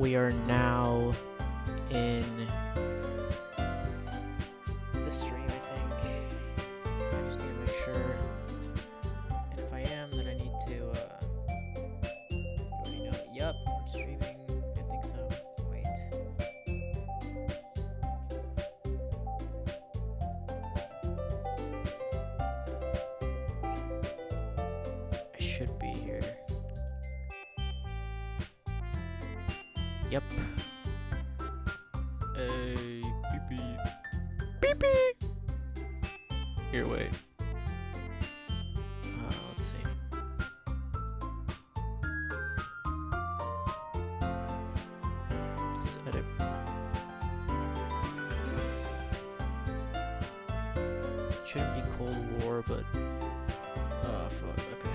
we are now in the stream, I think. I just need to make sure. And if I am, then I need to, you already know. Yup, I'm streaming. I think so. Wait. I should be here. Yep. Hey, beep beep. Beep beep! Here, wait. Let's see. Let's edit. Shouldn't be Cold War, but... fuck, okay.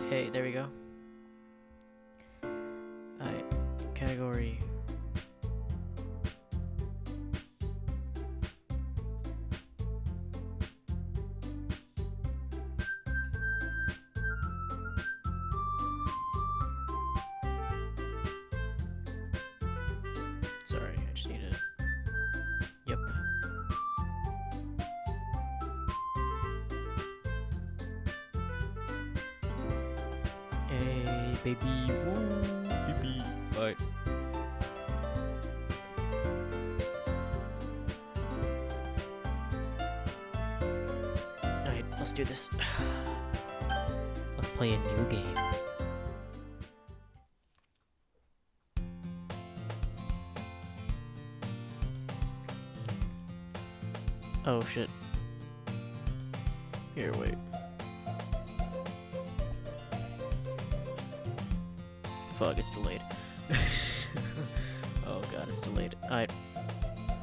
Hey, there we go. Alright, category. Sorry, I just need to. Yep. Hey, baby, woo, baby. Alright. Alright, let's do this. Let's play a new game. Oh shit. Here, wait. Fuck, it's delayed. Oh god, it's delayed. Alright.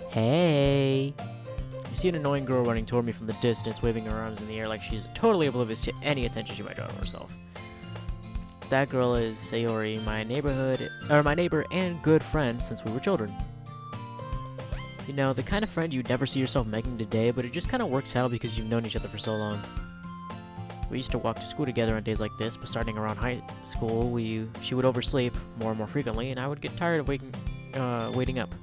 Hey! I see an annoying girl running toward me from the distance, waving her arms in the air like she's totally oblivious to any attention she might draw to herself. That girl is Sayori, my neighbor and good friend since we were children. You know, the kind of friend you'd never see yourself making today, but it just kind of works out because you've known each other for so long. We used to walk to school together on days like this, but starting around high school, she would oversleep more and more frequently, and I would get tired of waiting up.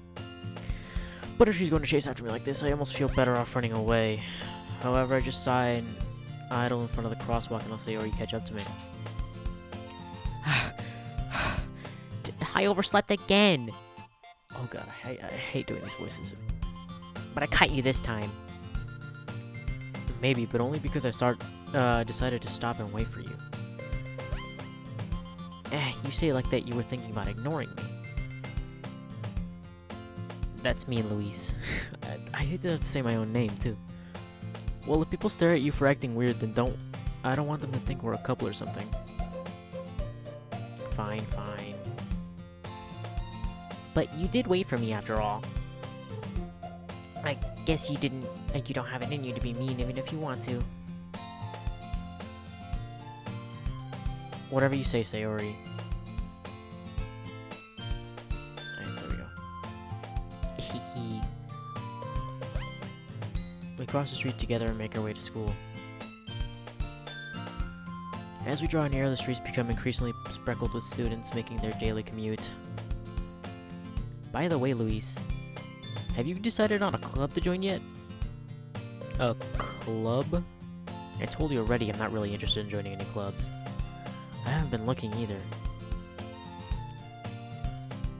But if she's going to chase after me like this, I almost feel better off running away. However, I just sigh and idle in front of the crosswalk unless they already catch up to me. I overslept again! Oh god, I hate doing these voices. But I caught you this time. Maybe, but only because I decided to stop and wait for you. You say it like that you were thinking about ignoring me. That's me, Luis. I hate to have to say my own name, too. Well, if people stare at you for acting weird, then I don't want them to think we're a couple or something. Fine, fine. But you did wait for me after all. I guess you didn't, you don't have it in you to be mean even if you want to. Whatever you say, Sayori. Alright, there we go. Hehe. We cross the street together and make our way to school. As we draw near, the streets become increasingly speckled with students making their daily commute. By the way, Luis, have you decided on a club to join yet? A club? I told you already I'm not really interested in joining any clubs. I haven't been looking either.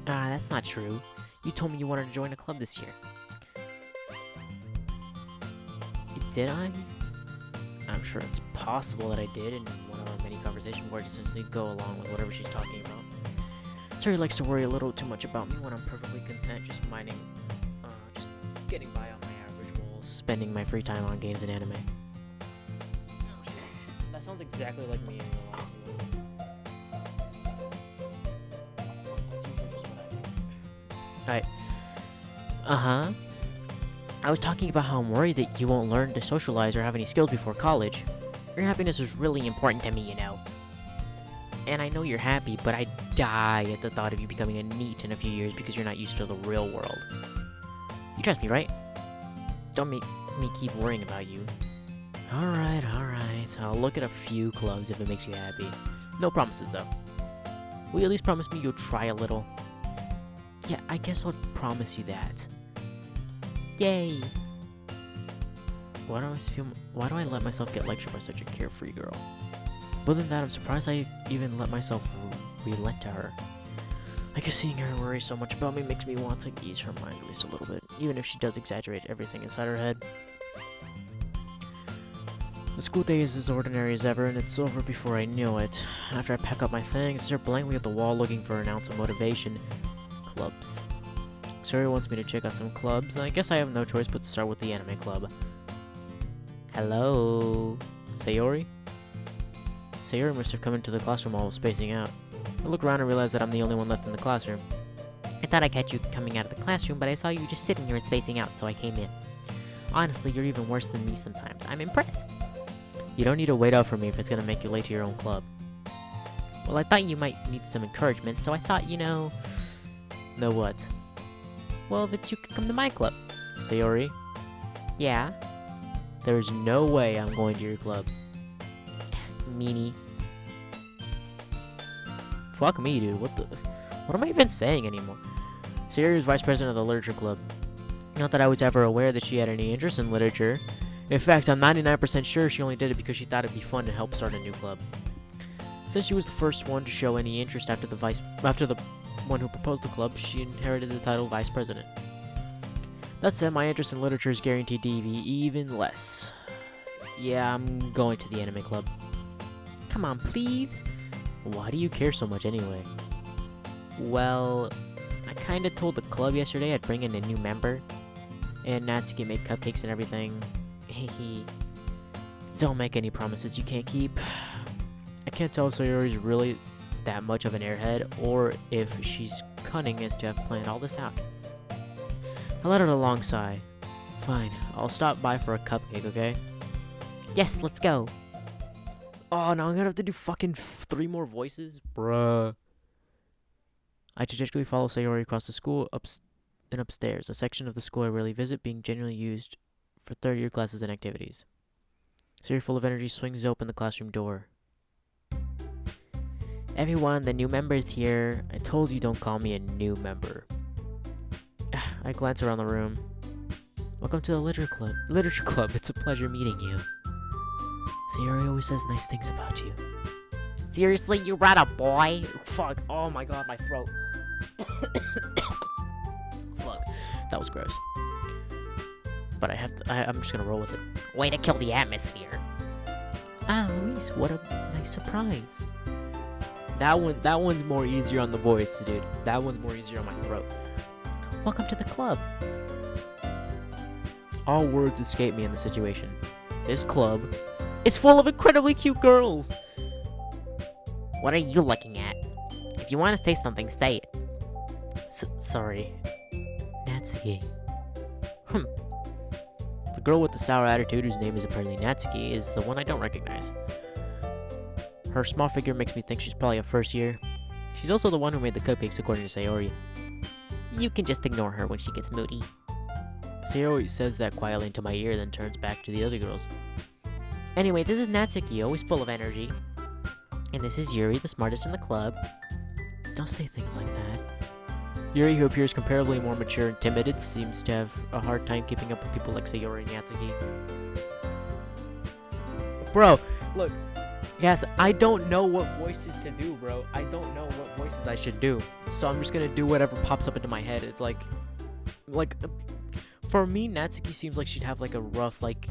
That's not true. You told me you wanted to join a club this year. Did I? I'm sure it's possible that I did in one of our many conversations where I just simply go along with whatever she's talking about. Terry likes to worry a little too much about me when I'm perfectly content just just getting by on my average while spending my free time on games and anime. Oh shit. That sounds exactly like me in real life. Alright. Uh-huh. I was talking about how I'm worried that you won't learn to socialize or have any skills before college. Your happiness is really important to me, you know. And I know you're happy, but I die at the thought of you becoming a NEET in a few years because you're not used to the real world. You trust me, right? Don't make me keep worrying about you. Alright. I'll look at a few clubs if it makes you happy. No promises, though. Will you at least promise me you'll try a little? Yeah, I guess I'll promise you that. Yay! Why do I let myself get lectured by such a carefree girl? Other than that, I'm surprised I even let myself relent to her. I guess seeing her worry so much about me makes me want to ease her mind at least a little bit, even if she does exaggerate everything inside her head. The school day is as ordinary as ever, and it's over before I know it. After I pack up my things, I stare blankly at the wall looking for an ounce of motivation. Clubs. Sayori wants me to check out some clubs, and I guess I have no choice but to start with the anime club. Hello? Sayori? Sayori must have come into the classroom while I was spacing out. I look around and realize that I'm the only one left in the classroom. I thought I'd catch you coming out of the classroom, but I saw you just sitting here and spacing out, so I came in. Honestly, you're even worse than me sometimes. I'm impressed. You don't need to wait out for me if it's gonna make you late to your own club. Well, I thought you might need some encouragement, so I thought, Know what? Well, that you could come to my club. Sayori? Yeah? There's no way I'm going to your club. Meanie. Fuck me, dude. What am I even saying anymore? Sayori is vice president of the literature club. Not that I was ever aware that she had any interest in literature. In fact, I'm 99% sure she only did it because she thought it'd be fun to help start a new club. Since she was the first one to show any interest after the one who proposed the club, she inherited the title vice president. That said, my interest in literature is guaranteed to be even less. Yeah, I'm going to the anime club. Come on, please. Why do you care so much anyway? Well, I kinda told the club yesterday I'd bring in a new member. And Natsuki made cupcakes and everything. Hehe. Don't make any promises you can't keep. I can't tell if Sayori's really that much of an airhead, or if she's cunning as to have planned all this out. I let out a long sigh. Fine, I'll stop by for a cupcake, okay? Yes, let's go. Oh, now I'm gonna have to do fucking 3 more voices? Bruh. I tragically follow Sayori across the school and upstairs, a section of the school I rarely visit being generally used for third-year classes and activities. Sayori, full of energy, swings open the classroom door. Everyone, the new member is here. I told you don't call me a new member. I glance around the room. Welcome to the literature club. It's a pleasure meeting you. Sayori always says nice things about you. Seriously, you brought a boy? Fuck. Oh my god, my throat. Fuck. That was gross. But I'm just gonna roll with it. Way to kill the atmosphere. Ah, Luis, what a nice surprise. That one's more easier on the voice, dude. That one's more easier on my throat. Welcome to the club. All words escape me in the situation. This club is full of incredibly cute girls. What are you looking at? If you want to say something, say it. Sorry. Natsuki. The girl with the sour attitude, whose name is apparently Natsuki, is the one I don't recognize. Her small figure makes me think she's probably a first year. She's also the one who made the cupcakes, according to Sayori. You can just ignore her when she gets moody. Sayori says that quietly into my ear, then turns back to the other girls. Anyway, this is Natsuki, always full of energy. And this is Yuri, the smartest in the club. Don't say things like that. Yuri, who appears comparably more mature and timid, seems to have a hard time keeping up with people like Sayori and Natsuki. Bro, look. Yes, I don't know what voices to do, bro. I don't know what voices I should do. So I'm just gonna do whatever pops up into my head. It's like, for me, Natsuki seems like she'd have like a rough, like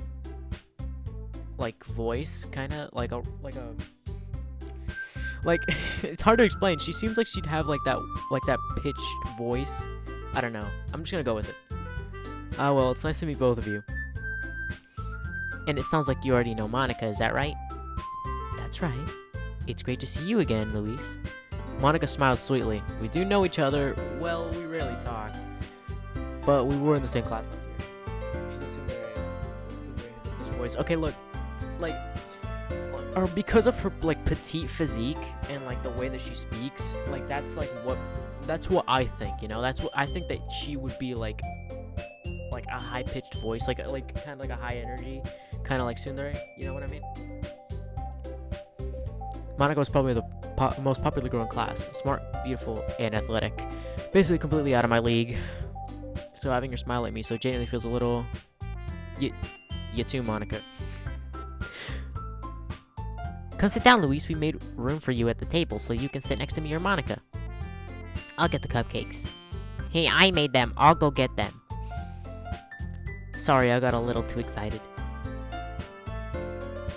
voice, kind of like it's hard to explain. She seems like she'd have like that pitched voice. I don't know. I'm just gonna go with it. Ah, well, it's nice to meet both of you. And it sounds like you already know Monica, is that right? That's right. It's great to see you again, Luis. Monica smiles sweetly. We do know each other. Well, we rarely talk. But we were in the same class last year. She's a super pitched voice. Okay, look. or because of her like petite physique and like the way that she speaks, like that's what I think, you know. That's what I think, that she would be like a high pitched voice, like kind of like a high energy, kind of like Tsundere, you know what I mean? Monica was probably the most popular girl in class, smart, beautiful, and athletic, basically completely out of my league. So having her smile at me so genuinely feels a little, you too, Monica. Come sit down, Luis. We made room for you at the table so you can sit next to me or Monica. I'll get the cupcakes. Hey, I made them. I'll go get them. Sorry, I got a little too excited.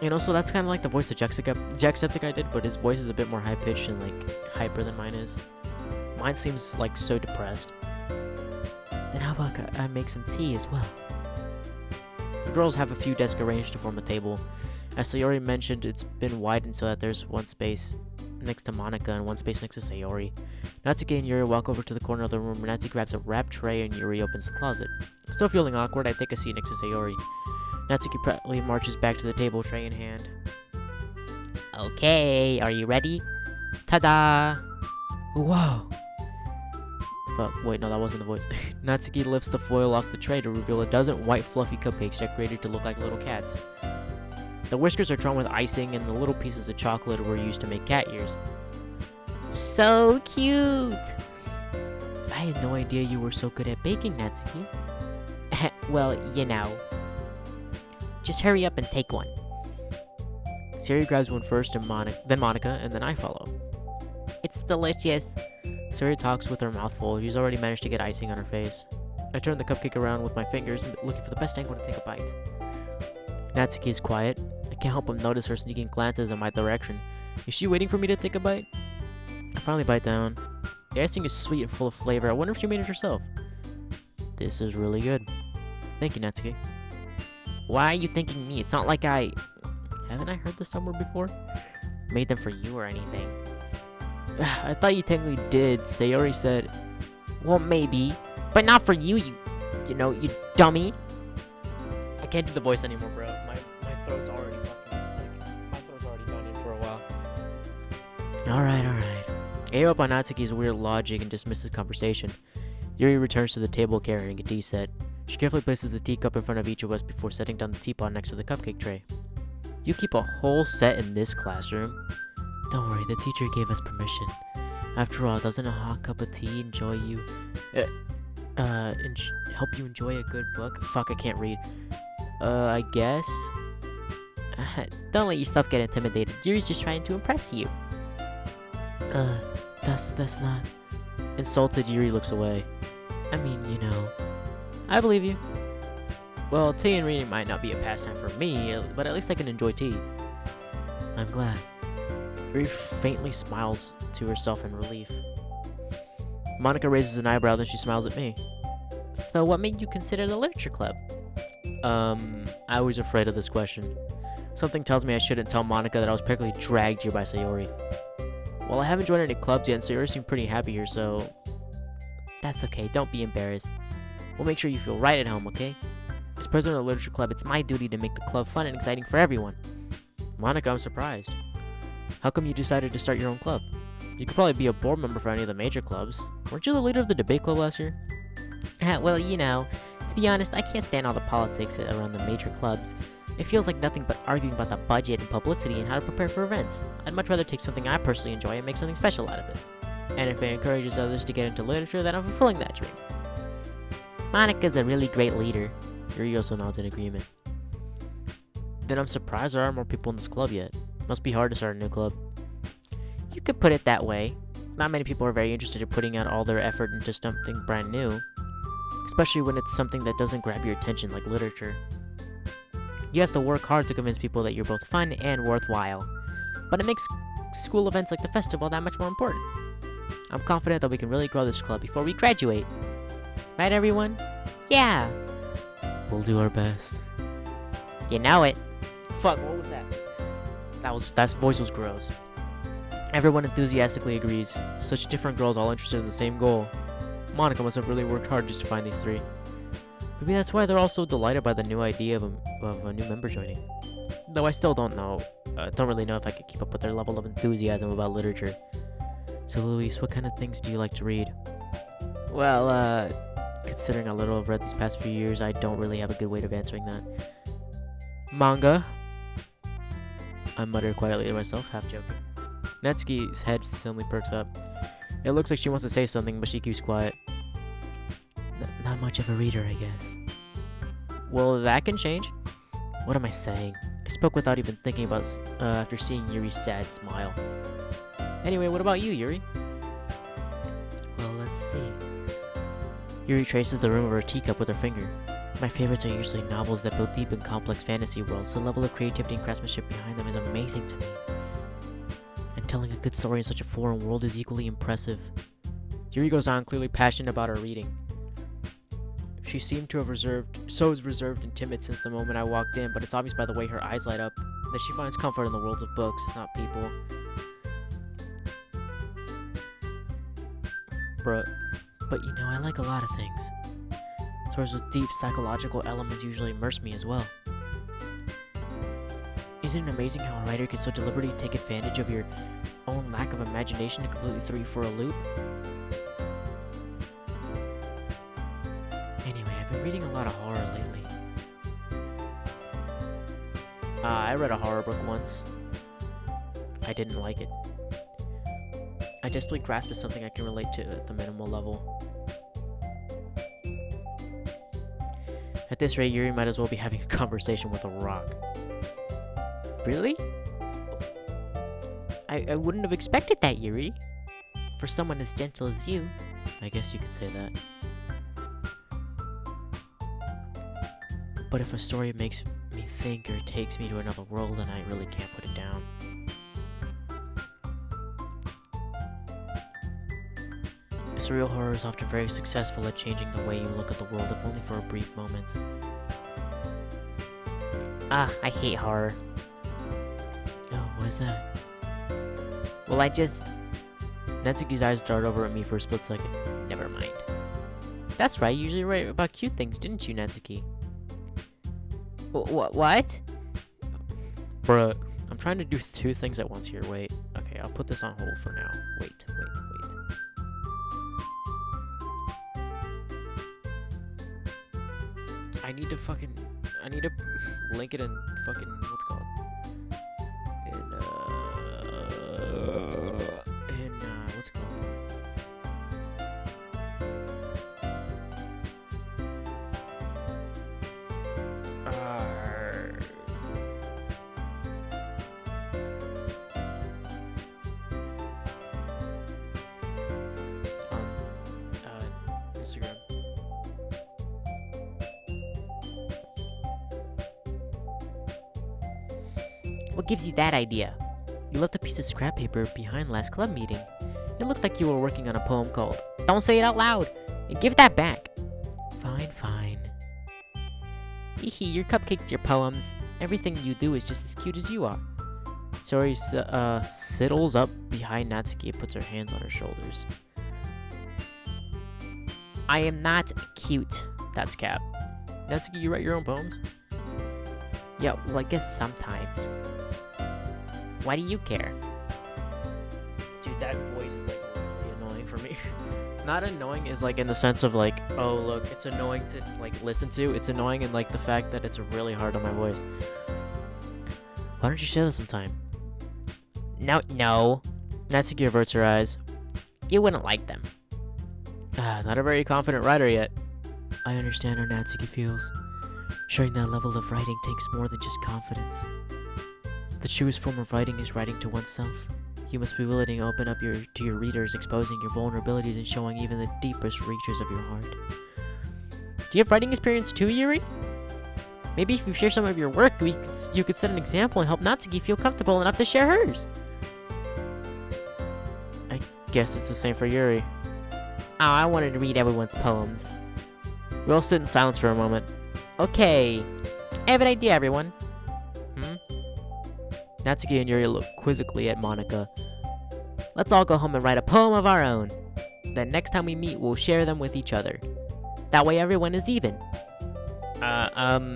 You know, so that's kind of like the voice that Jacksepticeye did, but his voice is a bit more high-pitched and, like, hyper than mine is. Mine seems, like, so depressed. Then how about I make some tea as well? The girls have a few desks arranged to form a table. As Sayori mentioned, it's been widened so that there's one space next to Monica and one space next to Sayori. Natsuki and Yuri walk over to the corner of the room where Natsuki grabs a wrapped tray and Yuri opens the closet. Still feeling awkward, I take a seat next to Sayori. Natsuki proudly marches back to the table, tray in hand. Okay, are you ready? Ta-da! Whoa! Fuck, wait, no, that wasn't the voice. Natsuki lifts the foil off the tray to reveal a dozen white fluffy cupcakes decorated to look like little cats. The whiskers are drawn with icing, and the little pieces of chocolate were used to make cat ears. So cute! I had no idea you were so good at baking, Natsuki. Well, you know. Just hurry up and take one. Siri grabs one first, and then Monica, and then I follow. It's delicious. Siri talks with her mouth full. She's already managed to get icing on her face. I turn the cupcake around with my fingers, looking for the best angle to take a bite. Natsuki is quiet. I can't help but notice her sneaking glances in my direction. Is she waiting for me to take a bite? I finally bite down. The icing is sweet and full of flavor. I wonder if she made it herself. This is really good. Thank you, Natsuki. Why are you thanking me? It's not like haven't I heard this somewhere before? Made them for you or anything. I thought you technically did. Sayori said, well, maybe, but not for you, you dummy. I can't do the voice anymore, bro. My throat's already my throat's already done in for a while. Alright. I gave up on Natsuki's weird logic and dismissed the conversation. Yuri returns to the table carrying a tea set. She carefully places the teacup in front of each of us before setting down the teapot next to the cupcake tray. You keep a whole set in this classroom? Don't worry, the teacher gave us permission. After all, doesn't a hot cup of tea help you enjoy a good book? Fuck, I can't read. I guess? Don't let yourself get intimidated. Yuri's just trying to impress you. That's not... Insulted, Yuri looks away. I mean, I believe you. Well, tea and reading might not be a pastime for me, but at least I can enjoy tea. I'm glad. Yuri faintly smiles to herself in relief. Monica raises an eyebrow, then she smiles at me. So what made you consider the literature club? I was afraid of this question. Something tells me I shouldn't tell Monica that I was practically dragged here by Sayori. Well, I haven't joined any clubs yet, and Sayori seemed pretty happy here, so... That's okay, don't be embarrassed. We'll make sure you feel right at home, okay? As president of the literature club, it's my duty to make the club fun and exciting for everyone. Monica, I'm surprised. How come you decided to start your own club? You could probably be a board member for any of the major clubs. Weren't you the leader of the debate club last year? Well, to be honest, I can't stand all the politics around the major clubs. It feels like nothing but arguing about the budget and publicity and how to prepare for events. I'd much rather take something I personally enjoy and make something special out of it. And if it encourages others to get into literature, then I'm fulfilling that dream. Monica's a really great leader. Yuri also nods in agreement. Then I'm surprised there aren't more people in this club yet. Must be hard to start a new club. You could put it that way. Not many people are very interested in putting out all their effort into something brand new. Especially when it's something that doesn't grab your attention like literature. You have to work hard to convince people that you're both fun and worthwhile. But it makes school events like the festival that much more important. I'm confident that we can really grow this club before we graduate. Right, everyone? Yeah! We'll do our best. You know it. Fuck, what was that? That voice was gross. Everyone enthusiastically agrees. Such different girls all interested in the same goal. Monica must have really worked hard just to find these three. Maybe that's why they're all so delighted by the new idea of a new member joining. Though I still don't know don't really know if I could keep up with their level of enthusiasm about literature. So, Luis, what kind of things do you like to read? Well, considering how little I've read these past few years, I don't really have a good way of answering that. Manga. I mutter quietly to myself, half joking. Natsuki's head suddenly perks up. It looks like she wants to say something, but she keeps quiet. Not much of a reader, I guess. Well, that can change. What am I saying? I spoke without even thinking about after seeing Yuri's sad smile. Anyway, what about you, Yuri? Well, let's see. Yuri traces the rim of her teacup with her finger. My favorites are usually novels that build deep and complex fantasy worlds. The level of creativity and craftsmanship behind them is amazing to me. And telling a good story in such a foreign world is equally impressive. Yuri goes on, clearly passionate about her reading. She seemed to have reserved and timid since the moment I walked in, but it's obvious by the way her eyes light up that she finds comfort in the worlds of books, not people. But you know, I like a lot of things. Stories with deep psychological elements usually immerse me as well. Isn't it amazing how a writer can so deliberately take advantage of your own lack of imagination to completely throw you for a loop? Anyway, I've been reading a lot of horror lately. I read a horror book once. I didn't like it. I desperately grasp at something I can relate to at the minimal level. At this rate, Yuri might as well be having a conversation with a rock. Really? I wouldn't have expected that, Yuri. For someone as gentle as you. I guess you could say that. But if a story makes me think or takes me to another world, then I really can't put it down. Surreal horror is often very successful at changing the way you look at the world, if only for a brief moment. I hate horror. Oh, why is that? Well, Natsuki's eyes dart over at me for a split second. Never mind. That's right, you usually write about cute things, didn't you, Natsuki? What? Bruh, I'm trying to do two things at once here, wait. Okay, I'll put this on hold for now. Wait. I need to link it in fucking, what's it called? What's it called? Instagram. What gives you that idea? You left a piece of scrap paper behind last club meeting. It looked like you were working on a poem called Don't Say It Out Loud, and give that back. Fine. Hehe, your cupcakes, your poems, everything you do is just as cute as you are. Sori sidles up behind Natsuki and puts her hands on her shoulders. I am not cute. That's Cap. Natsuki, you write your own poems? Yeah, well, I guess sometimes. Why do you care? Dude, that voice is like really annoying for me. Not annoying is like in the sense of like, oh look, it's annoying to like listen to. It's annoying in like the fact that it's really hard on my voice. Why don't you share this sometime? No. Natsuki averts her eyes. You wouldn't like them. Not a very confident writer yet. I understand how Natsuki feels. Sharing that level of writing takes more than just confidence. The truest form of writing is writing to oneself. You must be willing to open up to your readers, exposing your vulnerabilities and showing even the deepest reaches of your heart. Do you have writing experience too, Yuri? Maybe if you share some of your work, you could set an example and help Natsuki feel comfortable enough to share hers. I guess it's the same for Yuri. Oh, I wanted to read everyone's poems. We all sit in silence for a moment. Okay, I have an idea, everyone. Natsuki and Yuri look quizzically at Monika. Let's all go home and write a poem of our own. Then next time we meet, we'll share them with each other. That way everyone is even. Yeah,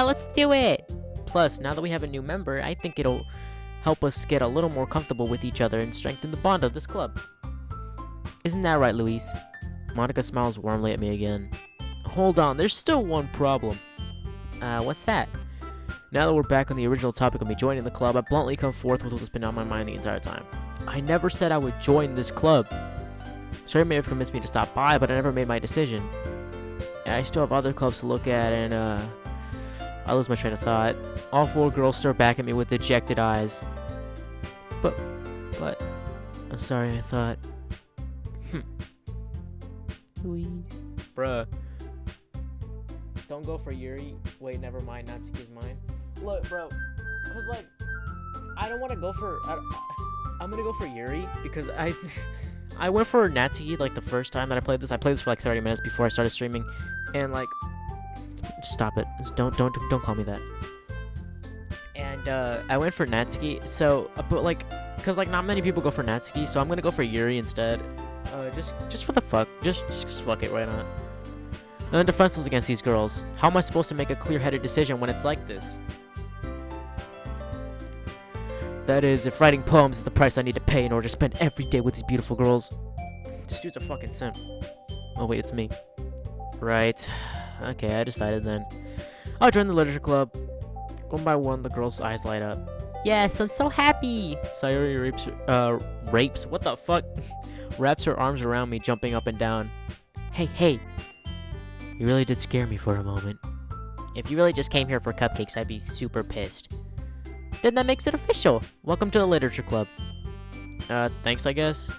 let's do it. Plus, now that we have a new member, I think it'll help us get a little more comfortable with each other and strengthen the bond of this club. Isn't that right, Luis? Monica smiles warmly at me again. Hold on, there's still one problem. What's that? Now that we're back on the original topic of me joining the club, I bluntly come forth with what's been on my mind the entire time. I never said I would join this club. Sherry may have convinced me to stop by, but I never made my decision. I still have other clubs to look at, and I lose my train of thought. All 4 girls stare back at me with dejected eyes. But, I'm sorry, I thought. Bruh. Don't go for Yuri. Wait, never mind, Natsuki's mine. Look, bro, cause like, I don't want to go for, I'm gonna go for Yuri, because I went for Natsuki, like, the first time that I played this. I played this for like 30 minutes before I started streaming, and like, stop it. Don't call me that. And, I went for Natsuki, so, but like, cause like, not many people go for Natsuki, so I'm gonna go for Yuri instead. Just for the fuck. Just fuck it, why not? And I'm defenseless against these girls. How am I supposed to make a clear-headed decision when it's like this? That is, if writing poems is the price I need to pay in order to spend every day with these beautiful girls. This dude's a fucking simp. Oh wait, it's me. Right. Okay, I decided then. I'll join the literature club. One by one, the girls' eyes light up. Yes, I'm so happy! Sayori rapes? What the fuck? Wraps her arms around me, jumping up and down. Hey. You really did scare me for a moment. If you really just came here for cupcakes, I'd be super pissed. Then that makes it official. Welcome to the literature club. Thanks, I guess.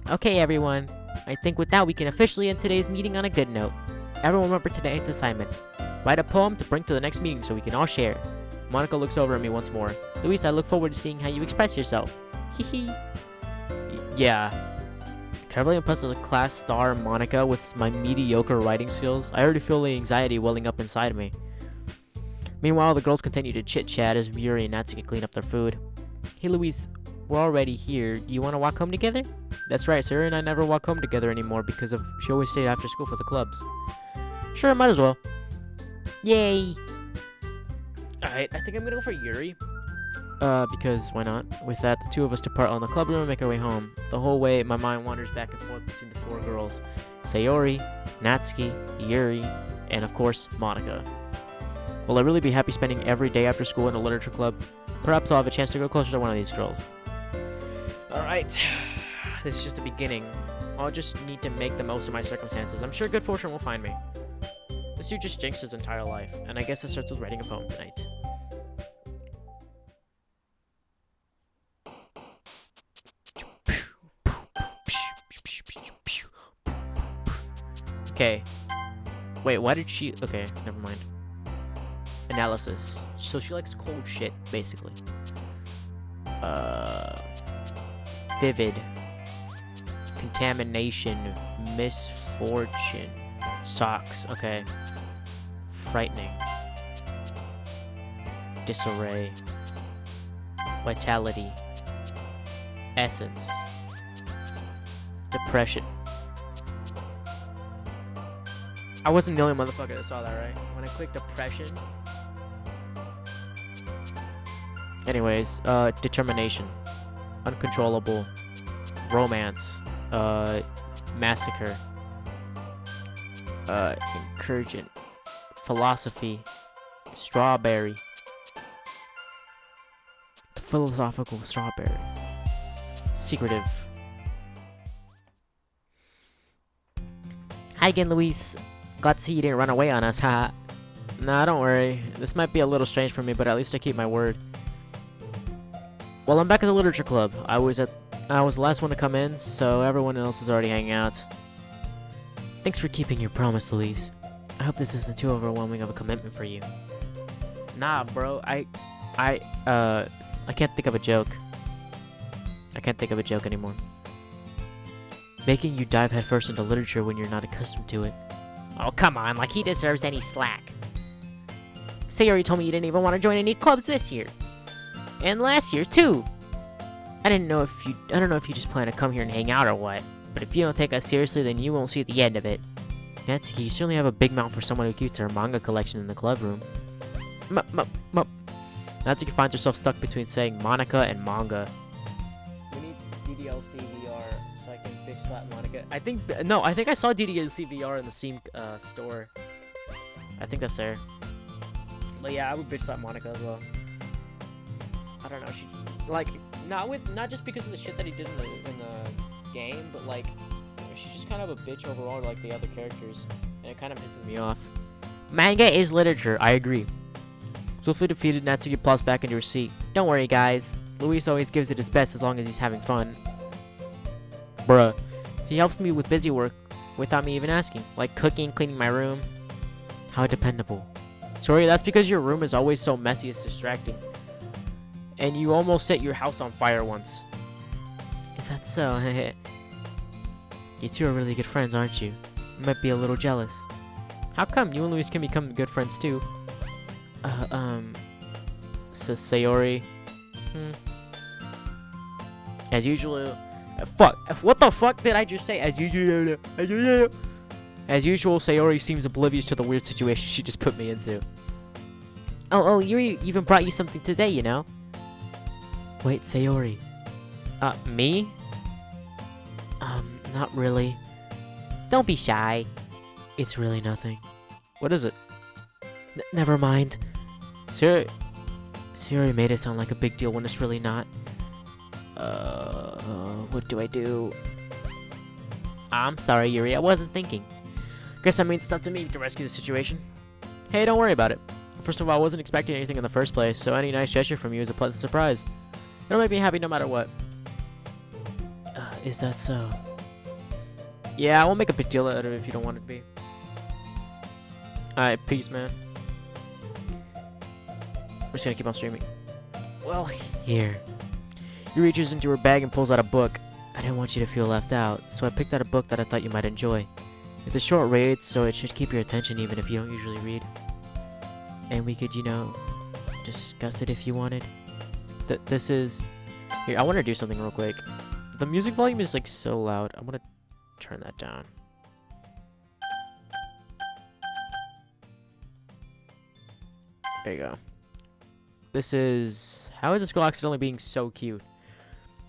Okay, everyone. I think with that, we can officially end today's meeting on a good note. Everyone remember tonight's assignment. Write a poem to bring to the next meeting so we can all share. Monica looks over at me once more. Luis, I look forward to seeing how you express yourself. Hee. Yeah. Can I really impress the class star Monica with my mediocre writing skills? I already feel the anxiety welling up inside me. Meanwhile, the girls continue to chit-chat as Yuri and Natsuki clean up their food. Hey Luis, we're already here. Do you want to walk home together? That's right, Sarah and I never walk home together anymore because she always stayed after school for the clubs. Sure, might as well. Yay! Alright, I think I'm gonna go for Yuri. Because why not? With that, the 2 of us depart on the club room and make our way home. The whole way, my mind wanders back and forth between the 4 girls. Sayori, Natsuki, Yuri, and of course, Monica. Will I really be happy spending every day after school in a literature club? Perhaps I'll have a chance to go closer to one of these girls. Alright, this is just the beginning. I'll just need to make the most of my circumstances. I'm sure good fortune will find me. This dude just jinxed his entire life, and I guess it starts with writing a poem tonight. Okay. Wait, why did she... Okay, never mind. Analysis. So she likes cold shit, basically. Vivid. Contamination. Misfortune. Socks. Okay. Frightening. Disarray. Vitality. Essence. Depression. I wasn't the only motherfucker that saw that, right? When I clicked depression. Anyways, determination. Uncontrollable. Romance. Massacre. Incurgent. Philosophy. Strawberry. The philosophical strawberry. Secretive. Hi again, Luis. Glad to see you didn't run away on us, ha. Nah, don't worry. This might be a little strange for me, but at least I keep my word. Well, I'm back at the literature club. I was the last one to come in, so everyone else is already hanging out. Thanks for keeping your promise, Luis. I hope this isn't too overwhelming of a commitment for you. Nah, bro. I can't think of a joke. I can't think of a joke anymore. Making you dive headfirst into literature when you're not accustomed to it. Oh, come on, like he deserves any slack. Sayori told me you didn't even want to join any clubs this year. And last year, too. I don't know if you just plan to come here and hang out or what, but if you don't take us seriously, then you won't see the end of it. Natsuki, you certainly have a big mouth for someone who keeps her manga collection in the club room. Natsuki finds herself stuck between saying Monica and manga. We need DDLC VR so I can bitch slap Monica. I think I saw DDLC VR in the Steam store. I think that's there. But yeah, I would bitch slap Monica as well. I don't know. She like not just because of the shit that he did in the game, but like she's just kind of a bitch overall, like the other characters, and it kind of pisses me off. Manga is literature. I agree. Swiftly defeated, Natsuki plops back into her seat. Don't worry, guys. Luis always gives it his best as long as he's having fun. Bruh. He helps me with busy work without me even asking, like cooking, cleaning my room. How dependable. Sorry, that's because your room is always so messy it's distracting. And you almost set your house on fire once. Is that so? You two are really good friends, aren't you? I might be a little jealous. How come? You and Luis can become good friends too. Sayori. As usual. Fuck. What the fuck did I just say? As usual. As usual, Sayori seems oblivious to the weird situation she just put me into. Oh, Yuri even brought you something today, you know? Wait, Sayori. Me? Not really. Don't be shy. It's really nothing. What is it? Never mind. Sayori made it sound like a big deal when it's really not. What do I do? I'm sorry, Yuri. I wasn't thinking. Guess that means it's up to me to rescue the situation. Hey, don't worry about it. First of all, I wasn't expecting anything in the first place, so any nice gesture from you is a pleasant surprise. It'll make me happy no matter what. Is that so? Yeah, I won't make a big deal out of it if you don't want it to be. Alright, peace, man. We're just gonna keep on streaming. Well, here. He reaches into her bag and pulls out a book. I didn't want you to feel left out, so I picked out a book that I thought you might enjoy. It's a short read, so it should keep your attention even if you don't usually read. And we could, you know, discuss it if you wanted. This is... Here, I want to do something real quick. The music volume is, like, so loud. I want to turn that down. There you go. This is... How is this girl accidentally being so cute?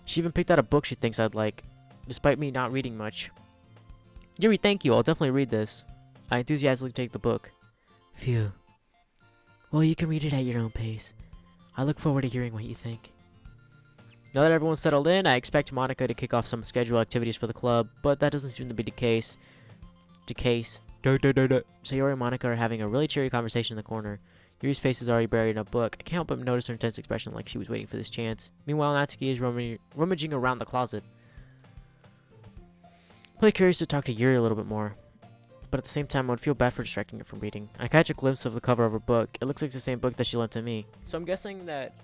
She even picked out a book she thinks I'd like, despite me not reading much. Yuri, thank you. I'll definitely read this. I enthusiastically take the book. Phew. Well, you can read it at your own pace. I look forward to hearing what you think. Now that everyone's settled in, I expect Monica to kick off some scheduled activities for the club, but that doesn't seem to be the case. Sayori and Monica are having a really cheery conversation in the corner. Yuri's face is already buried in a book. I can't help but notice her intense expression like she was waiting for this chance. Meanwhile, Natsuki is rummaging around the closet. I'm really curious to talk to Yuri a little bit more, but at the same time, I would feel bad for distracting her from reading. I catch a glimpse of the cover of her book. It looks like the same book that she lent to me. So I'm guessing that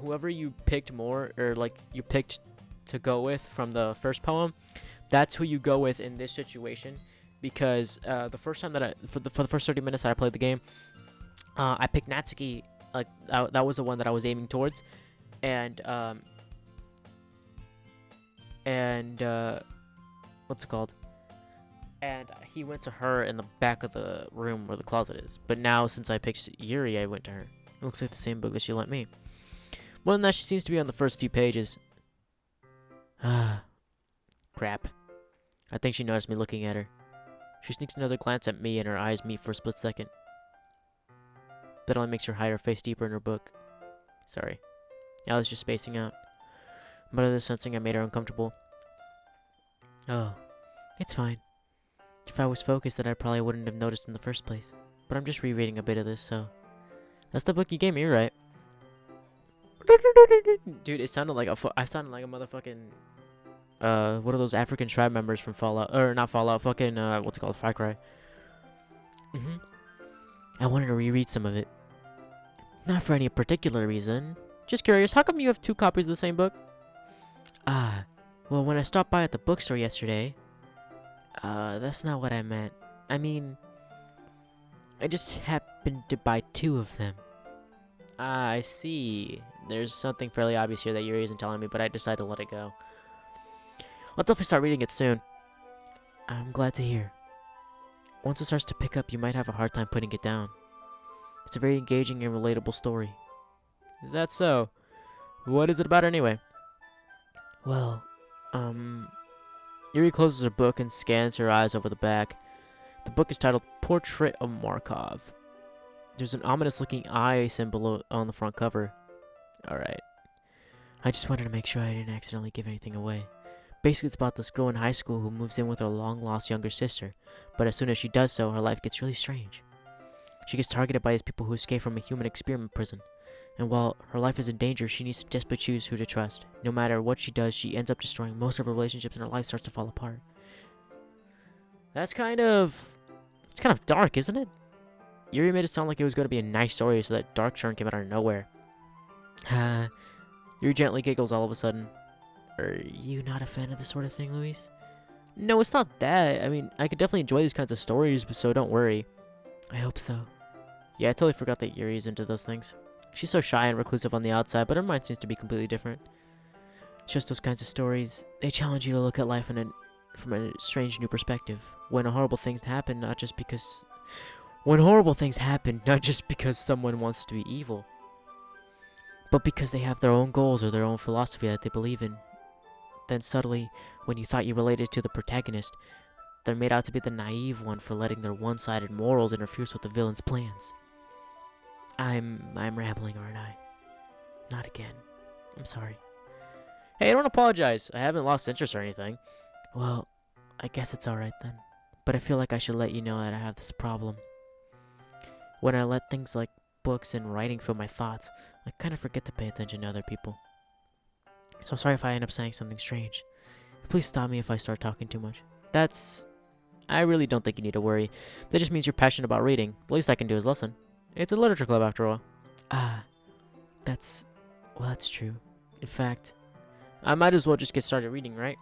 whoever you picked more, or like you picked to go with from the first poem, that's who you go with in this situation. Because the first time that for the first 30 minutes that I played the game, I picked Natsuki. Like that was the one that I was aiming towards, and what's it called? And he went to her in the back of the room where the closet is. But now, since I picked Yuri, I went to her. It looks like the same book that she lent me. More than that, she seems to be on the first few pages. Ah, crap. I think she noticed me looking at her. She sneaks another glance at me and her eyes meet for a split second. That only makes her hide her face deeper in her book. Sorry. I was just spacing out. But other sensing I made her uncomfortable. Oh, it's fine. If I was focused, then I probably wouldn't have noticed in the first place. But I'm just rereading a bit of this, so... That's the book you gave me, right? Dude, it sounded like I sounded like a motherfucking... what are those African tribe members from Fallout? Or not Fallout, fucking, what's it called? Far Cry. I wanted to reread some of it. Not for any particular reason. Just curious, how come you have 2 copies of the same book? Ah, well, when I stopped by at the bookstore yesterday... that's not what I meant. I mean... I just happened to buy 2 of them. Ah, I see. There's something fairly obvious here that Yuri isn't telling me, but I decided to let it go. I'll definitely start reading it soon. I'm glad to hear. Once it starts to pick up, you might have a hard time putting it down. It's a very engaging and relatable story. Is that so? What is it about anyway? Well, Yuri closes her book and scans her eyes over the back. The book is titled Portrait of Markov. There's an ominous-looking eye symbol on the front cover. Alright. I just wanted to make sure I didn't accidentally give anything away. Basically, it's about this girl in high school who moves in with her long-lost younger sister, but as soon as she does so, her life gets really strange. She gets targeted by these people who escape from a human experiment prison, and while her life is in danger, she needs to desperately choose who to trust. No matter what she does, she ends up destroying most of her relationships and her life starts to fall apart. It's kind of dark, isn't it? Yuri made it sound like it was going to be a nice story, so that dark turn came out of nowhere. Yuri gently giggles all of a sudden. Are you not a fan of this sort of thing, Luis? No, it's not that. I mean, I could definitely enjoy these kinds of stories, so don't worry. I hope so. Yeah, I totally forgot that Yuri's into those things. She's so shy and reclusive on the outside, but her mind seems to be completely different. Just those kinds of stories, they challenge you to look at life from a strange new perspective. When horrible things happen, not just because someone wants to be evil, but because they have their own goals or their own philosophy that they believe in. Then suddenly, when you thought you related to the protagonist, they're made out to be the naive one for letting their one-sided morals interfere with the villain's plans. I'm rambling, aren't I? Not again. I'm sorry. Hey, I don't apologize. I haven't lost interest or anything. Well, I guess it's alright then. But I feel like I should let you know that I have this problem. When I let things like books and writing fill my thoughts, I kind of forget to pay attention to other people. So I'm sorry if I end up saying something strange. Please stop me if I start talking too much. I really don't think you need to worry. That just means you're passionate about reading. The least I can do is listen. It's a literature club after all. That's true. In fact, I might as well just get started reading, right?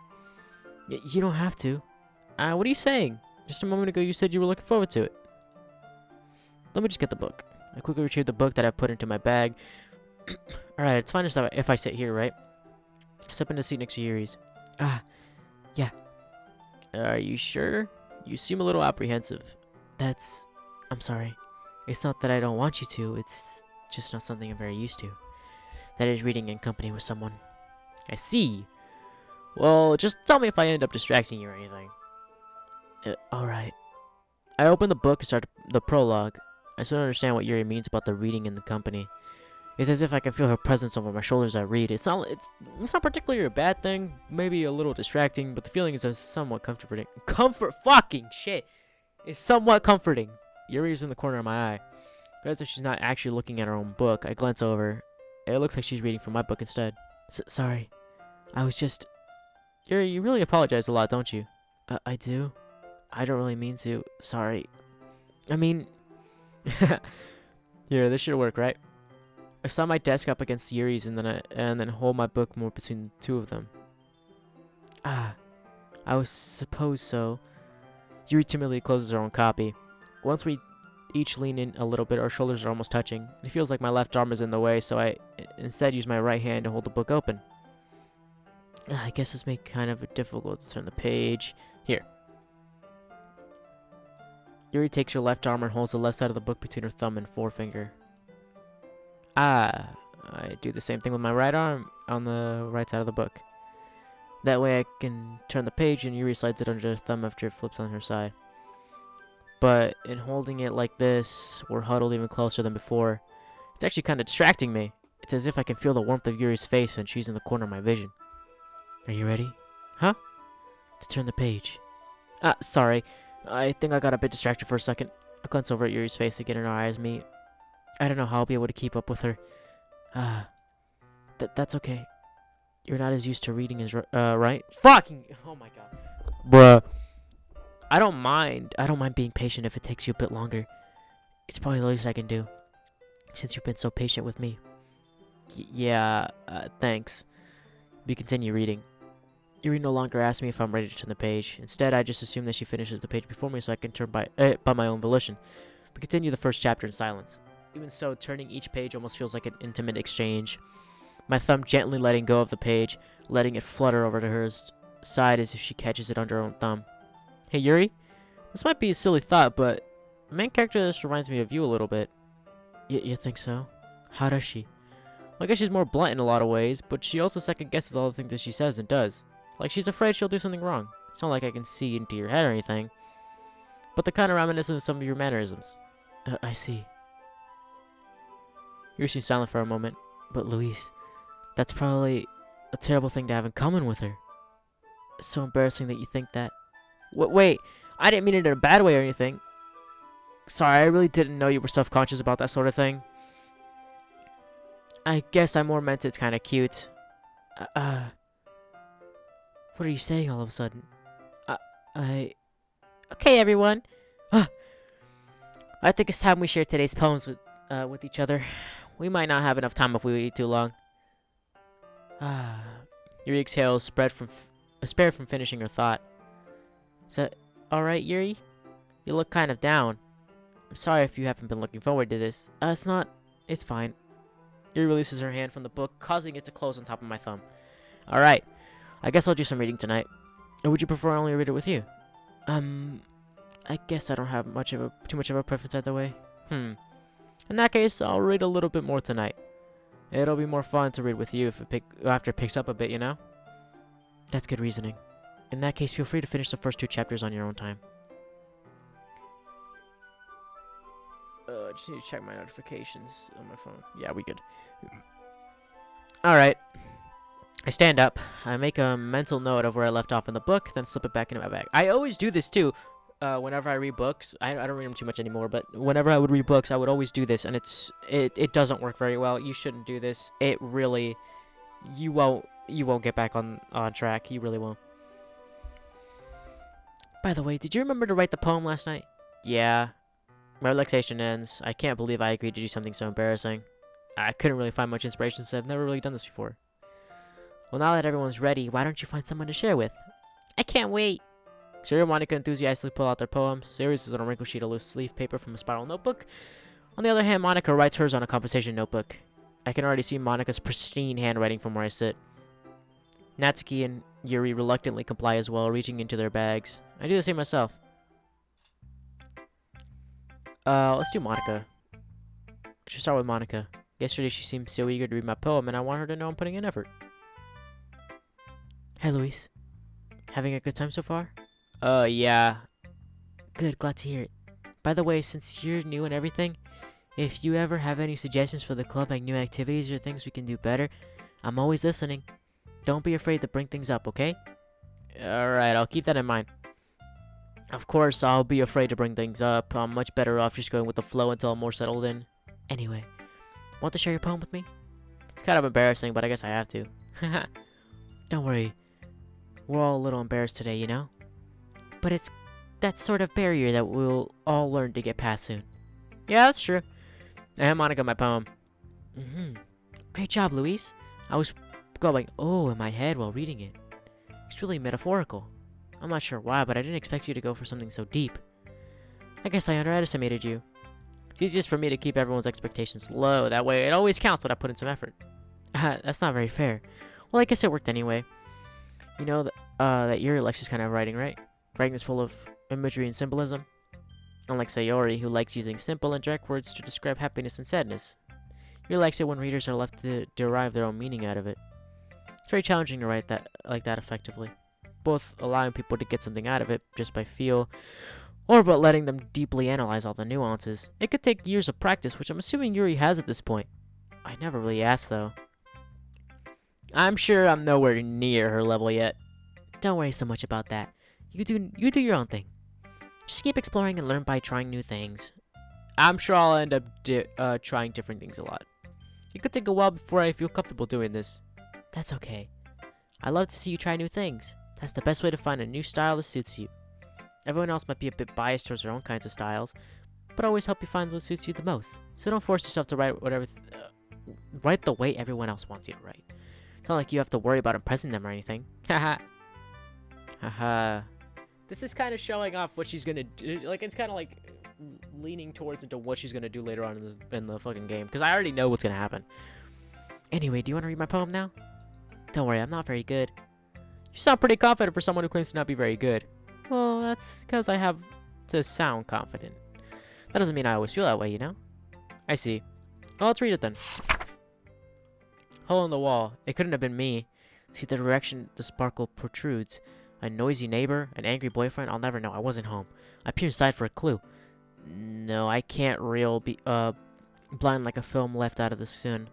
You don't have to. What are you saying? Just a moment ago you said you were looking forward to it. Let me just get the book. I quickly retrieved the book that I put into my bag. Alright, it's fine if I sit here, right? I step in the seat next to Yuri's. Yeah. Are you sure? You seem a little apprehensive. I'm sorry. It's not that I don't want you to, it's just not something I'm very used to. That is reading in company with someone. I see. Well, just tell me if I end up distracting you or anything. Alright. I open the book and start the prologue. I still don't understand what Yuri means about the reading in the company. It's as if I can feel her presence over my shoulders as I read. It's not particularly a bad thing, maybe a little distracting, but the feeling is somewhat comforting. It's somewhat comforting. Yuri is in the corner of my eye. As if she's not actually looking at her own book, I glance over. It looks like she's reading from my book instead. Sorry. I was just... Yuri, you really apologize a lot, don't you? I do. I don't really mean to. Sorry. I mean... Here, this should work, right? I saw my desk up against Yuri's and then hold my book more between the two of them. I was suppose so. Yuri timidly closes her own copy. Once we each lean in a little bit, our shoulders are almost touching. It feels like my left arm is in the way, so I instead use my right hand to hold the book open. I guess it's make kind of difficult to turn the page. Here. Yuri takes her left arm and holds the left side of the book between her thumb and forefinger. I do the same thing with my right arm on the right side of the book. That way I can turn the page and Yuri slides it under her thumb after it flips on her side. But in holding it like this, we're huddled even closer than before. It's actually kind of distracting me. It's as if I can feel the warmth of Yuri's face and she's in the corner of my vision. Are you ready? Huh? To turn the page. Sorry. I think I got a bit distracted for a second. I glance over at Yuri's face again and our eyes meet. I don't know how I'll be able to keep up with her. That's okay. You're not as used to reading as, right? Fucking, oh my god. Bruh. I don't mind being patient if it takes you a bit longer. It's probably the least I can do, since you've been so patient with me. Yeah, thanks. We continue reading. Yuri no longer asks me if I'm ready to turn the page. Instead, I just assume that she finishes the page before me so I can turn by my own volition. We continue the first chapter in silence. Even so, turning each page almost feels like an intimate exchange. My thumb gently letting go of the page, letting it flutter over to her side as if she catches it under her own thumb. Hey, Yuri? This might be a silly thought, but the main character of this reminds me of you a little bit. You think so? How does she? Well, I guess she's more blunt in a lot of ways, but she also second guesses all the things that she says and does. Like she's afraid she'll do something wrong. It's not like I can see into your head or anything, but the kind of reminiscent of some of your mannerisms. I see. You seem silent for a moment, but Luis, that's probably a terrible thing to have in common with her. It's so embarrassing that you think that. Wait, I didn't mean it in a bad way or anything. Sorry, I really didn't know you were self-conscious about that sort of thing. I guess I more meant it's kind of cute. What are you saying all of a sudden? Okay, everyone. I think it's time we share today's poems with each other. We might not have enough time if we wait too long. Yuri exhales, spared from finishing her thought. Is that alright, Yuri? You look kind of down. I'm sorry if you haven't been looking forward to this. It's fine. Yuri releases her hand from the book, causing it to close on top of my thumb. Alright, I guess I'll do some reading tonight. Or would you prefer I only read it with you? I guess I don't have too much of a preference either way. In that case, I'll read a little bit more tonight. It'll be more fun to read with you after it picks up a bit, you know? That's good reasoning. In that case, feel free to finish the first 2 chapters on your own time. I just need to check my notifications on my phone. Yeah, we good. Alright. I stand up. I make a mental note of where I left off in the book, then slip it back into my bag. I always do this too. Whenever I read books, I don't read them too much anymore, but whenever I would read books, I would always do this, and it doesn't work very well. You shouldn't do this. It really, you won't get back on track. You really won't. By the way, did you remember to write the poem last night? Yeah. My relaxation ends. I can't believe I agreed to do something so embarrassing. I couldn't really find much inspiration, so I've never really done this before. Well, now that everyone's ready, why don't you find someone to share with? I can't wait. Siri and Monica enthusiastically pull out their poems. Siri is on a wrinkled sheet of loose leaf paper from a spiral notebook. On the other hand, Monica writes hers on a composition notebook. I can already see Monica's pristine handwriting from where I sit. Natsuki and Yuri reluctantly comply as well, reaching into their bags. I do the same myself. Let's do Monica. I should start with Monica. Yesterday she seemed so eager to read my poem, and I want her to know I'm putting in effort. Hey, Luis. Having a good time so far? Yeah. Good, glad to hear it. By the way, since you're new and everything, if you ever have any suggestions for the club, like new activities or things we can do better, I'm always listening. Don't be afraid to bring things up, okay? Alright, I'll keep that in mind. Of course, I'll be afraid to bring things up. I'm much better off just going with the flow until I'm more settled in. Anyway, want to share your poem with me? It's kind of embarrassing, but I guess I have to. Don't worry. We're all a little embarrassed today, you know? But it's that sort of barrier that we'll all learn to get past soon. Yeah, that's true. I hand Monica my poem. Great job, Luis. I was going, oh, in my head while reading it. It's really metaphorical. I'm not sure why, but I didn't expect you to go for something so deep. I guess I underestimated you. It's easiest for me to keep everyone's expectations low. That way, it always counts when I put in some effort. That's not very fair. Well, I guess it worked anyway. You know that Yuri likes this kind of writing, right? Writing is full of imagery and symbolism. Unlike Sayori, who likes using simple and direct words to describe happiness and sadness. Yuri likes it when readers are left to derive their own meaning out of it. It's very challenging to write like that effectively. Both allowing people to get something out of it just by feel, or but letting them deeply analyze all the nuances. It could take years of practice, which I'm assuming Yuri has at this point. I never really asked, though. I'm sure I'm nowhere near her level yet. Don't worry so much about that. You do your own thing. Just keep exploring and learn by trying new things. I'm sure I'll end up trying different things a lot. It could take a while before I feel comfortable doing this. That's okay. I love to see you try new things. That's the best way to find a new style that suits you. Everyone else might be a bit biased towards their own kinds of styles, but always help you find what suits you the most. So don't force yourself to write write the way everyone else wants you to write. It's not like you have to worry about impressing them or anything. Haha. Haha. This is kind of showing off what she's gonna do. Like, it's kind of like leaning towards into what she's gonna do later on in the fucking game, because I already know what's gonna happen. Anyway, do you want to read my poem now? Don't worry, I'm not very good. You sound pretty confident for someone who claims to not be very good. Well, that's because I have to sound confident. That doesn't mean I always feel that way, you know? I see. Oh, let's read it then. Hole in the wall. It couldn't have been me. See the direction the sparkle protrudes. A noisy neighbor, an angry boyfriend. I'll never know. I wasn't home. I peer inside for a clue. No, I can't be blind like a film left out of the sun.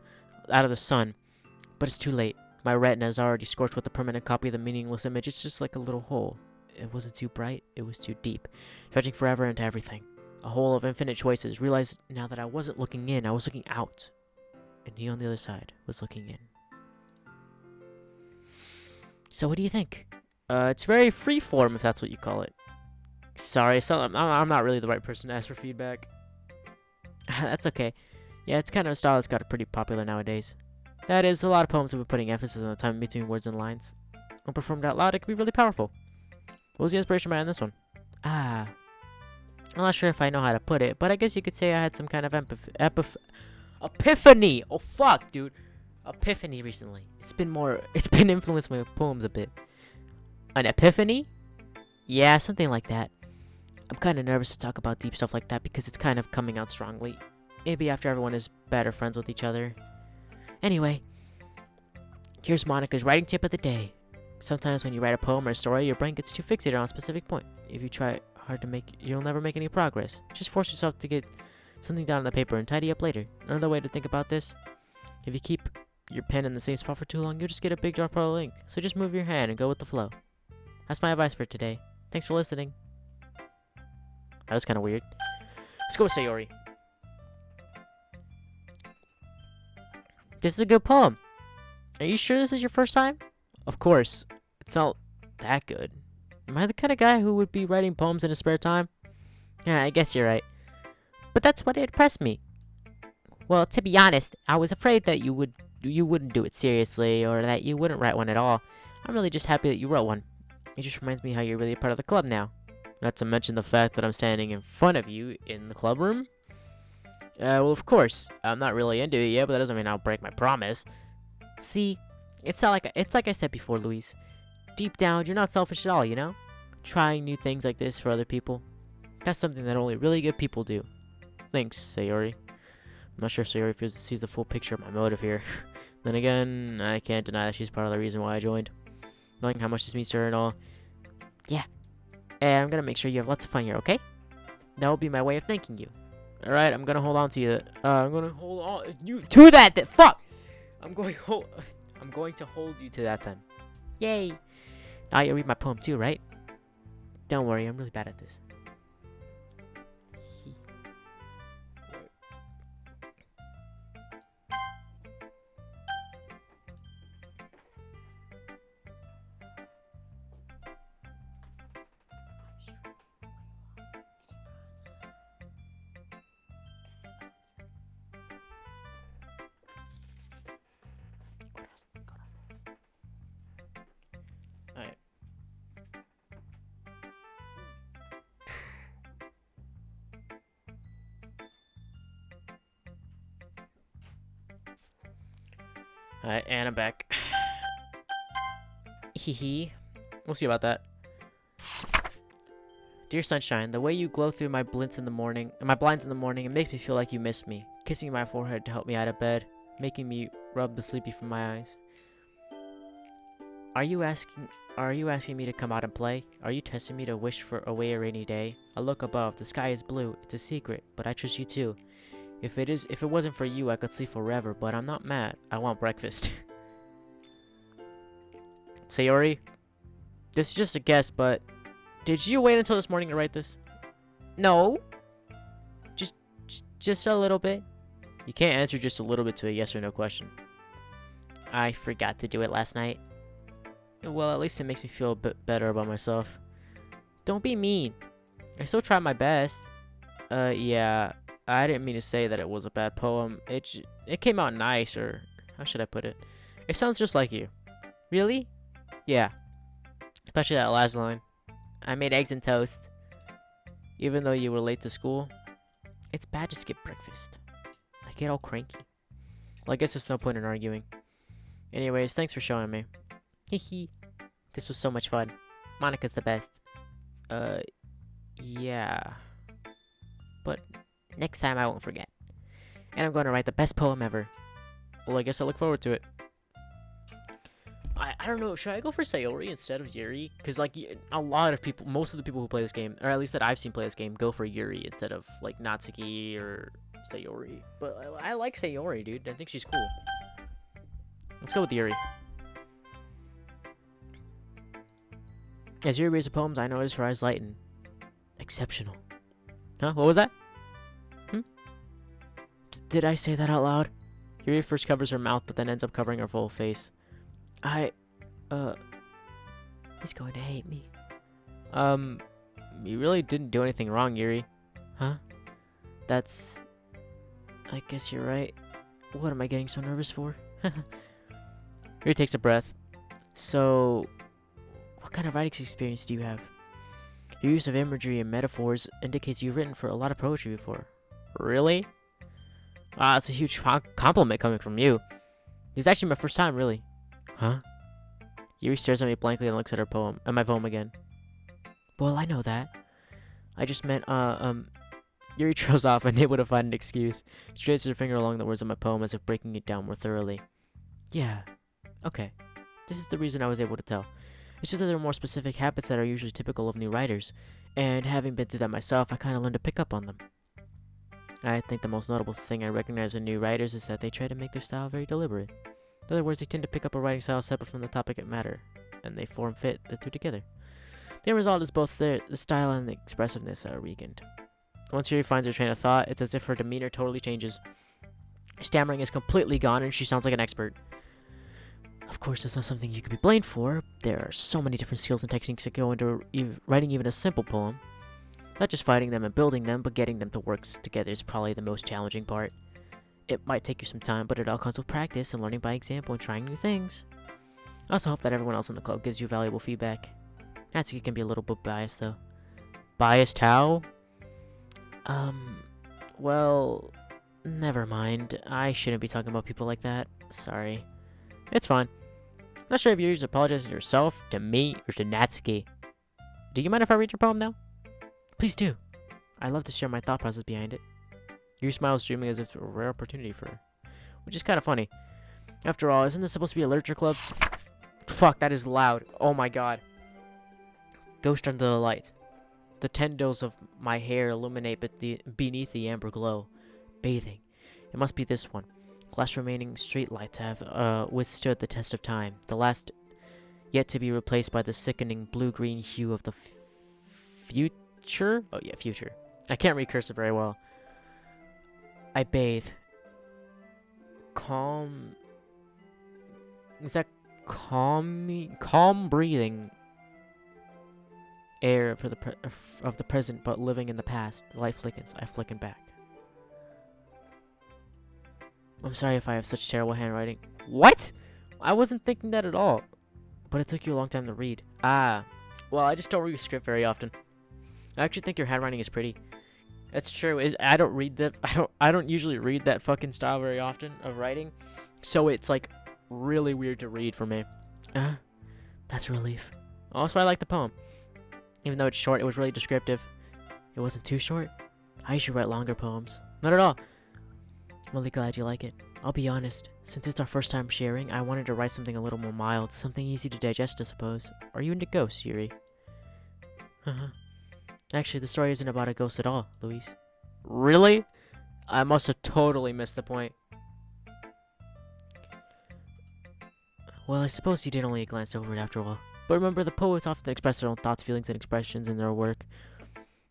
But it's too late. My retina is already scorched with a permanent copy of the meaningless image. It's just like a little hole. It wasn't too bright. It was too deep, stretching forever into everything. A hole of infinite choices. Realized now that I wasn't looking in. I was looking out. And he on the other side was looking in. So what do you think? It's very freeform, if that's what you call it. Sorry, I'm not really the right person to ask for feedback. That's okay. Yeah, it's kind of a style that's got pretty popular nowadays. That is, a lot of poems have been putting emphasis on the time between words and lines. When performed out loud, it can be really powerful. What was the inspiration behind this one? I'm not sure if I know how to put it, but I guess you could say I had some kind of epiphany! Oh fuck, dude! Epiphany recently. It's been influenced my poems a bit. An epiphany? Yeah, something like that. I'm kind of nervous to talk about deep stuff like that because it's kind of coming out strongly. Maybe after everyone is better friends with each other. Anyway, here's Monica's writing tip of the day. Sometimes when you write a poem or a story, your brain gets too fixated on a specific point. If you try hard to you'll never make any progress. Just force yourself to get something down on the paper and tidy up later. Another way to think about this, if you keep your pen in the same spot for too long, you'll just get a big drop of ink. So just move your hand and go with the flow. That's my advice for today. Thanks for listening. That was kind of weird. Let's go with Sayori. This is a good poem. Are you sure this is your first time? Of course. It's not that good. Am I the kind of guy who would be writing poems in his spare time? Yeah, I guess you're right. But that's what impressed me. Well, to be honest, I was afraid that you wouldn't do it seriously, or that you wouldn't write one at all. I'm really just happy that you wrote one. It just reminds me how you're really a part of the club now. Not to mention the fact that I'm standing in front of you in the club room. Well, of course, I'm not really into it yet, but that doesn't mean I'll break my promise. See, it's like I said before, Louise. Deep down, you're not selfish at all, you know? Trying new things like this for other people. That's something that only really good people do. Thanks, Sayori. I'm not sure Sayori sees the full picture of my motive here. Then again, I can't deny that she's part of the reason why I joined. Knowing how much this means to her and all. Yeah. And I'm gonna make sure you have lots of fun here, okay? That will be my way of thanking you. Alright, I'm gonna hold on to you. I'm gonna hold on you to that. Fuck! I'm going to hold you to that then. Yay! Now you read my poem too, right? Don't worry, I'm really bad at this. Alright. Alright, and I'm back. Hee. We'll see about that. Dear sunshine, the way you glow through my blinds in the morning, it makes me feel like you miss me. Kissing my forehead to help me out of bed, making me rub the sleepy from my eyes. Are you asking me to come out and play? Are you testing me to wish for away a rainy day? I look above, the sky is blue. It's a secret, but I trust you too. If it wasn't for you, I could sleep forever, but I'm not mad. I want breakfast. Sayori, this is just a guess, but did you wait until this morning to write this? No. Just a little bit. You can't answer just a little bit to a yes or no question. I forgot to do it last night. Well, at least it makes me feel a bit better about myself. Don't be mean. I still tried my best. Yeah, I didn't mean to say that it was a bad poem. It came out nice, or how should I put it? It sounds just like you. Really? Yeah. Especially that last line. I made eggs and toast. Even though you were late to school. It's bad to skip breakfast. I get all cranky. Well, I guess there's no point in arguing. Anyways, thanks for showing me. Hehe. This was so much fun. Monica's the best. Yeah. But next time I won't forget. And I'm going to write the best poem ever. Well, I guess I look forward to it. I don't know. Should I go for Sayori instead of Yuri? Because, like, a lot of people, most of the people who play this game, or at least that I've seen play this game, go for Yuri instead of, like, Natsuki or Sayori. But I like Sayori, dude. I think she's cool. Let's go with Yuri. As Yuri reads the poems, I notice her eyes lighten. Exceptional. Huh? What was that? Did I say that out loud? Yuri first covers her mouth, but then ends up covering her full face. He's going to hate me. You really didn't do anything wrong, Yuri. Huh? I guess you're right. What am I getting so nervous for? Yuri takes a breath. So, what kind of writing experience do you have? Your use of imagery and metaphors indicates you've written for a lot of poetry before. Really? It's a huge compliment coming from you. This is actually my first time, really. Huh? Yuri stares at me blankly and looks at my poem again. Well, I know that. I just meant, Yuri trails off, unable to find an excuse. She traces her finger along the words of my poem as if breaking it down more thoroughly. Yeah. Okay. This is the reason I was able to tell. It's just that there are more specific habits that are usually typical of new writers, and having been through that myself, I kind of learned to pick up on them. I think the most notable thing I recognize in new writers is that they try to make their style very deliberate. In other words, they tend to pick up a writing style separate from the topic at matter, and they fit the two together. The end result is both the style and the expressiveness are weakened. Once Yuri finds her train of thought, it's as if her demeanor totally changes. Stammering is completely gone, and she sounds like an expert. Of course, it's not something you could be blamed for. There are so many different skills and techniques that go into writing even a simple poem. Not just finding them and building them, but getting them to work together is probably the most challenging part. It might take you some time, but it all comes with practice and learning by example and trying new things. I also hope that everyone else in the club gives you valuable feedback. Natsuki can be a little bit biased, though. Biased how? Well, never mind. I shouldn't be talking about people like that. Sorry. It's fine. Not sure if you're just apologizing to yourself, to me, or to Natsuki. Do you mind if I read your poem now? Please do. I'd love to share my thought process behind it. Yuri smiles, dreaming as if it's a rare opportunity for her, which is kind of funny. After all, isn't this supposed to be a literature club? Fuck, that is loud. Oh my god. Ghost under the light. The tendrils of my hair illuminate beneath the amber glow. Bathing. It must be this one. Last remaining streetlights have withstood the test of time. The last yet to be replaced by the sickening blue-green hue of the future? Oh yeah, future. I can't read cursive very well. I bathe. Calm. Is that calm breathing air for of the present, but living in the past. The light flickens. I flicken back. I'm sorry if I have such terrible handwriting. What? I wasn't thinking that at all. But it took you a long time to read. Ah. Well, I just don't read your script very often. I actually think your handwriting is pretty. That's true. I don't read that. I don't usually read that fucking style very often of writing. So it's like really weird to read for me. That's a relief. Also, I like the poem. Even though it's short, it was really descriptive. It wasn't too short. I usually write longer poems. Not at all. I'm really glad you like it. I'll be honest, since it's our first time sharing, I wanted to write something a little more mild, something easy to digest, I suppose. Are you into ghosts, Yuri? Actually, the story isn't about a ghost at all, Luis. Really? I must have totally missed the point. Well, I suppose you did only glance over it after all. But remember, the poets often express their own thoughts, feelings, and expressions in their work.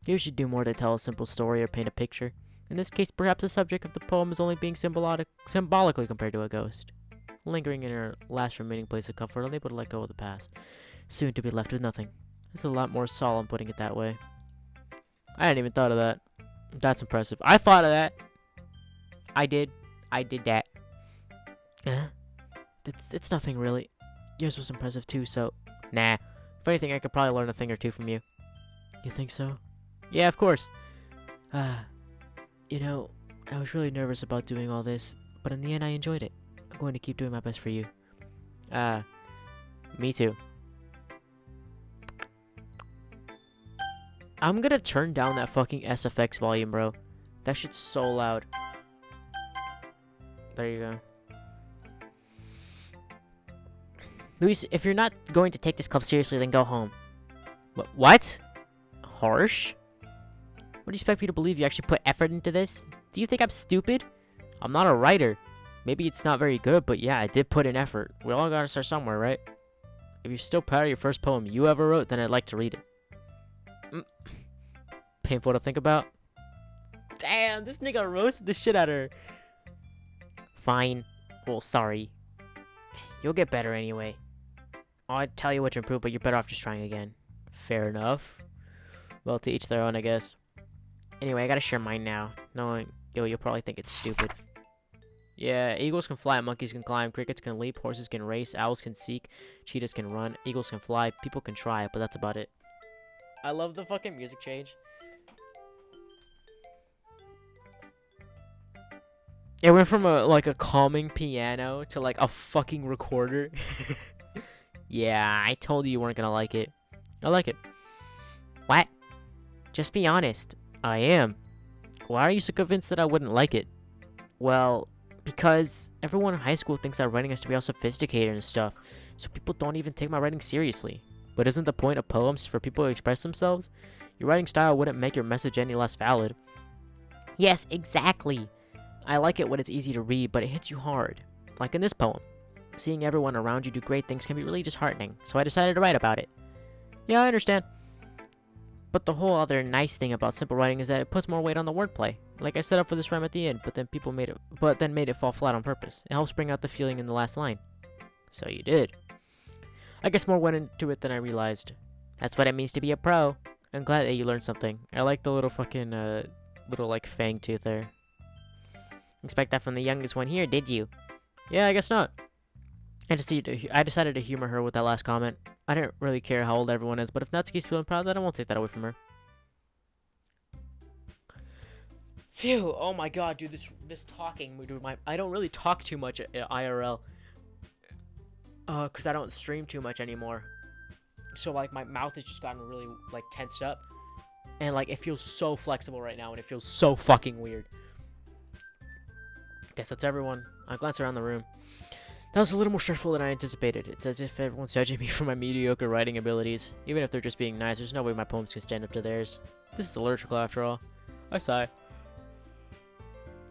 You should do more to tell a simple story or paint a picture. In this case, perhaps the subject of the poem is only being symbolically compared to a ghost. Lingering in her last remaining place of comfort, unable to let go of the past. Soon to be left with nothing. It's a lot more solemn putting it that way. I hadn't even thought of that. That's impressive. I thought of that. I did that. It's nothing really. Yours was impressive too, so... Nah. If anything, I could probably learn a thing or two from you. You think so? Yeah, of course. You know, I was really nervous about doing all this, but in the end I enjoyed it. I'm going to keep doing my best for you. Me too. I'm gonna turn down that fucking SFX volume, bro. That shit's so loud. There you go. Luis, if you're not going to take this club seriously, then go home. What? Harsh? What do you expect me to believe? You actually put effort into this? Do you think I'm stupid? I'm not a writer. Maybe it's not very good, but yeah, I did put in effort. We all gotta start somewhere, right? If you're still proud of your first poem you ever wrote, then I'd like to read it. Painful to think about. Damn, this nigga roasted the shit out of her. Fine. Well, sorry. You'll get better anyway. I'd tell you what to improve, but you're better off just trying again. Fair enough. Well, to each their own, I guess. Anyway, I gotta share mine now. Knowing, you'll probably think it's stupid. Yeah, eagles can fly, monkeys can climb, crickets can leap, horses can race, owls can seek, cheetahs can run, eagles can fly, people can try, but that's about it. I love the fucking music change. It went from a calming piano to like a fucking recorder. Yeah, I told you weren't gonna like it. I like it. What? Just be honest. I am. Why are you so convinced that I wouldn't like it? Well, because everyone in high school thinks that writing has to be all sophisticated and stuff, so people don't even take my writing seriously. But isn't the point of poems for people to express themselves? Your writing style wouldn't make your message any less valid. Yes, exactly. I like it when it's easy to read, but it hits you hard. Like in this poem. Seeing everyone around you do great things can be really disheartening, so I decided to write about it. Yeah, I understand. But the whole other nice thing about simple writing is that it puts more weight on the wordplay. Like I set up for this rhyme at the end, but then made it fall flat on purpose. It helps bring out the feeling in the last line. So you did. I guess more went into it than I realized. That's what it means to be a pro. I'm glad that you learned something. I like the little fucking little like fang tooth there. Expect that from the youngest one here, did you? Yeah, I guess not. I decided to humor her with that last comment. I didn't really care how old everyone is, but if Natsuki's feeling proud, then I won't take that away from her. Phew, oh my god, dude, this talking, dude, I don't really talk too much at IRL. Cause I don't stream too much anymore. So, like, my mouth has just gotten really, like, tensed up. And, like, it feels so flexible right now, and it feels so fucking weird. Guess that's everyone. I glance around the room. That was a little more stressful than I anticipated. It's as if everyone's judging me for my mediocre writing abilities. Even if they're just being nice, there's no way my poems can stand up to theirs. This is a literature class after all. I sigh.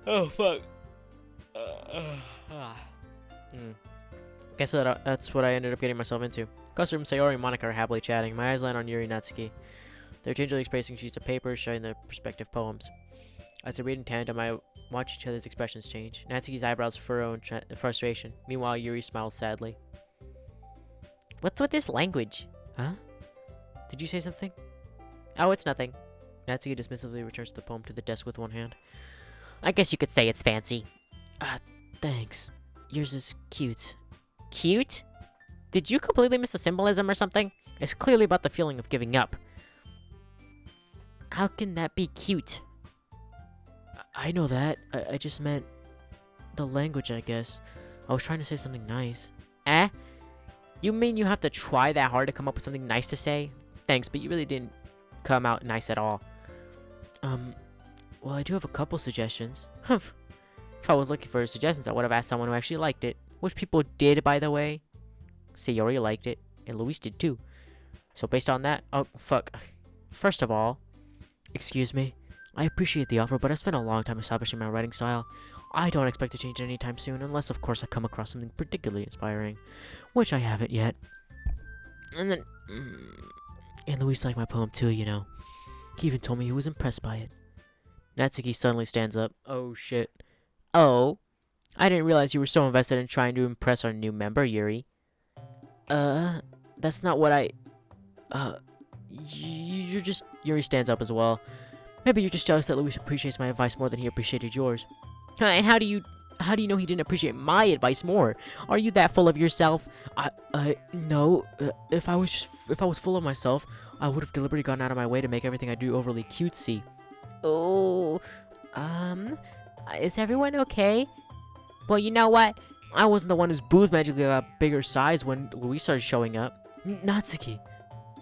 Oh, fuck. Guess that's what I ended up getting myself into. Classroom, Sayori and Monica are happily chatting. My eyes land on Yuri and Natsuki. They're gingerly expressing sheets of paper, showing their respective poems. As they read in tandem, I watch each other's expressions change. Natsuki's eyebrows furrow in frustration. Meanwhile, Yuri smiles sadly. What's with this language? Huh? Did you say something? Oh, it's nothing. Natsuki dismissively returns the poem to the desk with one hand. I guess you could say it's fancy. Thanks. Yours is cute. Cute? Did you completely miss the symbolism or something? It's clearly about the feeling of giving up. How can that be cute? I know that. I just meant the language, I guess. I was trying to say something nice. Eh? You mean you have to try that hard to come up with something nice to say? Thanks, but you really didn't come out nice at all. Well, I do have a couple suggestions. Humph. If I was looking for suggestions, I would have asked someone who actually liked it. Which people did, by the way. Sayori liked it, and Luis did too. So based on that... Oh, fuck. First of all... Excuse me. I appreciate the offer, but I spent a long time establishing my writing style. I don't expect to change it anytime soon, unless, of course, I come across something particularly inspiring. Which I haven't yet. And then... And Luis liked my poem too, you know. He even told me he was impressed by it. Natsuki suddenly stands up. Oh, shit. Oh? I didn't realize you were so invested in trying to impress our new member, Yuri. That's not what I... You're just... Yuri stands up as well. Maybe you're just jealous that Luis appreciates my advice more than he appreciated yours. And how do you know he didn't appreciate my advice more? Are you that full of yourself? No. If I was full of myself, I would have deliberately gone out of my way to make everything I do overly cutesy. Oh, is everyone okay? Well, you know what? I wasn't the one whose boobs magically got bigger size when Luis started showing up. Natsuki.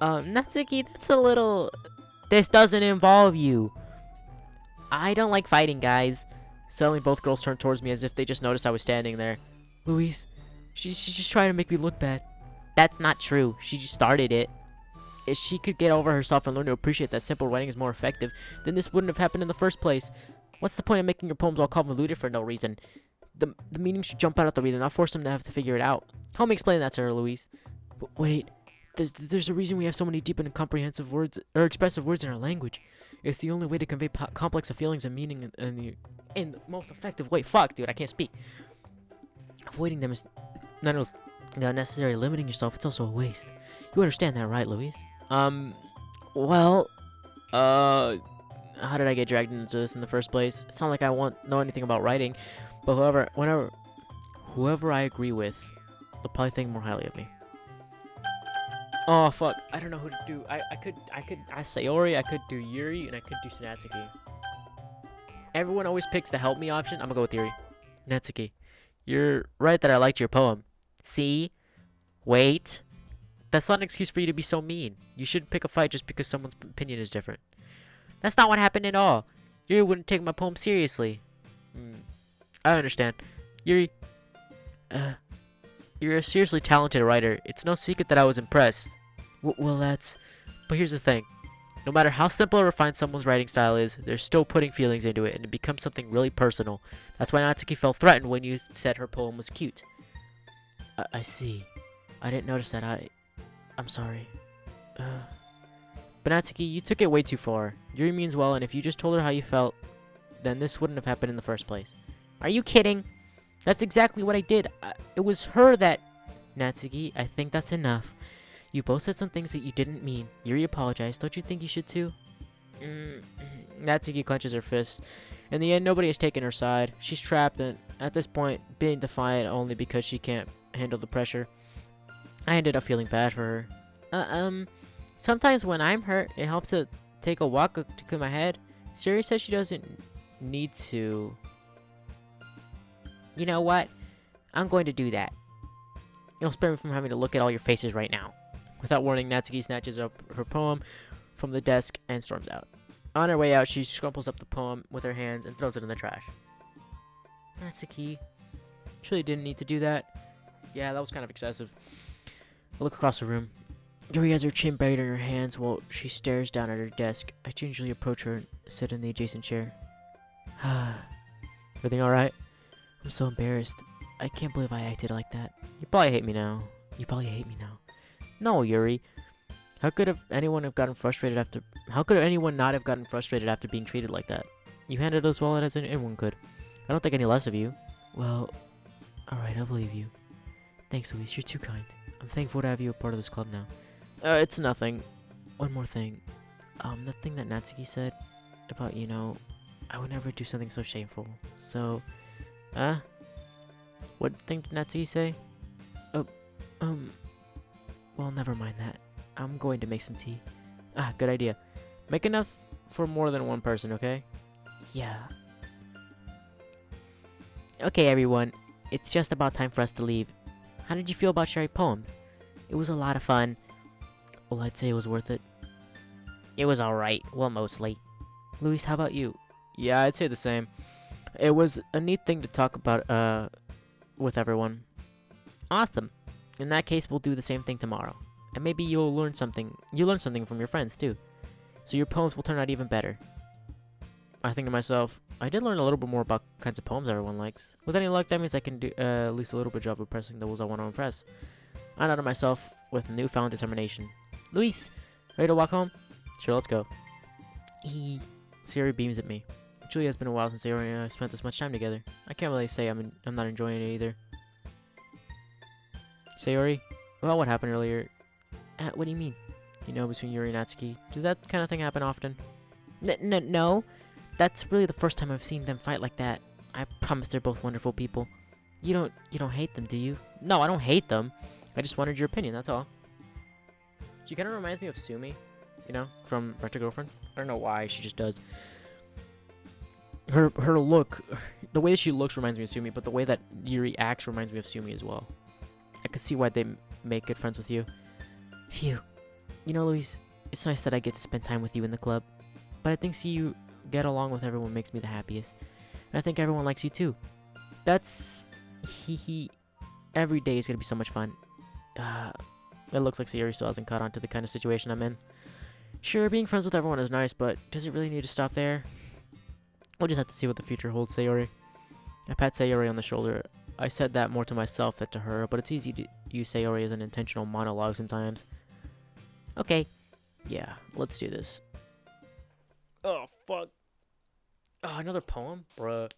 Natsuki, that's a little... This doesn't involve you. I don't like fighting, guys. Suddenly, both girls turned towards me as if they just noticed I was standing there. Louise, she's just trying to make me look bad. That's not true. She just started it. If she could get over herself and learn to appreciate that simple writing is more effective, then this wouldn't have happened in the first place. What's the point of making your poems all convoluted for no reason? The meaning should jump out at the reader, not force them to have to figure it out. Help me explain that to her, Louise. But wait, there's a reason we have so many deep and comprehensive words, or expressive words in our language. It's the only way to convey complex feelings and meaning in the most effective way. Fuck, dude, I can't speak. Avoiding them is not only necessarily limiting yourself, it's also a waste. You understand that, right, Louise? Well, how did I get dragged into this in the first place? It's not like I know anything about writing, but whoever I agree with, they'll probably think more highly of me. Oh fuck, I don't know who to do. I could ask Sayori, I could do Yuri, and I could do Natsuki. Everyone always picks the help me option. I'm gonna go with Yuri. Natsuki, you're right that I liked your poem. See? Wait. That's not an excuse for you to be so mean. You shouldn't pick a fight just because someone's opinion is different. That's not what happened at all. Yuri wouldn't take my poem seriously. I understand. Yuri, you're a seriously talented writer. It's no secret that I was impressed. Well, that's... But here's the thing. No matter how simple or refined someone's writing style is, they're still putting feelings into it, and it becomes something really personal. That's why Natsuki felt threatened when you said her poem was cute. I see. I didn't notice that. I'm sorry. But Natsuki, you took it way too far. Yuri means well, and if you just told her how you felt, then this wouldn't have happened in the first place. Are you kidding? That's exactly what I did. It was her that... Natsuki, I think that's enough. You both said some things that you didn't mean. Yuri apologized. Don't you think you should too? Natsuki clenches her fists. In the end, nobody has taken her side. She's trapped and, at this point, being defiant only because she can't handle the pressure. I ended up feeling bad for her. Sometimes when I'm hurt, it helps to take a walk to clear my head. Siri says she doesn't need to. You know what? I'm going to do that. It'll spare me from having to look at all your faces right now. Without warning, Natsuki snatches up her poem from the desk and storms out. On her way out, she scrumples up the poem with her hands and throws it in the trash. Natsuki, surely didn't need to do that. Yeah, that was kind of excessive. I look across the room. Yuri has her chin buried in her hands while she stares down at her desk. I gingerly approach her and sit in the adjacent chair. Everything alright? I'm so embarrassed. I can't believe I acted like that. You probably hate me now. No, Yuri. How could anyone not have gotten frustrated after being treated like that? You handled it as well as anyone could. I don't think any less of you. Well, alright, I believe you. Thanks, Louise. You're too kind. I'm thankful to have you a part of this club now. It's nothing. One more thing. The thing that Natsuki said about, I would never do something so shameful. So, what thing did Natsuki say? Well, never mind that. I'm going to make some tea. Good idea. Make enough for more than one person, okay? Yeah. Okay, everyone. It's just about time for us to leave. How did you feel about sharing poems? It was a lot of fun. Well, I'd say it was worth it. It was alright. Well, mostly. Luis, how about you? Yeah, I'd say the same. It was a neat thing to talk about, with everyone. Awesome. In that case, we'll do the same thing tomorrow. And maybe you'll learn something. You learn something from your friends, too. So your poems will turn out even better. I think to myself, I did learn a little bit more about kinds of poems everyone likes. With any luck, that means I can do at least a little bit job of impressing those I want to impress. I nodded myself with newfound determination. Luis, ready to walk home? Sure, let's go. Sayori beams at me. It truly has been a while since Sayori and I spent this much time together. I can't really say I'm not enjoying it either. Sayori, about what happened earlier. What do you mean? Between Yuri and Natsuki. Does that kind of thing happen often? No. That's really the first time I've seen them fight like that. I promise they're both wonderful people. You don't hate them, do you? No, I don't hate them. I just wanted your opinion, that's all. She kind of reminds me of Sumi, from Retro Girlfriend. I don't know why, she just does. Her look, the way that she looks reminds me of Sumi, but the way that Yuri acts reminds me of Sumi as well. I can see why they make good friends with you. Phew. Luis, it's nice that I get to spend time with you in the club. But I think seeing you get along with everyone makes me the happiest. And I think everyone likes you too. That's... He... Every day is gonna be so much fun. It looks like Sayori still hasn't caught on to the kind of situation I'm in. Sure, being friends with everyone is nice, but does it really need to stop there? We'll just have to see what the future holds, Sayori. I pat Sayori on the shoulder. I said that more to myself than to her, but it's easy to use Sayori as an intentional monologue sometimes. Okay. Yeah, let's do this. Oh, fuck. Oh, another poem? Bruh.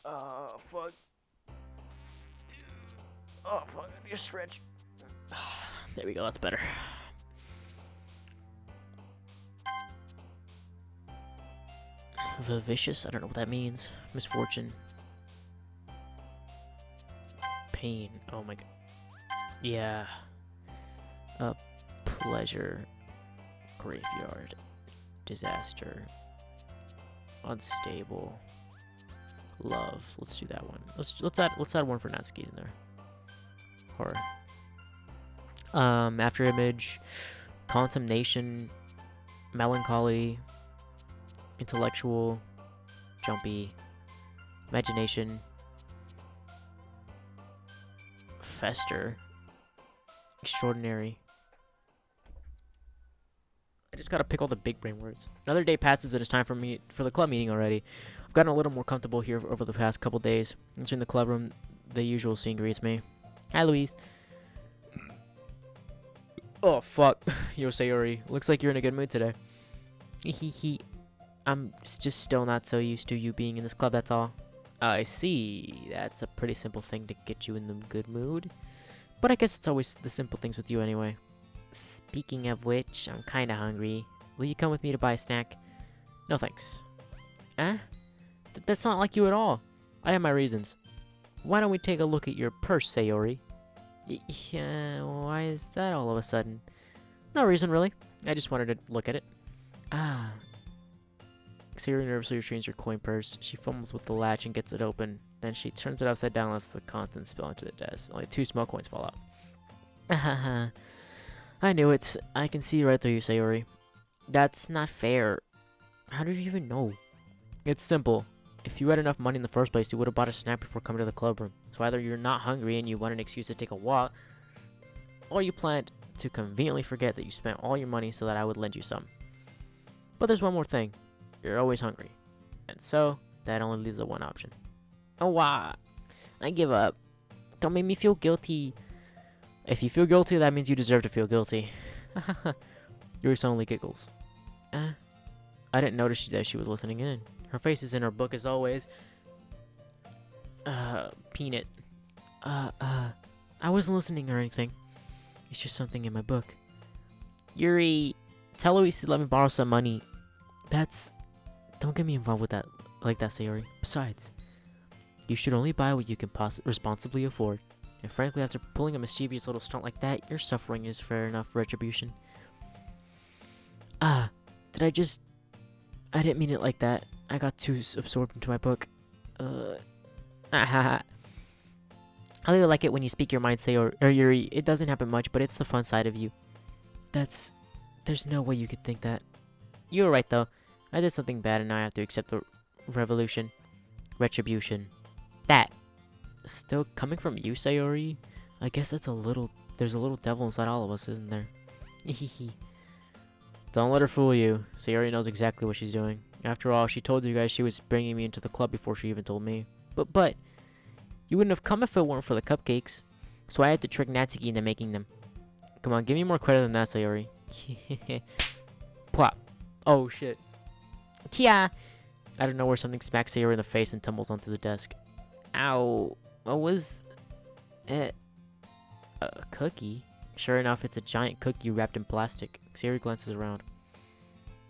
Oh, fuck. Oh, fuck. I need to stretch. There we go. That's better. Vicious? I don't know what that means. Misfortune. Pain. Oh my god. Yeah. Pleasure. Graveyard. Disaster. Unstable. Love. Let's do that one. Let's add one for Natsuki in there. Horror. After image. Contemnation. Melancholy. Intellectual. Jumpy. Imagination. Fester. Extraordinary. I just gotta pick all the big brain words. Another day passes and it's time for the club meeting already. I've gotten a little more comfortable here over the past couple days. Entering the club room, the usual scene greets me. Hi, Louise. Oh, fuck. Yo, Sayori. Looks like you're in a good mood today. Hehehe. I'm just still not so used to you being in this club, that's all. I see. That's a pretty simple thing to get you in the good mood. But I guess it's always the simple things with you anyway. Speaking of which, I'm kinda hungry. Will you come with me to buy a snack? No thanks. Eh? That's not like you at all. I have my reasons. Why don't we take a look at your purse, Sayori? Yeah, why is that all of a sudden? No reason, really. I just wanted to look at it. Ah. Sayori nervously retrieves her coin purse. She fumbles with the latch and gets it open. Then she turns it upside down and lets the contents spill into the desk. Only 2 small coins fall out. Haha. I knew it. I can see right through you, Sayori. That's not fair. How did you even know? It's simple. If you had enough money in the first place, you would have bought a snack before coming to the club room. So either you're not hungry and you want an excuse to take a walk, or you planned to conveniently forget that you spent all your money so that I would lend you some. But there's one more thing. You're always hungry. And so, that only leaves the one option. Oh, wow. I give up. Don't make me feel guilty. If you feel guilty, that means you deserve to feel guilty. Yuri suddenly giggles. I didn't notice that she was listening in. Her face is in her book as always. Peanut. I wasn't listening or anything. It's just something in my book. Yuri, tell Louise to let me borrow some money. Don't get me involved with that like that, Sayori. Besides, you should only buy what you can responsibly afford. And frankly, after pulling a mischievous little stunt like that, your suffering is fair enough retribution. I didn't mean it like that. I got too absorbed into my book. I really like it when you speak your mind, Sayori, or Yuri. It doesn't happen much, but it's the fun side of you. There's no way you could think that. You were right, though. I did something bad, and now I have to accept the retribution. That. Still coming from you, Sayori? I guess there's a little devil inside all of us, isn't there? Don't let her fool you. Sayori knows exactly what she's doing. After all, she told you guys she was bringing me into the club before she even told me. But, you wouldn't have come if it weren't for the cupcakes. So I had to trick Natsuki into making them. Come on, give me more credit than that, Sayori. Plop. Oh, shit. Kia! I don't know where something smacks Sayori in the face and tumbles onto the desk. Ow. What was it? A cookie? Sure enough, it's a giant cookie wrapped in plastic. Sayori glances around.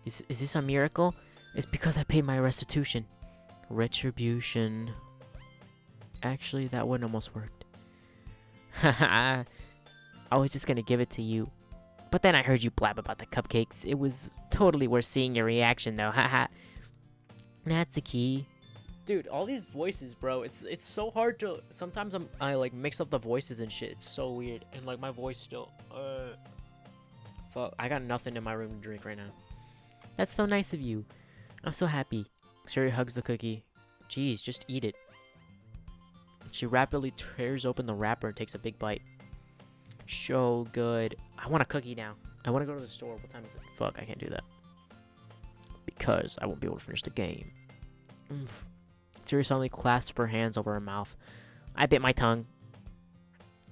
Is this a miracle? It's because I paid my restitution. Retribution. Actually, that one almost worked. Haha. I was just gonna give it to you. But then I heard you blab about the cupcakes. It was totally worth seeing your reaction, though. Haha. Natsuki. Dude, all these voices, bro. It's so hard to. Sometimes I like mix up the voices and shit. It's so weird, and like my voice still. Fuck. I got nothing in my room to drink right now. That's so nice of you. I'm so happy. Sayori hugs the cookie. Jeez, just eat it. She rapidly tears open the wrapper and takes a big bite. So good. I want a cookie now. I want to go to the store. What time is it? Fuck, I can't do that. Because I won't be able to finish the game. Oomph. Sayori suddenly clasps her hands over her mouth. I bit my tongue.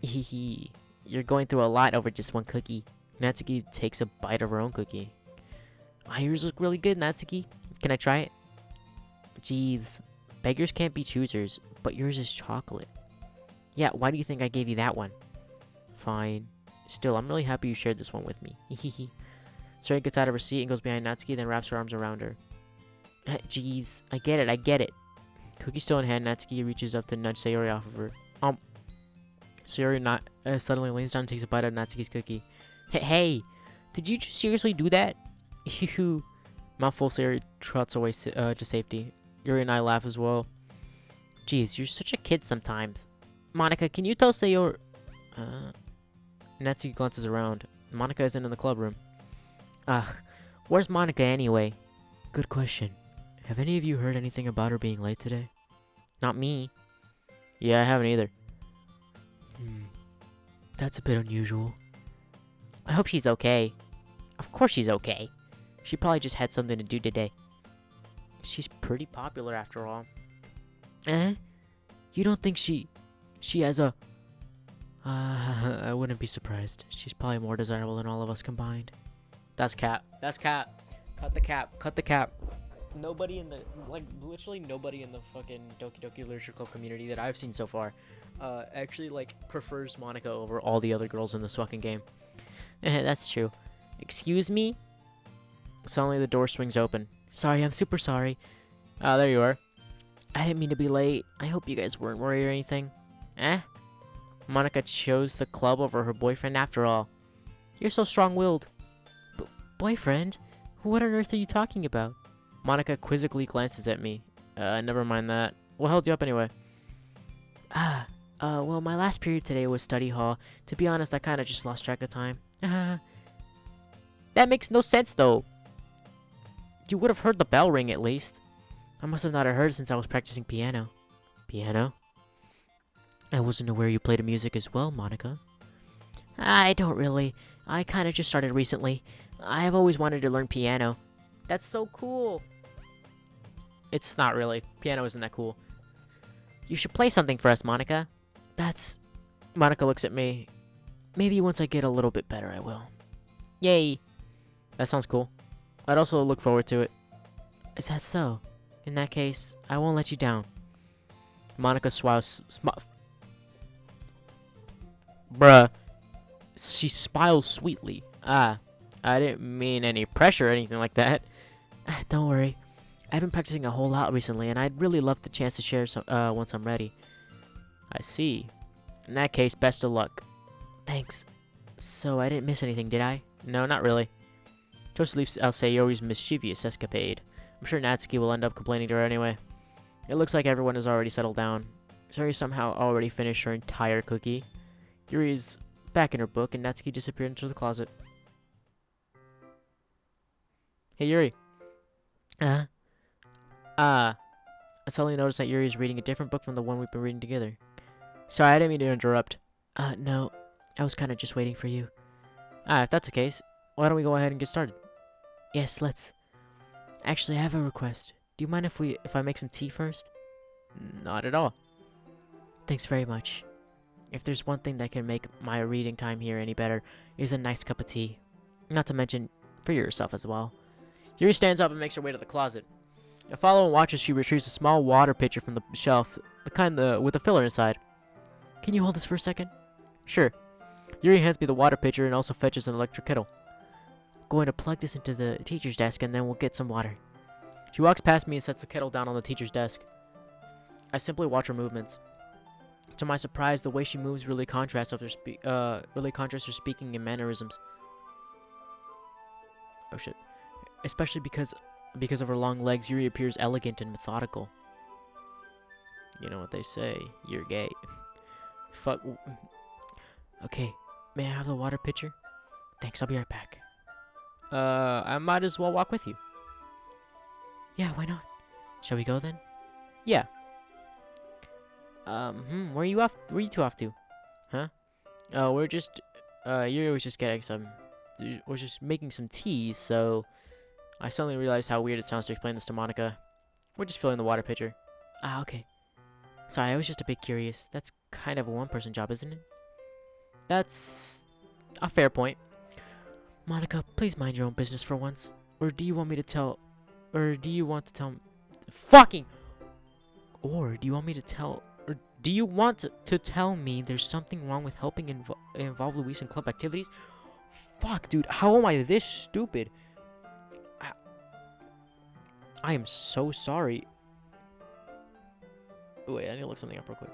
Hee. You're going through a lot over just one cookie. Natsuki takes a bite of her own cookie. Yours look really good, Natsuki. Can I try it? Jeez. Beggars can't be choosers, but yours is chocolate. Yeah, why do you think I gave you that one? Fine. Still, I'm really happy you shared this one with me. Hehehe. Sayori gets out of her seat and goes behind Natsuki, then wraps her arms around her. Jeez. I get it. Cookie still in hand, Natsuki reaches up to nudge Sayori off of her. Sayori suddenly leans down and takes a bite of Natsuki's cookie. Hey! Did you just seriously do that? Mouthful, Sayori trots away to safety. Yuri and I laugh as well. Jeez, you're such a kid sometimes. Monica, can you tell Sayori... Natsuki glances around. Monica isn't in the club room. Where's Monica anyway? Good question. Have any of you heard anything about her being late today? Not me. Yeah, I haven't either. That's a bit unusual. I hope she's okay. Of course she's okay. She probably just had something to do today. She's pretty popular after all. You don't think she has a... I wouldn't be surprised. She's probably more desirable than all of us combined. That's cap. Cut the cap. Nobody in the... literally nobody in the fucking Doki Doki Literature Club community that I've seen so far actually, prefers Monica over all the other girls in this fucking game. That's true. Excuse me? Suddenly the door swings open. Sorry, I'm super sorry. There you are. I didn't mean to be late. I hope you guys weren't worried or anything. Monica chose the club over her boyfriend after all. You're so strong-willed. Boyfriend? What on earth are you talking about? Monica quizzically glances at me. Never mind that. What held you up anyway? Well, my last period today was study hall. To be honest, I kind of just lost track of time. That makes no sense, though. You would have heard the bell ring, at least. I must have not heard since I was practicing piano. Piano? I wasn't aware you played music as well, Monica. I don't really. I kind of just started recently. I have always wanted to learn piano. That's so cool. It's not really. Piano isn't that cool. You should play something for us, Monica. Monica looks at me. Maybe once I get a little bit better, I will. Yay. That sounds cool. I'd also look forward to it. Is that so? In that case, I won't let you down. Monica Bruh. She smiles sweetly. I didn't mean any pressure or anything like that. Don't worry. I've been practicing a whole lot recently, and I'd really love the chance to share some once I'm ready. I see. In that case, best of luck. Thanks. So, I didn't miss anything, did I? No, not really. Toshi leaves Sayori's mischievous escapade. I'm sure Natsuki will end up complaining to her anyway. It looks like everyone has already settled down. Sayori somehow already finished her entire cookie. Yuri's back in her book, and Natsuki disappeared into the closet. Hey, Yuri. I suddenly noticed that Yuri is reading a different book from the one we've been reading together. Sorry, I didn't mean to interrupt. No. I was kind of just waiting for you. If that's the case, why don't we go ahead and get started? Yes, let's. Actually, I have a request. Do you mind if I make some tea first? Not at all. Thanks very much. If there's one thing that can make my reading time here any better, is a nice cup of tea. Not to mention, for yourself as well. Yuri stands up and makes her way to the closet. I follow and watch as she retrieves a small water pitcher from the shelf, the kind with a filler inside. Can you hold this for a second? Sure. Yuri hands me the water pitcher and also fetches an electric kettle. Going to plug this into the teacher's desk and then we'll get some water. She walks past me and sets the kettle down on the teacher's desk. I simply watch her movements. To my surprise, the way she moves really contrasts her speaking and mannerisms. Oh shit. Especially because of her long legs, Yuri appears elegant and methodical. You know what they say, you're gay. Fuck. Okay, may I have the water pitcher? Thanks, I'll be right back. I might as well walk with you. Yeah, why not? Shall we go then? Yeah. Where are you off? Where are you two off to? Huh? We're just, Yuri was just getting some, was just making some tea, so I suddenly realized how weird it sounds to explain this to Monica. We're just filling the water pitcher. Ah, okay. Sorry, I was just a bit curious. That's kind of a one-person job, isn't it? That's a fair point. Monica, please mind your own business for once. Or do you want me to tell... Or do you want to tell... Fucking... Or do you want me to tell... Or do you want to tell me there's something wrong with helping involve Luis in club activities? Fuck, dude. How am I this stupid? I am so sorry. Wait, I need to look something up real quick.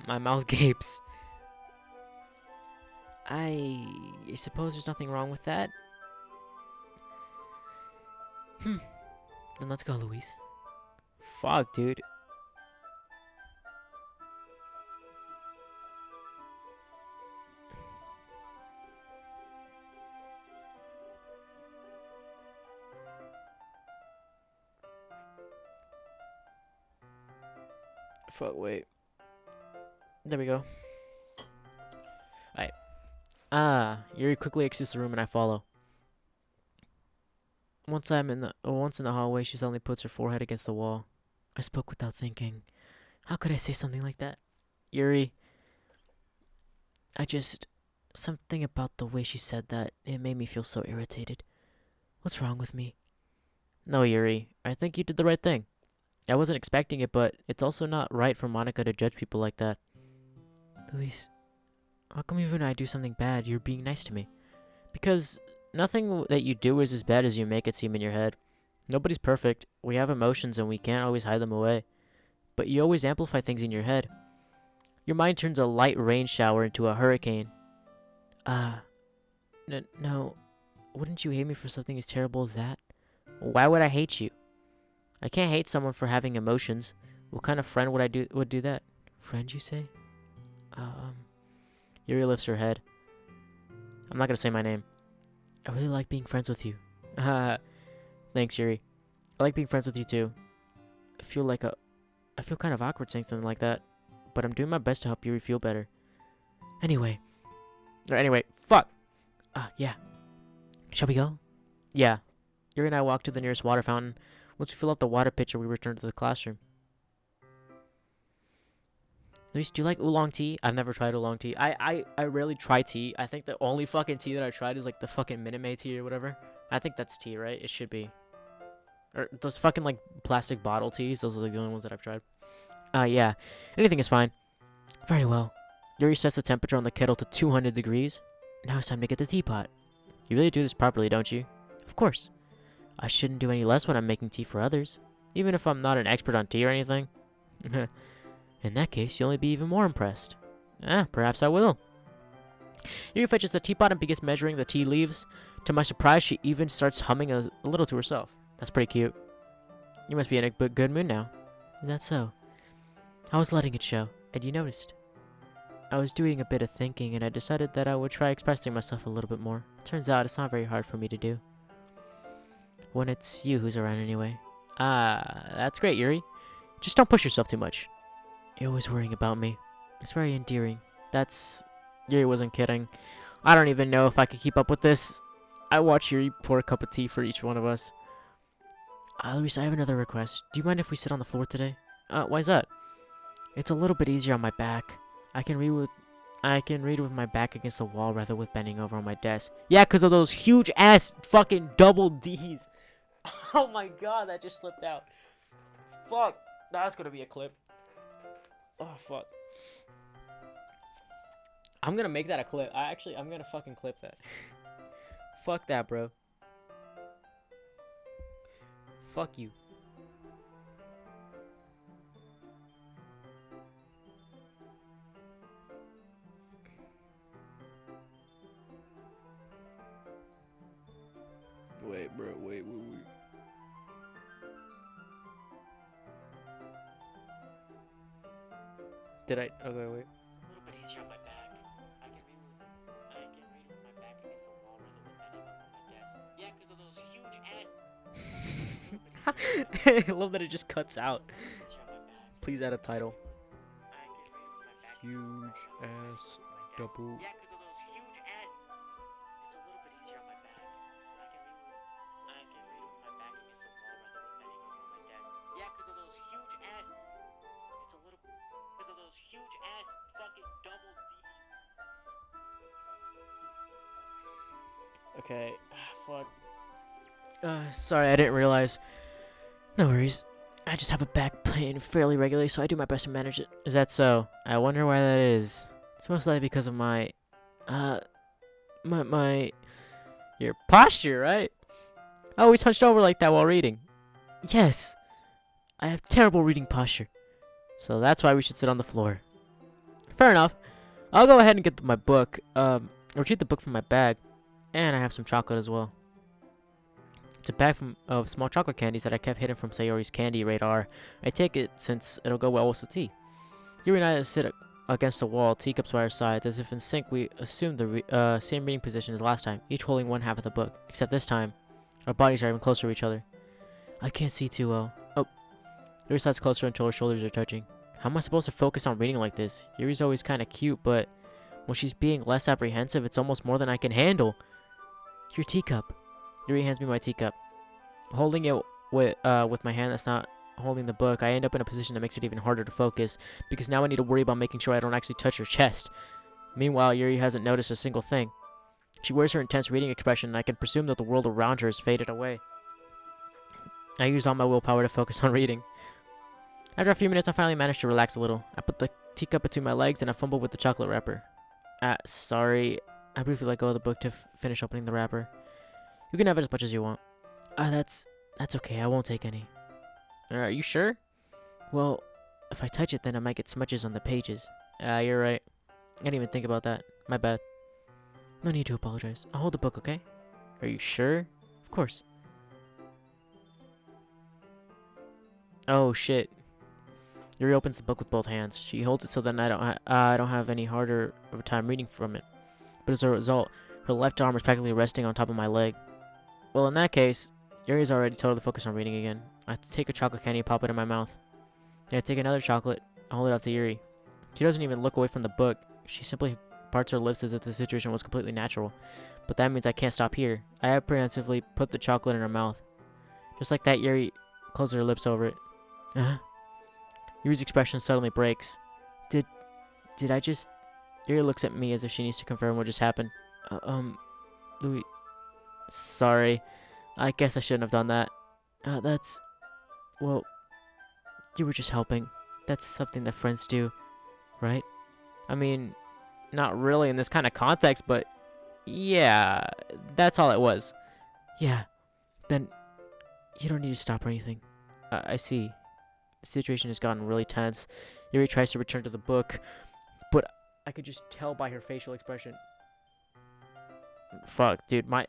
My mouth gapes. I suppose there's nothing wrong with that. Then let's go, Luis. Fuck, dude. Fuck, wait. There we go. Alright. Yuri quickly exits the room and I follow. Once in the hallway, she suddenly puts her forehead against the wall. I spoke without thinking. How could I say something like that? Yuri. Something about the way she said that, it made me feel so irritated. What's wrong with me? No, Yuri. I think you did the right thing. I wasn't expecting it, but it's also not right for Monica to judge people like that. Luis, how come even when I do something bad, you're being nice to me? Because nothing that you do is as bad as you make it seem in your head. Nobody's perfect. We have emotions and we can't always hide them away. But you always amplify things in your head. Your mind turns a light rain shower into a hurricane. No. Wouldn't you hate me for something as terrible as that? Why would I hate you? I can't hate someone for having emotions. What kind of friend would do that? Friend, you say? Yuri lifts her head. I'm not gonna say my name. I really like being friends with you. Thanks, Yuri. I like being friends with you too. I feel kind of awkward saying something like that, but I'm doing my best to help Yuri feel better. Anyway, fuck. Yeah. Shall we go? Yeah. Yuri and I walk to the nearest water fountain. Once we fill up the water pitcher, we return to the classroom. Luis, do you like oolong tea? I've never tried oolong tea. I rarely try tea. I think the only fucking tea that I tried is like the fucking Minute Maid tea or whatever. I think that's tea, right? It should be. Or those fucking like plastic bottle teas. Those are the only ones that I've tried. Yeah. Anything is fine. Very well. Yuri sets the temperature on the kettle to 200 degrees. Now it's time to get the teapot. You really do this properly, don't you? Of course. I shouldn't do any less when I'm making tea for others, even if I'm not an expert on tea or anything. In that case, you'll only be even more impressed. Perhaps I will. Yuri fetches the teapot and begins measuring the tea leaves. To my surprise, she even starts humming a little to herself. That's pretty cute. You must be in a good mood now. Is that so? I was letting it show, and you noticed. I was doing a bit of thinking, and I decided that I would try expressing myself a little bit more. Turns out it's not very hard for me to do. When it's you who's around anyway. That's great, Yuri. Just don't push yourself too much. You're always worrying about me. It's very endearing. Yuri wasn't kidding. I don't even know if I could keep up with this. I watch Yuri pour a cup of tea for each one of us. Luis, I have another request. Do you mind if we sit on the floor today? Why's that? It's a little bit easier on my back. I can read with my back against the wall rather with bending over on my desk. Yeah, because of those huge ass fucking double D's. Oh my god, that just slipped out. Fuck. That's gonna be a clip. Oh, fuck. I'm gonna make that a clip. I'm gonna fucking clip that. Fuck that, bro. Fuck you. Wait, bro. Wait. Did I? Okay, wait. It's a little bit easier on my back. I can read with my back against the wall rather than bending over my desk. Yeah, because of those huge I love that it just cuts out. Please add a title. Huge ass double. Yeah, because of those huge It's a little bit easier on my back. I can read with my back against the wall rather than bending over my desk. Yeah, because of those huge It's a little because of those huge ass fucking double D. Okay, fuck. Sorry, I didn't realize. No worries. I just have a back pain fairly regularly, so I do my best to manage it. Is that so? I wonder why that is. It's most likely because of my your posture, right? I always hunched over like that while reading. Yes, I have terrible reading posture. So that's why we should sit on the floor. Fair enough. I'll go ahead and get my book. Retrieve the book from my bag. And I have some chocolate as well. It's a bag of small chocolate candies that I kept hidden from Sayori's candy radar. I take it since it'll go well with the tea. Yuri and I sit against the wall, teacups by our sides. As if in sync, we assume the same reading position as last time, each holding one half of the book. Except this time, our bodies are even closer to each other. I can't see too well. Oh. Yuri slides closer until her shoulders are touching. How am I supposed to focus on reading like this? Yuri's always kind of cute, but when she's being less apprehensive, it's almost more than I can handle. Your teacup. Yuri hands me my teacup. Holding it with my hand that's not holding the book, I end up in a position that makes it even harder to focus, because now I need to worry about making sure I don't actually touch her chest. Meanwhile, Yuri hasn't noticed a single thing. She wears her intense reading expression, and I can presume that the world around her has faded away. I use all my willpower to focus on reading. After a few minutes, I finally managed to relax a little. I put the teacup between my legs, and I fumbled with the chocolate wrapper. Sorry. I briefly let go of the book to finish opening the wrapper. You can have it as much as you want. That's okay. I won't take any. Are you sure? Well, if I touch it, then I might get smudges on the pages. You're right. I didn't even think about that. My bad. No need to apologize. I'll hold the book, okay? Are you sure? Of course. Oh, shit. Yuri opens the book with both hands. She holds it so that I don't have any harder of a time reading from it. But as a result, her left arm is practically resting on top of my leg. Well, in that case, Yuri's already totally focused on reading again. I take a chocolate candy and pop it in my mouth. Then I take another chocolate and hold it out to Yuri. She doesn't even look away from the book. She simply parts her lips as if the situation was completely natural. But that means I can't stop here. I apprehensively put the chocolate in her mouth. Just like that, Yuri closes her lips over it. Yuri's expression suddenly breaks. Did I just... Yuri looks at me as if she needs to confirm what just happened. Louis... Sorry. I guess I shouldn't have done that. Well, you were just helping. That's something that friends do, right? I mean, not really in this kind of context, but yeah, that's all it was. Yeah, then you don't need to stop or anything. I see. The situation has gotten really tense. Yuri tries to return to the book, but I could just tell by her facial expression. Fuck, dude, my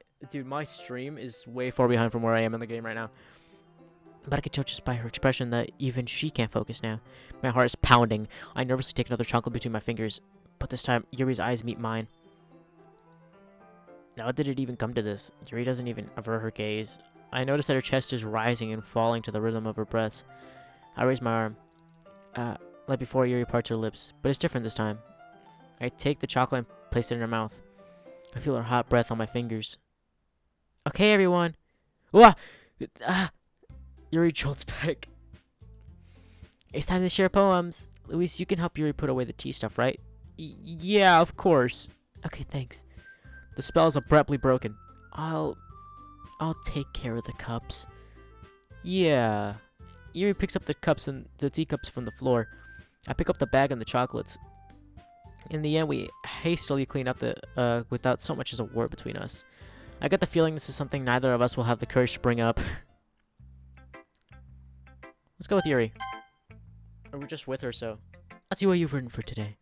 stream is way far behind from where I am in the game right now. But I could tell just by her expression that even she can't focus now. My heart is pounding. I nervously take another chocolate between my fingers, but this time Yuri's eyes meet mine. Now did it even come to this? Yuri doesn't even avert her gaze. I notice that her chest is rising and falling to the rhythm of her breaths. I raise my arm. Like before, Yuri parts her lips, but it's different this time. I take the chocolate and place it in her mouth. I feel her hot breath on my fingers. Okay, everyone. Wah! Yuri jolts back. It's time to share poems. Luis, you can help Yuri put away the tea stuff, right? Yeah, of course. Okay, thanks. The spell is abruptly broken. I'll take care of the cups. Yeah. Yuri picks up the cups and the teacups from the floor. I pick up the bag and the chocolates. In the end, we hastily clean up the without so much as a word between us. I get the feeling this is something neither of us will have the courage to bring up. Let's go with Yuri. Or we're just with her, so. Let's see what you've written for today.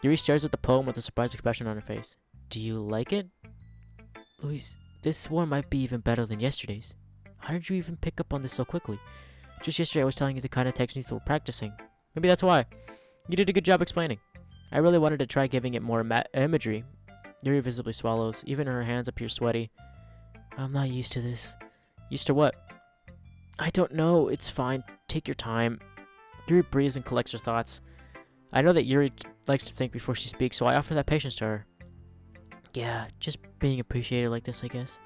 Yuri stares at the poem with a surprised expression on her face. Do you like it? Luis, this one might be even better than yesterday's. How did you even pick up on this so quickly? Just yesterday I was telling you the kind of techniques we're practicing. Maybe that's why. You did a good job explaining. I really wanted to try giving it more imagery. Yuri visibly swallows. Even her hands appear sweaty. I'm not used to this. Used to what? I don't know. It's fine. Take your time. Yuri breathes and collects her thoughts. I know that Yuri likes to think before she speaks, so I offer that patience to her. Yeah, just being appreciated like this, I guess.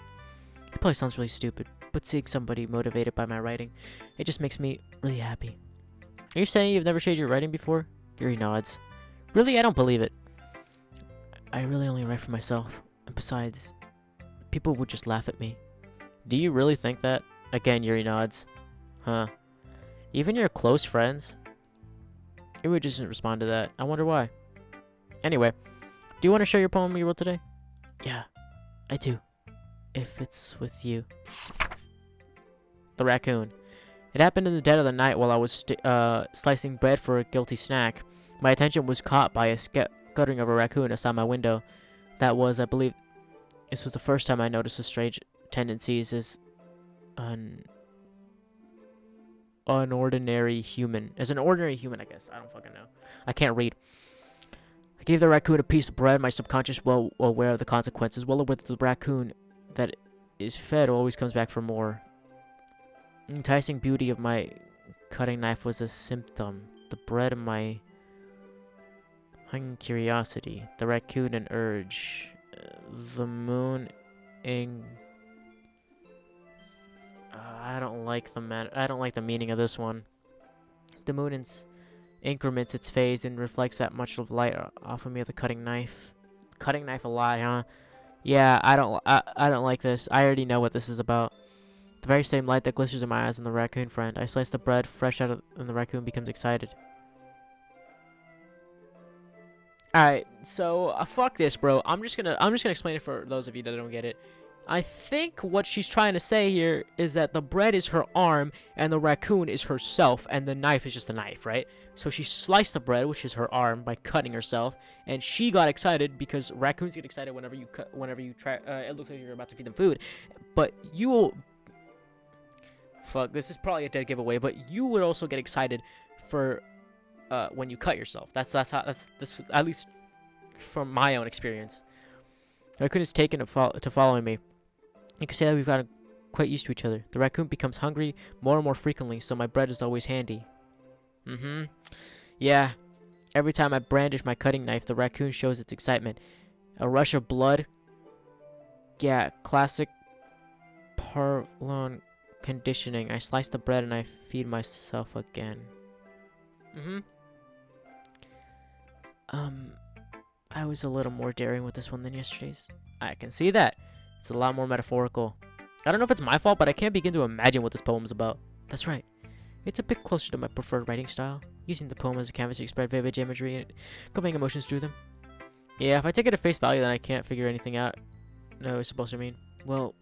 It probably sounds really stupid, but seeing somebody motivated by my writing, it just makes me really happy. Are you saying you've never shared your writing before? Yuri nods. Really? I don't believe it. I really only write for myself. And besides, people would just laugh at me. Do you really think that? Again, Yuri nods. Huh. Even your close friends? Yuri doesn't respond to that. I wonder why. Anyway, do you want to share your poem you wrote today? Yeah, I do. If it's with you. The raccoon. It happened in the dead of the night while I was slicing bread for a guilty snack. My attention was caught by a scuttering of a raccoon outside my window. That was, I believe, this was the first time I noticed the strange tendencies as an ordinary human. As an ordinary human, I guess. I don't fucking know. I can't read. I gave the raccoon a piece of bread. My subconscious, well aware of the consequences, well aware that the raccoon that is fed always comes back for more. The enticing beauty of my cutting knife was a symptom. The bread of my curiosity. The raccoon an urge. The moon in... I don't like the meaning of this one. The moon increments its phase and reflects that much of light off of me with a cutting knife. Cutting knife a lot, huh? Yeah, I don't like this. I already know what this is about. The very same light that glisters in my eyes in the raccoon friend. I slice the bread fresh out of, and the raccoon becomes excited. Alright, so fuck this, bro. I'm just gonna explain it for those of you that don't get it. I think what she's trying to say here is that the bread is her arm and the raccoon is herself and the knife is just a knife, right? So she sliced the bread, which is her arm, by cutting herself, and she got excited because raccoons get excited whenever you try. It looks like you're about to feed them food, but you will. Fuck, this is probably a dead giveaway, but you would also get excited for when you cut yourself. That's at least from my own experience. Raccoon is taken to following me. You can say that we've gotten quite used to each other. The raccoon becomes hungry more and more frequently, so my bread is always handy. Yeah. Every time I brandish my cutting knife, the raccoon shows its excitement. A rush of blood. Yeah, classic Parlon conditioning. I slice the bread and I feed myself again. I was a little more daring with this one than yesterday's. I can see that. It's a lot more metaphorical. I don't know if it's my fault, but I can't begin to imagine what this poem is about. That's right. It's a bit closer to my preferred writing style, using the poem as a canvas to express vivid imagery and conveying emotions through them. Yeah, if I take it at face value, then I can't figure anything out. No, it's supposed to mean. Well,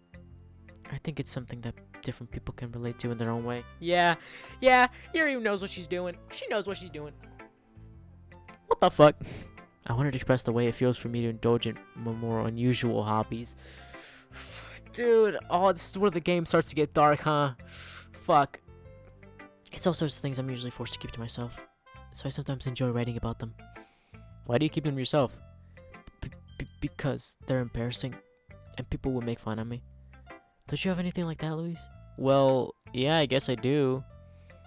I think it's something that different people can relate to in their own way. Yeah, Yuri knows what she's doing. She knows what she's doing. What the fuck? I wanted to express the way it feels for me to indulge in more unusual hobbies. Dude, oh, this is where the game starts to get dark, huh? Fuck. It's all sorts of things I'm usually forced to keep to myself, so I sometimes enjoy writing about them. Why do you keep them to yourself? Because they're embarrassing, and people will make fun of me. Don't you have anything like that, Louise? Well, yeah, I guess I do.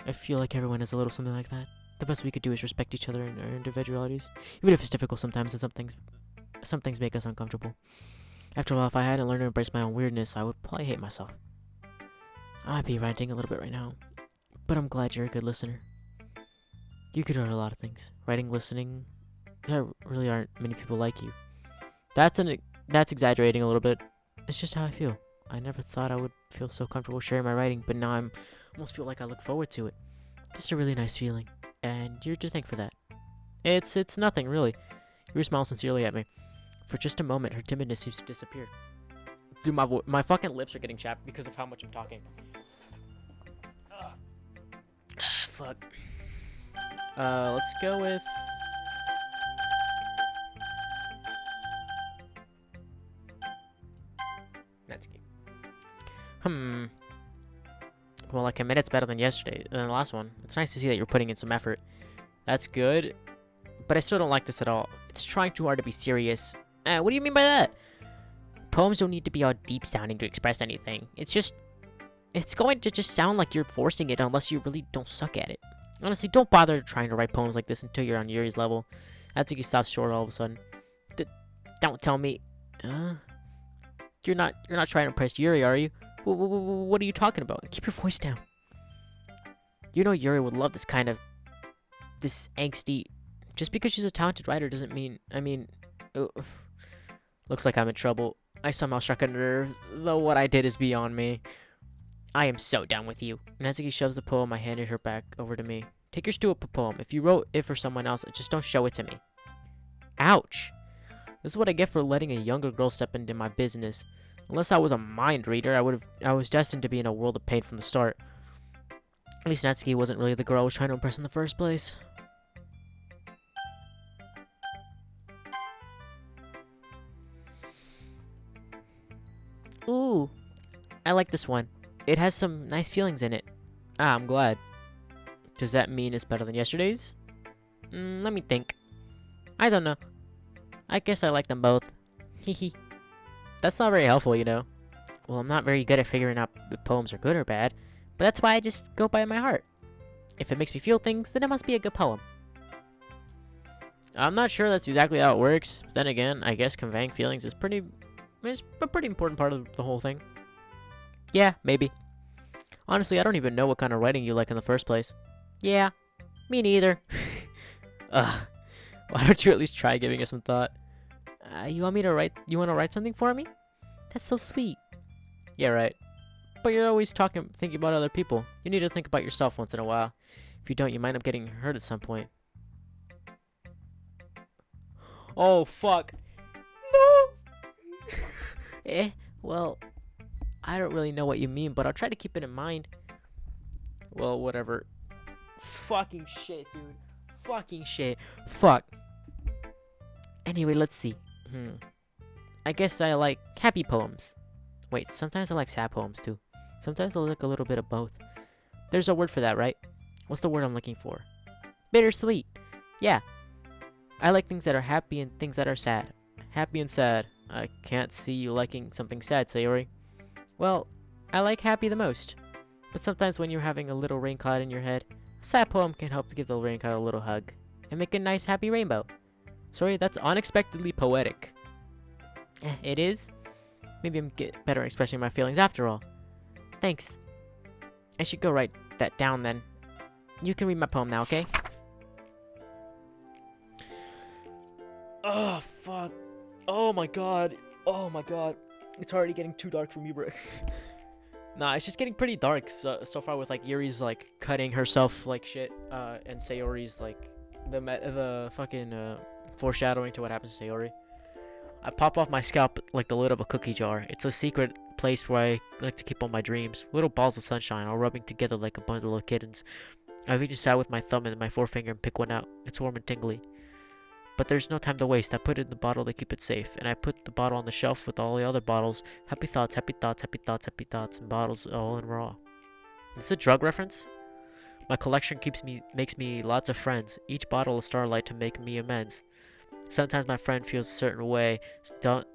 I feel like everyone has a little something like that. The best we could do is respect each other and our individualities, even if it's difficult sometimes, and some things make us uncomfortable. After all, if I hadn't learned to embrace my own weirdness, I would probably hate myself. I might be ranting a little bit right now, but I'm glad you're a good listener. You could learn a lot of things. Writing, listening, there really aren't many people like you. That's exaggerating a little bit. It's just how I feel. I never thought I would feel so comfortable sharing my writing, but now I'm almost feel like I look forward to it. It's a really nice feeling, and you're to thank for that. It's nothing, really. You smile sincerely at me. For just a moment, her timidness seems to disappear. Dude, my fucking lips are getting chapped because of how much I'm talking. Fuck. Let's go with... Natsuki. Well, like a minute's better than yesterday, than the last one. It's nice to see that you're putting in some effort. That's good, but I still don't like this at all. It's trying too hard to be serious. What do you mean by that? Poems don't need to be all deep sounding to express anything. It's going to just sound like you're forcing it unless you really don't suck at it. Honestly, don't bother trying to write poems like this until you're on Yuri's level. Atsuki stops short all of a sudden. Don't tell me. You're not trying to impress Yuri, are you? What are you talking about? Keep your voice down. You know Yuri would love this angsty. Just because she's a talented writer doesn't mean. Looks like I'm in trouble. I somehow struck a nerve, though what I did is beyond me. I am so done with you. Natsuki shoves the poem I handed her back over to me. Take your stupid poem. If you wrote it for someone else, just don't show it to me. Ouch. This is what I get for letting a younger girl step into my business. Unless I was a mind reader, I was destined to be in a world of pain from the start. At least Natsuki wasn't really the girl I was trying to impress in the first place. Ooh, I like this one. It has some nice feelings in it. I'm glad. Does that mean it's better than yesterday's? Let me think. I don't know. I guess I like them both. Hehe. That's not very helpful, you know. Well, I'm not very good at figuring out if poems are good or bad, but that's why I just go by my heart. If it makes me feel things, then it must be a good poem. I'm not sure that's exactly how it works. Then again, I guess conveying feelings is a pretty important part of the whole thing. Yeah, maybe. Honestly, I don't even know what kind of writing you like in the first place. Yeah, me neither. Ugh. Why don't you at least try giving it some thought? You want to write something for me? That's so sweet. Yeah, right. But you're always thinking about other people. You need to think about yourself once in a while. If you don't, you might end up getting hurt at some point. Oh, fuck. No! Well, I don't really know what you mean, but I'll try to keep it in mind. Well, whatever. Fucking shit, dude. Fucking shit. Fuck. Anyway, let's see. I guess I like happy poems. Wait, sometimes I like sad poems too. Sometimes I like a little bit of both. There's a word for that, right? What's the word I'm looking for? Bittersweet. Yeah. I like things that are happy and things that are sad. Happy and sad. I can't see you liking something sad, Sayori. Well, I like happy the most. But sometimes when you're having a little rain cloud in your head, a sad poem can help to give the rain cloud a little hug and make a nice happy rainbow. Sorry, that's unexpectedly poetic. It is? Maybe I'm better at expressing my feelings after all. Thanks. I should go write that down then. You can read my poem now, okay? Oh, fuck. Oh my god. Oh my god. It's already getting too dark for me, bro. Nah, it's just getting pretty dark so far with, like, Yuri's, like, cutting herself like shit, and Sayori's, like, the fucking, foreshadowing to what happens to Sayori. I pop off my scalp like the lid of a cookie jar. It's a secret place where I like to keep all my dreams. Little balls of sunshine, all rubbing together like a bundle of kittens. I've even sat with my thumb and my forefinger and pick one out. It's warm and tingly. But there's no time to waste. I put it in the bottle to keep it safe, and I put the bottle on the shelf with all the other bottles. Happy thoughts, happy thoughts, happy thoughts, happy thoughts, and bottles all in raw. Is this a drug reference? My collection makes me lots of friends. Each bottle of starlight to make me amends. Sometimes my friend feels a certain way. Down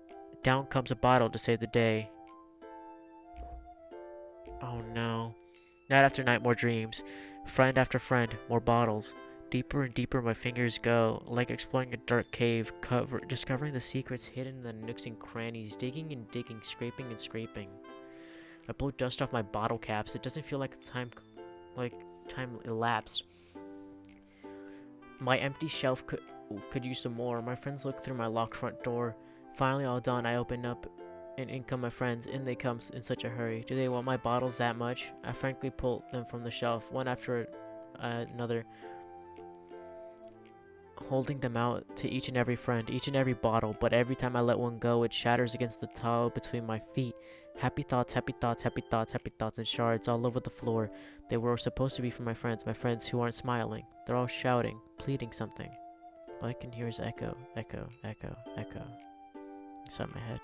comes a bottle to save the day. Oh no. Night after night, more dreams. Friend after friend, more bottles. Deeper and deeper my fingers go, like exploring a dark cave, discovering the secrets hidden in the nooks and crannies, digging and digging, scraping and scraping. I blow dust off my bottle caps. It doesn't feel like time elapsed. My empty shelf could use some more. My friends look through my locked front door. Finally, all done, I open up, and in come my friends. In they come in such a hurry. Do they want my bottles that much? I frankly pull them from the shelf, one after another, holding them out to each and every friend, each and every bottle. But every time I let one go, it shatters against the tile between my feet. Happy thoughts, happy thoughts, happy thoughts, happy thoughts, and shards all over the floor. They were supposed to be for my friends who aren't smiling. They're all shouting, pleading something. All I can hear is echo, echo, echo, echo inside my head.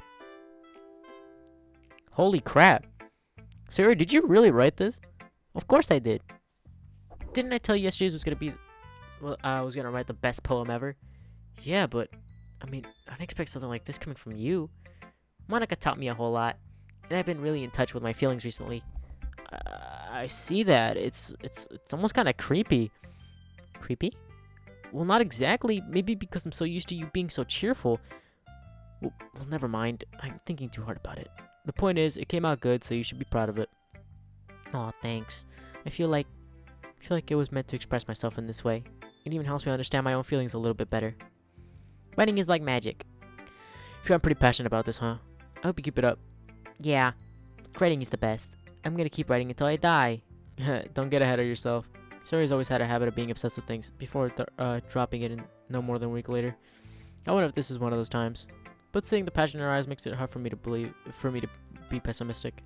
Holy crap! Sarah, did you really write this? Of course I did. Didn't I tell you yesterday's was gonna be well, I was gonna write the best poem ever. Yeah, but I mean, I didn't expect something like this coming from you. Monica taught me a whole lot, and I've been really in touch with my feelings recently. I see that. It's almost kind of creepy. Creepy? Well, not exactly. Maybe because I'm so used to you being so cheerful. Well, never mind. I'm thinking too hard about it. The point is, it came out good, so you should be proud of it. Aw, thanks. I feel like it was meant to express myself in this way. It even helps me understand my own feelings a little bit better. Writing is like magic. I feel I'm pretty passionate about this, huh? I hope you keep it up. Yeah, writing is the best. I'm gonna keep writing until I die. Don't get ahead of yourself. Suri's always had a habit of being obsessed with things before dropping it in no more than a week later. I wonder if this is one of those times. But seeing the passion in her eyes makes it hard for me to be pessimistic.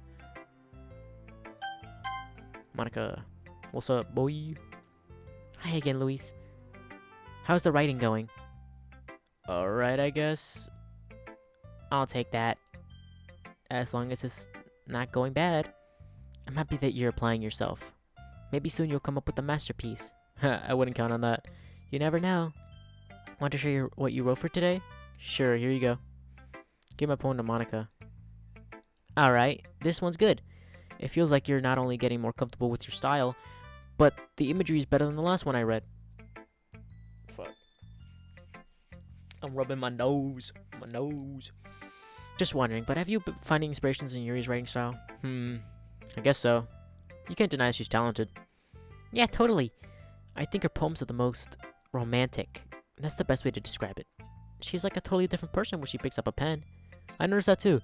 Monica, what's up, boy? Hi again, Luis. How's the writing going? Alright, I guess. I'll take that. As long as it's not going bad. I'm happy that you're applying yourself. Maybe soon you'll come up with a masterpiece. I wouldn't count on that. You never know. Want to share what you wrote for today? Sure, here you go. Give my poem to Monica. Alright, this one's good. It feels like you're not only getting more comfortable with your style, but the imagery is better than the last one I read. Fuck. I'm rubbing my nose. My nose. Just wondering, but have you been finding inspirations in Yuri's writing style? I guess so. You can't deny she's talented. Yeah, totally. I think her poems are the most romantic. That's the best way to describe it. She's like a totally different person when she picks up a pen. I noticed that too.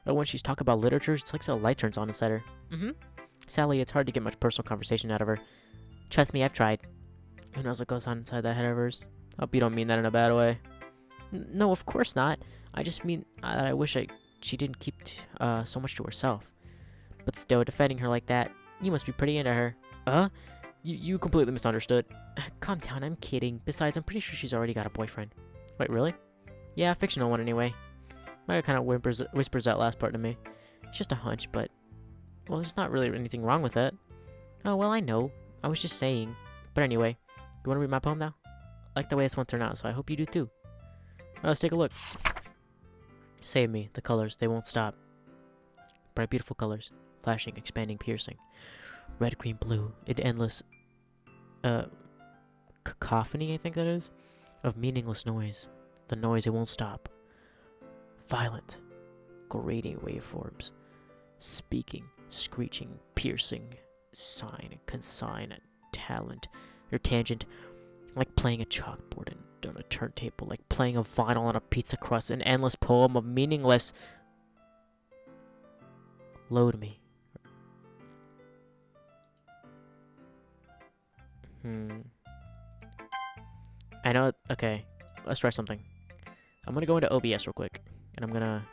But when she's talking about literature, it's like a light turns on inside her. Sadly, it's hard to get much personal conversation out of her. Trust me, I've tried. Who knows what goes on inside that head of hers? Hope you don't mean that in a bad way. No, of course not. I just mean that I wish she didn't keep so much to herself. But still, defending her like that, you must be pretty into her. You completely misunderstood. Calm down, I'm kidding. Besides, I'm pretty sure she's already got a boyfriend. Wait, really? Yeah, a fictional one anyway. Maya kind of whispers that last part to me. It's just a hunch, but... Well, there's not really anything wrong with it. Oh, well, I know. I was just saying. But anyway, you want to read my poem now? I like the way this one turned out, so I hope you do too. Alright, let's take a look. Save me. The colors, they won't stop. Bright, beautiful colors. Flashing, expanding, piercing. Red, green, blue. In endless... cacophony, I think that is? Of meaningless noise. The noise, it won't stop. Violent, grating waveforms. Speaking, screeching, piercing. Sign, consign, talent. Or tangent. Like playing a chalkboard and on a turntable. Like playing a vinyl on a pizza crust. An endless poem of meaningless... Load me. I know... Okay, let's try something. I'm gonna go into OBS real quick. And I'm gonna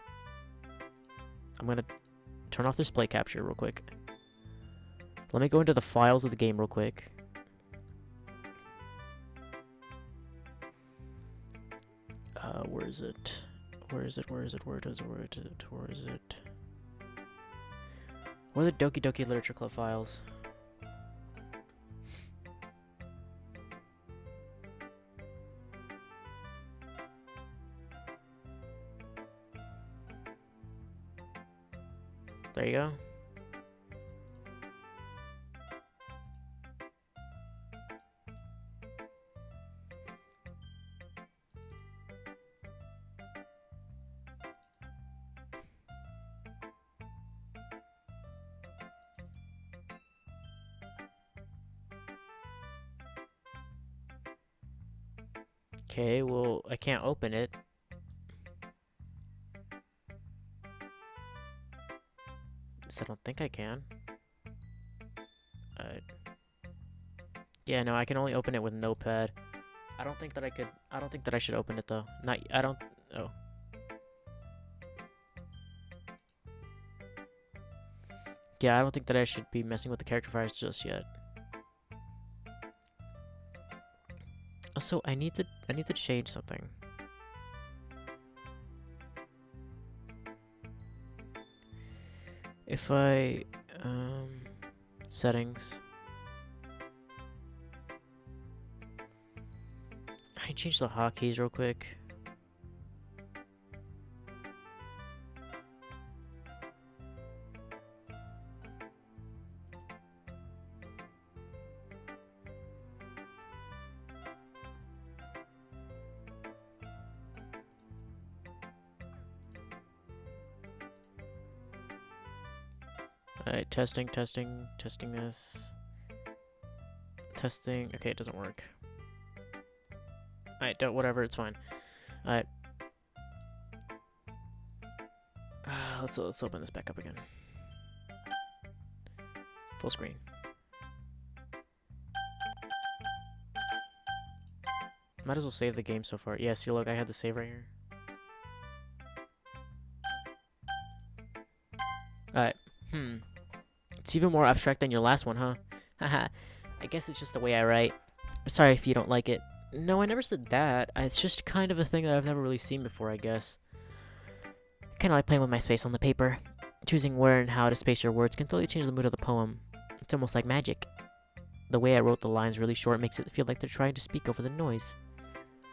turn off display capture real quick. Let me go into the files of the game real quick. Where is it? Where is it? Where is it? Where is it? Where is it? Where is it? Where are the Doki Doki Literature Club files? There you go. Okay, well, I can't open it. So I don't think I can. Yeah, no, I can only open it with Notepad. I don't think that I could... I don't think that I should open it, though. I don't... Oh. Yeah, I don't think that I should be messing with the character files just yet. Also, I need to change something. If I... Settings... change the hotkeys real quick? Alright, testing this. Testing. Okay, it doesn't work. Alright, whatever, it's fine. Alright. Let's open this back up again. Full screen. Might as well save the game so far. Yeah, see, look, I had the save right here. Alright. It's even more abstract than your last one, huh? Haha. I guess it's just the way I write. Sorry if you don't like it. No, I never said that. It's just kind of a thing that I've never really seen before, I guess. Kind of like playing with my space on the paper. Choosing where and how to space your words can totally change the mood of the poem. It's almost like magic. The way I wrote the lines really short makes it feel like they're trying to speak over the noise.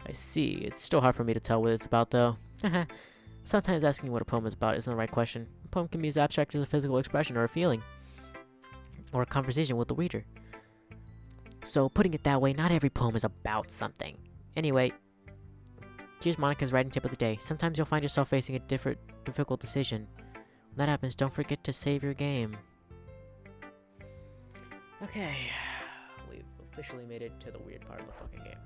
I see. It's still hard for me to tell what it's about, though. Sometimes asking what a poem is about isn't the right question. A poem can be as abstract as a physical expression or a feeling. Or a conversation with the reader. So, putting it that way, not every poem is about something. Anyway, here's Monica's writing tip of the day. Sometimes you'll find yourself facing a difficult decision. When that happens, don't forget to save your game. Okay, we've officially made it to the weird part of the fucking game.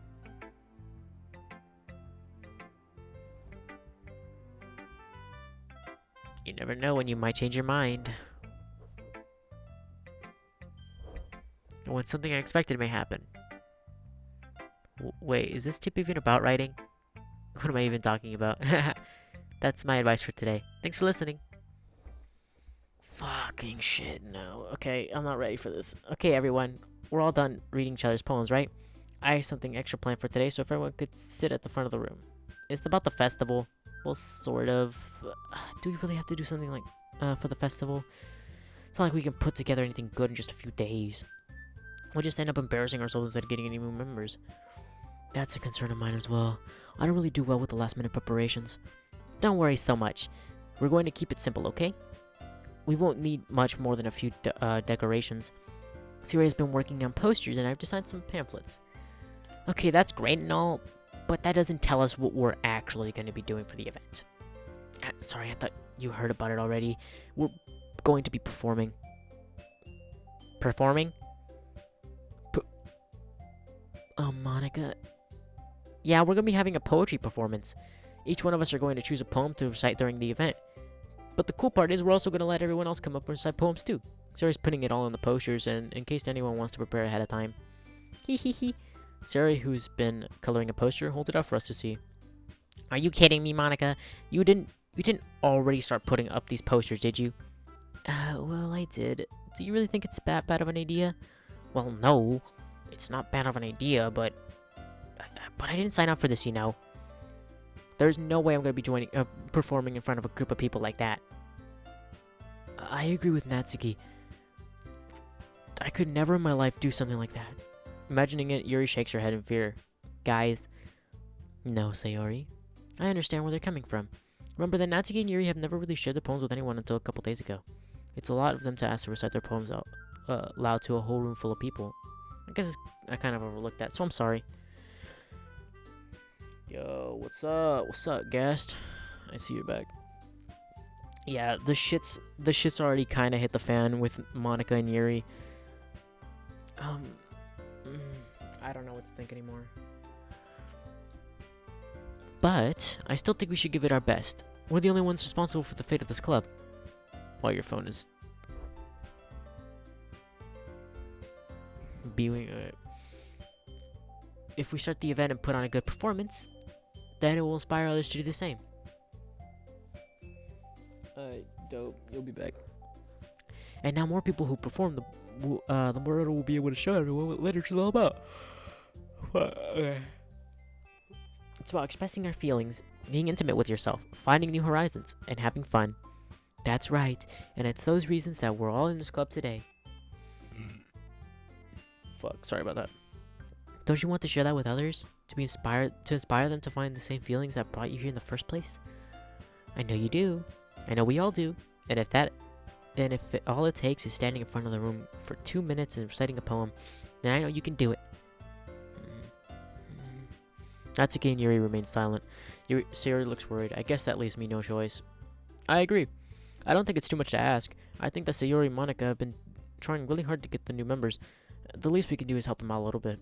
You never know when you might change your mind. Or when something unexpected may happen. Wait, is this tip even about writing? What am I even talking about? That's my advice for today. Thanks for listening. Fucking shit, no. Okay, I'm not ready for this. Okay, everyone. We're all done reading each other's poems, right? I have something extra planned for today, so if everyone could sit at the front of the room. It's about the festival. Well, sort of. Do we really have to do something like, for the festival? It's not like we can put together anything good in just a few days. We'll just end up embarrassing ourselves instead of getting any new members. That's a concern of mine as well. I don't really do well with the last minute preparations. Don't worry so much. We're going to keep it simple, okay? We won't need much more than a few decorations. Siri has been working on posters and I've designed some pamphlets. Okay, that's great and all, but that doesn't tell us what we're actually going to be doing for the event. Sorry, I thought you heard about it already. We're going to be performing. Performing? Monica. Yeah, we're going to be having a poetry performance. Each one of us are going to choose a poem to recite during the event. But the cool part is we're also going to let everyone else come up and recite poems too. Sari's putting it all in the posters and in case anyone wants to prepare ahead of time. Hee. Sari, who's been coloring a poster, holds it up for us to see. Are you kidding me, Monica? You didn't already start putting up these posters, did you? Well, I did. Do you really think it's that bad of an idea? Well, no. It's not bad of an idea, but I didn't sign up for this, you know. There's no way I'm going to be performing in front of a group of people like that. I agree with Natsuki. I could never in my life do something like that. Imagining it, Yuri shakes her head in fear. Guys. No, Sayori. I understand where they're coming from. Remember that Natsuki and Yuri have never really shared their poems with anyone until a couple days ago. It's a lot of them to ask to recite their poems out loud to a whole room full of people. I guess I kind of overlooked that, so I'm sorry. Yo, what's up? What's up, guest? I see you're back. Yeah, the shit's already kind of hit the fan with Monica and Yuri. I don't know what to think anymore. But I still think we should give it our best. We're the only ones responsible for the fate of this club. While your phone is being if we start the event and put on a good performance, then it will inspire others to do the same. Alright, dope. You'll be back. And now more people who perform, the more it will be able to show everyone what literature's all about. It's about expressing our feelings, being intimate with yourself, finding new horizons, and having fun. That's right, and it's those reasons that we're all in this club today. Fuck, sorry about that. Don't you want to share that with others? To inspire them to find the same feelings that brought you here in the first place? I know you do. I know we all do. And if all it takes is standing in front of the room for 2 minutes and reciting a poem, then I know you can do it. Natsuki and Yuri remain silent. Sayori looks worried. I guess that leaves me no choice. I agree. I don't think it's too much to ask. I think that Sayori and Monica have been trying really hard to get the new members. The least we can do is help them out a little bit.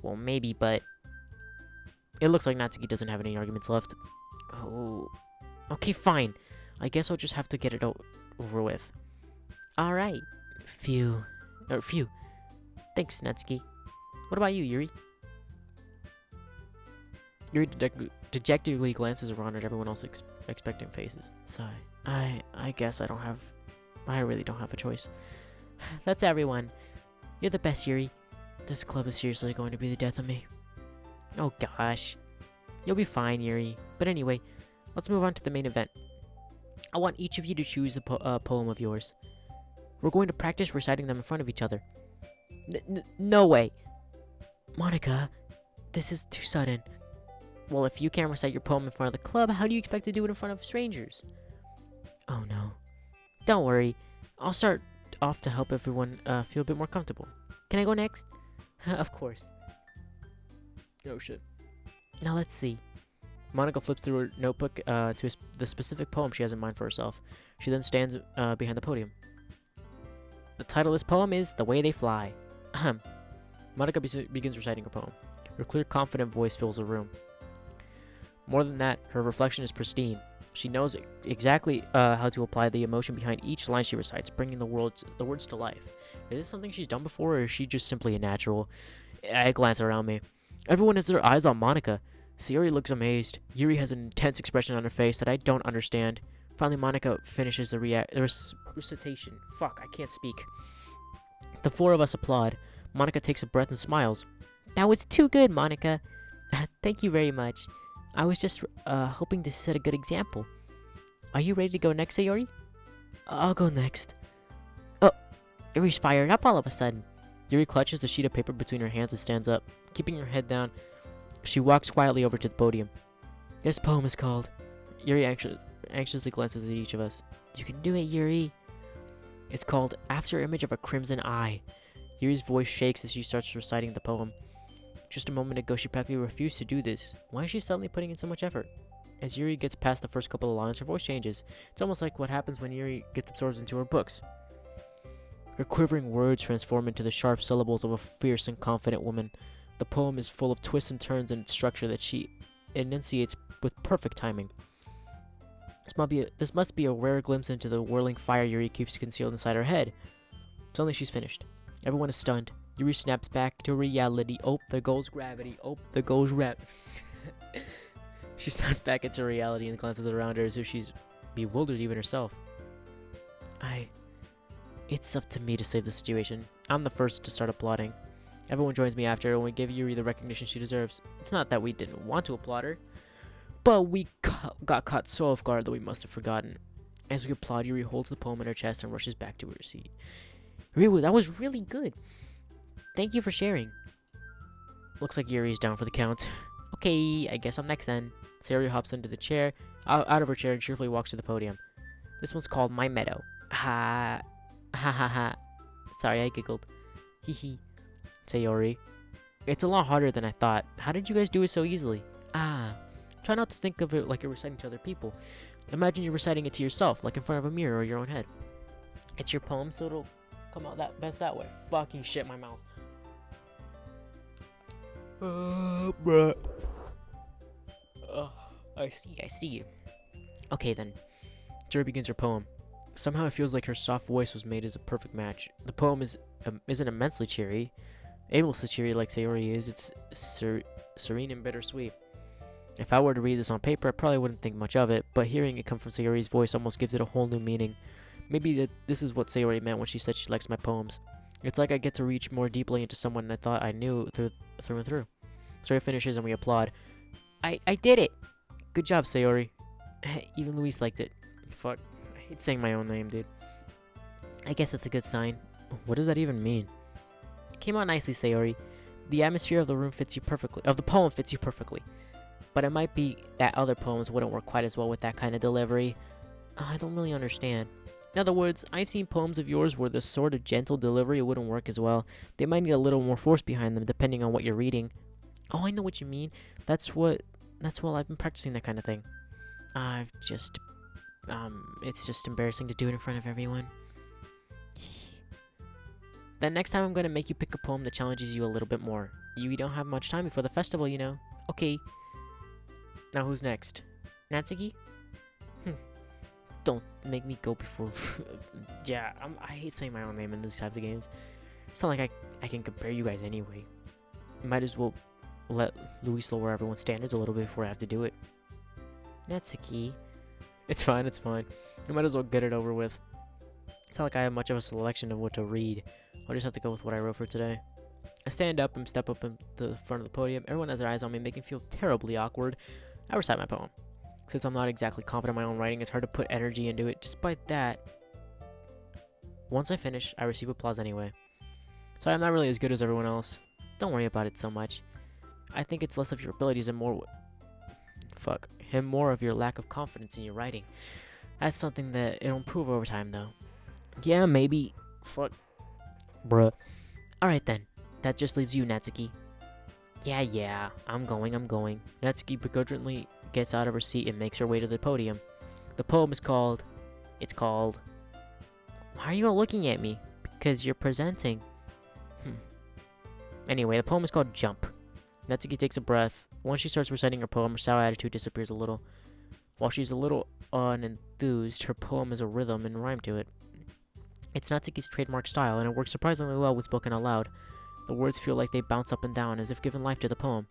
Well, maybe, but it looks like Natsuki doesn't have any arguments left. Oh, okay, fine. I guess I'll just have to get it over with. All right. Phew. Thanks, Natsuki. What about you, Yuri? Yuri dejectedly glances around at everyone else expecting faces. Sigh. I guess I really don't have a choice. That's everyone. You're the best, Yuri. This club is seriously going to be the death of me. Oh gosh. You'll be fine, Yuri. But anyway, let's move on to the main event. I want each of you to choose a poem of yours. We're going to practice reciting them in front of each other. No way. Monica, this is too sudden. Well, if you can't recite your poem in front of the club, how do you expect to do it in front of strangers? Oh no. Don't worry. I'll start off to help everyone feel a bit more comfortable. Can I go next? Of course. Oh shit. Now let's see. Monica flips through her notebook to the specific poem she has in mind for herself. She then stands behind the podium. The title of this poem is The Way They Fly. Ahem. Monica begins reciting her poem. Her clear, confident voice fills the room. More than that, her reflection is pristine. She knows exactly how to apply the emotion behind each line she recites, bringing the words to life. Is this something she's done before, or is she just simply a natural? I glance around me. Everyone has their eyes on Monica. Sayori looks amazed. Yuri has an intense expression on her face that I don't understand. Finally, Monica finishes the recitation. Fuck, I can't speak. The four of us applaud. Monica takes a breath and smiles. That was too good, Monica. Thank you very much. I was just hoping to set a good example. Are you ready to go next, Sayori? I'll go next. Oh, Yuri's fired up all of a sudden. Yuri clutches the sheet of paper between her hands and stands up. Keeping her head down, she walks quietly over to the podium. This poem is called... Yuri anxiously glances at each of us. You can do it, Yuri. It's called After Image of a Crimson Eye. Yuri's voice shakes as she starts reciting the poem. Just a moment ago, she practically refused to do this. Why is she suddenly putting in so much effort? As Yuri gets past the first couple of lines, her voice changes. It's almost like what happens when Yuri gets absorbed into her books. Her quivering words transform into the sharp syllables of a fierce and confident woman. The poem is full of twists and turns and structure that she enunciates with perfect timing. This must be a rare glimpse into the whirling fire Yuri keeps concealed inside her head. Suddenly she's finished. Everyone is stunned. Yuri snaps back to reality. Oh, there goes gravity. Oh, there goes She snaps back into reality and glances around her as if she's bewildered even herself. It's up to me to save the situation. I'm the first to start applauding. Everyone joins me after, and we give Yuri the recognition she deserves. It's not that we didn't want to applaud her, but we got caught so off guard that we must have forgotten. As we applaud, Yuri holds the poem in her chest and rushes back to her seat. Ryu, that was really good. Thank you for sharing. Looks like Yuri is down for the count. Okay, I guess I'm next then. Sayori hops into the chair, out of her chair, and cheerfully walks to the podium. This one's called My Meadow. Ha ha. Sorry, I giggled. Hee hee. Sayori. It's a lot harder than I thought. How did you guys do it so easily? Try not to think of it like you're reciting to other people. Imagine you're reciting it to yourself, like in front of a mirror or your own head. It's your poem, so it'll come out best that way. Fucking shit, my mouth. Bruh. I see. Okay then. Juri begins her poem. Somehow it feels like her soft voice was made as a perfect match. The poem isn't immensely cheery. Aimlessly cheery like Sayori is. It's serene and bittersweet. If I were to read this on paper, I probably wouldn't think much of it, but hearing it come from Sayori's voice almost gives it a whole new meaning. Maybe this is what Sayori meant when she said she likes my poems. It's like I get to reach more deeply into someone I thought I knew through and through. Sayori finishes and we applaud. I did it! Good job, Sayori. Even Luis liked it. Fuck. I hate saying my own name, dude. I guess that's a good sign. What does that even mean? It came out nicely, Sayori. The atmosphere of the room fits you perfectly. Of the poem fits you perfectly. But it might be that other poems wouldn't work quite as well with that kind of delivery. I don't really understand. In other words, I've seen poems of yours where the sort of gentle delivery wouldn't work as well. They might need a little more force behind them depending on what you're reading. Oh, I know what you mean. That's well, I've been practicing that kind of thing. I've just, it's just embarrassing to do it in front of everyone. Then next time I'm going to make you pick a poem that challenges you a little bit more. You don't have much time before the festival, you know. Okay. Now who's next? Natsuki? Don't make me go before... yeah, I hate saying my own name in these types of games. It's not like I can compare you guys anyway. Might as well let Luis lower everyone's standards a little bit before I have to do it. Natsuki. It's fine, it's fine. I might as well get it over with. It's not like I have much of a selection of what to read. I'll just have to go with what I wrote for today. I stand up and step up in the front of the podium. Everyone has their eyes on me, making me feel terribly awkward. I recite my poem. Since I'm not exactly confident in my own writing, it's hard to put energy into it. Despite that, once I finish, I receive applause anyway. So I'm not really as good as everyone else. Don't worry about it so much. I think it's less of your abilities and more of your lack of confidence in your writing. That's something that it'll improve over time, though. Yeah, maybe. Bruh. Alright then. That just leaves you, Natsuki. Yeah, I'm going. Natsuki begrudgingly gets out of her seat and makes her way to the podium. The poem is called... Why are you all looking at me? Because you're presenting. Anyway, the poem is called Jump. Natsuki takes a breath. Once she starts reciting her poem, her sour attitude disappears a little. While she's a little unenthused, her poem has a rhythm and rhyme to it. It's Natsuki's trademark style, and it works surprisingly well when spoken out loud. The words feel like they bounce up and down, as if giving life to the poem.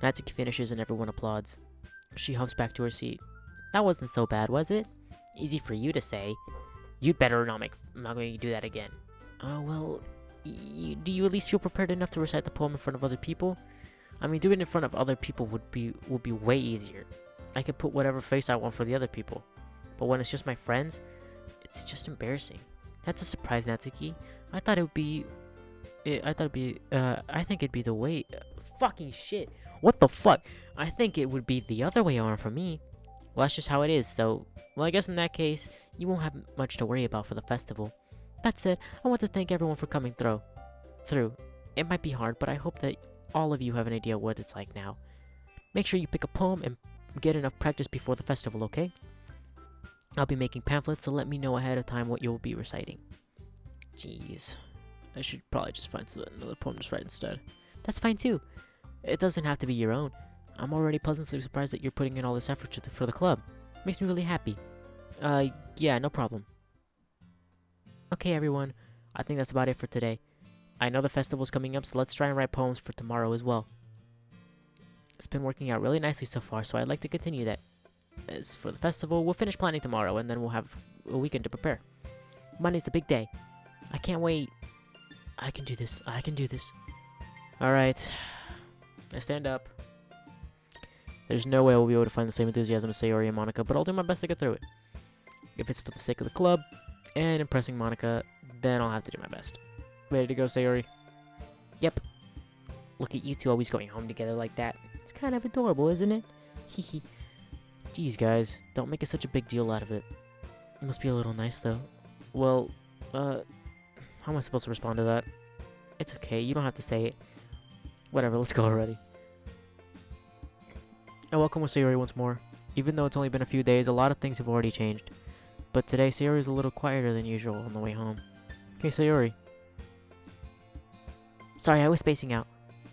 Natsuki finishes and everyone applauds. She hops back to her seat. That wasn't so bad, was it? Easy for you to say. You'd better not make me do that again. Well, do you at least feel prepared enough to recite the poem in front of other people? I mean, doing it in front of other people would be way easier. I could put whatever face I want for the other people. But when it's just my friends, it's just embarrassing. That's a surprise, Natsuki. I think it'd be the way... fucking shit. What the fuck? I think it would be the other way around for me. Well, that's just how it is, so... Well, I guess in that case, you won't have much to worry about for the festival. That said, I want to thank everyone for coming through. It might be hard, but I hope that all of you have an idea what it's like now. Make sure you pick a poem and get enough practice before the festival, okay? I'll be making pamphlets, so let me know ahead of time what you'll be reciting. Jeez. I should probably just find another poem to write instead. That's fine too. It doesn't have to be your own. I'm already pleasantly surprised that you're putting in all this effort for the club. Makes me really happy. Yeah, no problem. Okay, everyone. I think that's about it for today. I know the festival's coming up, so let's try and write poems for tomorrow as well. It's been working out really nicely so far, so I'd like to continue that. As for the festival, we'll finish planning tomorrow, and then we'll have a weekend to prepare. Monday's the big day. I can't wait. I can do this. Alright. I stand up. There's no way we'll be able to find the same enthusiasm as Sayori and Monica, but I'll do my best to get through it. If it's for the sake of the club and impressing Monica, then I'll have to do my best. Ready to go, Sayori? Yep. Look at you two always going home together like that. It's kind of adorable, isn't it? Hehe. Jeez, guys. Don't make it such a big deal out of it. It must be a little nice, though. Well, how am I supposed to respond to that? It's okay. You don't have to say it. Whatever, let's go already. And welcome with Sayori once more. Even though it's only been a few days, a lot of things have already changed. But today, Sayori is a little quieter than usual on the way home. Hey, Sayori. Sorry, I was spacing out.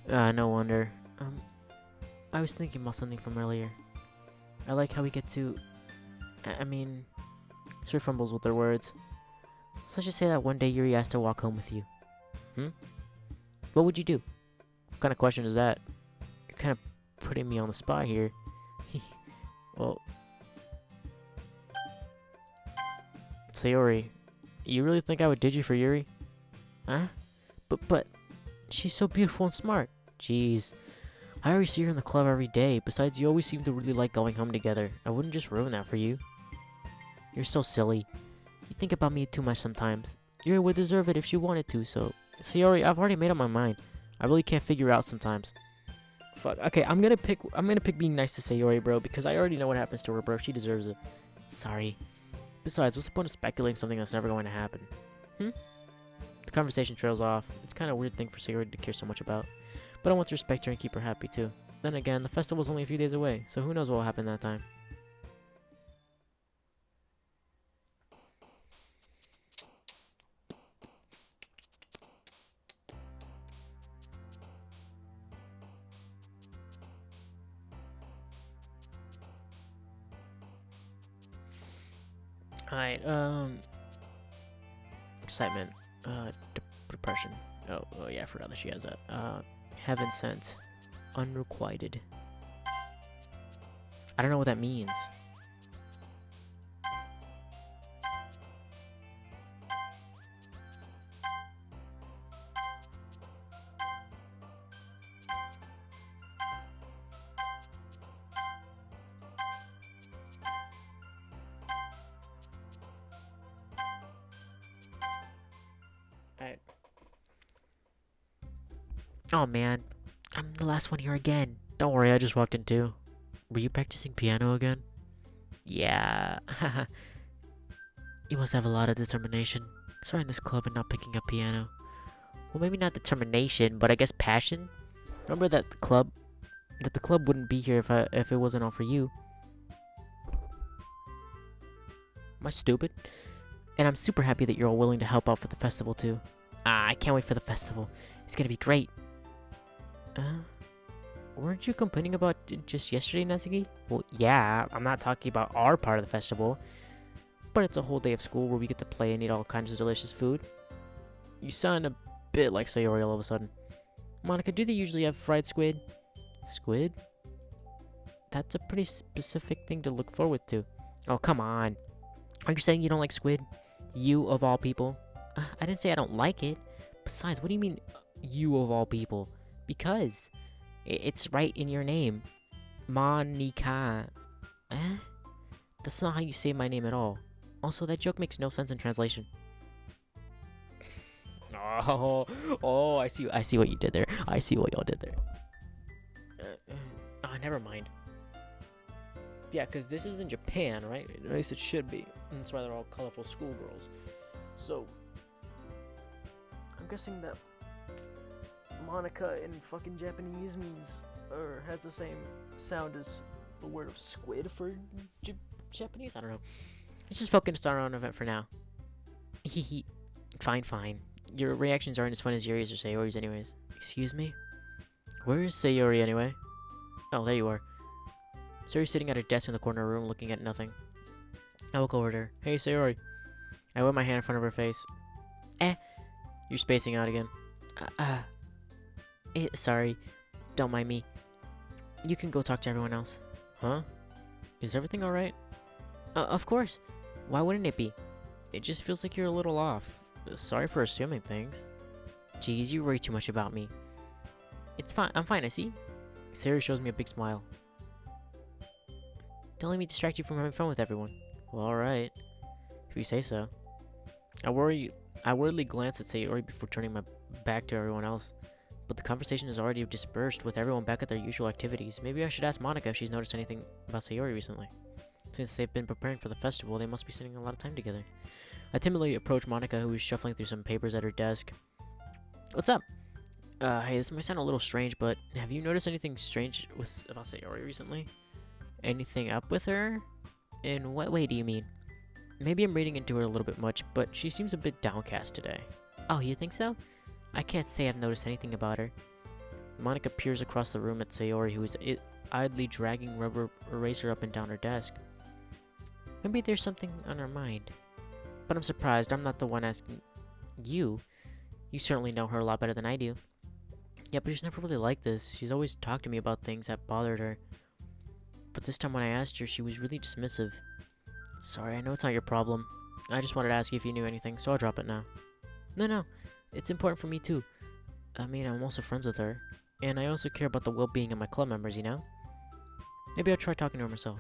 No wonder. I was thinking about something from earlier. I like how we get to... Sir fumbles with their words. So let's just say that one day Yuri asked to walk home with you. What would you do? What kind of question is that? You're kind of putting me on the spot here. Well... Sayori, you really think I would ditch you for Yuri? Huh? But... She's so beautiful and smart. Jeez. I already see her in the club every day. Besides, you always seem to really like going home together. I wouldn't just ruin that for you. You're so silly. You think about me too much sometimes. Yuri would deserve it if she wanted to, so... Sayori, I've already made up my mind. I really can't figure it out sometimes. Fuck. Okay, I'm gonna pick being nice to Sayori, bro, because I already know what happens to her, bro. She deserves it. Sorry. Besides, what's the point of speculating something that's never going to happen? The conversation trails off. It's kind of a weird thing for Sayori to care so much about. But I want to respect her and keep her happy, too. Then again, the festival's only a few days away, so who knows what will happen that time. Alright, excitement, depression. Oh yeah, I forgot that she has that. Heaven sent, unrequited. I don't know what that means. Oh man, I'm the last one here again. Don't worry, I just walked in too. Were you practicing piano again? Yeah. You must have a lot of determination. Starting this club and not picking up piano. Well, maybe not determination, but I guess passion. Remember that the club wouldn't be here if it wasn't all for you. Am I stupid? And I'm super happy that you're all willing to help out for the festival too. I can't wait for the festival. It's gonna be great. Weren't you complaining about it just yesterday, Natsuki? Well, yeah, I'm not talking about our part of the festival. But it's a whole day of school where we get to play and eat all kinds of delicious food. You sound a bit like Sayori all of a sudden. Monica, do they usually have fried squid? Squid? That's a pretty specific thing to look forward to. Oh, come on. Are you saying you don't like squid? You of all people? I didn't say I don't like it. Besides, what do you mean, you of all people? Because it's right in your name. Monica. That's not how you say my name at all. Also, that joke makes no sense in translation. Oh, I see what you did there. I see what y'all did there. Never mind. Yeah, because this is in Japan, right? At least it should be. And that's why they're all colorful schoolgirls. So, I'm guessing that Monica in fucking Japanese means, or has the same sound as the word of squid for Japanese? I don't know. Let's just focus on our own event for now. Hehe. Fine. Your reactions aren't as fun as Yuri's or Sayori's anyways. Excuse me? Where is Sayori anyway? Oh, there you are. Sayori's sitting at her desk in the corner of the room looking at nothing. I walk over to her. Hey, Sayori. I wet my hand in front of her face. You're spacing out again. Sorry. Don't mind me. You can go talk to everyone else. Huh? Is everything alright? Of course. Why wouldn't it be? It just feels like you're a little off. Sorry for assuming things. Jeez, you worry too much about me. It's fine. I'm fine, I see. Sayori shows me a big smile. Don't let me distract you from having fun with everyone. Well, alright. If you say so. I worriedly glance at Sayori before turning my back to everyone else. But the conversation is already dispersed with everyone back at their usual activities. Maybe I should ask Monica if she's noticed anything about Sayori recently. Since they've been preparing for the festival, they must be spending a lot of time together. I timidly approach Monica, who is shuffling through some papers at her desk. What's up? Hey, this might sound a little strange, but have you noticed anything strange about Sayori recently? Anything up with her? In what way do you mean? Maybe I'm reading into her a little bit much, but she seems a bit downcast today. Oh, you think so? I can't say I've noticed anything about her. Monica peers across the room at Sayori, who is idly dragging rubber eraser up and down her desk. Maybe there's something on her mind. But I'm surprised I'm not the one asking you. You certainly know her a lot better than I do. Yeah, but she's never really like this. She's always talked to me about things that bothered her. But this time when I asked her, she was really dismissive. Sorry, I know it's not your problem. I just wanted to ask you if you knew anything, so I'll drop it now. No. It's important for me too. I mean, I'm also friends with her. And I also care about the well-being of my club members, you know? Maybe I'll try talking to her myself.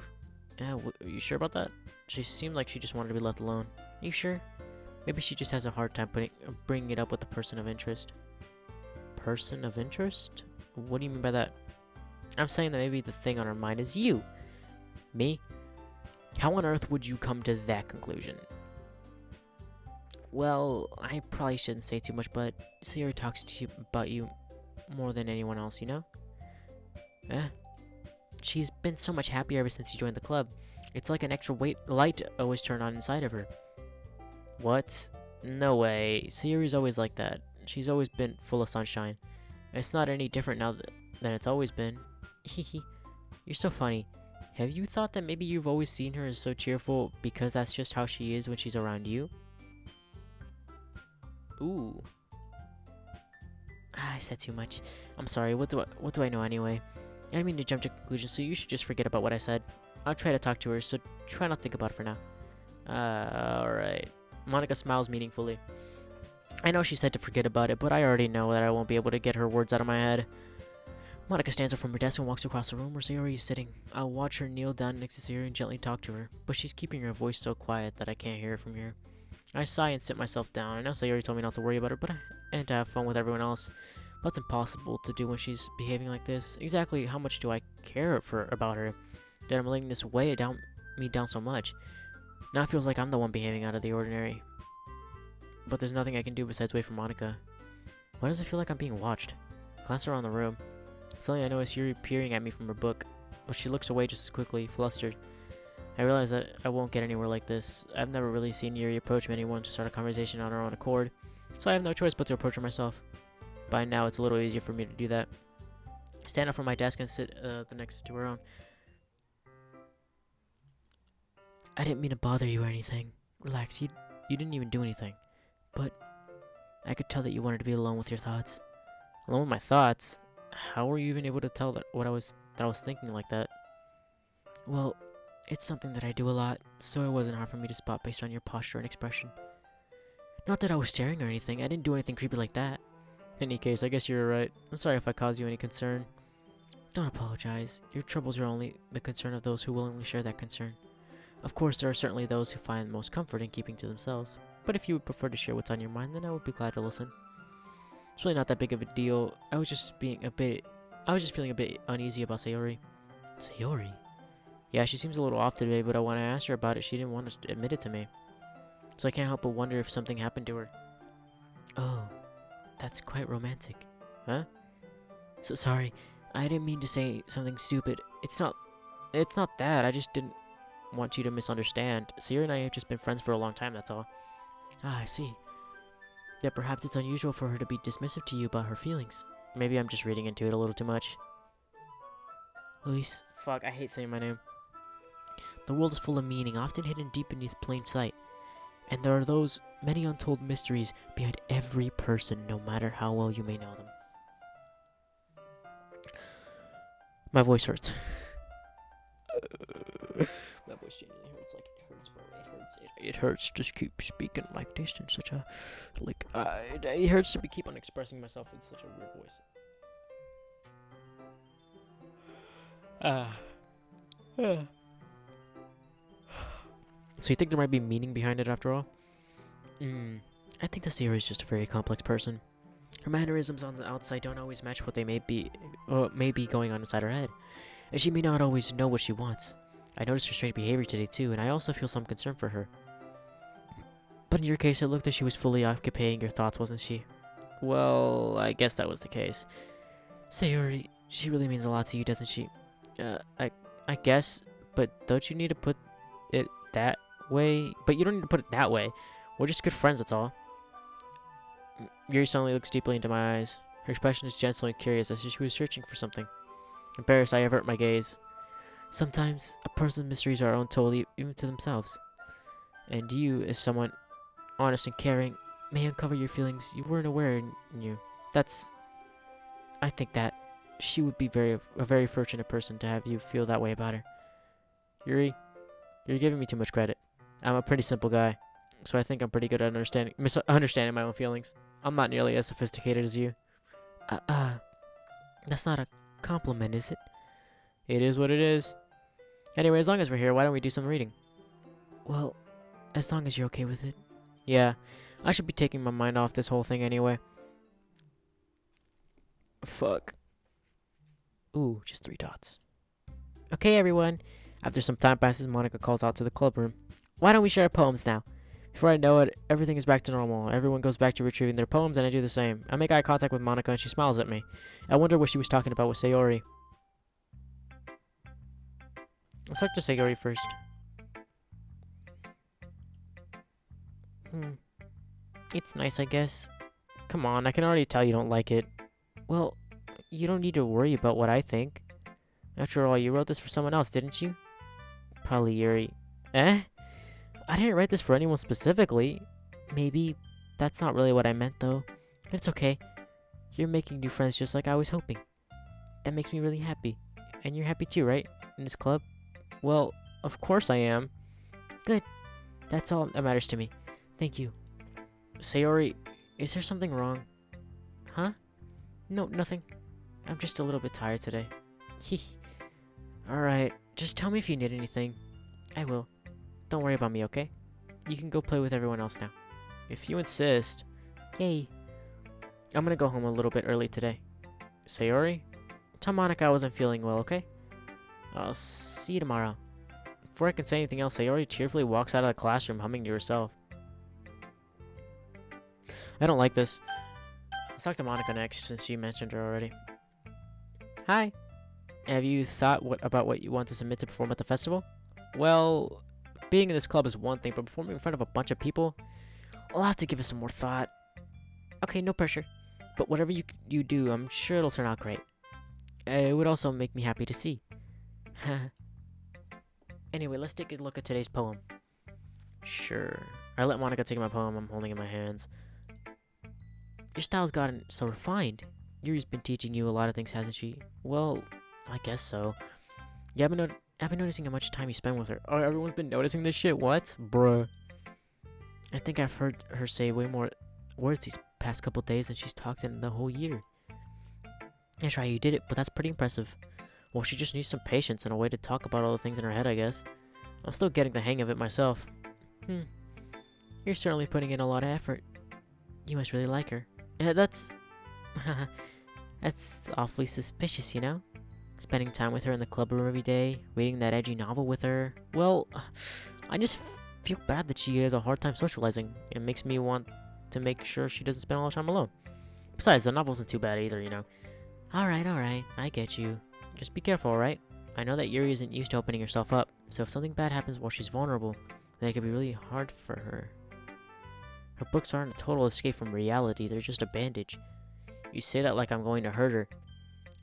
Yeah, are you sure about that? She seemed like she just wanted to be left alone. You sure? Maybe she just has a hard time bringing it up with the person of interest. person of interest? What do you mean by that? I'm saying that maybe the thing on her mind is you. Me? How on earth would you come to that conclusion? Well, I probably shouldn't say too much, but Sayori talks to you about you more than anyone else, you know? She's been so much happier ever since you joined the club. It's like an extra light always turned on inside of her. What? No way. Sayori's always like that. She's always been full of sunshine. It's not any different now than it's always been. Hehe. You're so funny. Have you thought that maybe you've always seen her as so cheerful because that's just how she is when she's around you? Ooh. I said too much. I'm sorry. What do I know anyway? I didn't mean to jump to conclusions, so you should just forget about what I said. I'll try to talk to her, so try not to think about it for now. Alright. Monica smiles meaningfully. I know she said to forget about it, but I already know that I won't be able to get her words out of my head. Monica stands up from her desk and walks across the room where Sayori is sitting. I'll watch her kneel down next to Sayori and gently talk to her, but she's keeping her voice so quiet that I can't hear it from here. I sigh and sit myself down. I know Sayori told me not to worry about her, and to have fun with everyone else. But it's impossible to do when she's behaving like this. Exactly how much do I care about her that I'm letting this weigh me down so much? Now it feels like I'm the one behaving out of the ordinary. But there's nothing I can do besides wait for Monica. Why does it feel like I'm being watched? I glance around the room. Suddenly I notice Yuri peering at me from her book, but she looks away just as quickly, flustered. I realize that I won't get anywhere like this. I've never really seen Yuri approach anyone to start a conversation on her own accord, so I have no choice but to approach her myself. By now, it's a little easier for me to do that. I stand up from my desk and sit the next to her own. I didn't mean to bother you or anything. Relax, you didn't even do anything. But I could tell that you wanted to be alone with your thoughts. Alone with my thoughts? How were you even able to tell that I was thinking like that? Well, it's something that I do a lot, so it wasn't hard for me to spot based on your posture and expression. Not that I was staring or anything. I didn't do anything creepy like that. In any case, I guess you're right. I'm sorry if I caused you any concern. Don't apologize. Your troubles are only the concern of those who willingly share that concern. Of course, there are certainly those who find most comfort in keeping to themselves. But if you would prefer to share what's on your mind, then I would be glad to listen. It's really not that big of a deal. I was just feeling a bit uneasy about Sayori. Sayori? Yeah, she seems a little off today, but when I asked her about it, she didn't want to admit it to me. So I can't help but wonder if something happened to her. Oh. That's quite romantic. Huh? So sorry, I didn't mean to say something stupid. It's not that. I just didn't want you to misunderstand. Sayori and I have just been friends for a long time, that's all. Ah, I see. Yeah, perhaps it's unusual for her to be dismissive to you about her feelings. Maybe I'm just reading into it a little too much. Luis. Fuck, I hate saying my name. The world is full of meaning, often hidden deep beneath plain sight. And there are those many untold mysteries behind every person, no matter how well you may know them. My voice hurts. My voice genuinely hurts. Like, it hurts, bro. It hurts. It hurts. Just keep speaking like this in such a... it hurts to keep on expressing myself in such a weird voice. So you think there might be meaning behind it after all? I think the Sayori is just a very complex person. Her mannerisms on the outside don't always match what they may be going on inside her head. And she may not always know what she wants. I noticed her strange behavior today too, and I also feel some concern for her. But in your case, it looked like she was fully occupying your thoughts, wasn't she? Well, I guess that was the case. Sayori, she really means a lot to you, doesn't she? I guess, but don't you need to put it that way? But you don't need to put it that way. We're just good friends, that's all. Yuri suddenly looks deeply into my eyes. Her expression is gentle and curious, as if she was searching for something. Embarrassed, I avert my gaze. Sometimes, a person's mysteries are untold even to themselves. And you, as someone honest and caring, may uncover your feelings you weren't aware in you. I think that she would be a very fortunate person to have you feel that way about her. Yuri, you're giving me too much credit. I'm a pretty simple guy, so I think I'm pretty good at understanding my own feelings. I'm not nearly as sophisticated as you. That's not a compliment, is it? It is what it is. Anyway, as long as we're here, why don't we do some reading? Well, as long as you're okay with it. Yeah, I should be taking my mind off this whole thing anyway. fuck? Ooh, just 3 dots. Okay, everyone. After some time passes, Monica calls out to the club room. Why don't we share poems now? Before I know it, everything is back to normal. Everyone goes back to retrieving their poems, and I do the same. I make eye contact with Monica, and she smiles at me. I wonder what she was talking about with Sayori. Let's talk to Sayori first. It's nice, I guess. Come on, I can already tell you don't like it. Well, you don't need to worry about what I think. After all, you wrote this for someone else, didn't you? Probably Yuri. Eh? I didn't write this for anyone specifically. Maybe. That's not really what I meant, though. It's okay. You're making new friends just like I was hoping. That makes me really happy. And you're happy too, right? In this club? Well, of course I am. Good. That's all that matters to me. Thank you. Sayori, is there something wrong? Huh? No, nothing. I'm just a little bit tired today. Hee. Alright, just tell me if you need anything. I will. Don't worry about me, okay? You can go play with everyone else now. If you insist. Yay. I'm gonna go home a little bit early today. Sayori? Tell Monica I wasn't feeling well, okay? I'll see you tomorrow. Before I can say anything else, Sayori cheerfully walks out of the classroom humming to herself. I don't like this. Let's talk to Monica next, since she mentioned her already. Hi. Have you thought about what you want to submit to perform at the festival? Well, being in this club is one thing, but performing in front of a bunch of people, I'll have to give it some more thought. Okay, no pressure. But whatever you do, I'm sure it'll turn out great. It would also make me happy to see. Anyway, let's take a look at today's poem. Sure. I let Monica take my poem I'm holding in my hands. Your style's gotten so refined. Yuri's been teaching you a lot of things, hasn't she? Well, I guess so. Yeah, I've been noticing how much time you spend with her. Oh, everyone's been noticing this shit? What? Bruh. I think I've heard her say way more words these past couple days than she's talked in the whole year. That's right, you did it, but that's pretty impressive. Well, she just needs some patience and a way to talk about all the things in her head, I guess. I'm still getting the hang of it myself. You're certainly putting in a lot of effort. You must really like her. Yeah, that's... that's awfully suspicious, you know? Spending time with her in the club room every day, reading that edgy novel with her. Well, I just feel bad that she has a hard time socializing. It makes me want to make sure she doesn't spend all her time alone. Besides, the novel isn't too bad either, you know? Alright, I get you. Just be careful, alright? I know that Yuri isn't used to opening herself up, so if something bad happens while she's vulnerable, then it could be really hard for her. Her books aren't a total escape from reality, they're just a bandage. You say that like I'm going to hurt her.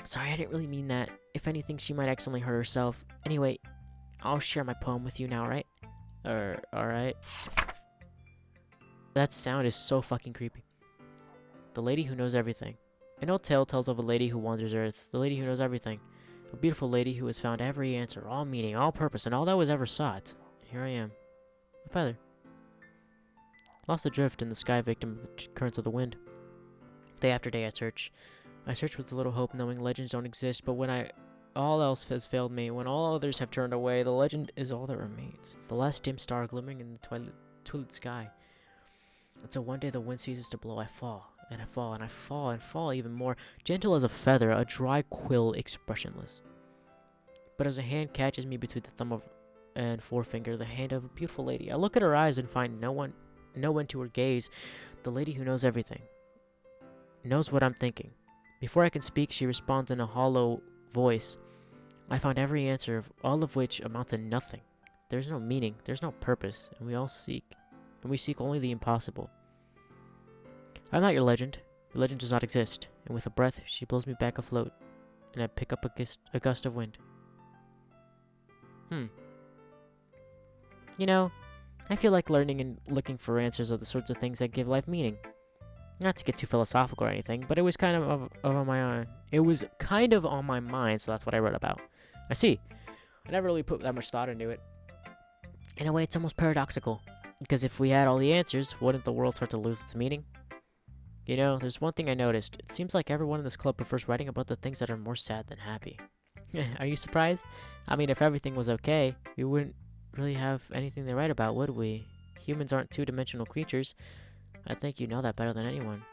Sorry, I didn't really mean that. If anything, she might accidentally hurt herself. Anyway, I'll share my poem with you now, right? Alright. That sound is so fucking creepy. The lady who knows everything. An old tale tells of a lady who wanders Earth. The lady who knows everything. A beautiful lady who has found every answer, all meaning, all purpose, and all that was ever sought. And here I am. A feather. Lost adrift in the sky, victim of the currents of the wind. Day after day I search. I search with a little hope, knowing legends don't exist, but when all else has failed me, when all others have turned away, the legend is all that remains. The last dim star glimmering in the twilight sky. Until one day the wind ceases to blow, I fall, and I fall, and I fall, and fall even more, gentle as a feather, a dry quill, expressionless. But as a hand catches me between the thumb and forefinger, the hand of a beautiful lady, I look at her eyes and find no one to her gaze. The lady who knows everything. Knows what I'm thinking. Before I can speak, she responds in a hollow voice. I found every answer, all of which amount to nothing. There's no meaning, there's no purpose, and we seek only the impossible. I'm not your legend. The legend does not exist. And with a breath, she blows me back afloat, and I pick up a gust of wind. You know, I feel like learning and looking for answers are the sorts of things that give life meaning. Not to get too philosophical or anything, but it was kind of on my own. It was kind of on my mind, so that's what I wrote about. I see. I never really put that much thought into it. In a way, it's almost paradoxical. Because if we had all the answers, wouldn't the world start to lose its meaning? You know, there's one thing I noticed. It seems like everyone in this club prefers writing about the things that are more sad than happy. Are you surprised? I mean, if everything was okay, we wouldn't really have anything to write about, would we? Humans aren't two-dimensional creatures. I think you know that better than anyone.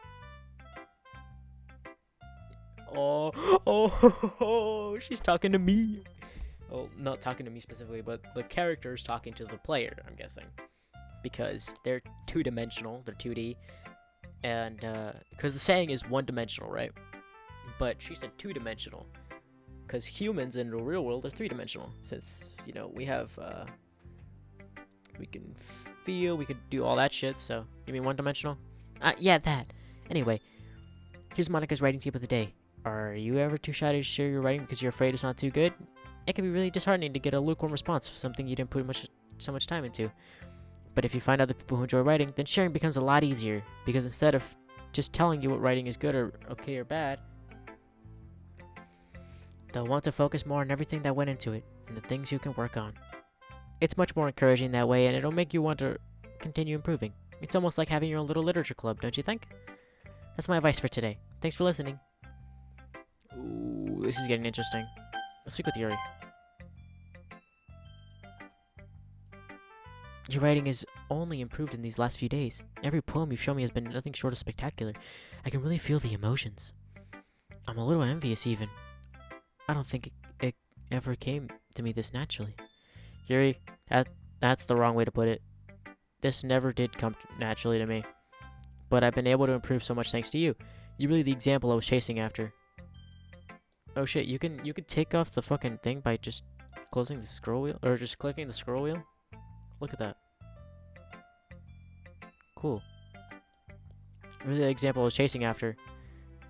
Oh, oh, she's talking to me. Well, not talking to me specifically, but the character is talking to the player, I'm guessing. Because they're two-dimensional, they're 2D. And, because the saying is one-dimensional, right? But she said two-dimensional. Because humans in the real world are three-dimensional. Since, you know, we have, we can feel, we could do all that shit, so. You mean one-dimensional? Yeah, that. Anyway, here's Monica's writing tip of the day. Are you ever too shy to share your writing because you're afraid it's not too good? It can be really disheartening to get a lukewarm response for something you didn't put so much time into. But if you find other people who enjoy writing, then sharing becomes a lot easier, because instead of just telling you what writing is good or okay or bad, they'll want to focus more on everything that went into it and the things you can work on. It's much more encouraging that way, and it'll make you want to continue improving. It's almost like having your own little literature club, don't you think? That's my advice for today. Thanks for listening. Ooh, this is getting interesting. Let's speak with Yuri. Your writing is only improved in these last few days. Every poem you've shown me has been nothing short of spectacular. I can really feel the emotions. I'm a little envious even. I don't think it ever came to me this naturally. Yuri, that's the wrong way to put it. This never did come naturally to me. But I've been able to improve so much thanks to you. You're really the example I was chasing after. Oh shit, you can take off the fucking thing by just closing the scroll wheel, or just clicking the scroll wheel? Look at that. Cool. Really the example I was chasing after.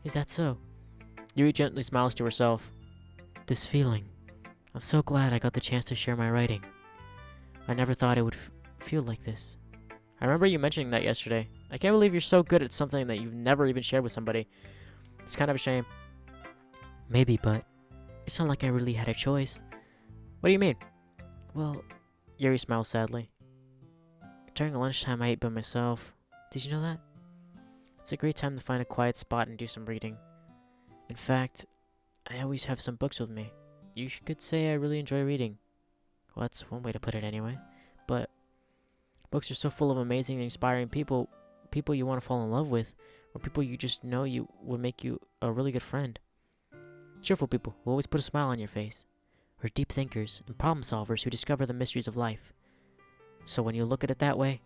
Is that so? Yuri gently smiles to herself. This feeling. I'm so glad I got the chance to share my writing. I never thought it would feel like this. I remember you mentioning that yesterday. I can't believe you're so good at something that you've never even shared with somebody. It's kind of a shame. Maybe, but it's not like I really had a choice. What do you mean? Well, Yuri smiles sadly. During lunchtime, I ate by myself. Did you know that? It's a great time to find a quiet spot and do some reading. In fact, I always have some books with me. You could say I really enjoy reading. Well, that's one way to put it anyway. But books are so full of amazing and inspiring people you want to fall in love with, or people you just know you would make you a really good friend. Cheerful people who always put a smile on your face, or deep thinkers and problem solvers who discover the mysteries of life. So when you look at it that way,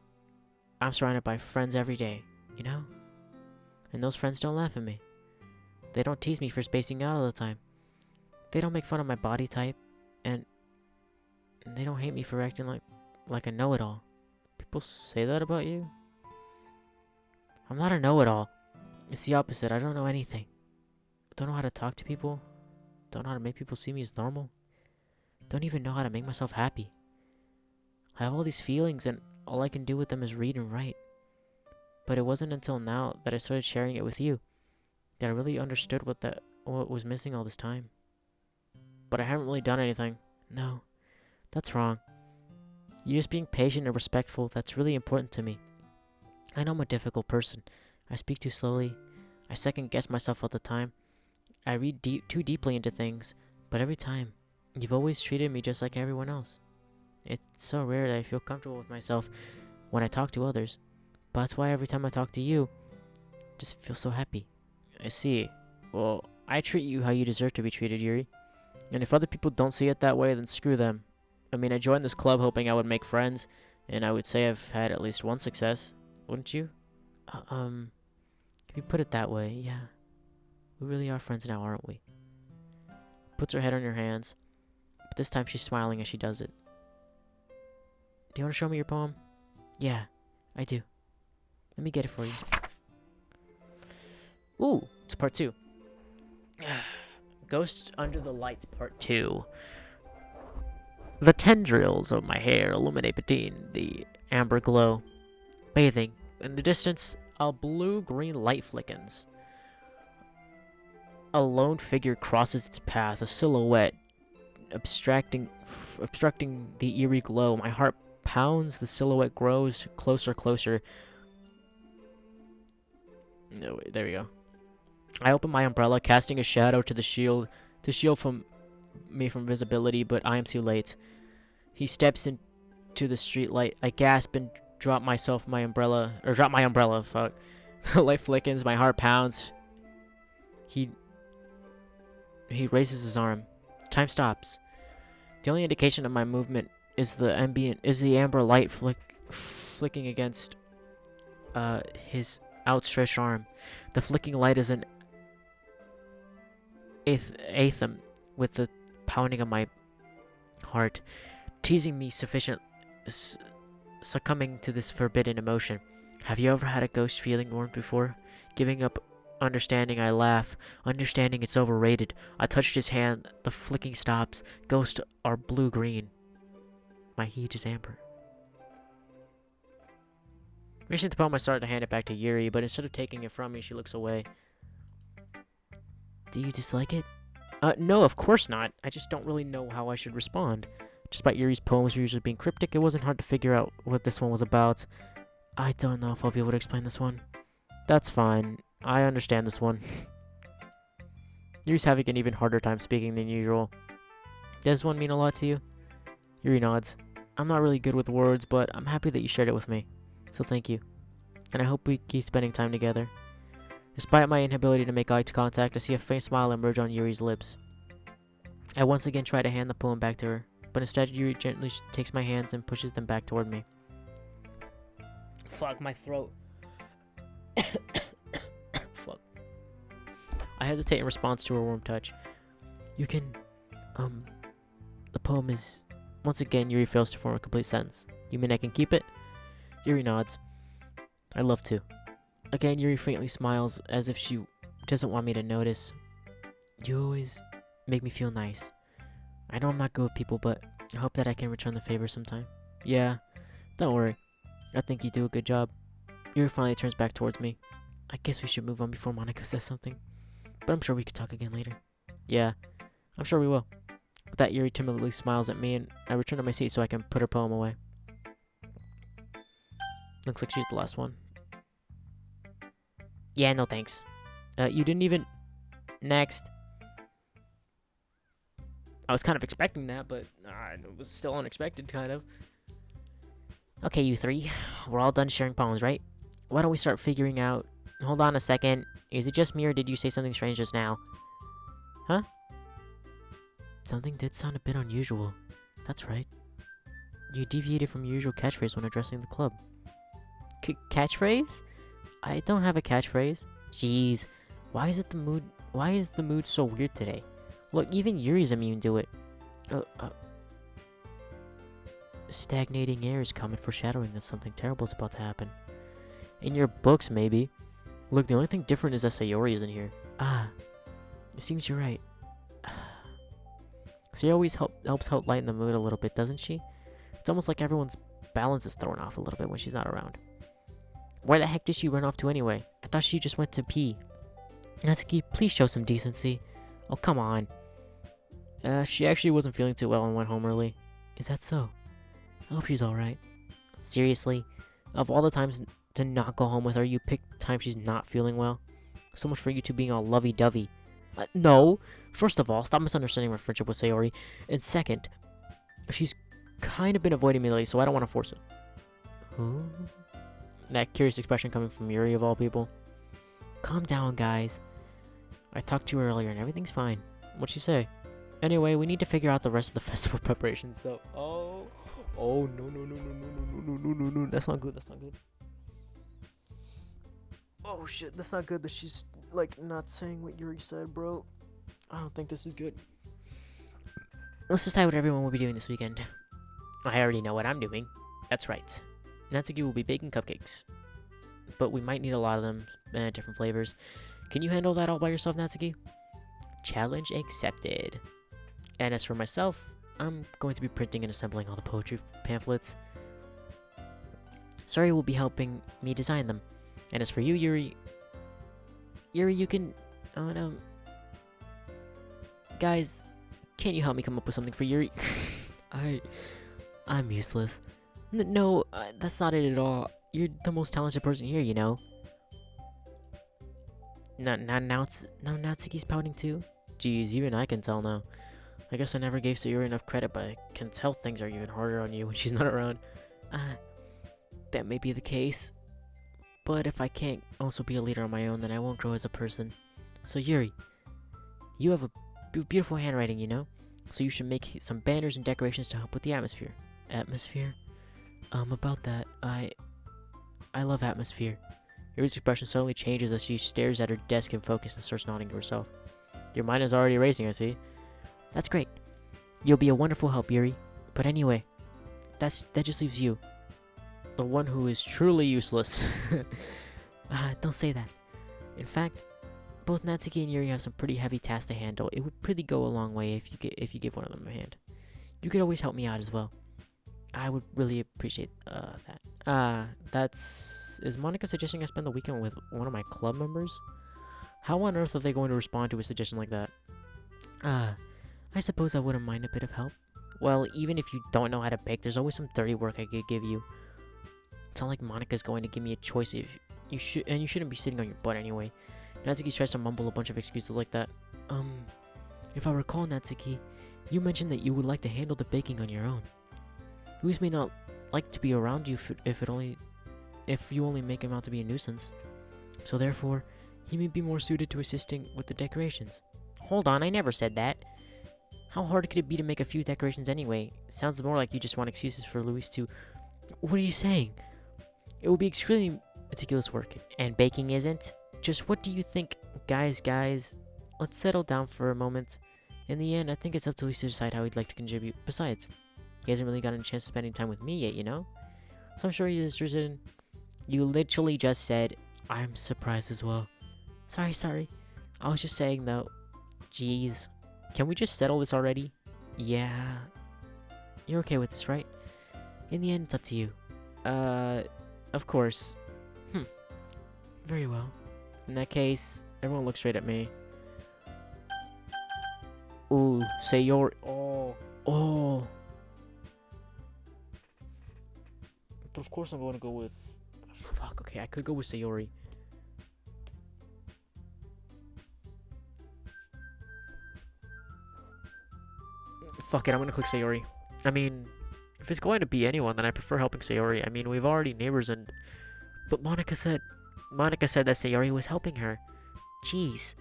I'm surrounded by friends every day, you know? And those friends don't laugh at me. They don't tease me for spacing out all the time. They don't make fun of my body type, and they don't hate me for acting like a know-it-all. People say that about you? I'm not a know-it-all. It's the opposite. I don't know anything. Don't know how to talk to people. Don't know how to make people see me as normal. Don't even know how to make myself happy. I have all these feelings, and all I can do with them is read and write. But it wasn't until now that I started sharing it with you that I really understood what was missing all this time. But I haven't really done anything. No, that's wrong. You just being patient and respectful, that's really important to me. I know I'm a difficult person. I speak too slowly. I second guess myself all the time. I read too deeply into things, but every time, you've always treated me just like everyone else. It's so rare that I feel comfortable with myself when I talk to others, but that's why every time I talk to you, I just feel so happy. I see. Well, I treat you how you deserve to be treated, Yuri. And if other people don't see it that way, then screw them. I mean, I joined this club hoping I would make friends, and I would say I've had at least one success. Wouldn't you? If you put it that way, yeah. We really are friends now, aren't we? Puts her head on your hands, but this time she's smiling as she does it. Do you want to show me your poem? Yeah, I do. Let me get it for you. Ooh, it's part 2. Ghost Under the Lights Part 2. The tendrils of my hair illuminate between the amber glow. Bathing. In the distance, a blue-green light flickens. A lone figure crosses its path, a silhouette obstructing the eerie glow. My heart pounds, the silhouette grows closer. No, wait, there we go. I open my umbrella, casting a shadow to shield me from visibility, but I am too late. He steps into the streetlight. I gasp and drop my umbrella. Fuck. The light flickens, my heart pounds. He He raises his arm. Time stops. The only indication of my movement is the amber light flicking against his outstretched arm. The flicking light is an anthem with the pounding of my heart, teasing me succumbing to this forbidden emotion. Have you ever had a ghost feeling warmed before? Giving up understanding, I laugh. Understanding, it's overrated. I touched his hand. The flicking stops. Ghosts are blue-green. My heat is amber. Reaching the poem, I started to hand it back to Yuri, but instead of taking it from me, she looks away. Do you dislike it? No, of course not. I just don't really know how I should respond. Despite Yuri's poems usually being cryptic, it wasn't hard to figure out what this one was about. I don't know if I'll be able to explain this one. That's fine. I understand this one. Yuri's having an even harder time speaking than usual. Does this one mean a lot to you? Yuri nods. I'm not really good with words, but I'm happy that you shared it with me. So thank you. And I hope we keep spending time together. Despite my inability to make eye contact, I see a faint smile emerge on Yuri's lips. I once again try to hand the poem back to her, but instead Yuri gently takes my hands and pushes them back toward me. Fuck, my throat. Fuck. I hesitate in response to her warm touch. You can, the poem is... Once again, Yuri fails to form a complete sentence. You mean I can keep it? Yuri nods. I'd love to. Again, Yuri faintly smiles, as if she doesn't want me to notice. You always make me feel nice. I know I'm not good with people, but I hope that I can return the favor sometime. Yeah, don't worry. I think you do a good job. Yuri finally turns back towards me. I guess we should move on before Monica says something. But I'm sure we could talk again later. Yeah, I'm sure we will. With that, Yuri timidly smiles at me, and I return to my seat so I can put her poem away. Looks like she's the last one. Yeah, no thanks. You didn't even... Next. I was kind of expecting that, but it was still unexpected, kind of. Okay, you three. We're all done sharing poems, right? Why don't we start figuring out... Hold on a second. Is it just me, or did you say something strange just now? Huh? Something did sound a bit unusual. That's right. You deviated from your usual catchphrase when addressing the club. Catchphrase? I don't have a catchphrase. Jeez. Why is the mood so weird today? Look, even Yuri's immune to it. Stagnating air is common foreshadowing that something terrible is about to happen. In your books, maybe. Look, the only thing different is that Sayori isn't here. It seems you're right. Sayori always helps help lighten the mood a little bit, doesn't she? It's almost like everyone's balance is thrown off a little bit when she's not around. Where the heck did she run off to anyway? I thought she just went to pee. Natsuki, please show some decency. Oh, come on. She actually wasn't feeling too well and went home early. Is that so? I hope she's alright. Seriously? Of all the times to not go home with her, you picked the time she's not feeling well? So much for you two being all lovey-dovey. No! First of all, stop misunderstanding my friendship with Sayori. And second, she's kind of been avoiding me lately, so I don't want to force it. Huh? That curious expression coming from Yuri, of all people. Calm down, guys. I talked to you earlier and everything's fine. What'd she say? Anyway, we need to figure out the rest of the festival preparations, though. Oh, no. That's not good, that's not good. Oh, shit, that's not good that she's, like, not saying what Yuri said, bro. I don't think this is good. Let's decide what everyone will be doing this weekend. I already know what I'm doing. That's right. Natsuki will be baking cupcakes. But we might need a lot of them, different flavors. Can you handle that all by yourself, Natsuki? Challenge accepted. And as for myself, I'm going to be printing and assembling all the poetry pamphlets. Sari will be helping me design them. And as for you, Yuri, you can... Oh, no. Guys, can't you help me come up with something for Yuri? I'm useless. No, that's not it at all. You're the most talented person here, you know. Now Natsuki's pouting too? Jeez, even I can tell now. I guess I never gave Sayuri enough credit, but I can tell things are even harder on you when she's not around. That may be the case. But if I can't also be a leader on my own, then I won't grow as a person. So Yuri, you have a Beautiful handwriting, you know? So you should make some banners and decorations to help with the atmosphere. Atmosphere? About that, I love atmosphere. Yuri's expression suddenly changes as she stares at her desk in focus and starts nodding to herself. Your mind is already racing, I see. That's great. You'll be a wonderful help, Yuri. But anyway, that just leaves you. The one who is truly useless. Don't say that. In fact, both Natsuki and Yuri have some pretty heavy tasks to handle. It would really go a long way if you give one of them a hand. You could always help me out as well. I would really appreciate that. Is Monica suggesting I spend the weekend with one of my club members? How on earth are they going to respond to a suggestion like that? I suppose I wouldn't mind a bit of help. Well, even if you don't know how to bake, there's always some dirty work I could give you. It's not like Monica's going to give me a choice if you shouldn't be sitting on your butt anyway. Natsuki tries to mumble a bunch of excuses like that. If I recall, Natsuki, you mentioned that you would like to handle the baking on your own. Louis may not like to be around you if you only make him out to be a nuisance. So therefore, he may be more suited to assisting with the decorations. Hold on, I never said that. How hard could it be to make a few decorations anyway? Sounds more like you just want excuses for Louis to... What are you saying? It will be extremely meticulous work, and baking isn't? Just what do you think? Guys, let's settle down for a moment. In the end, I think it's up to Louis to decide how he'd like to contribute. Besides, he hasn't really gotten a chance to spend any time with me yet, you know? So I'm sure he's interested in... You literally just said, I'm surprised as well. Sorry. I was just saying though. Jeez. Can we just settle this already? Yeah. You're okay with this, right? In the end, it's up to you. Of course. Very well. In that case, everyone look straight at me. Ooh, say your... Oh. But of course I'm going to go with... Fuck, okay, I could go with Sayori. Fuck it, I'm gonna click Sayori. I mean, if it's going to be anyone, then I prefer helping Sayori. I mean, we've already neighbors and... But Monica said that Sayori was helping her. Jeez.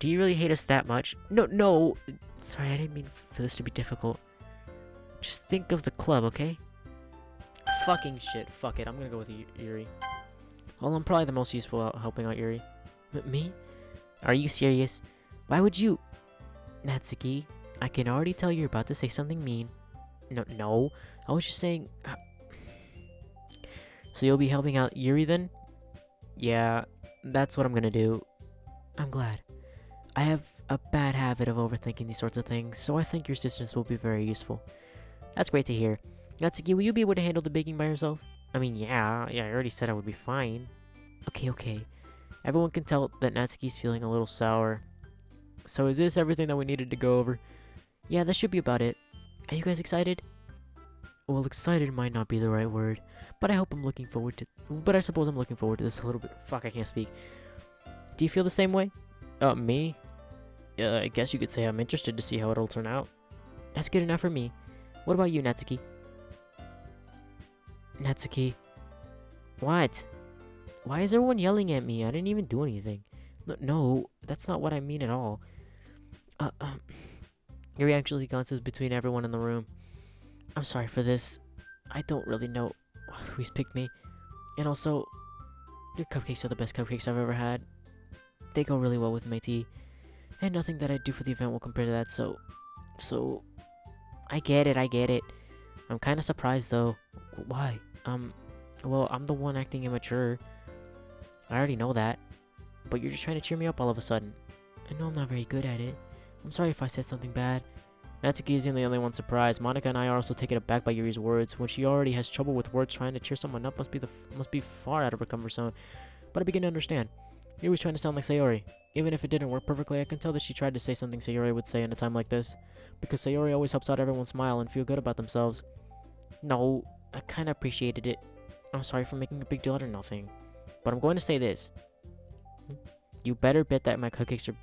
Do you really hate us that much? No. Sorry, I didn't mean for this to be difficult. Just think of the club, okay? Fucking shit. Fuck it, I'm gonna go with Yuri. Well, I'm probably the most useful at helping out Yuri. Me? Are you serious? Why would you... Natsuki, I can already tell you're about to say something mean. No. I was just saying... So you'll be helping out Yuri then? Yeah, that's what I'm gonna do. I'm glad. I have a bad habit of overthinking these sorts of things, so I think your assistance will be very useful. That's great to hear. Natsuki, will you be able to handle the baking by yourself? I mean, yeah, I already said I would be fine. Okay. Everyone can tell that Natsuki's feeling a little sour. So is this everything that we needed to go over? Yeah, that should be about it. Are you guys excited? Well, excited might not be the right word, but I suppose I'm looking forward to this a little bit. Fuck, I can't speak. Do you feel the same way? Me? I guess you could say I'm interested to see how it'll turn out. That's good enough for me. What about you, Natsuki? Natsuki? What? Why is everyone yelling at me? I didn't even do anything. No, that's not what I mean at all. Yuri actually glances between everyone in the room. I'm sorry for this. I don't really know who's picked me. And also, your cupcakes are the best cupcakes I've ever had. They go really well with my tea. And nothing that I do for the event will compare to that, so... I get it. I'm kind of surprised, though. Why? Well, I'm the one acting immature. I already know that. But you're just trying to cheer me up all of a sudden. I know I'm not very good at it. I'm sorry if I said something bad. Natsuki isn't the only one surprised. Monica and I are also taken aback by Yuri's words. When she already has trouble with words, trying to cheer someone up must be far out of her comfort zone. But I begin to understand. Yuri's trying to sound like Sayori. Even if it didn't work perfectly, I can tell that she tried to say something Sayori would say in a time like this. Because Sayori always helps out everyone smile and feel good about themselves. No, I kinda appreciated it. I'm sorry for making a big deal out of nothing. But I'm going to say this. You better bet that my cupcakes are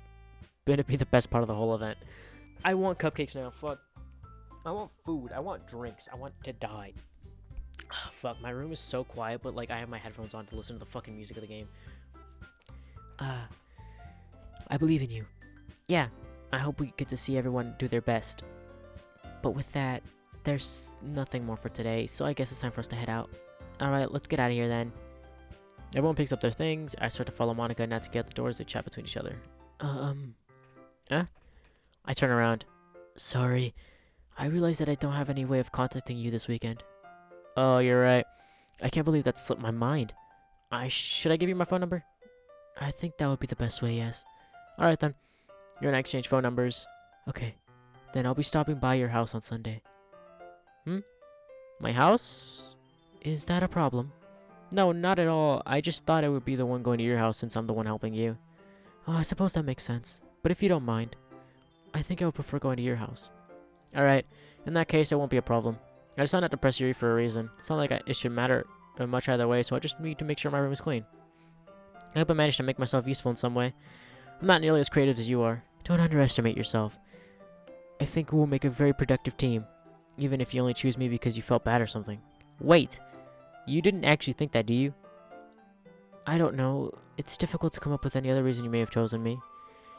gonna be the best part of the whole event. I want cupcakes now, fuck. I want food, I want drinks, I want to die. Fuck, my room is so quiet, but like I have my headphones on to listen to the fucking music of the game. I believe in you. Yeah, I hope we get to see everyone do their best. But with that, there's nothing more for today, so I guess it's time for us to head out. Alright, let's get out of here then. Everyone picks up their things. I start to follow Monica and Natsuki out the doors. They chat between each other. Huh? I turn around. Sorry. I realize that I don't have any way of contacting you this weekend. Oh, you're right. I can't believe that slipped my mind. Should I give you my phone number? I think that would be the best way, yes. Alright then. You're gonna exchange phone numbers. Okay. Then I'll be stopping by your house on Sunday. My house? Is that a problem? No, not at all. I just thought I would be the one going to your house since I'm the one helping you. Oh, I suppose that makes sense. But if you don't mind, I think I would prefer going to your house. Alright. In that case, it won't be a problem. I decided not to press Yuri for a reason. It's not like it should matter much either way, so I just need to make sure my room is clean. I hope I managed to make myself useful in some way. I'm not nearly as creative as you are. Don't underestimate yourself. I think we'll make a very productive team, even if you only choose me because you felt bad or something. Wait! You didn't actually think that, do you? I don't know. It's difficult to come up with any other reason you may have chosen me.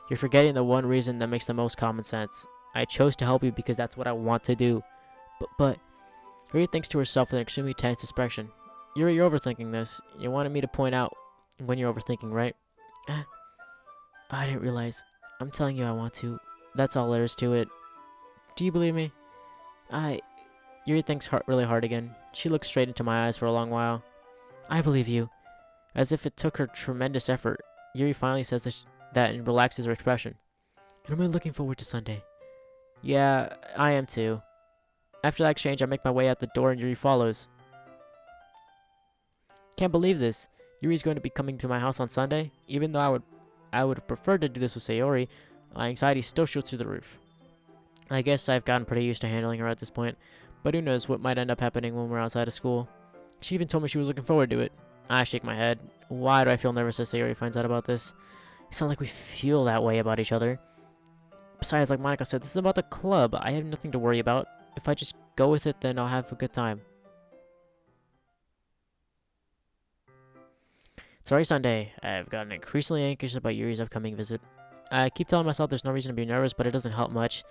You're forgetting the one reason that makes the most common sense. I chose to help you because that's what I want to do. But Yuri thinks to herself with an extremely tense expression. Yuri, you're overthinking this. You wanted me to point out when you're overthinking, right? I didn't realize. I'm telling you I want to. That's all there is to it. Do you believe me? Yuri thinks really hard again. She looks straight into my eyes for a long while. I believe you. As if it took her tremendous effort, Yuri finally says that and relaxes her expression. And I'm really looking forward to Sunday. Yeah, I am too. After that exchange, I make my way out the door and Yuri follows. Can't believe this. Yuri's going to be coming to my house on Sunday. Even though I would have preferred to do this with Sayori, my anxiety still shoots through the roof. I guess I've gotten pretty used to handling her at this point, but who knows what might end up happening when we're outside of school. She even told me she was looking forward to it. I shake my head. Why do I feel nervous as Sayori finds out about this? It's not like we feel that way about each other. Besides, like Monica said, this is about the club. I have nothing to worry about. If I just go with it, then I'll have a good time. It's already Sunday. I've gotten increasingly anxious about Yuri's upcoming visit. I keep telling myself there's no reason to be nervous, but it doesn't help much.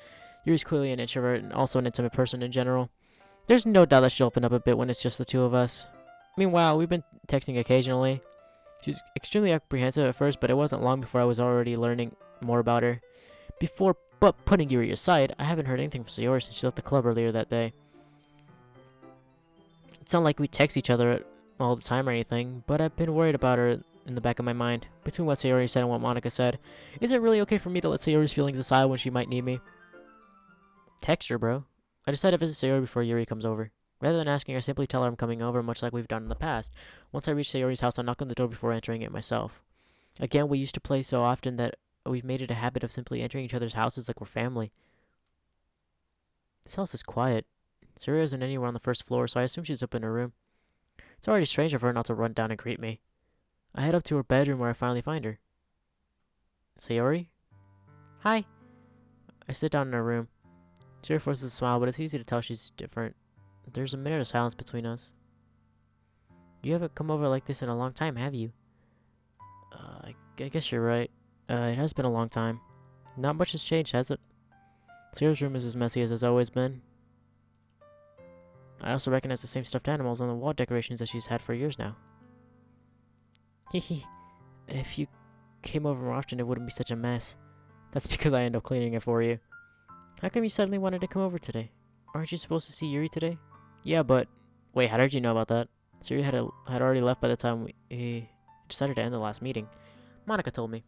Yuri's clearly an introvert and also an intimate person in general. There's no doubt that she'll open up a bit when it's just the two of us. Meanwhile, we've been texting occasionally. She's extremely apprehensive at first, but it wasn't long before I was already learning more about her. But putting Yuri aside, I haven't heard anything from Sayori since she left the club earlier that day. It's not like we text each other all the time or anything, but I've been worried about her in the back of my mind. Between what Sayori said and what Monica said, is it really okay for me to let Sayori's feelings aside when she might need me? Text her, bro. I decided to visit Sayori before Yuri comes over. Rather than asking her, I simply tell her I'm coming over, much like we've done in the past. Once I reach Sayori's house, I knock on the door before entering it myself. Again, we used to play so often that we've made it a habit of simply entering each other's houses like we're family. This house is quiet. Sayori isn't anywhere on the first floor, so I assume she's up in her room. It's already strange of her not to run down and greet me. I head up to her bedroom where I finally find her. Sayori? Hi. I sit down in her room. Sayori forces a smile, but it's easy to tell she's different. There's a minute of silence between us. You haven't come over like this in a long time, have you? I guess you're right. It has been a long time. Not much has changed, has it? Sayori's room is as messy as it's always been. I also recognize the same stuffed animals on the wall decorations that she's had for years now. Hehe. If you came over more often, it wouldn't be such a mess. That's because I end up cleaning it for you. How come you suddenly wanted to come over today? Aren't you supposed to see Yuri today? Yeah, but... Wait, how did you know about that? Sayori had already left by the time we decided to end the last meeting. Monica told me.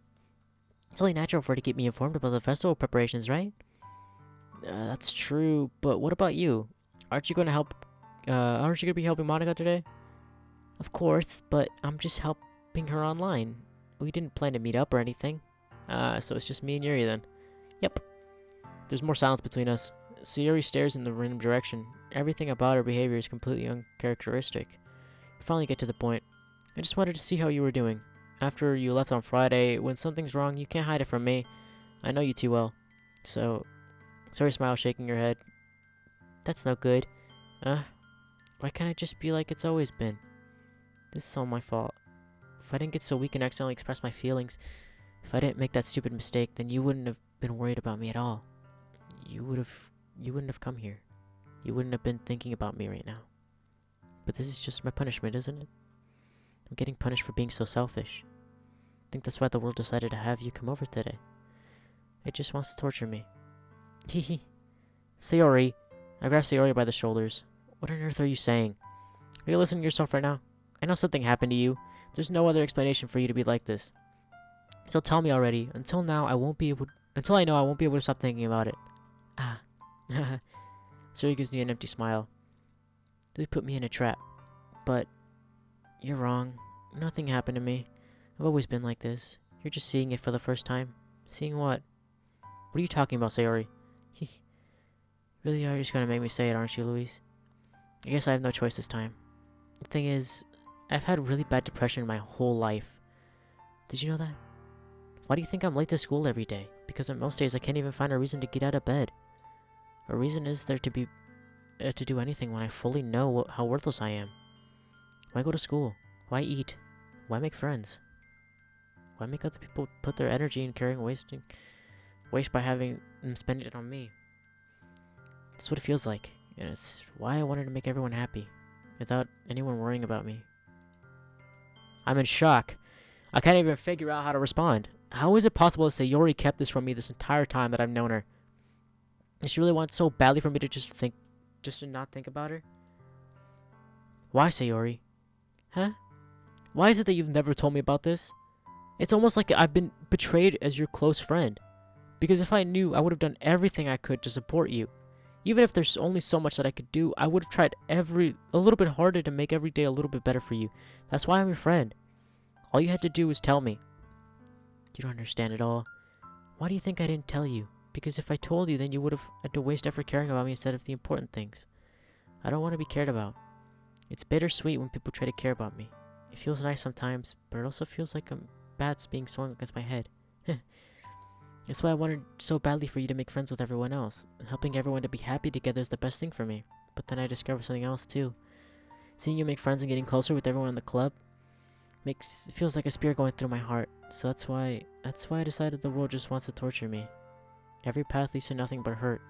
It's only natural for her to keep me informed about the festival preparations, right? That's true, but what about you? Aren't you going to be helping Monica today? Of course, but I'm just helping her online. We didn't plan to meet up or anything. So it's just me and Yuri then. Yep. There's more silence between us. Sayori stares in the random direction. Everything about her behavior is completely uncharacteristic. We finally get to the point. I just wanted to see how you were doing. After you left on Friday, when something's wrong, you can't hide it from me. I know you too well. So, Sayori smiles, shaking her head. That's no good. Why can't I just be like it's always been? This is all my fault. If I didn't get so weak and accidentally express my feelings, If I didn't make that stupid mistake, then you wouldn't have been worried about me at all. You wouldn't have come here. You wouldn't have been thinking about me right now. But this is just my punishment, isn't it? I'm getting punished for being so selfish. I think that's why the world decided to have you come over today. It just wants to torture me. Hehe. Sayori. I grabbed Sayori by the shoulders. What on earth are you saying? Are you listening to yourself right now? I know something happened to you. There's no other explanation for you to be like this. So tell me already. Until I know I won't be able to stop thinking about it. Ah. Sayori gives me an empty smile. They put me in a trap. But you're wrong. Nothing happened to me. I've always been like this. You're just seeing it for the first time. Seeing what? What are you talking about, Sayori? Really are just gonna make me say it, aren't you, Louise? I guess I have no choice this time. The thing is, I've had really bad depression my whole life. Did you know that? Why do you think I'm late to school every day? Because on most days I can't even find a reason to get out of bed. A reason is there to be to do anything when I fully know how worthless I am. Why go to school? Why eat? Why make friends? Why make other people put their energy in carrying waste by having them spend it on me? That's what it feels like, and it's why I wanted to make everyone happy, without anyone worrying about me. I'm in shock. I can't even figure out how to respond. How is it possible that Sayori kept this from me this entire time that I've known her? Does she really want so badly for me to just to not think about her? Why, Sayori? Huh? Why is it that you've never told me about this? It's almost like I've been betrayed as your close friend. Because if I knew, I would have done everything I could to support you. Even if there's only so much that I could do, I would have tried a little bit harder to make every day a little bit better for you. That's why I'm your friend. All you had to do was tell me. You don't understand at all. Why do you think I didn't tell you? Because if I told you, then you would have had to waste effort caring about me instead of the important things. I don't want to be cared about. It's bittersweet when people try to care about me. It feels nice sometimes, but it also feels like a bat's being swung against my head. That's why I wanted so badly for you to make friends with everyone else. Helping everyone to be happy together is the best thing for me. But then I discovered something else too. Seeing you make friends and getting closer with everyone in the club it feels like a spear going through my heart. So that's why I decided the world just wants to torture me. Every path leads to nothing but hurt.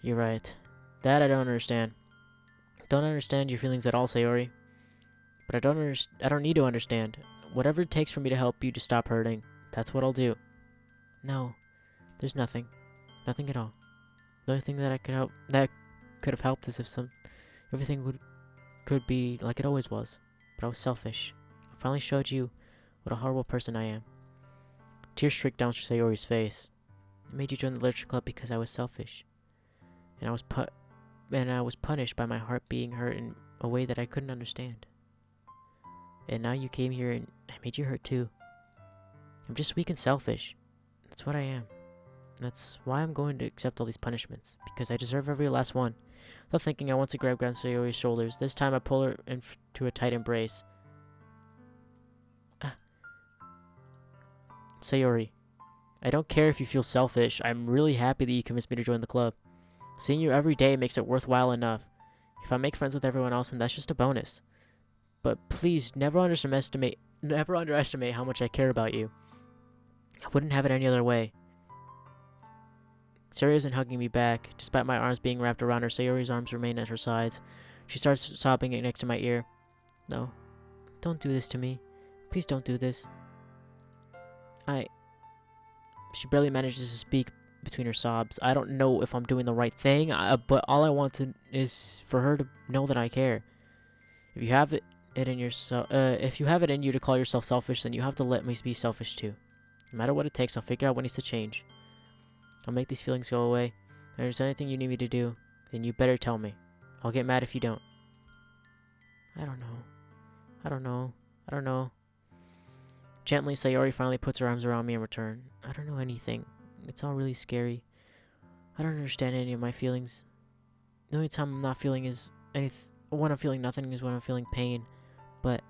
You're right. That I don't understand. Don't understand your feelings at all, Sayori. But I don't need to understand. Whatever it takes for me to help you to stop hurting, that's what I'll do. No, there's nothing. Nothing at all. The only thing that could have helped is if everything could be like it always was. But I was selfish. I finally showed you what a horrible person I am. Tears streaked down Sayori's face. I made you join the literature club because I was selfish. And I was punished by my heart being hurt in a way that I couldn't understand. And now you came here and I made you hurt too. I'm just weak and selfish. That's what I am. That's why I'm going to accept all these punishments, because I deserve every last one. Without thinking, I want to grab Sayori's shoulders. This time I pull her into a tight embrace. Sayori, I don't care if you feel selfish. I'm really happy that you convinced me to join the club. Seeing you every day makes it worthwhile enough. If I make friends with everyone else, then that's just a bonus. But please, never underestimate how much I care about you. I wouldn't have it any other way. Sayori isn't hugging me back. Despite my arms being wrapped around her, Sayori's arms remain at her sides. She starts sobbing next to my ear. No, don't do this to me. Please don't do this. She barely manages to speak between her sobs. I don't know if I'm doing the right thing, but all I want is for her to know that I care. If you have it in you to call yourself selfish, then you have to let me be selfish too. No matter what it takes, I'll figure out what needs to change. I'll make these feelings go away. If there's anything you need me to do, then you better tell me. I'll get mad if you don't. I don't know. Gently, Sayori finally puts her arms around me in return. I don't know anything. It's all really scary. I don't understand any of my feelings. The only time I'm not feeling when I'm feeling nothing is when I'm feeling pain. But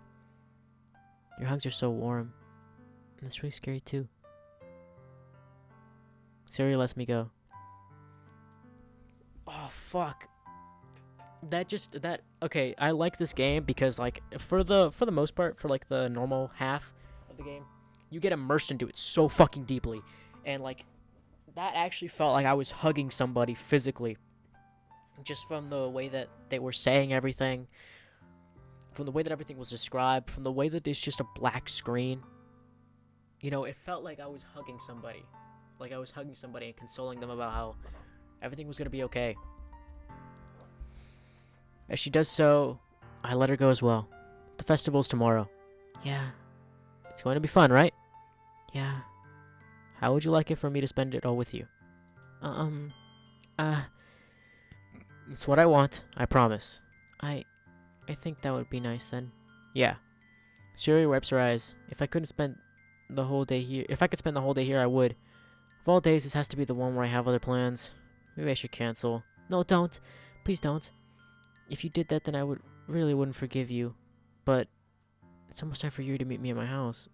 your hugs are so warm. And it's really scary too. Sayori lets me go. Oh, fuck. Okay, I like this game because, like, for the most part, for, like, the normal half of the game, You get immersed into it so fucking deeply. And, like, that actually felt like I was hugging somebody physically. Just from the way that they were saying everything, from the way that everything was described, from the way that it's just a black screen. You know, it felt like I was hugging somebody. Like I was hugging somebody and consoling them about how everything was going to be okay. As she does so, I let her go as well. The festival's tomorrow. Yeah. It's going to be fun, right? Yeah. How would you like it for me to spend it all with you? It's what I want, I promise. I think that would be nice then. Yeah. Shuri wipes her eyes. If I could spend the whole day here, I would. Of all days, this has to be the one where I have other plans. Maybe I should cancel. No, don't. Please don't. If you did that, then I wouldn't forgive you. But it's almost time for you to meet me at my house.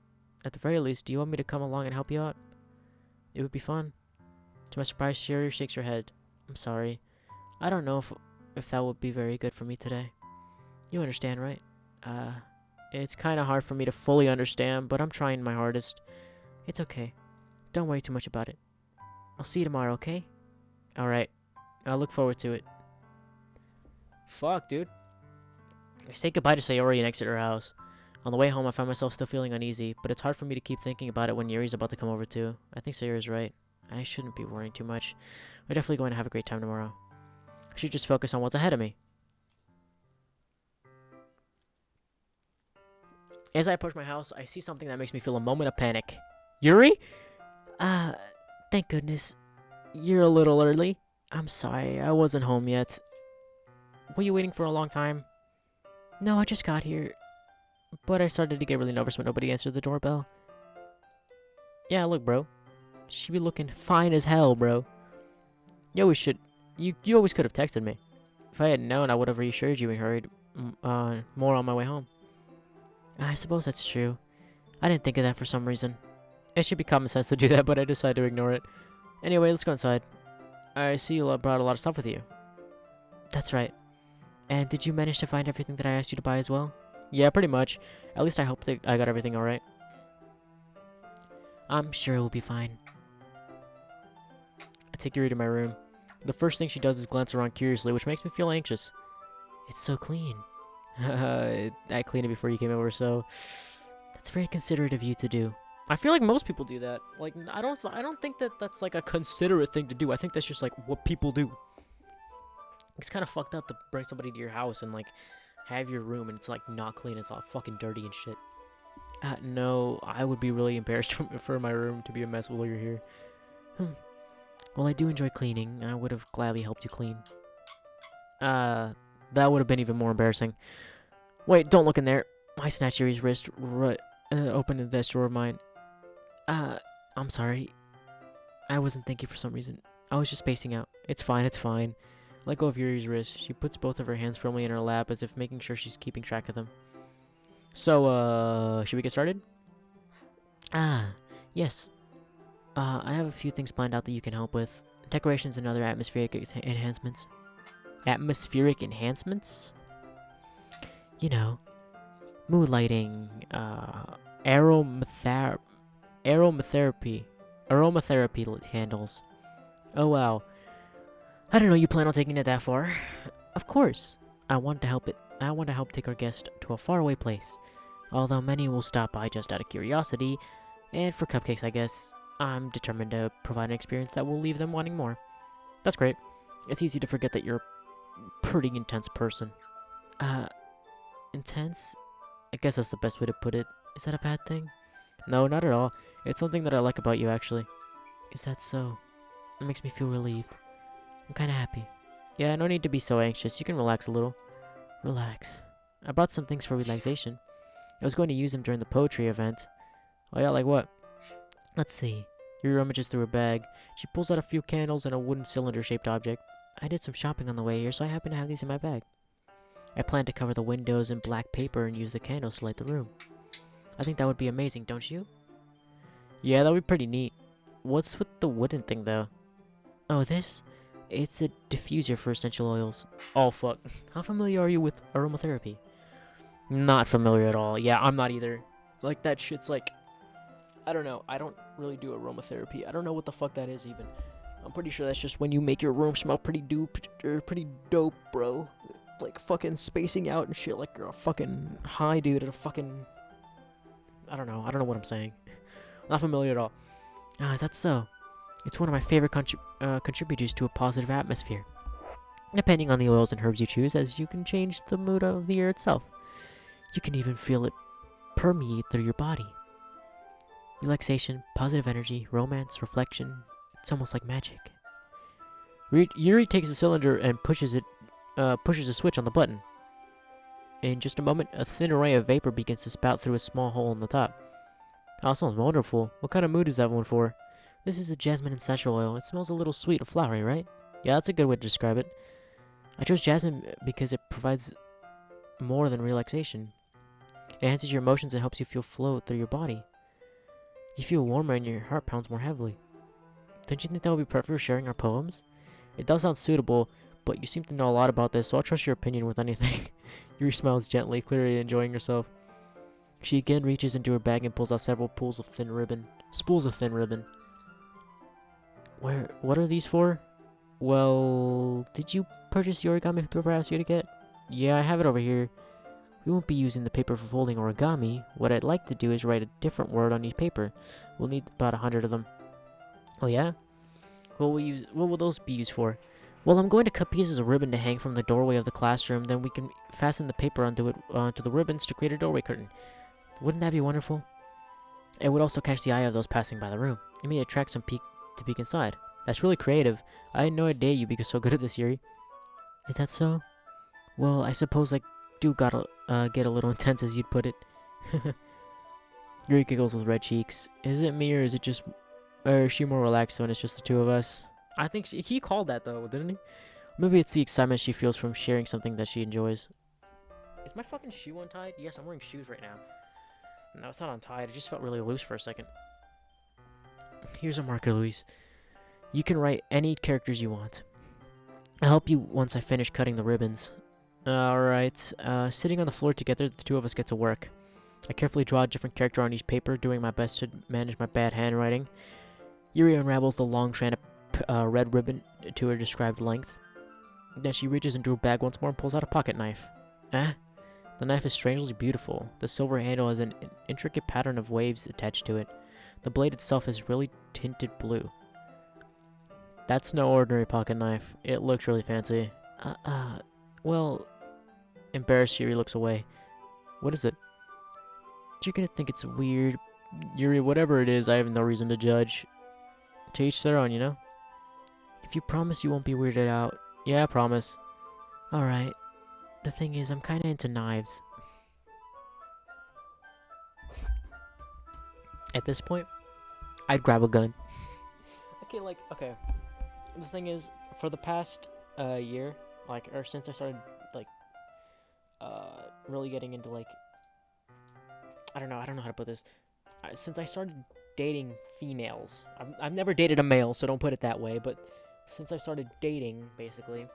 At the very least, do you want me to come along and help you out? It would be fun. To my surprise, Shuri shakes her head. I'm sorry. I don't know if that would be very good for me today. You understand, right? It's kind of hard for me to fully understand, but I'm trying my hardest. It's okay. Don't worry too much about it. I'll see you tomorrow, okay? Alright. I'll look forward to it. Fuck, dude. I say goodbye to Sayori and exit her house. On the way home, I find myself still feeling uneasy, but it's hard for me to keep thinking about it when Yuri's about to come over too. I think Sayori's right. I shouldn't be worrying too much. We're definitely going to have a great time tomorrow. I should just focus on what's ahead of me. As I approach my house, I see something that makes me feel a moment of panic. Yuri? Thank goodness. You're a little early. I'm sorry, I wasn't home yet. Were you waiting for a long time? No, I just got here. But I started to get really nervous when nobody answered the doorbell. Yeah, look, bro. She be looking fine as hell, bro. You always could have texted me. If I had known, I would have reassured you and hurried more on my way home. I suppose that's true. I didn't think of that for some reason. It should be common sense to do that, but I decided to ignore it. Anyway, let's go inside. I see you brought a lot of stuff with you. That's right. And did you manage to find everything that I asked you to buy as well? Yeah, pretty much. At least I hope that I got everything alright. I'm sure it will be fine. I take Yuri to my room. The first thing she does is glance around curiously, which makes me feel anxious. It's so clean. I cleaned it before you came over, so that's very considerate of you to do. I feel like most people do that. Like, I don't think that that's like a considerate thing to do. I think that's just like what people do. It's kind of fucked up to bring somebody to your house and like have your room and it's like not clean. It's all fucking dirty and shit. No, I would be really embarrassed for my room to be a mess while you're here. Well, I do enjoy cleaning. I would have gladly helped you clean. That would have been even more embarrassing. Wait, don't look in there. I snatched Yuri's wrist, opened the desk drawer of mine. I'm sorry. I wasn't thinking for some reason. I was just spacing out. It's fine, it's fine. Let go of Yuri's wrist. She puts both of her hands firmly in her lap as if making sure she's keeping track of them. So, should we get started? Yes. I have a few things planned out that you can help with. Decorations and other atmospheric enhancements. Atmospheric enhancements? You know, mood lighting, aromatherapy candles. Oh wow. I don't know you plan on taking it that far. Of course. I want to help take our guest to a faraway place. Although many will stop by just out of curiosity, and for cupcakes I guess, I'm determined to provide an experience that will leave them wanting more. That's great. It's easy to forget that you're a pretty intense person. Intense? I guess that's the best way to put it. Is that a bad thing? No, not at all. It's something that I like about you, actually. Is that so? It makes me feel relieved. I'm kinda happy. Yeah, no need to be so anxious. You can relax a little. Relax. I brought some things for relaxation. I was going to use them during the poetry event. Oh yeah, like what? Let's see. Yuri rummages through her bag. She pulls out a few candles and a wooden cylinder-shaped object. I did some shopping on the way here, so I happen to have these in my bag. I plan to cover the windows in black paper and use the candles to light the room. I think that would be amazing, don't you? Yeah, that would be pretty neat. What's with the wooden thing, though? Oh, this? It's a diffuser for essential oils. Oh, fuck. How familiar are you with aromatherapy? Not familiar at all. Yeah, I'm not either. Like, that shit's like... I don't know. I don't really do aromatherapy. I don't know what the fuck that is even. I'm pretty sure that's just when you make your room smell pretty dope, bro. Like fucking spacing out and shit like you're a fucking high dude at a fucking... I don't know. I don't know what I'm saying. Not familiar at all. Ah, is that so? It's one of my favorite contributors to a positive atmosphere. Depending on the oils and herbs you choose, as you can change the mood of the air itself. You can even feel it permeate through your body. Relaxation, positive energy, romance, reflection. It's almost like magic. Yuri takes the cylinder and pushes a switch on the button. In just a moment, a thin array of vapor begins to spout through a small hole in the top. Oh, sounds wonderful. What kind of mood is that one for? This is a jasmine and essential oil. It smells a little sweet and flowery, right? Yeah, that's a good way to describe it. I chose jasmine because it provides more than relaxation. It enhances your emotions and helps you feel flow through your body. You feel warmer and your heart pounds more heavily. Don't you think that would be perfect for sharing our poems? It does sound suitable, but you seem to know a lot about this, so I'll trust your opinion with anything. Yuri smiles gently, clearly enjoying herself. She again reaches into her bag and pulls out several spools of thin ribbon. What are these for? Well, did you purchase the origami paper I asked you to get? Yeah, I have it over here. We won't be using the paper for folding origami. What I'd like to do is write a different word on each paper. We'll need about 100 of them. Oh yeah? What will those be used for? Well, I'm going to cut pieces of ribbon to hang from the doorway of the classroom. Then we can fasten the paper onto the ribbons to create a doorway curtain. Wouldn't that be wonderful? It would also catch the eye of those passing by the room. It may attract some peek inside. That's really creative. I had no idea you'd be so good at this, Yuri. Is that so? Well, I suppose I do gotta get a little intense, as you'd put it. Yuri giggles with red cheeks. Is it me, or is she more relaxed when it's just the two of us? I think he called that, though, didn't he? Maybe it's the excitement she feels from sharing something that she enjoys. Is my fucking shoe untied? Yes, I'm wearing shoes right now. No, it's not untied. It just felt really loose for a second. Here's a marker, Luis. You can write any characters you want. I'll help you once I finish cutting the ribbons. Alright, sitting on the floor together, the two of us get to work. I carefully draw a different character on each paper, doing my best to manage my bad handwriting. Yuri unravels the long strand of red ribbon to her described length. Then she reaches into her bag once more and pulls out a pocket knife. The knife is strangely beautiful. The silver handle has an intricate pattern of waves attached to it. The blade itself is really tinted blue. That's no ordinary pocket knife. It looks really fancy. Well... Embarrassed, Yuri looks away. What is it? You're gonna think it's weird. Yuri, whatever it is, I have no reason to judge. To each their own, you know? If you promise you won't be weirded out. Yeah, I promise. Alright. The thing is, I'm kinda into knives. At this point, I'd grab a gun. Okay. The thing is, for the past year, or since I started, really getting into, I don't know how to put this. Since I started dating females, I've never dated a male, so don't put it that way, but since I started dating, basically,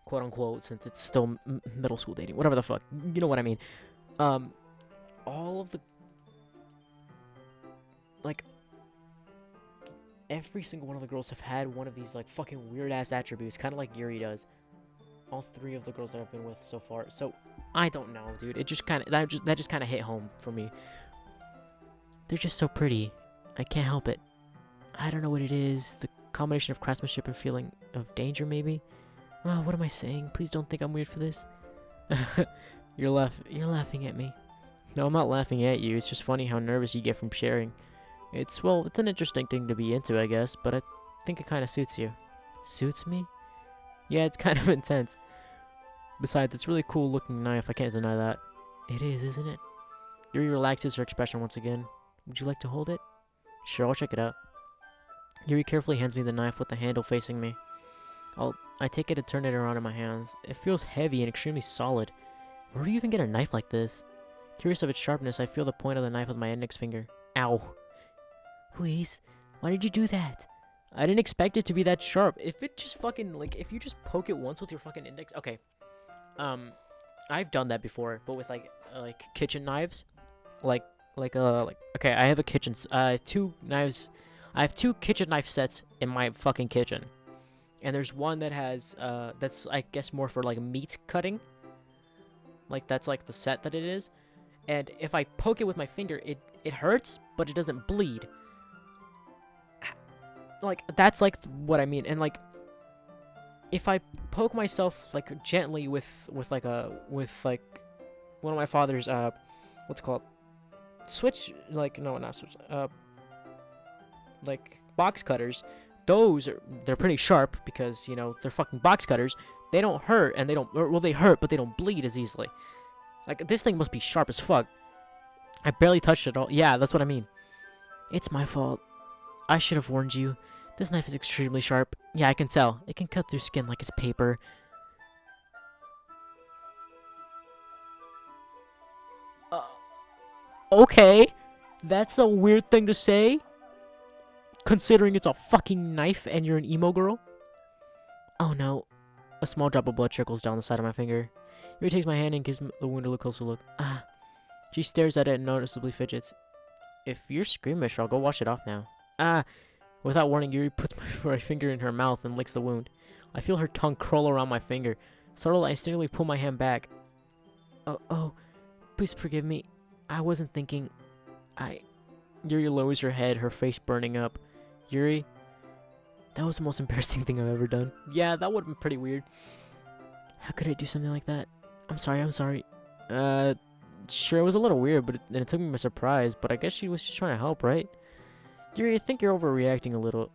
quote unquote, since it's still middle school dating, whatever the fuck, you know what I mean, all of the, every single one of the girls have had one of these, fucking weird-ass attributes, kind of like Yuri does. All three of the girls that I've been with so far. So, I don't know, dude. It just kind of, that just kind of hit home for me. They're just so pretty. I can't help it. I don't know what it is. The combination of craftsmanship and feeling of danger, maybe? Oh, what am I saying? Please don't think I'm weird for this. You're laughing at me. No, I'm not laughing at you. It's just funny how nervous you get from sharing. It's an interesting thing to be into, I guess, but I think it kind of suits you. Suits me? Yeah, it's kind of intense. Besides, it's a really cool looking knife. I can't deny that. It is, isn't it? Yuri relaxes her expression once again. Would you like to hold it? Sure, I'll check it out. Yuri carefully hands me the knife with the handle facing me. I take it and turn it around in my hands. It feels heavy and extremely solid. Where do you even get a knife like this? Curious of its sharpness, I feel the point of the knife with my index finger. Ow. Luis, why did you do that? I didn't expect it to be that sharp. If it just fucking, if you just poke it once with your fucking index... Okay. I've done that before, but with, kitchen knives. okay, I have a kitchen, two knives. I have two kitchen knife sets in my fucking kitchen. And there's one that has, that's, I guess, more for, like, meat cutting. Like, that's, like, the set that it is. And if I poke it with my finger, it hurts, but it doesn't bleed. Like, that's, like, what I mean. And, like, if I poke myself, like, gently with like, one of my father's, what's it called? Switch, like, no, not switch, like, box cutters, they're pretty sharp because, you know, they're fucking box cutters. They don't hurt, and they hurt, but they don't bleed as easily. Like, this thing must be sharp as fuck. I barely touched it at all. Yeah, that's what I mean. It's my fault. I should have warned you. This knife is extremely sharp. Yeah, I can tell. It can cut through skin like it's paper. Okay. That's a weird thing to say. Considering it's a fucking knife and you're an emo girl. Oh no. A small drop of blood trickles down the side of my finger. Yuri takes my hand and gives the wound a closer look. Ah. She stares at it and noticeably fidgets. If you're squeamish, I'll go wash it off now. Ah. Without warning, Yuri puts my finger in her mouth and licks the wound. I feel her tongue curl around my finger. Startled, I instinctively pull my hand back. Oh, please forgive me. I wasn't thinking. Yuri lowers her head, her face burning up. Yuri, that was the most embarrassing thing I've ever done. Yeah, that would have been pretty weird. How could I do something like that? I'm sorry. Sure, it was a little weird, but it took me by surprise, but I guess she was just trying to help, right? Yuri, I think you're overreacting a little.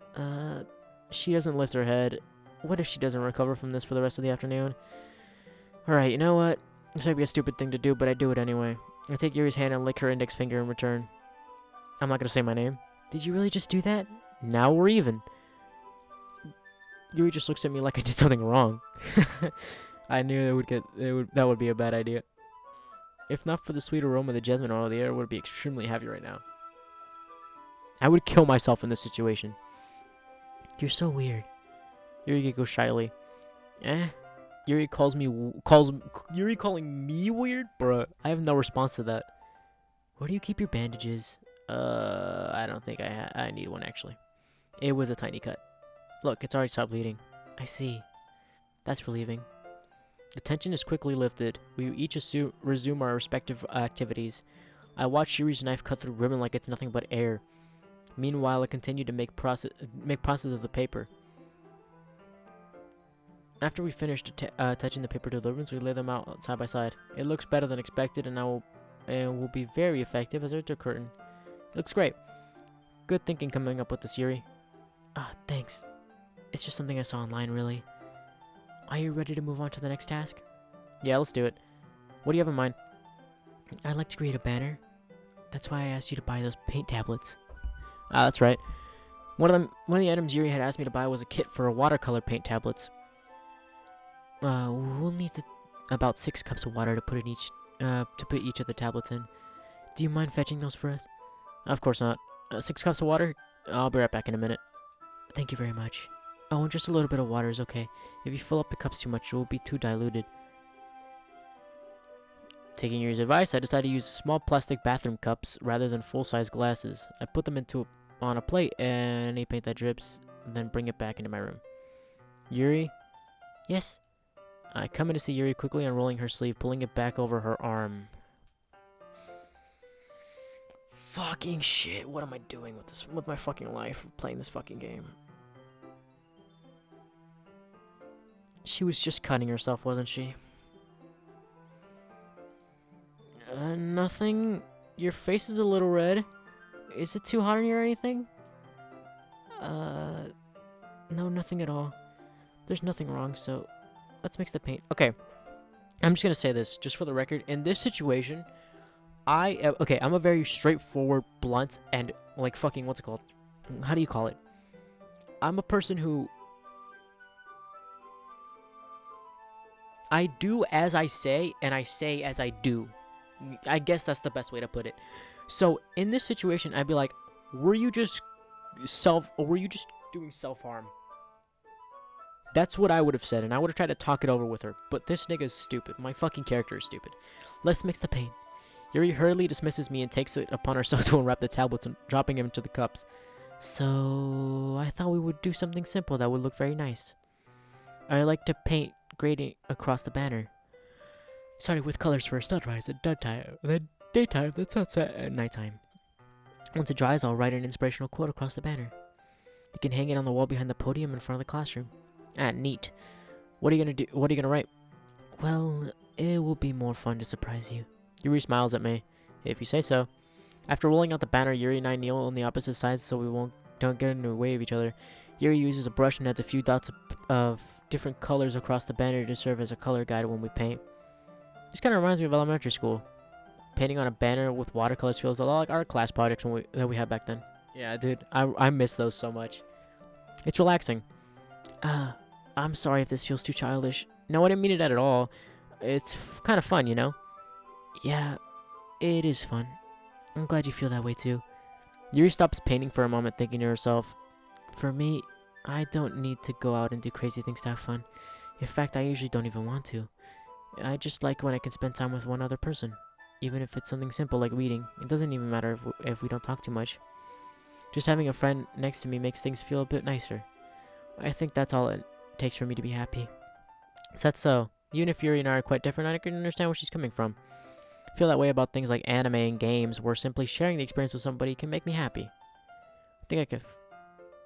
She doesn't lift her head. What if she doesn't recover from this for the rest of the afternoon? Alright, you know what? This might be a stupid thing to do, but I do it anyway. I take Yuri's hand and lick her index finger in return. I'm not gonna say my name. Did you really just do that? Now we're even. Yuri just looks at me like I did something wrong. I knew that would be a bad idea. If not for the sweet aroma of the jasmine oil, the air would be extremely heavy right now. I would kill myself in this situation. You're so weird. Yuri giggles shyly. Yuri Yuri calling me weird? Bruh, I have no response to that. Where do you keep your bandages? I don't think I need one, actually. It was a tiny cut. Look, it's already stopped bleeding. I see. That's relieving. The tension is quickly lifted. We each resume our respective activities. I watch Yuri's knife cut through ribbon like it's nothing but air. Meanwhile, I continue to make process of the paper. After we finish touching the paper to the ribbons, we lay them out side by side. It looks better than expected, and will be very effective as a winter curtain. It looks great. Good thinking coming up with this, Yuri. Thanks. It's just something I saw online, really. Are you ready to move on to the next task? Yeah, let's do it. What do you have in mind? I'd like to create a banner. That's why I asked you to buy those paint tablets. That's right. One of the items Yuri had asked me to buy was a kit for watercolor paint tablets. We'll need about 6 cups of water to put each of the tablets in. Do you mind fetching those for us? Of course not. 6 cups of water? I'll be right back in a minute. Thank you very much. Oh, and just a little bit of water is okay. If you fill up the cups too much, it will be too diluted. Taking Yuri's advice, I decided to use small plastic bathroom cups rather than full-size glasses. I put them on a plate and any paint that drips, and then bring it back into my room. Yuri? Yes? I come in to see Yuri quickly unrolling her sleeve, pulling it back over her arm. Fucking shit, what am I doing with my fucking life, playing this fucking game? She was just cutting herself, wasn't she? Nothing. Your face is a little red. Is it too hot on you or anything? No, nothing at all. There's nothing wrong, so let's mix the paint. Okay, I'm just gonna say this, just for the record. In this situation, I'm a very straightforward, blunt, and, like, fucking, what's it called? How do you call it? I'm a person who... I do as I say, and I say as I do. I guess that's the best way to put it. So, in this situation, I'd be like, were you just doing self-harm? That's what I would have said, and I would have tried to talk it over with her. But this nigga's stupid. My fucking character is stupid. Let's mix the paint. Yuri hurriedly dismisses me and takes it upon herself to unwrap the tablets and dropping them into the cups. So, I thought we would do something simple that would look very nice. I like to paint grading across the banner. Starting with colors for sunrise and then daytime, then sunset, and nighttime. Once it dries, I'll write an inspirational quote across the banner. You can hang it on the wall behind the podium in front of the classroom. Ah, neat. What are you gonna do? What are you gonna write? Well, it will be more fun to surprise you. Yuri smiles at me. If you say so. After rolling out the banner, Yuri and I kneel on the opposite sides so we don't get in the way of each other. Yuri uses a brush and adds a few dots of different colors across the banner to serve as a color guide when we paint. This kind of reminds me of elementary school. Painting on a banner with watercolors feels a lot like our class projects that we had back then. Yeah, dude, I miss those so much. It's relaxing. I'm sorry if this feels too childish. No, I didn't mean it at all. It's kind of fun, you know? Yeah, it is fun. I'm glad you feel that way too. Yuri stops painting for a moment, thinking to herself, for me, I don't need to go out and do crazy things to have fun. In fact, I usually don't even want to. I just like when I can spend time with one other person. Even if it's something simple like reading. It doesn't even matter if we don't talk too much. Just having a friend next to me makes things feel a bit nicer. I think that's all it takes for me to be happy. That's so. Even if Yuri and I are quite different, I can understand where she's coming from. I feel that way about things like anime and games, where simply sharing the experience with somebody can make me happy. I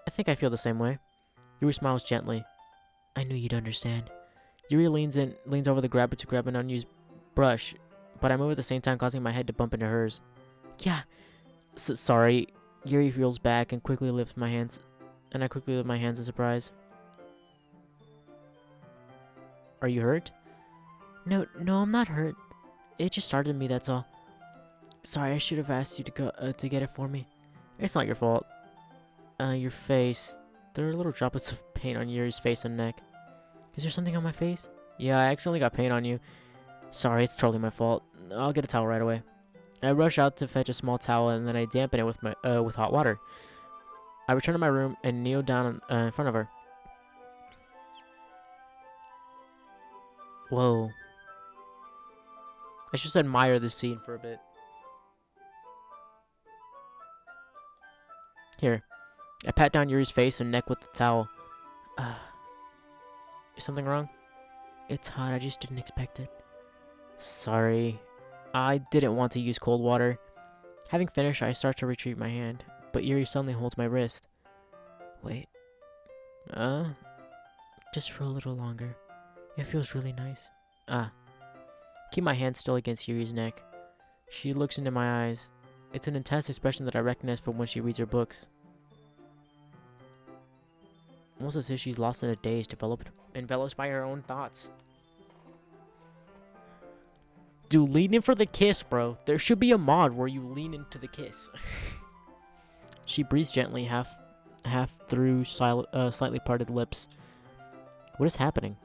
think I feel the same way. Yuri smiles gently. I knew you'd understand. Yuri leans over the grabber to grab an unused brush, but I move at the same time, causing my head to bump into hers. Yeah. Sorry. Yuri reels back and quickly lifts my hands, and I quickly lift my hands in surprise. Are you hurt? No, I'm not hurt. It just startled me, that's all. Sorry, I should have asked you to get it for me. It's not your fault. Your face. There are little droplets of paint on Yuri's face and neck. Is there something on my face? Yeah, I accidentally got paint on you. Sorry, it's totally my fault. I'll get a towel right away. I rush out to fetch a small towel and then I dampen it with hot water. I return to my room and kneel down in front of her. Whoa. I should just admire this scene for a bit. Here. I pat down Yuri's face and neck with the towel. Is something wrong? It's hot, I just didn't expect it. Sorry. I didn't want to use cold water. Having finished, I start to retrieve my hand, but Yuri suddenly holds my wrist. Wait. Just for a little longer. It feels really nice. Keep my hand still against Yuri's neck. She looks into my eyes. It's an intense expression that I recognize from when she reads her books. Almost as if she's lost in a daze, enveloped by her own thoughts. Dude, lean in for the kiss, bro. There should be a mod where you lean into the kiss. She breathes gently, half through slightly parted lips. What is happening?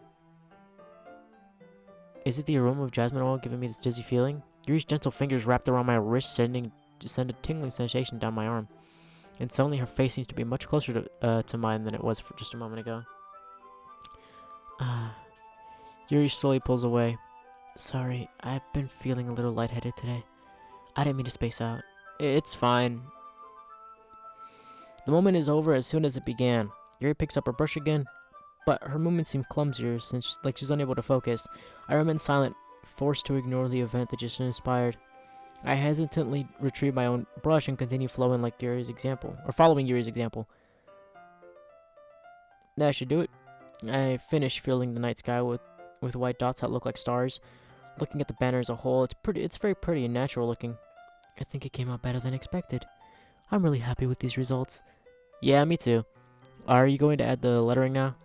Is it the aroma of jasmine oil giving me this dizzy feeling? Yuri's gentle fingers wrapped around my wrist, send a tingling sensation down my arm. And suddenly her face seems to be much closer to mine than it was for just a moment ago. Yuri slowly pulls away. Sorry, I've been feeling a little lightheaded today. I didn't mean to space out. It's fine. The moment is over as soon as it began. Yuri picks up her brush again, but her movements seem clumsier since she's unable to focus. I remain silent, forced to ignore the event that just inspired. I hesitantly retrieve my own brush and continue following Yuri's example. That should do it. I finish filling the night sky with white dots that look like stars. Looking at the banner as a whole, it's very pretty and natural looking. I think it came out better than expected. I'm really happy with these results. Yeah, me too. Are you going to add the lettering now?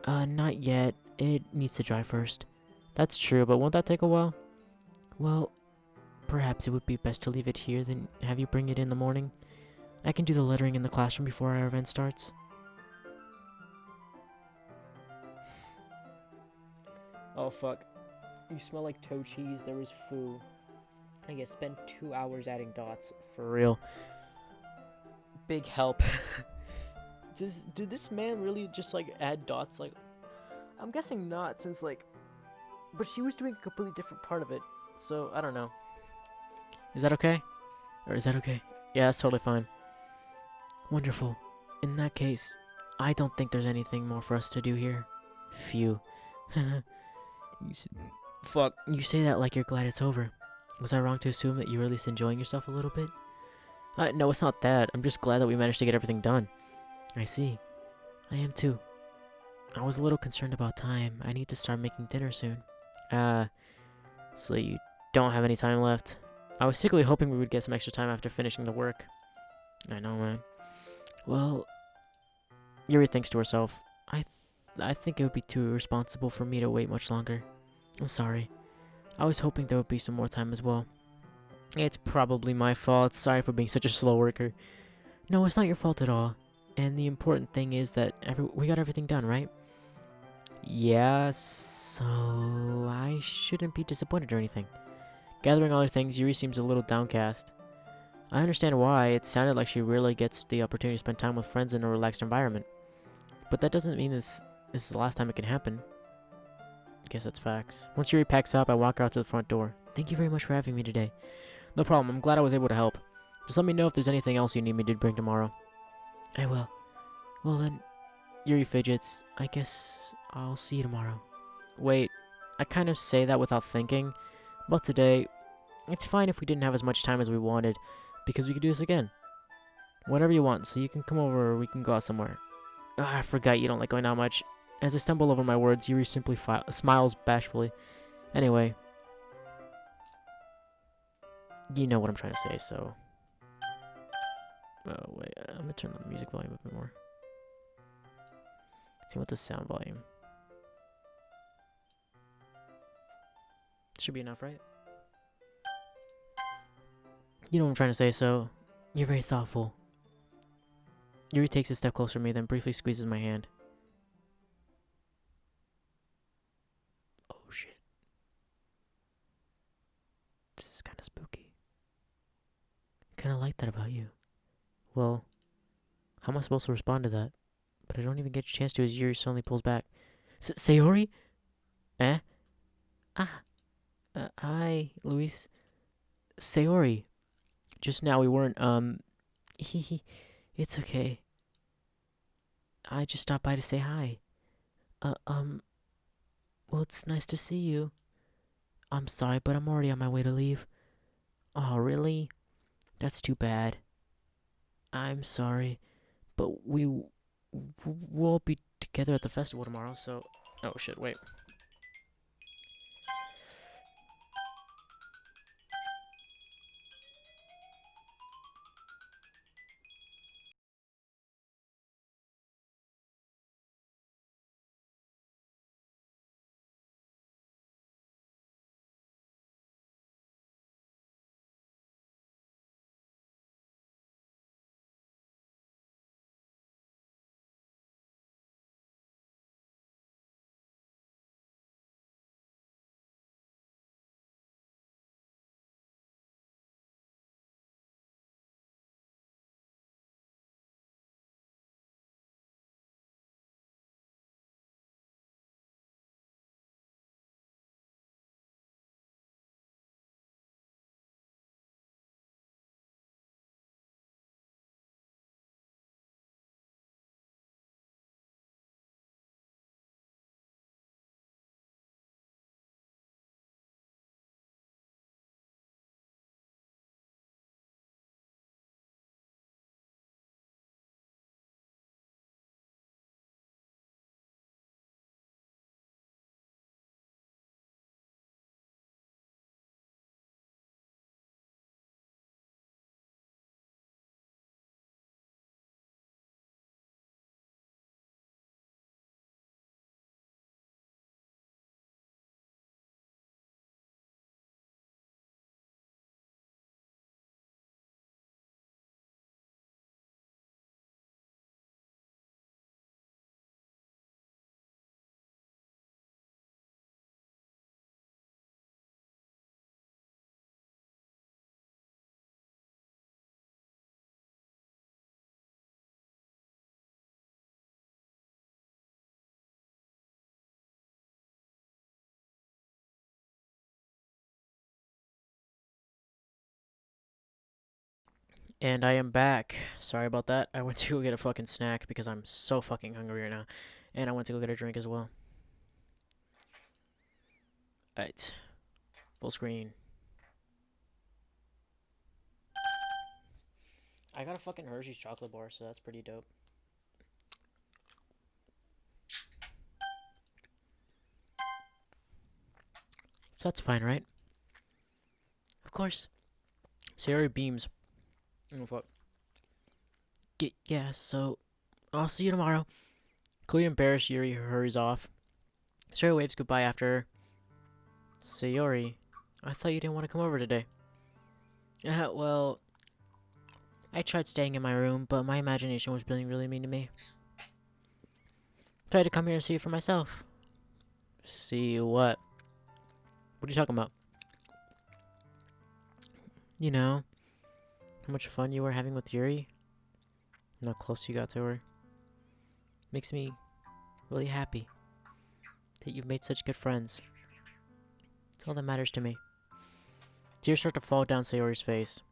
Not yet. It needs to dry first. That's true, but won't that take a while? Well, perhaps it would be best to leave it here, then have you bring it in the morning. I can do the lettering in the classroom before our event starts. Oh, fuck. You smell like toe cheese. There was foo. I guess spend 2 hours adding dots. For real. Big help. Did this man really just, add dots? I'm guessing not, since, but she was doing a completely different part of it. So, I don't know. Is that okay? Or is that okay? Yeah, that's totally fine. Wonderful. In that case, I don't think there's anything more for us to do here. Phew. you s- Fuck. You say that like you're glad it's over. Was I wrong to assume that you were at least enjoying yourself a little bit? No, it's not that. I'm just glad that we managed to get everything done. I see. I am too. I was a little concerned about time. I need to start making dinner soon. So you don't have any time left. I was secretly hoping we would get some extra time after finishing the work. I know, man. Well, Yuri thinks to herself, I think it would be too irresponsible for me to wait much longer. I'm sorry. I was hoping there would be some more time as well. It's probably my fault. Sorry for being such a slow worker. No, it's not your fault at all. And the important thing is that we got everything done, right? Yeah, so I shouldn't be disappointed or anything. Gathering all her things, Yuri seems a little downcast. I understand why. It sounded like she rarely gets the opportunity to spend time with friends in a relaxed environment. But that doesn't mean this is the last time it can happen. I guess that's facts. Once Yuri packs up, I walk her out to the front door. Thank you very much for having me today. No problem. I'm glad I was able to help. Just let me know if there's anything else you need me to bring tomorrow. I will. Well then, Yuri fidgets. I guess I'll see you tomorrow. Wait, I kind of say that without thinking. But today, it's fine if we didn't have as much time as we wanted, because we could do this again. Whatever you want, so you can come over or we can go out somewhere. I forgot you don't like going out much. As I stumble over my words, Yuri simply smiles bashfully. Anyway, you know what I'm trying to say, so... Oh, wait, I'm gonna turn on the music volume a bit more. See what the sound volume. Should be enough, right? You know what I'm trying to say, so... You're very thoughtful. Yuri takes a step closer to me, then briefly squeezes my hand. Oh, shit. This is kind of spooky. I kind of like that about you. Well, how am I supposed to respond to that? But I don't even get a chance to as Yuri suddenly pulls back. Sayori? Eh? Ah. Hi, Luis. Sayori. Just now we weren't, it's okay. I just stopped by to say hi. Uh, um, well, it's nice to see you. I'm sorry, but I'm already on my way to leave. Oh, really? That's too bad. I'm sorry, but we'll be together at the festival tomorrow, so... Oh, shit, wait. And I am back. Sorry about that. I went to go get a fucking snack because I'm so fucking hungry right now. And I went to go get a drink as well. Alright. Full screen. I got a fucking Hershey's chocolate bar, so that's pretty dope. So that's fine, right? Of course. Sayori beams. Oh, fuck. Yeah, so I'll see you tomorrow. Clearly embarrassed, Yuri hurries off. Sayori waves goodbye after her. Sayori, I thought you didn't want to come over today. Well, I tried staying in my room, but my imagination was being really mean to me. Tried to come here and see it for myself. See what? What are you talking about? You know, how much fun you were having with Yuri, and how close you got to her. Makes me really happy that you've made such good friends. That's all that matters to me. Tears start to fall down Sayori's face.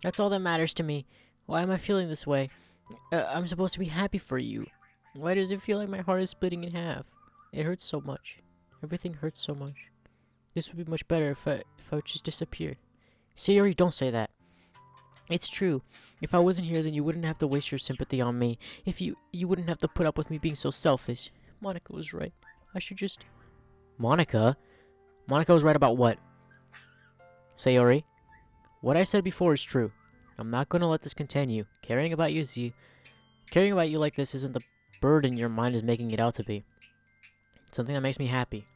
That's all that matters to me. Why am I feeling this way? I'm supposed to be happy for you. Why does it feel like my heart is splitting in half? It hurts so much. Everything hurts so much. This would be much better if I would just disappear. Sayori, don't say that. It's true. If I wasn't here, then you wouldn't have to waste your sympathy on me. If you wouldn't have to put up with me being so selfish. Monica was right. I should just... Monica? Monica was right about what? Sayori, what I said before is true. I'm not gonna let this continue. Caring about you like this isn't the burden your mind is making it out to be. It's something that makes me happy.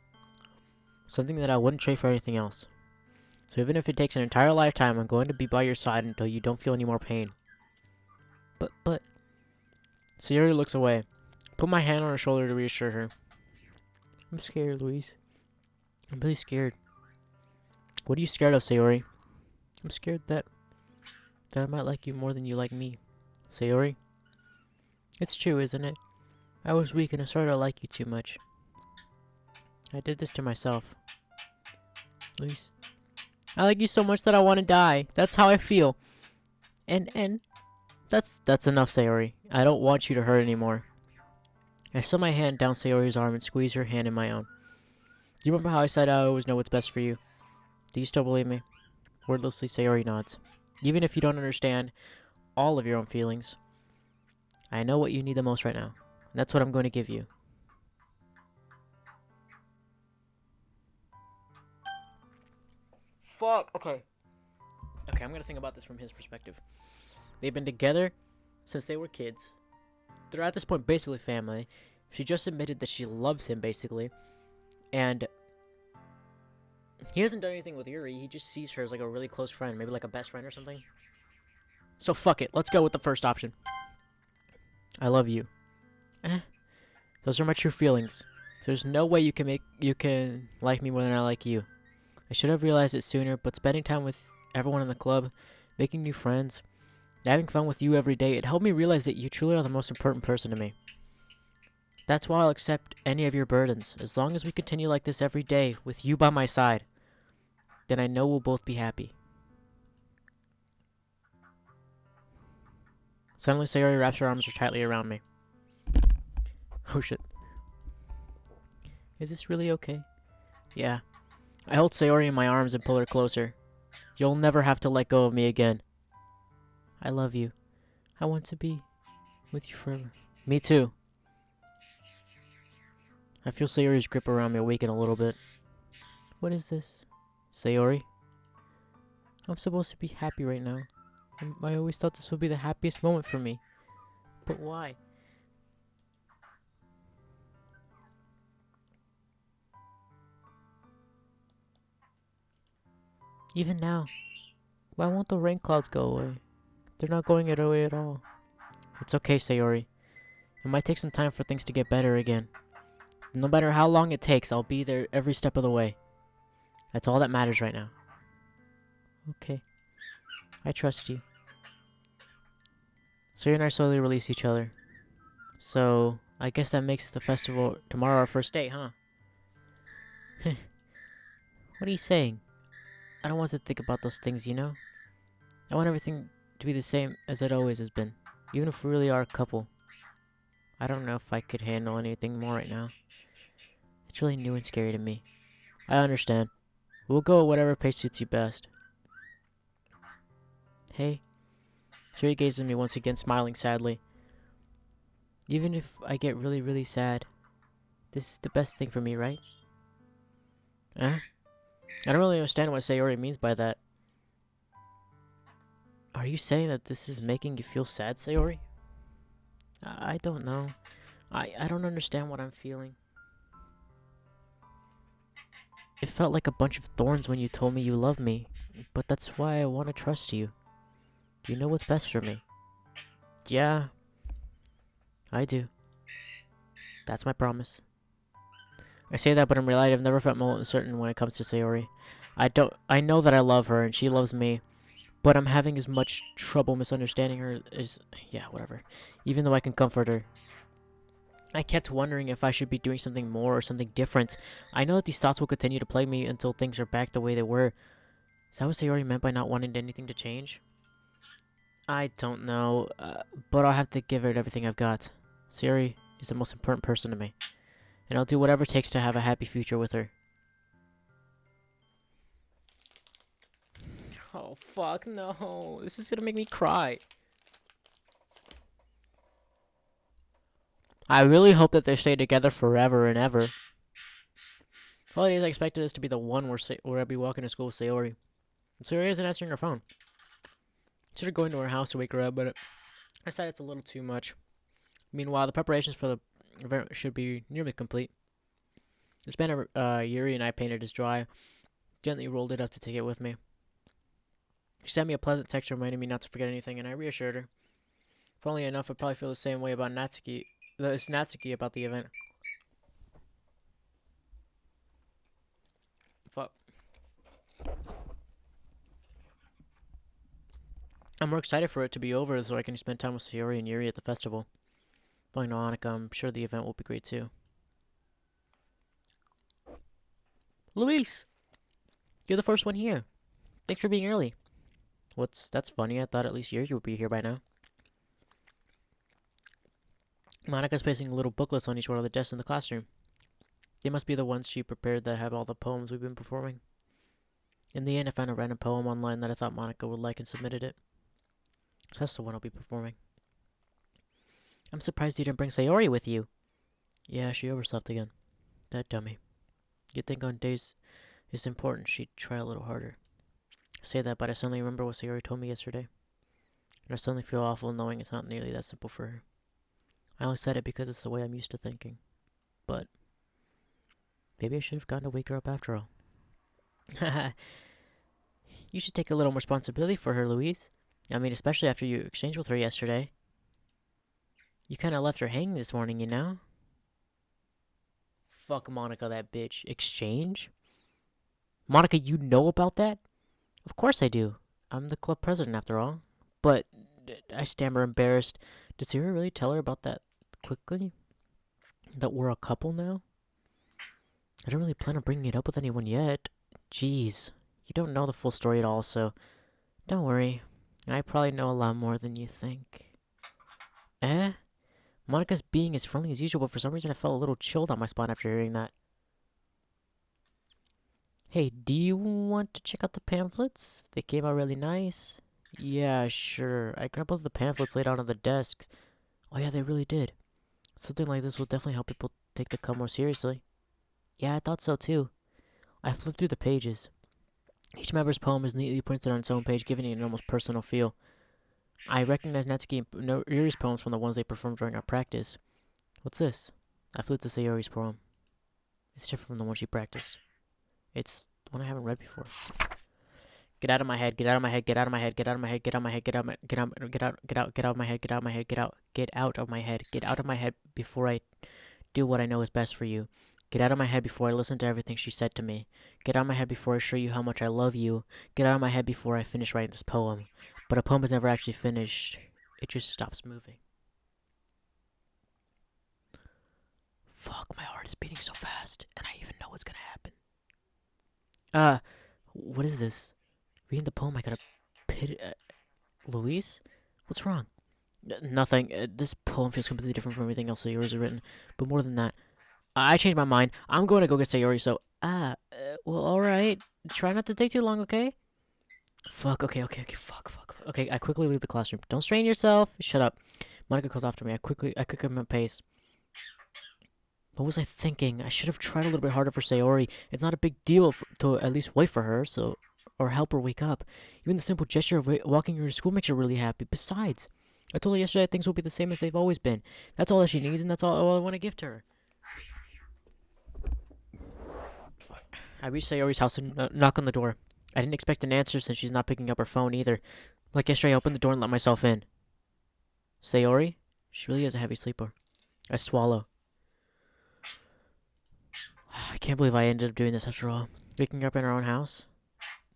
Something that I wouldn't trade for anything else. So even if it takes an entire lifetime, I'm going to be by your side until you don't feel any more pain. But... Sayori looks away. Put my hand on her shoulder to reassure her. I'm scared, Louise. I'm really scared. What are you scared of, Sayori? I'm scared that I might like you more than you like me. Sayori? It's true, isn't it? I was weak and I started to like you too much. I did this to myself. Louise. I like you so much that I want to die. That's how I feel. And that's enough, Sayori. I don't want you to hurt anymore. I slid my hand down Sayori's arm and squeezed her hand in my own. Do you remember how I said I always know what's best for you? Do you still believe me? Wordlessly, Sayori nods. Even if you don't understand all of your own feelings, I know what you need the most right now. And that's what I'm going to give you. Fuck. Okay, I'm going to think about this from his perspective. They've been together since they were kids. They're at this point basically family. She just admitted that she loves him, basically. And he hasn't done anything with Yuri. He just sees her as like a really close friend. Maybe like a best friend or something. So fuck it. Let's go with the first option. I love you. Those are my true feelings. There's no way you can like me more than I like you. I should have realized it sooner, but spending time with everyone in the club, making new friends, having fun with you every day, it helped me realize that you truly are the most important person to me. That's why I'll accept any of your burdens. As long as we continue like this every day, with you by my side, then I know we'll both be happy. Suddenly, Sayori wraps her arms tightly around me. Oh shit. Is this really okay? Yeah. I hold Sayori in my arms and pull her closer. You'll never have to let go of me again. I love you. I want to be with you forever. Me too. I feel Sayori's grip around me weaken a little bit. What is this? Sayori? I'm supposed to be happy right now. I always thought this would be the happiest moment for me. But why? Even now. Why won't the rain clouds go away? They're not going away at all. It's okay, Sayori. It might take some time for things to get better again. No matter how long it takes, I'll be there every step of the way. That's all that matters right now. Okay. I trust you. Sayori and I slowly release each other. So, I guess that makes the festival tomorrow our first date, huh? What are you saying? I don't want to think about those things, you know? I want everything to be the same as it always has been. Even if we really are a couple. I don't know if I could handle anything more right now. It's really new and scary to me. I understand. We'll go at whatever pace suits you best. Hey. Siri gazes at me once again, smiling sadly. Even if I get really, really sad, this is the best thing for me, right? Huh? I don't really understand what Sayori means by that. Are you saying that this is making you feel sad, Sayori? I don't know. I don't understand what I'm feeling. It felt like a bunch of thorns when you told me you love me, but that's why I want to trust you. You know what's best for me. Yeah, I do. That's my promise. I say that, but in reality, I've never felt more certain when it comes to Sayori. I know that I love her and she loves me, but I'm having as much trouble misunderstanding her as, yeah, whatever. Even though I can comfort her. I kept wondering if I should be doing something more or something different. I know that these thoughts will continue to plague me until things are back the way they were. Is that what Sayori meant by not wanting anything to change? I don't know, but I'll have to give it everything I've got. Sayori is the most important person to me, and I'll do whatever it takes to have a happy future with her. Oh, fuck, no. This is gonna make me cry. I really hope that they stay together forever and ever. Holidays, I expected this to be the one where I'd be walking to school with Sayori. Sayori isn't answering her phone. Considered going to her house to wake her up, but I decided it's a little too much. Meanwhile, the preparations for the event should be nearly complete. This banner Yuri and I painted is dry. Gently rolled it up to take it with me. She sent me a pleasant text reminding me not to forget anything, and I reassured her. Funnily enough, I probably feel the same way about Natsuki about the event. Fuck. I'm more excited for it to be over so I can spend time with Sayori and Yuri at the festival. Going to Hanukkah, I'm sure the event will be great too. Luis! You're the first one here. Thanks for being early. That's funny. I thought at least Yuri would be here by now. Monica's pasting little booklets on each one of the desks in the classroom. They must be the ones she prepared that have all the poems we've been performing. In the end, I found a random poem online that I thought Monica would like and submitted it. So that's the one I'll be performing. I'm surprised you didn't bring Sayori with you. Yeah, she overslept again. That dummy. You'd think on days it's important she'd try a little harder. I say that, but I suddenly remember what Sayori told me yesterday. And I suddenly feel awful knowing it's not nearly that simple for her. I only said it because it's the way I'm used to thinking. But maybe I should have gone to wake her up after all. You should take a little more responsibility for her, Louise. I mean, especially after you exchanged with her yesterday. You kind of left her hanging this morning, you know? Fuck Monica, that bitch. Exchange? Monica, you know about that? Of course I do. I'm the club president, after all. But, I stammer, embarrassed. Did Sarah really tell her about that quickly? That we're a couple now? I don't really plan on bringing it up with anyone yet. Jeez. You don't know the full story at all, so don't worry. I probably know a lot more than you think. Eh? Monica's being as friendly as usual, but for some reason I felt a little chilled on my spine after hearing that. Hey, do you want to check out the pamphlets? They came out really nice. Yeah, sure. I grabbed both the pamphlets laid out on the desks. Oh yeah, they really did. Something like this will definitely help people take the club more seriously. Yeah, I thought so too. I flipped through the pages. Each member's poem is neatly printed on its own page, giving it an almost personal feel. I recognize Natsuki and Yuri's poems from the ones they performed during our practice. What's this? I flipped to Sayori's poem. It's different from the one she practiced. It's one I haven't read before. Get out of my head, get out of my head, get out of my head, get out of my head, get out of my head, get out, get out, get out, get out, get out of my head, get out of my head, get out, get out of my head, get out of my head before I do what I know is best for you. Get out of my head before I listen to everything she said to me. Get out of my head before I show you how much I love you. Get out of my head before I finish writing this poem. But a poem is never actually finished. It just stops moving. Fuck, my heart is beating so fast, and I even know what's gonna happen. What is this? Reading the poem, I got a pit. Luis? What's wrong? Nothing. This poem feels completely different from everything else Sayori's written. But more than that, I changed my mind. I'm going to go get Sayori, so... well, alright. Try not to take too long, okay? Fuck, okay, fuck. Okay, I quickly leave the classroom. Don't strain yourself. Shut up. Monica calls after me. I quickly up my pace. What was I thinking? I should have tried a little bit harder for Sayori. It's not a big deal to at least wait for her, so... Or help her wake up. Even the simple gesture of walking her to school makes her really happy. Besides, I told her yesterday things will be the same as they've always been. That's all that she needs, and that's all I want to give to her. I reach Sayori's house and knock on the door. I didn't expect an answer since she's not picking up her phone either. Like yesterday, I opened the door and let myself in. Sayori? She really is a heavy sleeper. I swallow. I can't believe I ended up doing this after all. Waking up in her own house?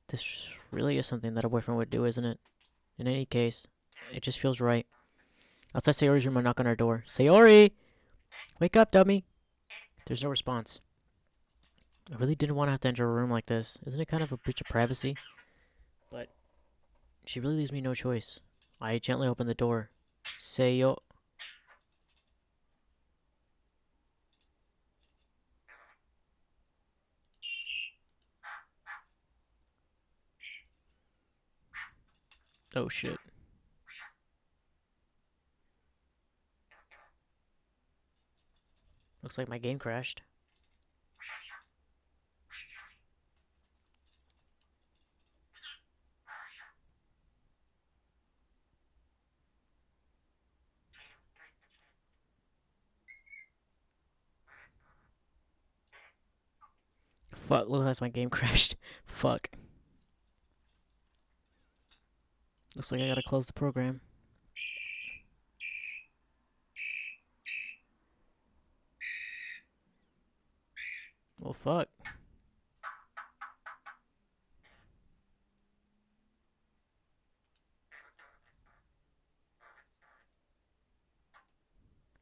This really is something that a boyfriend would do, isn't it? In any case, it just feels right. Outside Sayori's room, I knock on her door. Sayori! Wake up, dummy! There's no response. I really didn't want to have to enter a room like this. Isn't it kind of a breach of privacy? But she really leaves me no choice. I gently open the door. Sayo... Oh shit. Looks like my game crashed. Fuck, looks like my game crashed. Fuck. Looks like I gotta close the program. Well, fuck.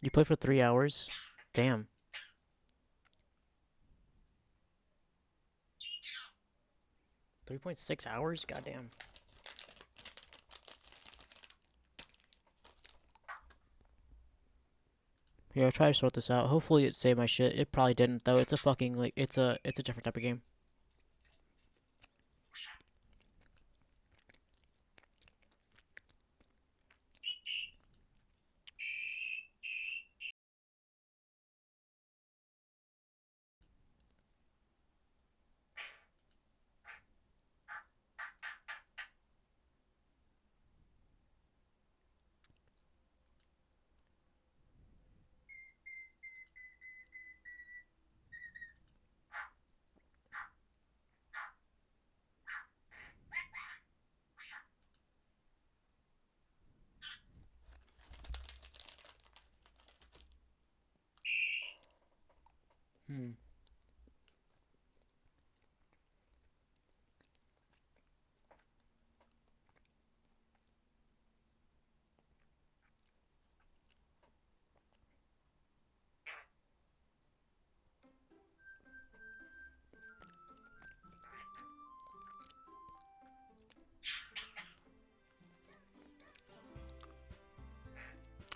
You play for 3 hours? Damn. 3.6 hours? Goddamn. Here, I'll try to sort this out. Hopefully it saved my shit. It probably didn't, though. It's a fucking, like, it's a different type of game.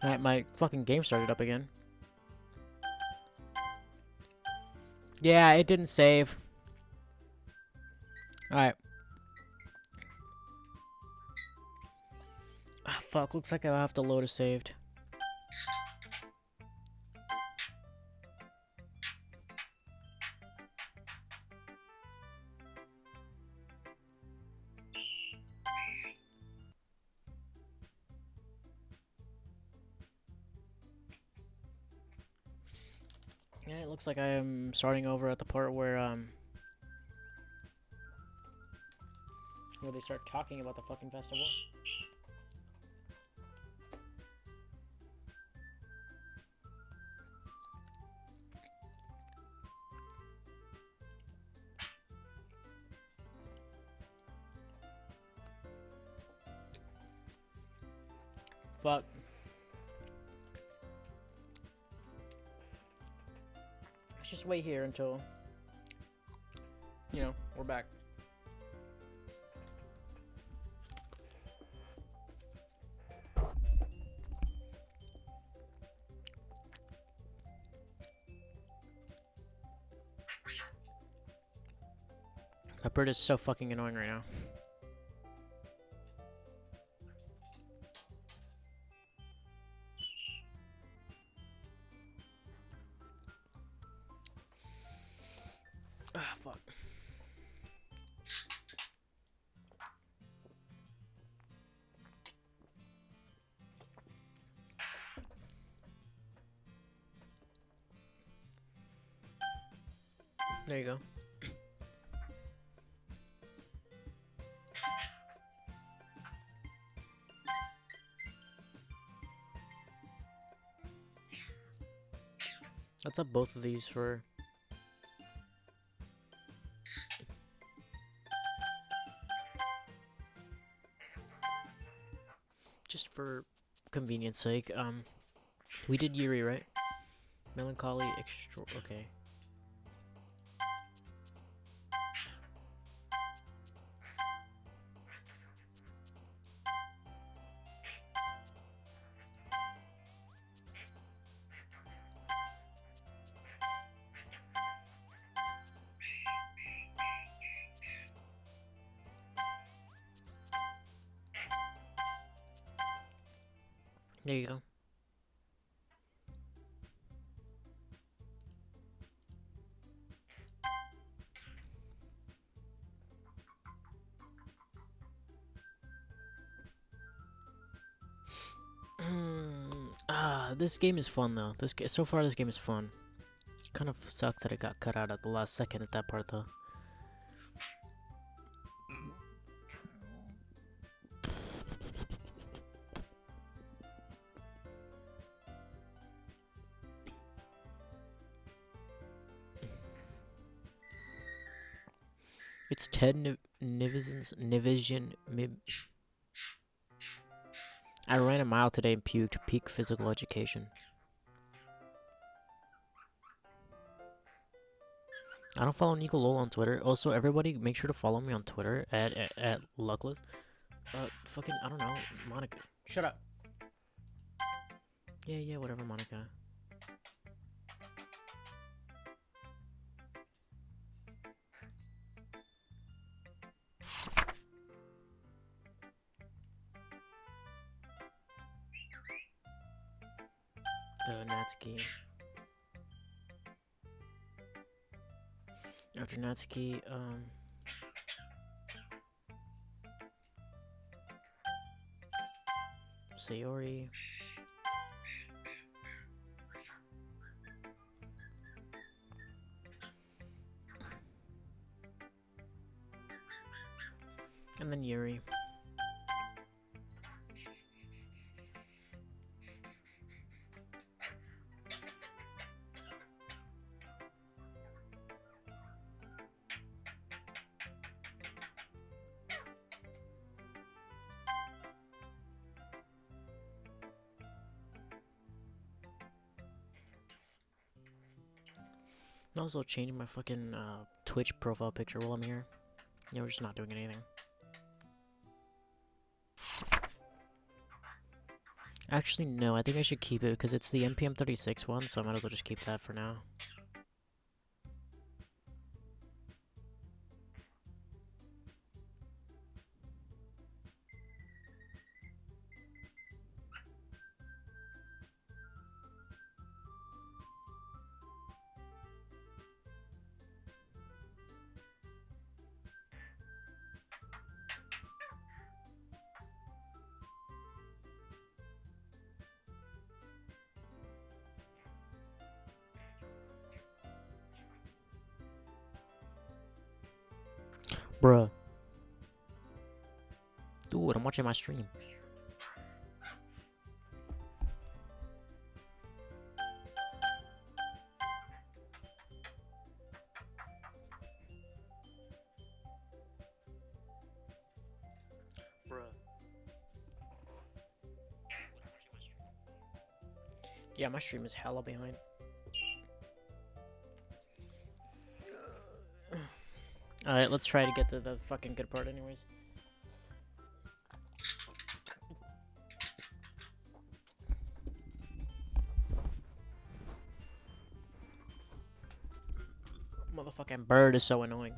Alright, my fucking game started up again. Yeah, it didn't save. Alright. Ah, fuck, looks like I'll have to load a saved. Yeah, it looks like I am starting over at the part where they start talking about the fucking festival. Fuck. Let's just wait here until, you know, we're back. That bird is so fucking annoying right now. Ah, fuck. There you go. Let's up both of these for... just for convenience sake. We did Yuri, right? Melancholy extra... okay. There you go. This game is fun though. So far this game is fun. Kind of sucks that it got cut out at the last second at that part though. It's Ted Nivision. I ran a mile today and puked. Peak physical education. I don't follow Nico Lol on Twitter. Also, everybody make sure to follow me on Twitter at Luckless. Fucking, I don't know, Monica. Shut up. Yeah, whatever, Monica. Natsuki. After Natsuki, Sayori. And then Yuri. I'm also changing my fucking Twitch profile picture while I'm here. Yeah, we're just not doing anything. Actually, no, I think I should keep it because it's the NPM36 one, so I might as well just keep that for now. Bruh. Dude, I'm watching my stream. Bruh. Yeah, my stream is hella behind. Alright, let's try to get to the fucking good part anyways. Motherfucking bird is so annoying.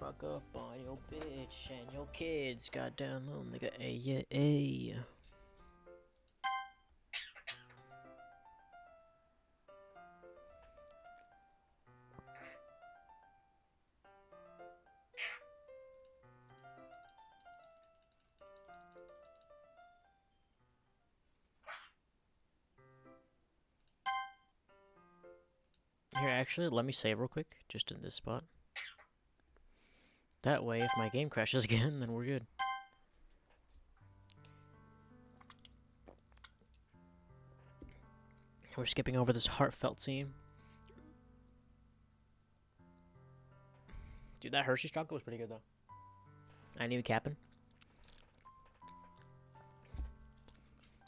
fuck up on your bitch and your kids. Goddamn little nigga. Ay, yeah, ay. Here, actually, let me save real quick, just in this spot. That way, if my game crashes again, then we're good. We're skipping over this heartfelt scene. Dude, that Hershey's chocolate was pretty good, though. I ain't even capping.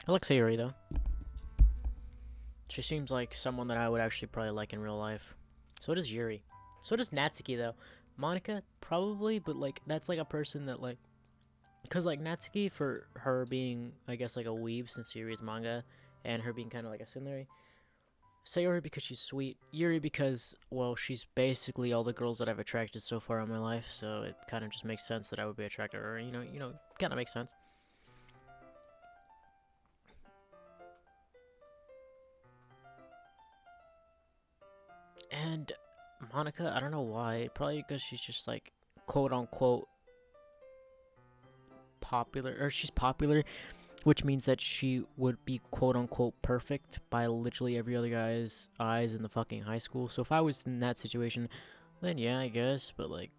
I like Sayori, though. She seems like someone that I would actually probably like in real life. So does Yuri. So does Natsuki, though. Monica, probably, but, like, that's, like, a person that, like... Because, like, Natsuki, for her being, I guess, like, a weeb since she reads manga, and her being kind of like a Sundari. Sayori because she's sweet. Yuri because, well, she's basically all the girls that I've attracted so far in my life, so it kind of just makes sense that I would be attracted to her. You know, kind of makes sense. And Monica, I don't know why. Probably because she's just like quote unquote popular, or she's popular, which means that she would be quote unquote perfect by literally every other guy's eyes in the fucking high school. So if I was in that situation, then yeah, I guess, but like.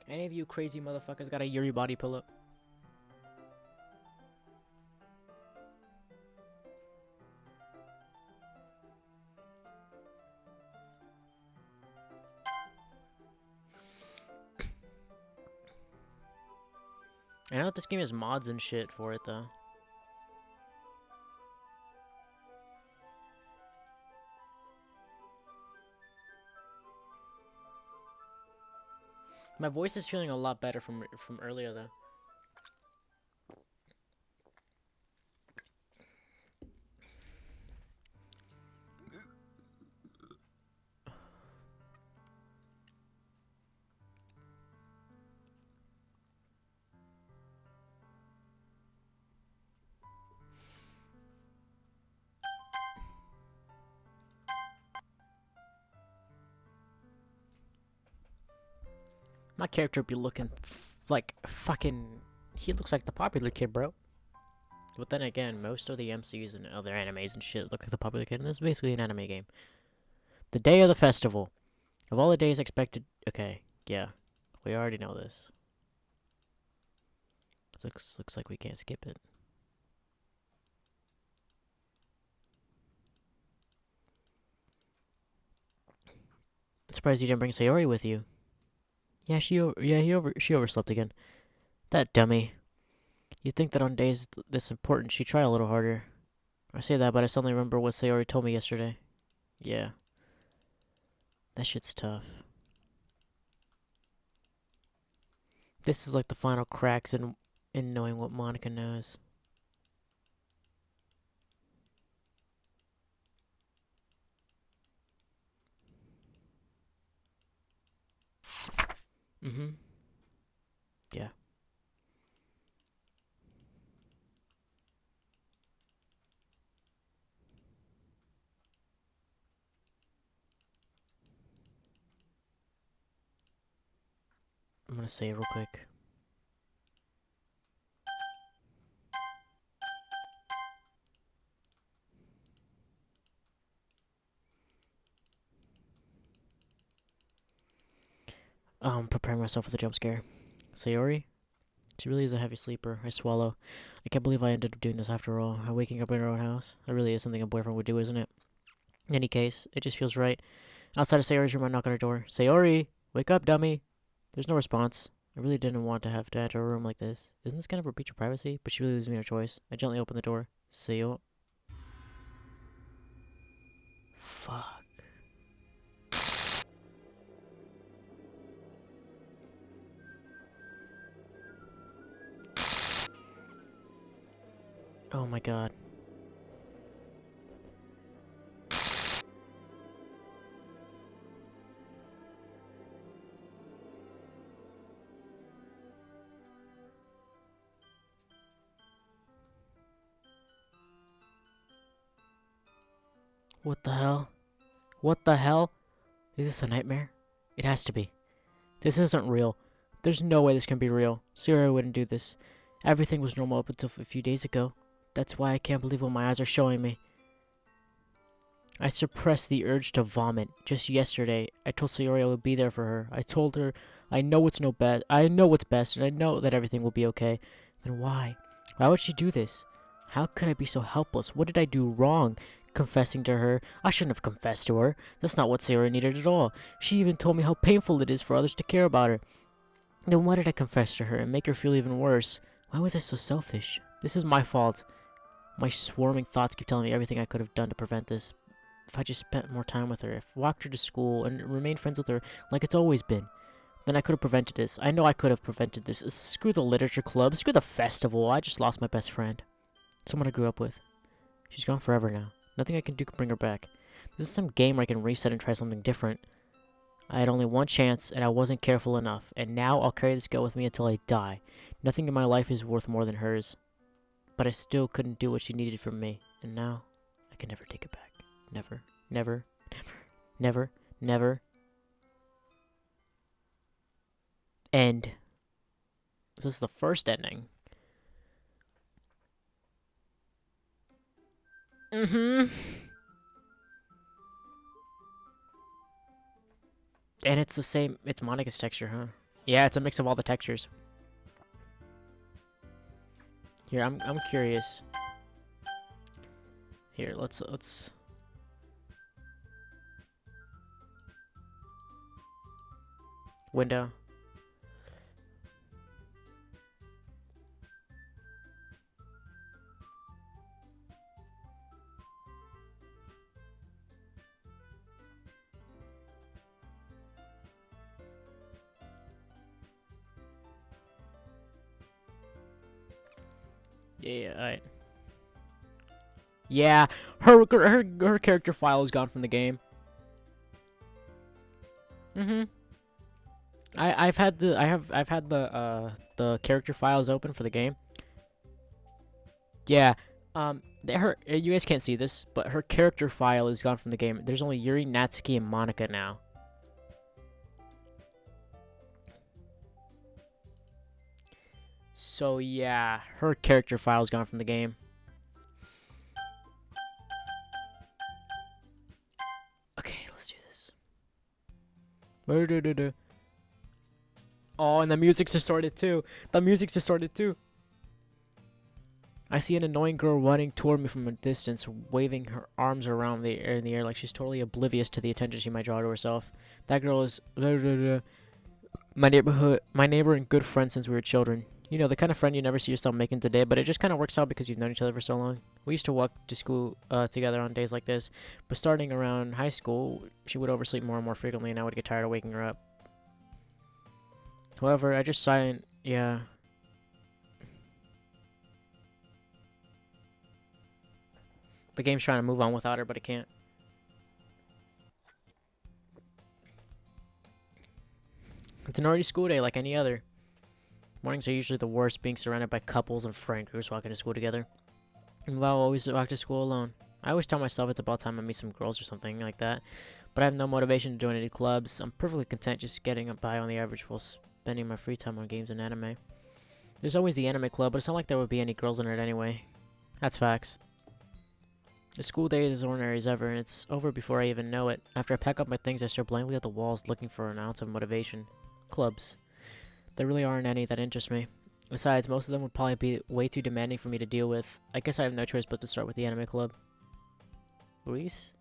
Any of you crazy motherfuckers got a Yuri body pillow? I know that this game has mods and shit for it, though. My voice is feeling a lot better from earlier, though. My character be looking like fucking... He looks like the popular kid, bro. But then again, most of the MCs and other animes and shit look like the popular kid, and this is basically an anime game. The day of the festival. Of all the days expected... Okay, yeah. We already know this. Looks like we can't skip it. I'm surprised you didn't bring Sayori with you. Yeah, she overslept again. That dummy. You'd think that on days this important, she'd try a little harder. I say that, but I suddenly remember what Sayori told me yesterday. Yeah. That shit's tough. This is like the final cracks in knowing what Monica knows. Mm-hmm. Yeah. I'm gonna say it real quick. Preparing myself for the jump scare. Sayori? She really is a heavy sleeper. I swallow. I can't believe I ended up doing this after all. Waking up in her own house. That really is something a boyfriend would do, isn't it? In any case, it just feels right. Outside of Sayori's room, I knock on her door. Sayori! Wake up, dummy! There's no response. I really didn't want to have to enter a room like this. Isn't this kind of a breach of privacy? But she really leaves me no choice. I gently open the door. Sayo. Fuck. Oh my god. What the hell? What the hell? Is this a nightmare? It has to be. This isn't real. There's no way this can be real. Sarah wouldn't do this. Everything was normal up until a few days ago. That's why I can't believe what my eyes are showing me. I suppressed the urge to vomit. Just yesterday, I told Sayori I would be there for her. I told her I know what's best, and I know that everything will be okay. Then why? Why would she do this? How could I be so helpless? What did I do wrong? Confessing to her? I shouldn't have confessed to her. That's not what Sayori needed at all. She even told me how painful it is for others to care about her. Then why did I confess to her and make her feel even worse? Why was I so selfish? This is my fault. My swarming thoughts keep telling me everything I could have done to prevent this. If I just spent more time with her, if I walked her to school and remained friends with her like it's always been, then I could have prevented this. I know I could have prevented this. Screw the literature club. Screw the festival. I just lost my best friend. Someone I grew up with. She's gone forever now. Nothing I can do can bring her back. This is some game where I can reset and try something different. I had only one chance, and I wasn't careful enough, and now I'll carry this guilt with me until I die. Nothing in my life is worth more than hers. But I still couldn't do what she needed from me, and now I can never take it back. Never, never, never, never, never. End. This is the first ending. And it's the same, it's Monica's texture, huh? Yeah, it's a mix of all the textures. Here, I'm curious. Here, let's window. Yeah, alright. Yeah, her character file is gone from the game. I've had the character files open for the game. Yeah. You guys can't see this, but her character file is gone from the game. There's only Yuri, Natsuki, and Monica now. So yeah, her character file is gone from the game. Okay, let's do this. Oh, and the music's distorted too. I see an annoying girl running toward me from a distance, waving her arms around in the air like she's totally oblivious to the attention she might draw to herself. That girl is my neighbor and good friend since we were children. You know, the kind of friend you never see yourself making today, but it just kind of works out because you've known each other for so long. We used to walk to school together on days like this, but starting around high school, she would oversleep more and more frequently, and I would get tired of waking her up. However, I just yeah. The game's trying to move on without her, but it can't. It's an early school day like any other. Mornings are usually the worst, being surrounded by couples and friend groups walking to school together. And I'll always walk to school alone. I always tell myself it's about time I meet some girls or something like that, but I have no motivation to join any clubs. I'm perfectly content just getting by on the average while spending my free time on games and anime. There's always the anime club, but it's not like there would be any girls in it anyway. That's facts. The school day is as ordinary as ever, and it's over before I even know it. After I pack up my things, I stare blankly at the walls, looking for an ounce of motivation. Clubs. There really aren't any that interest me. Besides, most of them would probably be way too demanding for me to deal with. I guess I have no choice but to start with the anime club. Luis?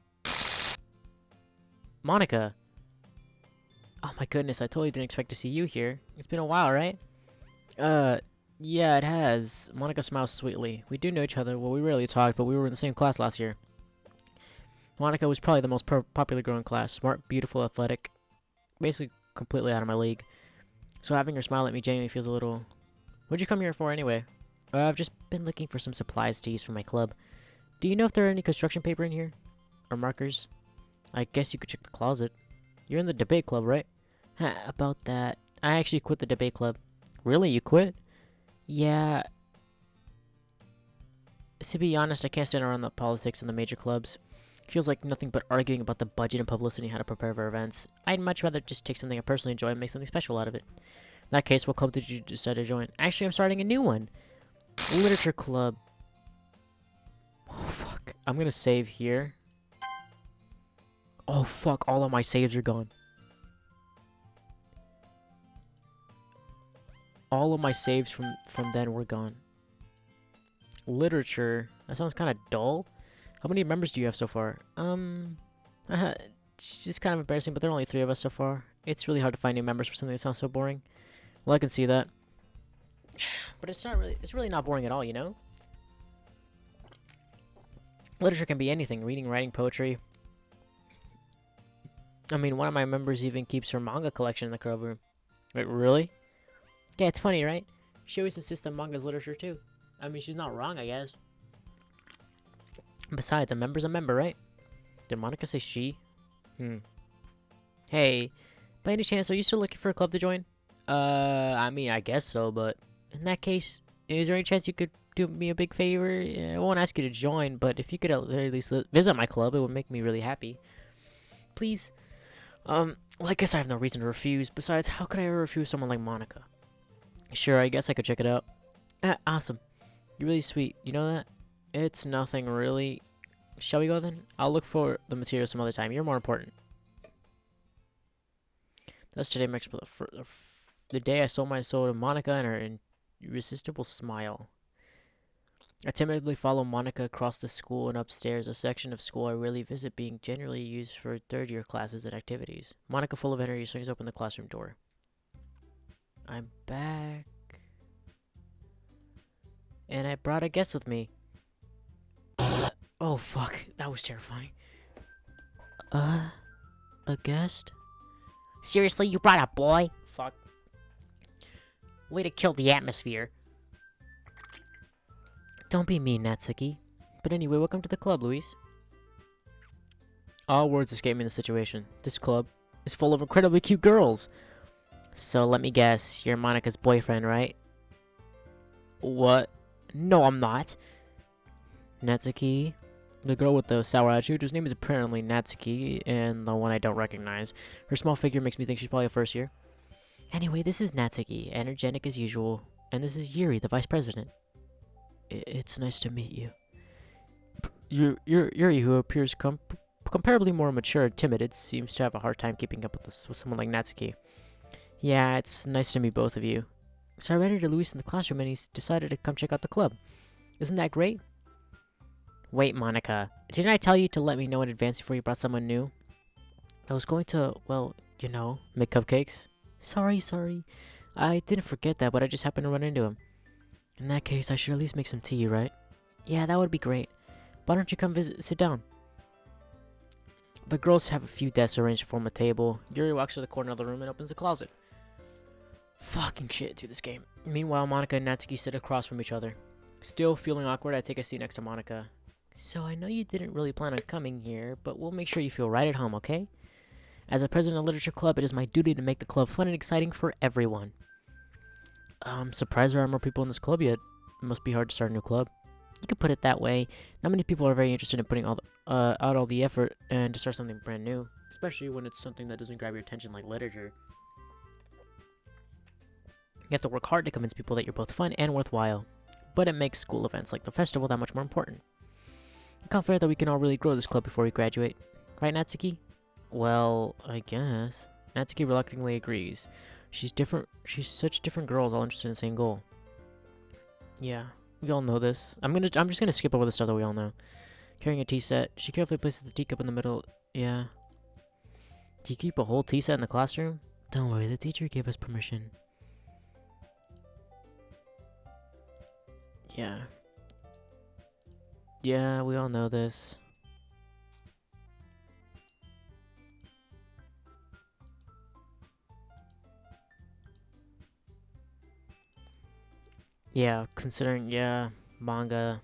Monica! Oh my goodness, I totally didn't expect to see you here. It's been a while, right? Yeah, it has. Monica smiles sweetly. We do know each other. Well, we rarely talked, but we were in the same class last year. Monica was probably the most popular girl in class. Smart, beautiful, athletic. Basically, completely out of my league. So having her smile at me genuinely feels a little... What'd you come here for anyway? I've just been looking for some supplies to use for my club. Do you know if there are any construction paper in here? Or markers? I guess you could check the closet. You're in the debate club, right? About that. I actually quit the debate club. Really? You quit? Yeah. To be honest, I can't stand around the politics in the major clubs. Feels like nothing but arguing about the budget and publicity and how to prepare for events. I'd much rather just take something I personally enjoy and make something special out of it. In that case, what club did you decide to join? Actually, I'm starting a new one. Literature club. Oh, fuck. I'm gonna save here. Oh, fuck. All of my saves are gone. All of my saves from then were gone. Literature. That sounds kind of dull. How many members do you have so far? It's just kind of embarrassing, but there are only 3 of us so far. It's really hard to find new members for something that sounds so boring. Well, I can see that. But it's really not boring at all, you know? Literature can be anything. Reading, writing, poetry. I mean, one of my members even keeps her manga collection in the club room. Wait, really? Yeah, it's funny, right? She always insists on manga's literature, too. I mean, she's not wrong, I guess. Besides, a member's a member, right? Did Monica say she? Hey, by any chance, are you still looking for a club to join? I mean, I guess so, but in that case, is there any chance you could do me a big favor? I won't ask you to join, but if you could at very least visit my club, it would make me really happy. Please. Well, I guess I have no reason to refuse. Besides, how could I ever refuse someone like Monica? Sure, I guess I could check it out. Awesome. You're really sweet. You know that? It's nothing really. Shall we go then? I'll look for the material some other time. You're more important. Thus today marks the day I sold my soul to Monica and her irresistible smile. I timidly follow Monica across the school and upstairs, a section of school I rarely visit being generally used for third-year classes and activities. Monica, full of energy, swings open the classroom door. I'm back. And I brought a guest with me. Oh, fuck. That was terrifying. A guest? Seriously, you brought a boy? Fuck. Way to kill the atmosphere. Don't be mean, Natsuki. But anyway, welcome to the club, Luis. All words escape me in the situation. This club is full of incredibly cute girls. So let me guess, you're Monica's boyfriend, right? What? No, I'm not. Natsuki, the girl with the sour attitude, whose name is apparently Natsuki, and the one I don't recognize. Her small figure makes me think she's probably a first year. Anyway, this is Natsuki, energetic as usual, and this is Yuri, the vice president. It's nice to meet you. Yuri, who appears comparably more mature and timid, seems to have a hard time keeping up with someone like Natsuki. Yeah, it's nice to meet both of you. So I ran into Luis in the classroom and he's decided to come check out the club. Isn't that great? Wait, Monica. Didn't I tell you to let me know in advance before you brought someone new? I was going to, well, you know, make cupcakes. Sorry. I didn't forget that, but I just happened to run into him. In that case, I should at least make some tea, right? Yeah, that would be great. Why don't you come sit down? The girls have a few desks arranged to form a table. Yuri walks to the corner of the room and opens the closet. Fucking shit to this game. Meanwhile, Monica and Natsuki sit across from each other. Still feeling awkward, I take a seat next to Monica. So I know you didn't really plan on coming here, but we'll make sure you feel right at home, okay? As a president of Literature Club, it is my duty to make the club fun and exciting for everyone. I'm surprised there aren't more people in this club yet. It must be hard to start a new club. You could put it that way. Not many people are very interested in putting out all the effort and to start something brand new, especially when it's something that doesn't grab your attention like literature. You have to work hard to convince people that you're both fun and worthwhile, but it makes school events like the festival that much more important. I'm confident that we can all really grow this club before we graduate. Right, Natsuki? Well, I guess. Natsuki reluctantly agrees. She's such different girls all interested in the same goal. Yeah, we all know this. I'm just gonna skip over the stuff that we all know. Carrying a tea set, she carefully places the teacup in the middle. Yeah. Do you keep a whole tea set in the classroom? Don't worry, the teacher gave us permission. Yeah. Yeah, we all know this. Yeah, considering, yeah, manga.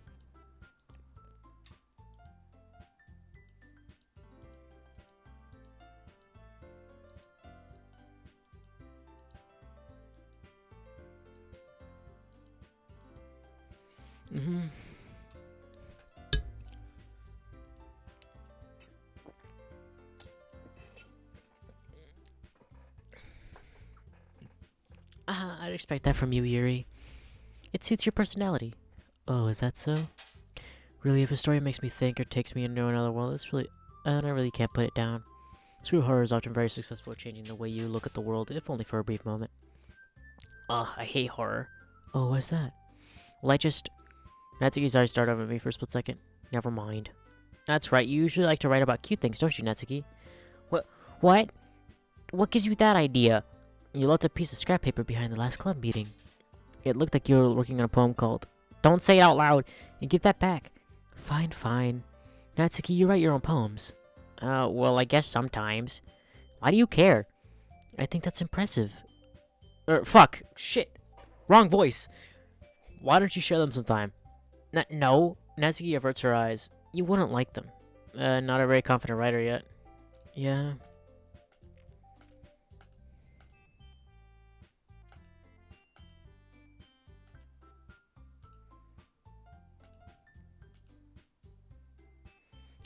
I'd expect that from you, Yuri. It suits your personality. Oh, is that so? Really, if a story makes me think or takes me into another world, it's really... I really can't put it down. True horror is often very successful at changing the way you look at the world, if only for a brief moment. Ugh, I hate horror. Oh, what's that? Well, Natsuki's eyes started over me for a split second. Never mind. That's right, you usually like to write about cute things, don't you, Natsuki? What? What gives you that idea? You left a piece of scrap paper behind the last club meeting. It looked like you were working on a poem called... Don't say it out loud, and give that back. Fine. Natsuki, you write your own poems. Well, I guess sometimes. Why do you care? I think that's impressive. Fuck. Shit. Wrong voice. Why don't you share them sometime? No. Natsuki averts her eyes. You wouldn't like them. Not a very confident writer yet. Yeah.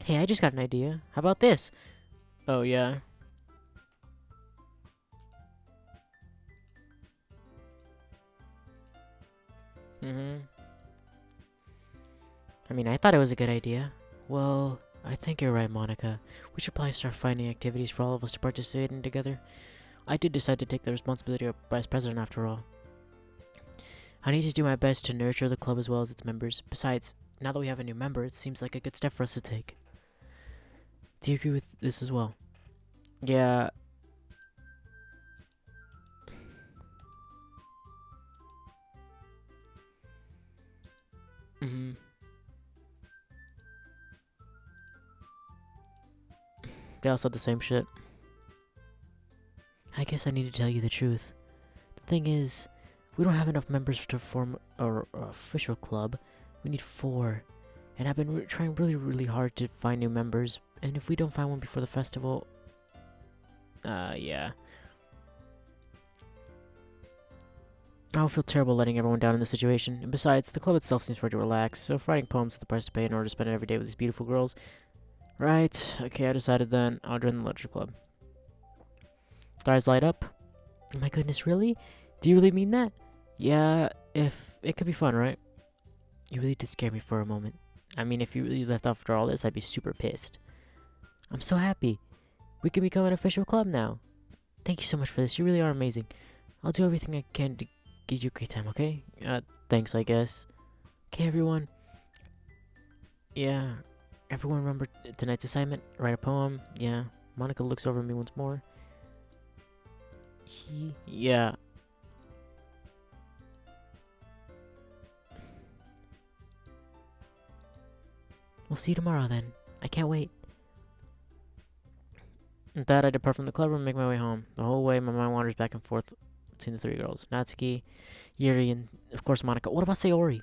Hey, I just got an idea. How about this? Oh, yeah. I mean, I thought it was a good idea. Well, I think you're right, Monica. We should probably start finding activities for all of us to participate in together. I did decide to take the responsibility of vice president after all. I need to do my best to nurture the club as well as its members. Besides, now that we have a new member, it seems like a good step for us to take. Do you agree with this as well? Yeah. They all said the same shit. I guess I need to tell you the truth. The thing is, we don't have enough members to form our official club. We need 4. And I've been trying really hard to find new members. And if we don't find one before the festival... yeah. I'll feel terrible letting everyone down in this situation. And besides, the club itself seems pretty relaxed, so if writing poems is the price to pay in order to spend it every day with these beautiful girls... Right, okay, I decided then. I'll join the literature club. Stars light up. Oh my goodness, really? Do you really mean that? Yeah, if... It could be fun, right? You really did scare me for a moment. I mean, if you really left after all this, I'd be super pissed. I'm so happy. We can become an official club now. Thank you so much for this. You really are amazing. I'll do everything I can to give you a great time, okay? Thanks, I guess. Okay, everyone. Yeah. Everyone remember tonight's assignment? Write a poem. Yeah. Monica looks over at me once more. Yeah. We'll see you tomorrow then. I can't wait. With that, I depart from the club and make my way home. The whole way, my mind wanders back and forth between the 3 girls. Natsuki, Yuri, and of course Monica. What about Sayori?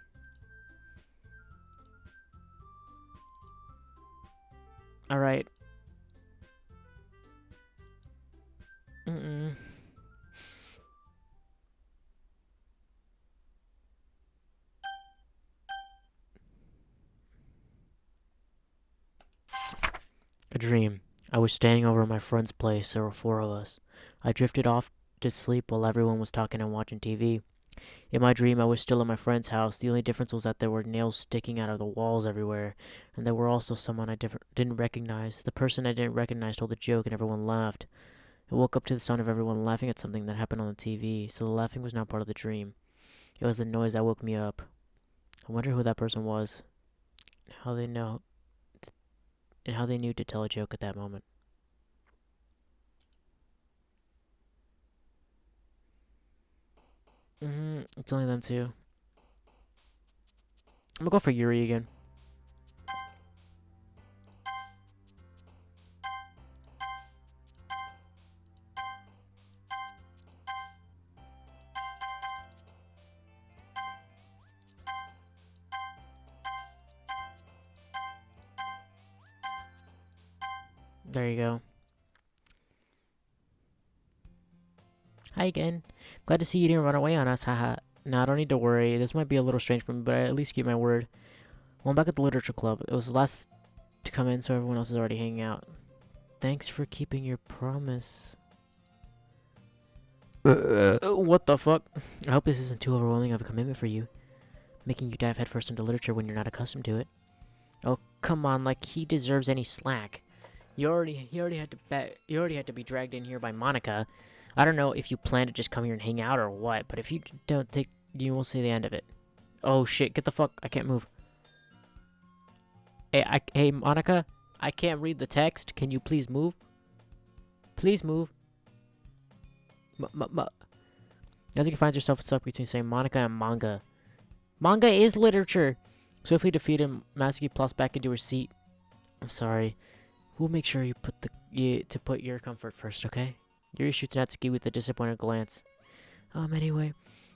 Alright. A dream. I was staying over at my friend's place. There were 4 of us. I drifted off to sleep while everyone was talking and watching TV. In my dream, I was still at my friend's house. The only difference was that there were nails sticking out of the walls everywhere, and there were also someone I didn't recognize. The person I didn't recognize told a joke, and everyone laughed. I woke up to the sound of everyone laughing at something that happened on the TV, so the laughing was now part of the dream. It was the noise that woke me up. I wonder who that person was, and how they knew to tell a joke at that moment. It's only them 2. I'm gonna go for Yuri again. There you go. Hi again. Glad to see you didn't run away on us, haha. Nah, I don't need to worry. This might be a little strange for me, but I at least keep my word. Well, I'm back at the literature club. It was the last to come in, so everyone else is already hanging out. Thanks for keeping your promise. What the fuck? I hope this isn't too overwhelming of a commitment for you, making you dive headfirst into literature when you're not accustomed to it. Oh, come on, like he deserves any slack. He already had to be dragged in here by Monica. I don't know if you plan to just come here and hang out or what, but if you don't take, you won't see the end of it. Oh shit, get the fuck, I can't move. Hey, Monica, I can't read the text. Can you please move? Please move. Natsuki finds herself stuck between saying Monica and manga. Manga is literature. Swiftly defeated, Natsuki plops back into her seat. I'm sorry. We'll make sure you put your comfort first, okay? Yuri shoots Natsuki with a disappointed glance. Anyway,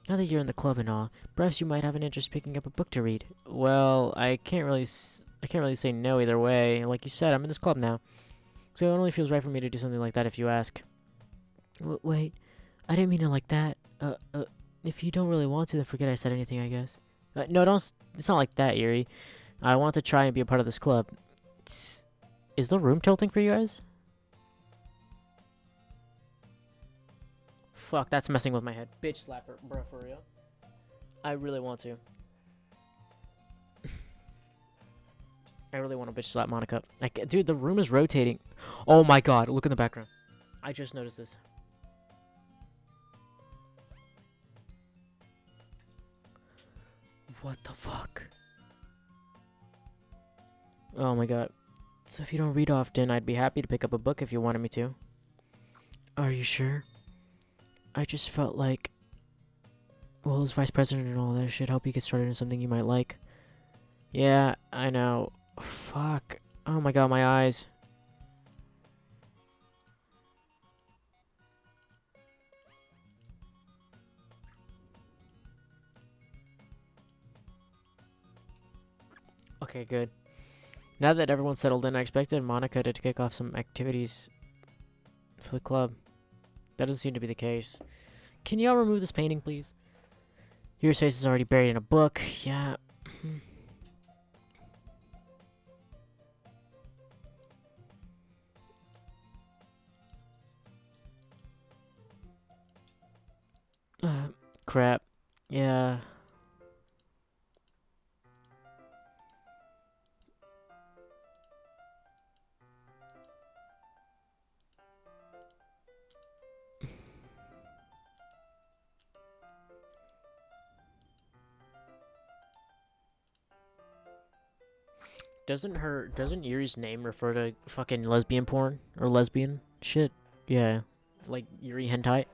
now that you're in the club and all, perhaps you might have an interest picking up a book to read. Well, I can't really say no either way. Like you said, I'm in this club now, so it only feels right for me to do something like that if you ask. Wait, I didn't mean it like that. If you don't really want to, then forget I said anything, I guess. No, don't. It's not like that, Yuri. I want to try and be a part of this club. Is the room tilting for you guys? Fuck, that's messing with my head. Bitch slapper, bro, for real. I really want to. I really want to bitch slap Monica. Dude, the room is rotating. Oh my god, look in the background. I just noticed this. What the fuck? Oh my god. So if you don't read often, I'd be happy to pick up a book if you wanted me to. Are you sure? I just felt like... Well, as vice president and all that shit, help you get started in something you might like. Yeah, I know. Fuck. Oh my god, my eyes. Okay, good. Now that everyone's settled in, I expected Monica to kick off some activities for the club. That doesn't seem to be the case. Can y'all remove this painting, please? Your face is already buried in a book. Yeah. Crap. Yeah. Doesn't Yuri's name refer to fucking lesbian porn? Or lesbian shit? Yeah. Like Yuri hentai?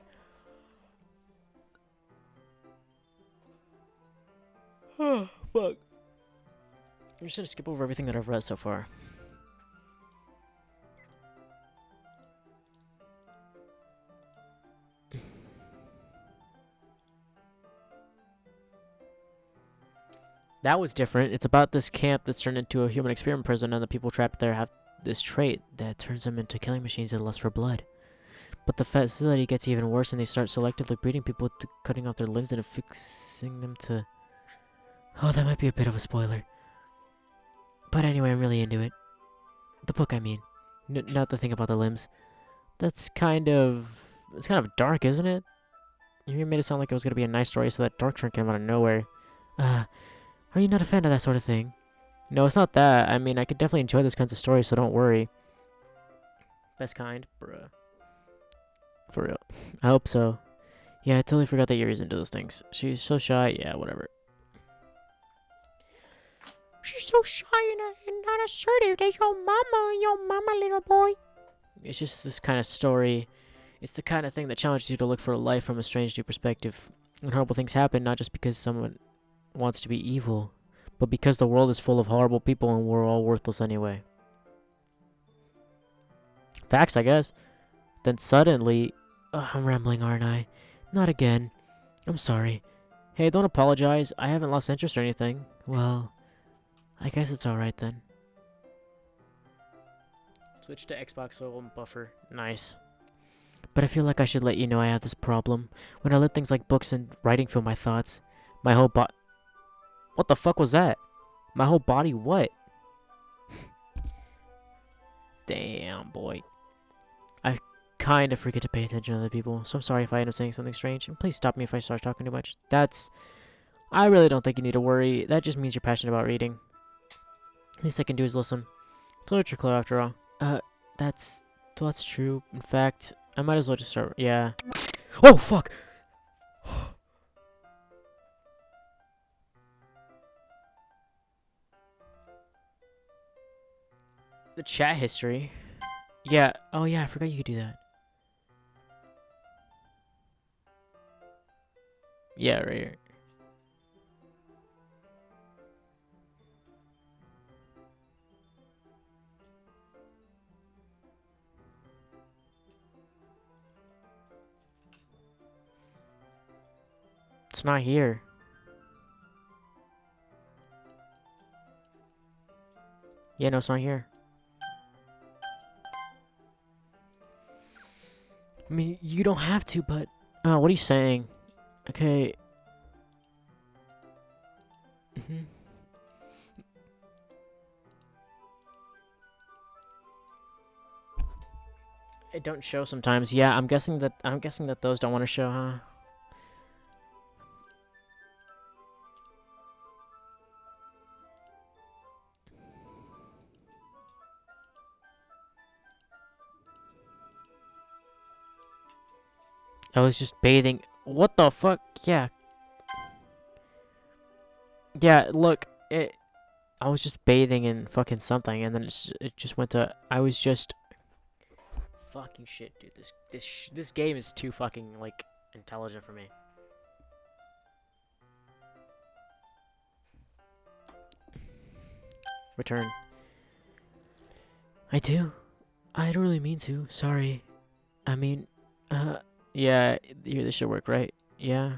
Oh, fuck. I'm just gonna skip over everything that I've read so far. That was different. It's about this camp that's turned into a human experiment prison, and the people trapped there have this trait that turns them into killing machines and lust for blood. But the facility gets even worse, and they start selectively breeding people, to cutting off their limbs and affixing them to... Oh, that might be a bit of a spoiler. But anyway, I'm really into it. The book, I mean. Not the thing about the limbs. That's kind of... It's kind of dark, isn't it? You made it sound like it was going to be a nice story, so that dark turn came out of nowhere. Are you not a fan of that sort of thing? No, it's not that. I mean, I could definitely enjoy this kinds of stories, so don't worry. Best kind? Bruh. For real. I hope so. Yeah, I totally forgot that Yuri's into those things. She's so shy. Yeah, whatever. She's so shy and not assertive. That's your mama, little boy. It's just this kind of story. It's the kind of thing that challenges you to look for life from a strange new perspective. When horrible things happen, not just because someone wants to be evil, but because the world is full of horrible people and we're all worthless anyway. Facts, I guess. Then suddenly... I'm rambling, aren't I? Not again. I'm sorry. Hey, don't apologize. I haven't lost interest or anything. Well, I guess it's alright then. Switch to Xbox Open Buffer. Nice. But I feel like I should let you know I have this problem. When I let things like books and writing fill my thoughts, my whole What the fuck was that? My whole body what? Damn, boy. I kind of forget to pay attention to other people, so I'm sorry if I end up saying something strange, and please stop me if I start talking too much. I really don't think you need to worry. That just means you're passionate about reading. Least I can do is listen. It's a literature club after all. That's true. In fact, I might as well just start. Yeah. Oh fuck. The chat history. Yeah. Oh yeah, I forgot you could do that. Yeah, right here. It's not here. Yeah, no, it's not here. I mean, you don't have to, but... Oh, what are you saying? Okay. It don't show sometimes. Yeah, I'm guessing that those don't want to show, huh? I was just bathing. What the fuck? Yeah. Yeah, look, I was just bathing in fucking something, and then it just went to. I was just. Fucking shit, dude. This game is too fucking like intelligent for me. Return. I do. I don't really mean to. Sorry. I mean, yeah. Here, this should work, right? Yeah.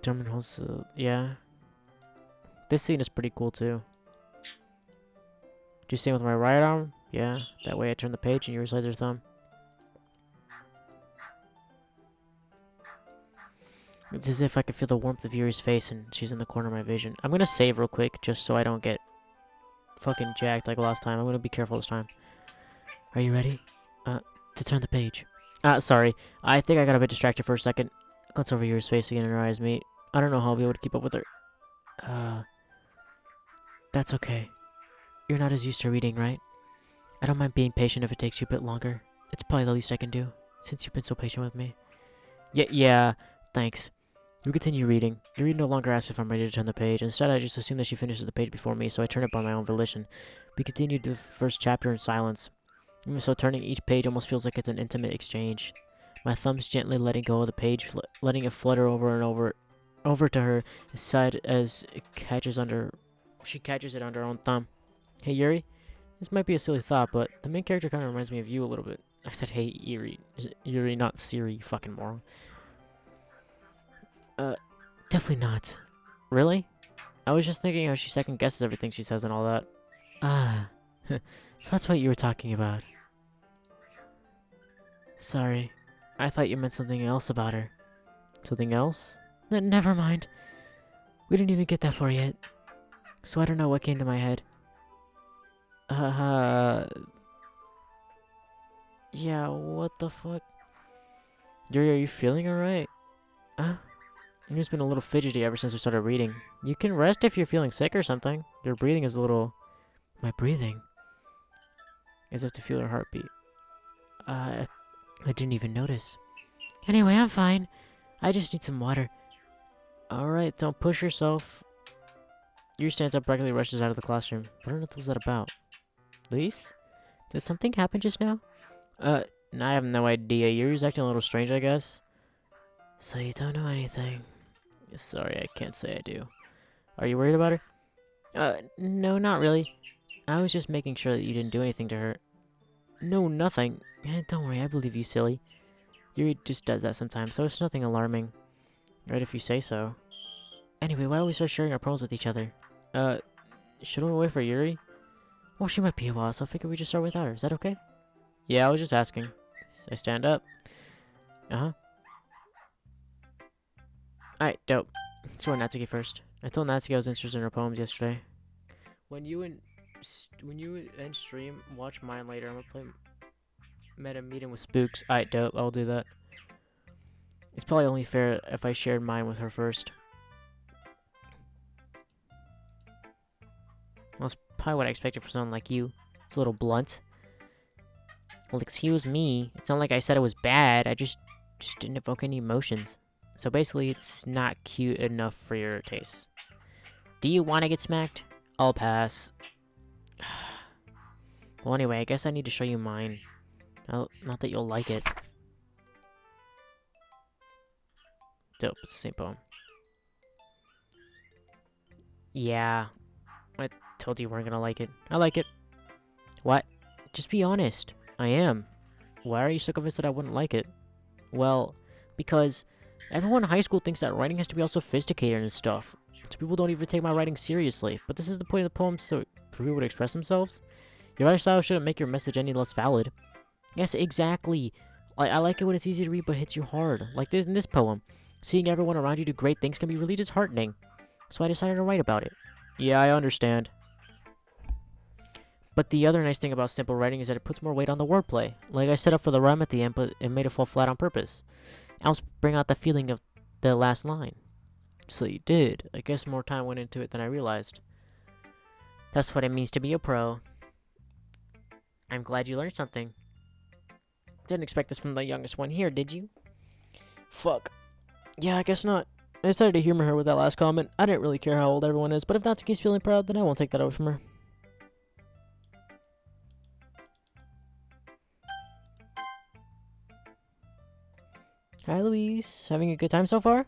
Terminals, yeah. This scene is pretty cool, too. Do you see with my right arm? Yeah. That way I turn the page and you resize your thumb. It's as if I could feel the warmth of Yuri's face and she's in the corner of my vision. I'm gonna save real quick just so I don't get fucking jacked like last time. I'm gonna be careful this time. Are you ready? To turn the page. Sorry. I think I got a bit distracted for a second. Glance over Yuri's face again and her eyes meet. I don't know how I'll be able to keep up with her. That's okay. You're not as used to reading, right? I don't mind being patient if it takes you a bit longer. It's probably the least I can do, since you've been so patient with me. Yeah, thanks. We continue reading. Yuri no longer asks if I'm ready to turn the page. Instead, I just assume that she finishes the page before me, so I turn it by my own volition. We continued the first chapter in silence. Even so, turning each page almost feels like it's an intimate exchange. My thumb's gently letting go of the page, letting it flutter over and over to her side as it catches under. She catches it under her own thumb. Hey, Yuri? This might be a silly thought, but the main character kind of reminds me of you a little bit. I said, hey, Yuri. Is it Yuri, not Siri, you fucking moron. Definitely not. Really? I was just thinking how she second guesses everything she says and all that. So that's what you were talking about. Sorry. I thought you meant something else about her. Something else? Never mind. We didn't even get that far yet. So I don't know what came to my head. Yeah, what the fuck? Yuri, are you feeling alright? You've been a little fidgety ever since I started reading. You can rest if you're feeling sick or something. Your breathing is a little... My breathing? As if to feel her heartbeat. I didn't even notice. Anyway, I'm fine. I just need some water. Alright, don't push yourself. Yuri stands up, regularly rushes out of the classroom. What on earth was that about? Luis? Did something happen just now? I have no idea. Yuri's acting a little strange, I guess. So you don't know anything. Sorry, I can't say I do. Are you worried about her? No, not really. I was just making sure that you didn't do anything to her. No, nothing. Don't worry, I believe you, silly. Yuri just does that sometimes, so it's nothing alarming. Right if you say so. Anyway, why don't we start sharing our problems with each other? Shouldn't we wait for Yuri? Well, she might be a while, so I figured we just start without her. Is that okay? Yeah, I was just asking. I stand up. Alright, dope. Let's go with Natsuki first. I told Natsuki I was interested in her poems yesterday. When you end stream, watch mine later. I'm gonna play Meta Meeting with Spooks. Alright, dope. I'll do that. It's probably only fair if I shared mine with her first. That's probably what I expected for someone like you. It's a little blunt. Well, excuse me. It's not like I said it was bad. I just didn't evoke any emotions. So basically, it's not cute enough for your taste. Do you want to get smacked? I'll pass. Well, anyway, I guess I need to show you mine. Not that you'll like it. Dope. It's the same poem. Yeah. I told you weren't gonna like it. I like it. What? Just be honest. I am. Why are you so convinced that I wouldn't like it? Well, because everyone in high school thinks that writing has to be all sophisticated and stuff. So people don't even take my writing seriously. But this is the point of the poem, so for people to express themselves. Your writing style shouldn't make your message any less valid. Yes, exactly. I like it when it's easy to read but hits you hard. Like this in this poem. Seeing everyone around you do great things can be really disheartening. So I decided to write about it. Yeah, I understand. But the other nice thing about simple writing is that it puts more weight on the wordplay. Like I set up for the rhyme at the end, but it made it fall flat on purpose. It helps bring out the feeling of the last line. So you did. I guess more time went into it than I realized. That's what it means to be a pro. I'm glad you learned something. Didn't expect this from the youngest one here, did you? Fuck. Yeah, I guess not. I decided to humor her with that last comment. I didn't really care how old everyone is, but if Natsuki's feeling proud, then I won't take that away from her. Hi, Louise. Having a good time so far?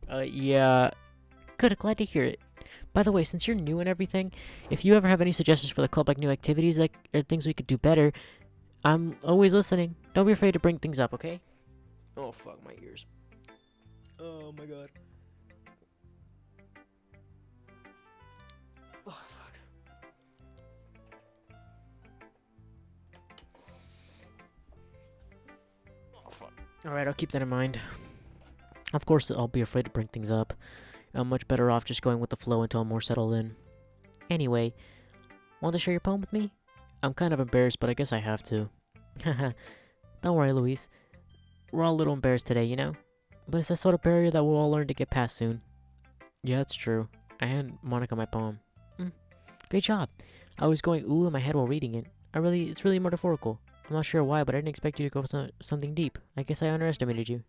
Yeah. Good, glad to hear it. By the way, since you're new and everything, if you ever have any suggestions for the club, like new activities that or things we could do better, I'm always listening. Don't be afraid to bring things up, okay? Oh, fuck, my ears. Oh, my God. Oh, fuck. Oh, fuck. Alright, I'll keep that in mind. Of course, I'll be afraid to bring things up. I'm much better off just going with the flow until I'm more settled in. Anyway, want to share your poem with me? I'm kind of embarrassed, but I guess I have to. Don't worry, Louise. We're all a little embarrassed today, you know? But it's that sort of barrier that we'll all learn to get past soon. Yeah, it's true. I hand Monica my poem. Great job. I was going ooh in my head while reading it. It's really metaphorical. I'm not sure why, but I didn't expect you to go for something deep. I guess I underestimated you.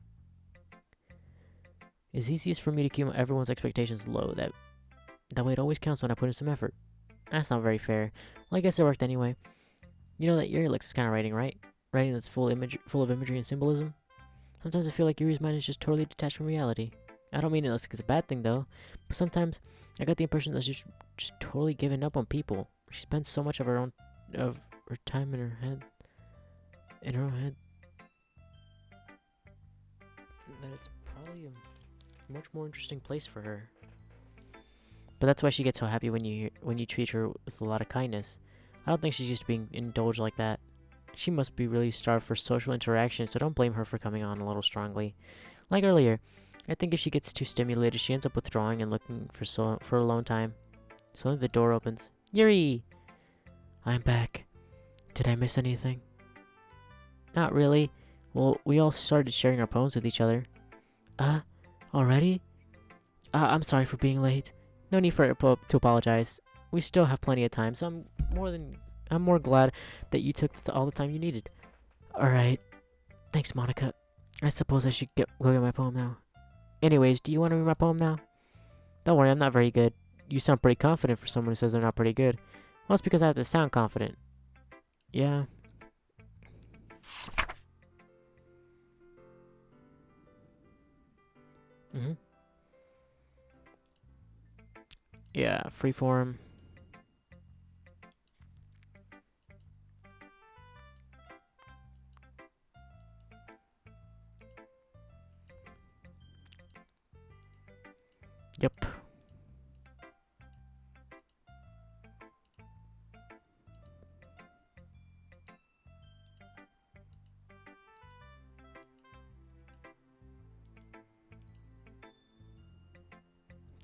It's easiest for me to keep everyone's expectations low. That way it always counts when I put in some effort. That's not very fair. Well, I guess it worked anyway. You know that Yuri looks kind of writing, right? Writing that's full of imagery and symbolism. Sometimes I feel like Yuri's mind is just totally detached from reality. I don't mean it like it's a bad thing though, but sometimes I got the impression that she's just totally given up on people. She spends so much of her time in her own head, that it's probably a much more interesting place for her. But that's why she gets so happy when you treat her with a lot of kindness. I don't think she's used to being indulged like that. She must be really starved for social interaction, so don't blame her for coming on a little strongly. Like earlier, I think if she gets too stimulated, she ends up withdrawing and looking for alone time. Suddenly the door opens. Yuri! I'm back. Did I miss anything? Not really. Well, we all started sharing our poems with each other. Already? I'm sorry for being late. No need for it to apologize. We still have plenty of time, so I'm more glad that you took all the time you needed. Alright. Thanks, Monica. I suppose I should go get my poem now. Anyways, do you want to read my poem now? Don't worry, I'm not very good. You sound pretty confident for someone who says they're not pretty good. Well, it's because I have to sound confident. Yeah. Yeah, freeform. Yep.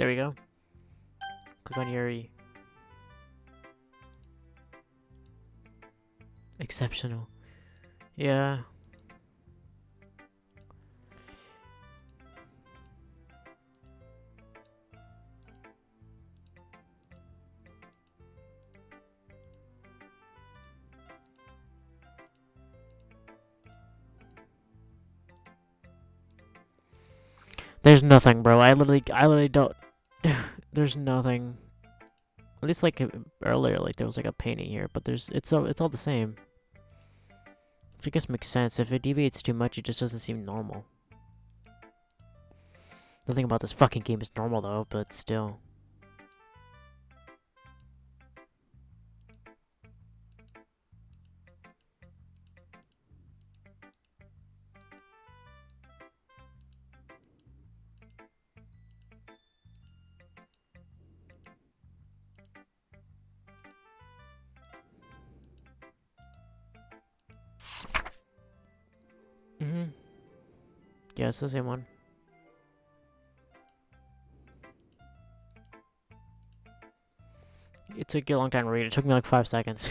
There we go. Click on Yuri. Exceptional. Yeah. There's nothing, bro. I literally don't. There's nothing. At least like earlier, like there was like a painting here, but it's all the same. Which I guess makes sense. If it deviates too much, it just doesn't seem normal. Nothing about this fucking game is normal though, but still. Yeah, it's the same one. It took you a long time to read. It took me like 5 seconds.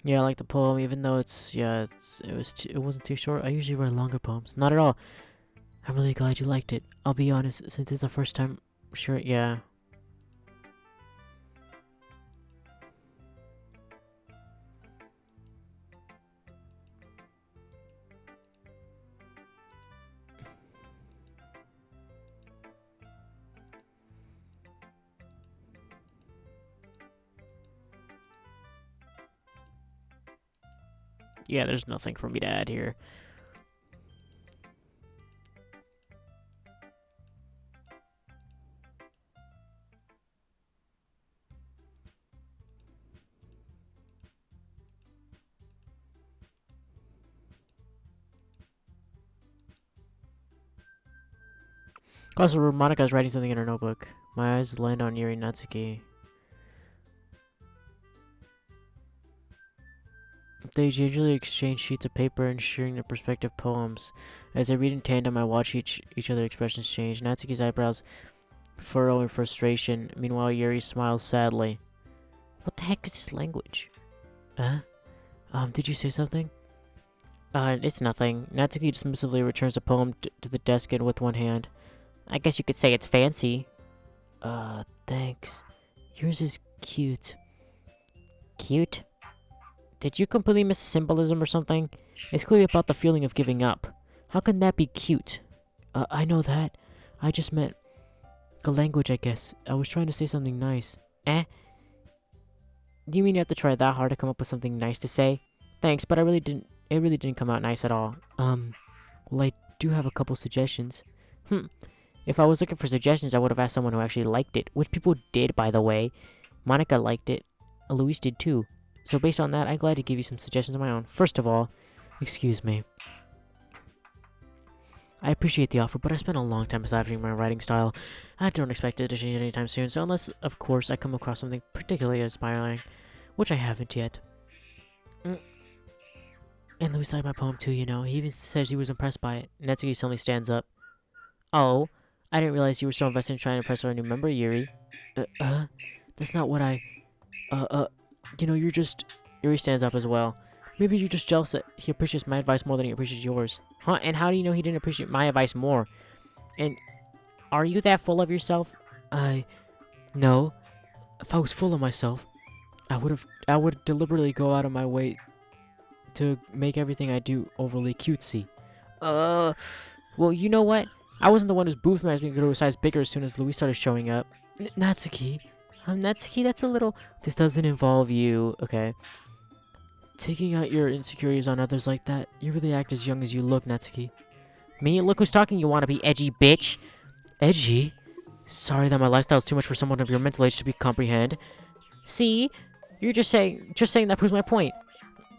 Yeah, I like the poem, even though it wasn't too short. I usually write longer poems. Not at all. I'm really glad you liked it. I'll be honest, since it's the first time, sure, yeah. Yeah, there's nothing for me to add here. Also, Monica is writing something in her notebook. My eyes land on Yuri Natsuki. They usually exchange sheets of paper and sharing their respective poems. As they read in tandem, I watch each other's expressions change. Natsuki's eyebrows furrow in frustration. Meanwhile, Yuri smiles sadly. What the heck is this language? Did you say something? It's nothing. Natsuki dismissively returns the poem to the desk and with one hand. I guess you could say it's fancy. Thanks. Yours is cute. Cute? Did you completely miss the symbolism or something? It's clearly about the feeling of giving up. How can that be cute? I know that. I just meant the language, I guess. I was trying to say something nice. Do you mean you have to try that hard to come up with something nice to say? Thanks, but it really didn't come out nice at all. Well, I do have a couple suggestions. If I was looking for suggestions, I would have asked someone who actually liked it. Which people did, by the way. Monica liked it. Luis did too. So based on that, I'm glad to give you some suggestions of my own. First of all, excuse me. I appreciate the offer, but I spent a long time establishing my writing style. I don't expect it to change anytime soon, so unless, of course, I come across something particularly inspiring, which I haven't yet. And Luis liked my poem too, you know. He even says he was impressed by it. Natsuki suddenly stands up. Oh, I didn't realize you were so invested in trying to impress our new member, Yuri. That's not what I... You know, Yuri stands up as well. Maybe you're just jealous that he appreciates my advice more than he appreciates yours. Huh? And how do you know he didn't appreciate my advice more? And are you that full of yourself? No. If I was full of myself, I would deliberately go out of my way to make everything I do overly cutesy. Well, you know what? I wasn't the one whose boobs managed to grow a size bigger as soon as Luis started showing up. Natsuki. Natsuki, that's a little... This doesn't involve you, okay? Taking out your insecurities on others like that, you really act as young as you look, Natsuki. Me? Look who's talking, you wanna be edgy bitch. Edgy? Sorry that my lifestyle's too much for someone of your mental age to comprehend. See? You're just saying that proves my point.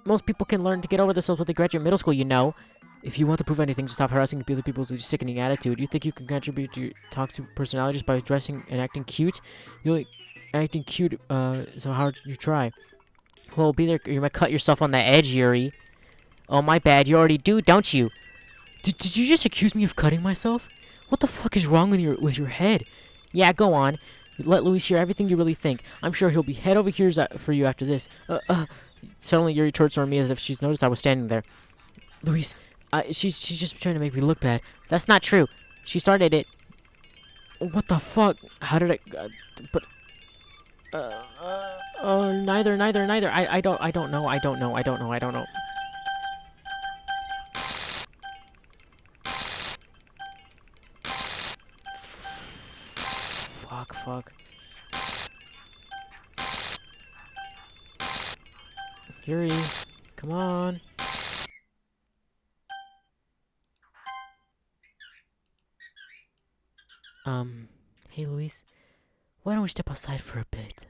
Most people can learn to get over themselves when they graduate middle school, you know. If you want to prove anything to stop harassing other people with your sickening attitude, you think you can contribute to your toxic personality just by dressing and acting cute? You're acting cute, so hard you try. Well, be there. You might cut yourself on the edge, Yuri. Oh, my bad. You already do, don't you? Did you just accuse me of cutting myself? What the fuck is wrong with your head? Yeah, go on. Let Luis hear everything you really think. I'm sure he'll be head over ears for you after this. Suddenly Yuri turns on me as if she's noticed I was standing there. Luis, she's just trying to make me look bad. That's not true. She started it. What the fuck? How did I? Neither. I don't know. Fuck. Yuri, come on. Hey Luis, why don't we step outside for a bit?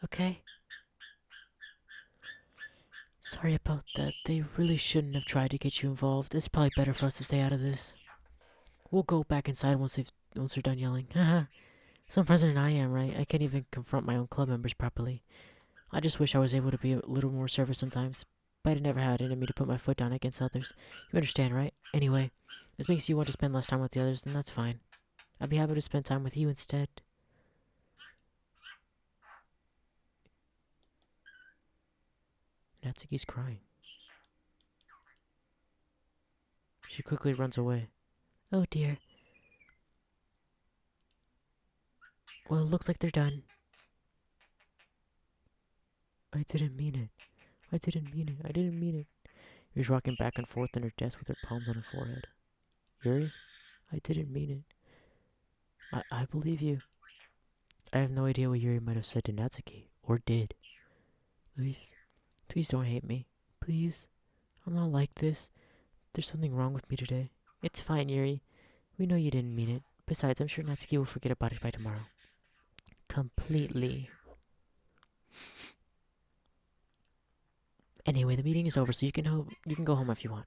Okay? Sorry about that. They really shouldn't have tried to get you involved. It's probably better for us to stay out of this. We'll go back inside once they're done yelling. Haha. Some president I am, right? I can't even confront my own club members properly. I just wish I was able to be a little more service sometimes. But I never had it in me to put my foot down against others. You understand, right? Anyway, this makes you want to spend less time with the others, then that's fine. I'd be happy to spend time with you instead. Natsuki's crying. She quickly runs away. Oh dear. Well, it looks like they're done. I didn't mean it. I didn't mean it. Yuri's rocking back and forth on her desk with her palms on her forehead. Yuri, I didn't mean it. I believe you. I have no idea what Yuri might have said to Natsuki, or did. Please don't hate me. Please. I'm not like this. There's something wrong with me today. It's fine, Yuri. We know you didn't mean it. Besides, I'm sure Natsuki will forget about it by tomorrow. Completely. Anyway, the meeting is over, so you can go home if you want.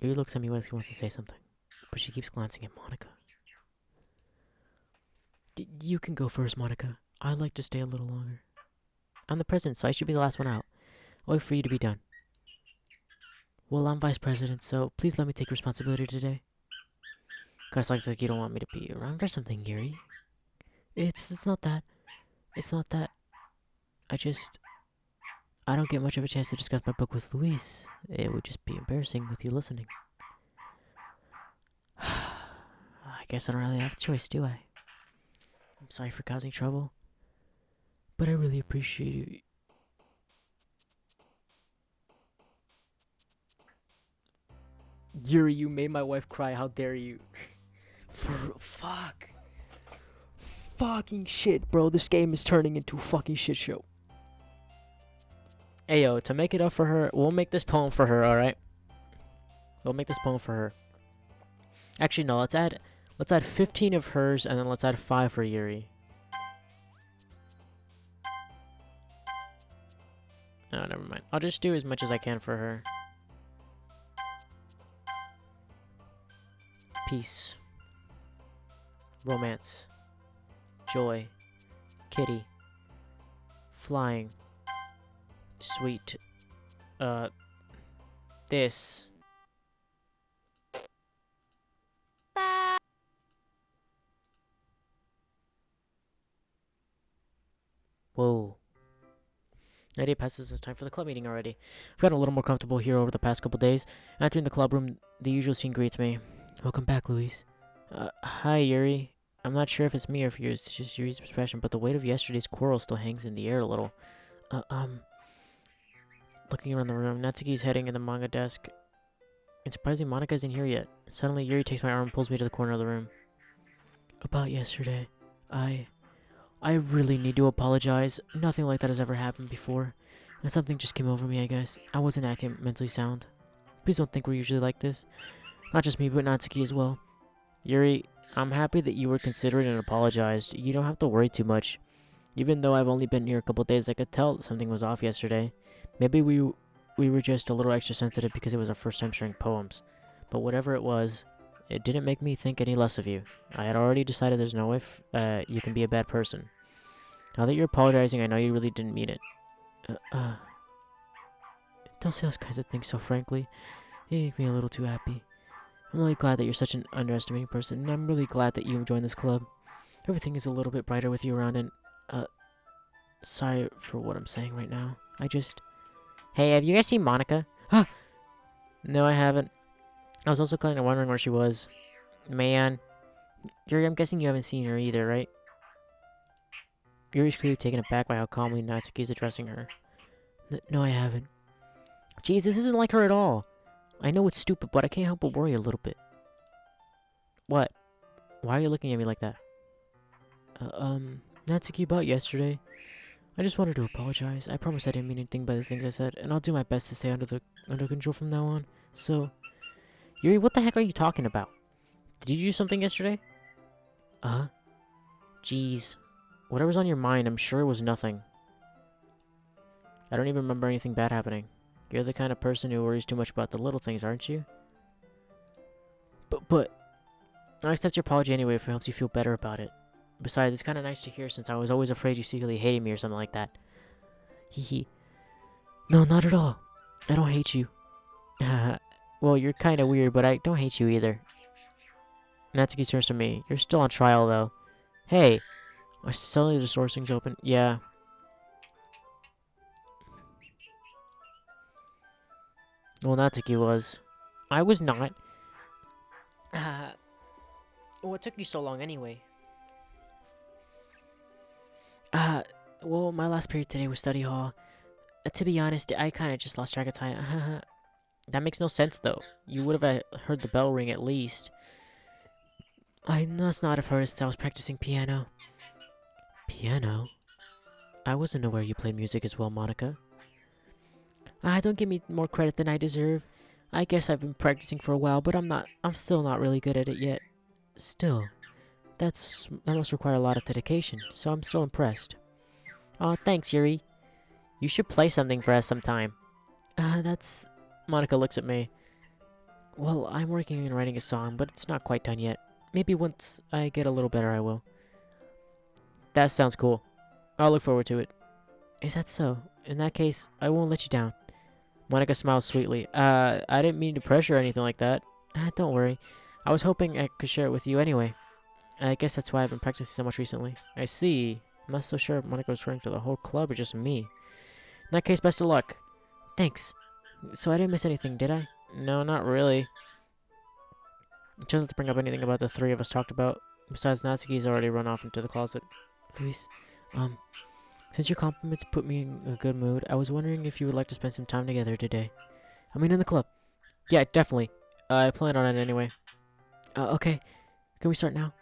Yuri looks at me like he wants to say something, but she keeps glancing at Monica. You can go first, Monica. I'd like to stay a little longer. I'm the president, so I should be the last one out. I'll wait for you to be done. Well, I'm vice president, so please let me take responsibility today. Kinda looks like you don't want me to be around or something, Yuri. It's not that. I don't get much of a chance to discuss my book with Luis. It would just be embarrassing with you listening. I guess I don't really have a choice, do I? I'm sorry for causing trouble, but I really appreciate you. Yuri, you made my wife cry. How dare you? Fuck. Fucking shit, bro. This game is turning into a fucking shit show. Ayo, to make it up for her, we'll make this poem for her, alright? We'll make this poem for her. Actually, no, let's add 15 of hers, and then let's add 5 for Yuri. No, never mind. I'll just do as much as I can for her. Peace. Romance. Joy. Kitty. Flying. Sweet. This. Whoa. 90 passes, it's time for the club meeting already. I've gotten a little more comfortable here over the past couple days. Entering the club room, the usual scene greets me. Welcome back, Luis. Hi, Yuri. I'm not sure if it's me or if it's just Yuri's expression, but the weight of yesterday's quarrel still hangs in the air a little. Looking around the room, Natsuki's heading in the manga desk. It's surprising Monica isn't here yet. Suddenly, Yuri takes my arm and pulls me to the corner of the room. About yesterday, I really need to apologize. Nothing like that has ever happened before. And something just came over me, I guess. I wasn't acting mentally sound. Please don't think we're usually like this. Not just me, but Natsuki as well. Yuri, I'm happy that you were considerate and apologized. You don't have to worry too much. Even though I've only been here a couple days, I could tell something was off yesterday. Maybe we were just a little extra sensitive because it was our first time sharing poems. But whatever it was, it didn't make me think any less of you. I had already decided there's no way you can be a bad person. Now that you're apologizing, I know you really didn't mean it. Don't say those kinds of things so frankly. You make me a little too happy. I'm really glad that you're such an underestimating person, and I'm really glad that you joined this club. Everything is a little bit brighter with you around, and, sorry for what I'm saying right now. Hey, have you guys seen Monica? Huh! No, I haven't. I was also kind of wondering where she was. Man. Yuri, I'm guessing you haven't seen her either, right? Yuri's clearly taken aback by how calmly Natsuki is addressing her. No, I haven't. Jeez, this isn't like her at all. I know it's stupid, but I can't help but worry a little bit. What? Why are you looking at me like that? Natsuki, about yesterday. I just wanted to apologize. I promise I didn't mean anything by the things I said, and I'll do my best to stay under control from now on. So, Yuri, what the heck are you talking about? Did you do something yesterday? Jeez. Whatever's on your mind, I'm sure it was nothing. I don't even remember anything bad happening. You're the kind of person who worries too much about the little things, aren't you? But I accept your apology anyway if it helps you feel better about it. Besides, it's kind of nice to hear since I was always afraid you secretly hated me or something like that. Hee. No, not at all. I don't hate you. Well, you're kind of weird, but I don't hate you either. Natsuki turns to me. You're still on trial, though. Hey. Suddenly the sourcing's open. Yeah. Well, Natsuki was. I was not. What took you so long anyway? Well, my last period today was study hall. To be honest, I kind of just lost track of time. That makes no sense, though. You would have heard the bell ring at least. I must not have heard it since I was practicing piano. Piano? I wasn't aware you played music as well, Monica. Don't give me more credit than I deserve. I guess I've been practicing for a while, but I'm still not really good at it yet. Still, that must require a lot of dedication, so I'm still impressed. Aw, thanks, Yuri. You should play something for us sometime. Monica looks at me. Well, I'm working on writing a song, but it's not quite done yet. Maybe once I get a little better, I will. That sounds cool. I'll look forward to it. Is that so? In that case, I won't let you down. Monica smiles sweetly. I didn't mean to pressure or anything like that. Don't worry. I was hoping I could share it with you anyway. I guess that's why I've been practicing so much recently. I see. I'm not so sure if Monica was referring to the whole club or just me. In that case, best of luck. Thanks. So I didn't miss anything, did I? No, not really. I chose not to bring up anything about the three of us talked about. Besides, Natsuki's already run off into the closet. Luis, since your compliments put me in a good mood, I was wondering if you would like to spend some time together today. I mean, in the club. Yeah, definitely. I plan on it anyway. Okay. Can we start now?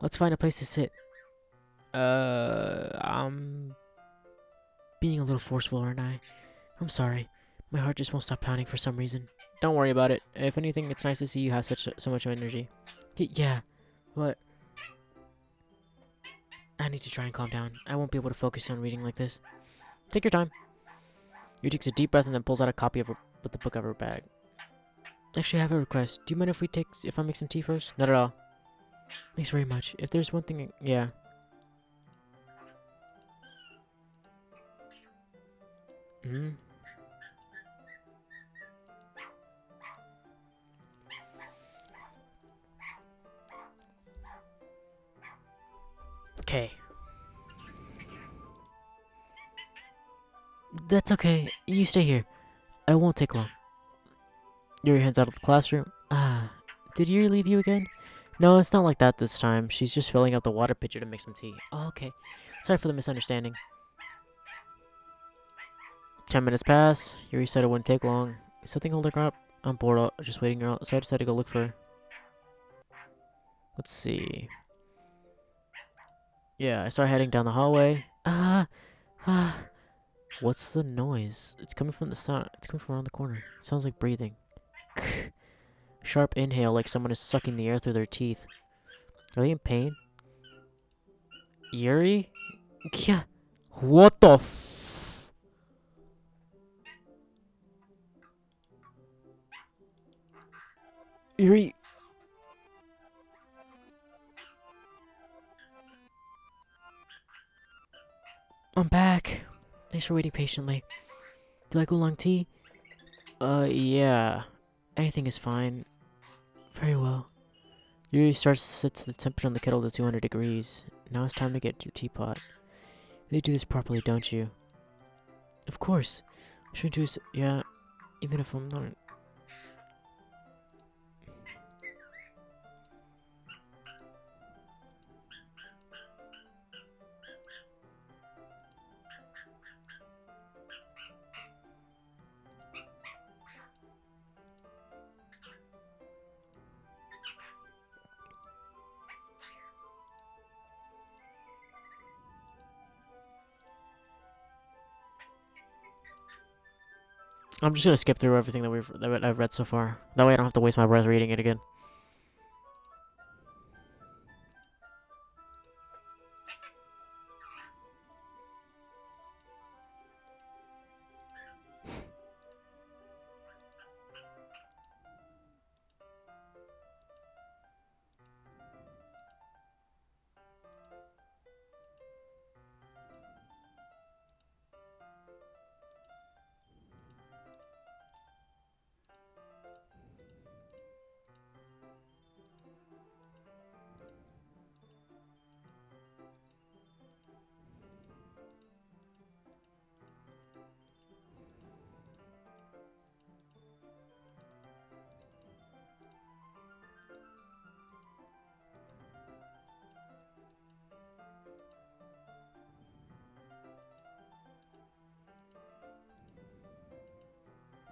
Let's find a place to sit. I'm being a little forceful, aren't I? I'm sorry. My heart just won't stop pounding for some reason. Don't worry about it. If anything, it's nice to see you have so much energy. Yeah. What? I need to try and calm down. I won't be able to focus on reading like this. Take your time. Yu takes a deep breath and then pulls out a copy of the book out of her bag. Actually, I have a request. Do you mind if I make some tea first? Not at all. Thanks very much. If there's one thing, yeah. Okay. That's okay. You stay here. I won't take long. Yuri heads out of the classroom. Did Yuri leave you again? No, it's not like that this time. She's just filling up the water pitcher to make some tea. Oh, okay. Sorry for the misunderstanding. 10 minutes pass. Yuri said it wouldn't take long. Is something holding her up? I'm bored, just waiting her out, so I decided to go look for her. Let's see. Yeah, I start heading down the hallway. What's the noise? It's coming from the sound. It's coming from around the corner. Sounds like breathing. Sharp inhale, like someone is sucking the air through their teeth. Are they in pain? Yuri? Yeah. What the f? Yuri. I'm back. Thanks for waiting patiently. Do you like oolong tea? Yeah. Anything is fine. Very well. Yuri sets the temperature on the kettle to 200 degrees. Now it's time to get to your teapot. They do this properly, don't you? Of course. Shouldn't you yeah, even if I'm not... I'm just gonna skip through everything that I've read so far. That way I don't have to waste my breath reading it again.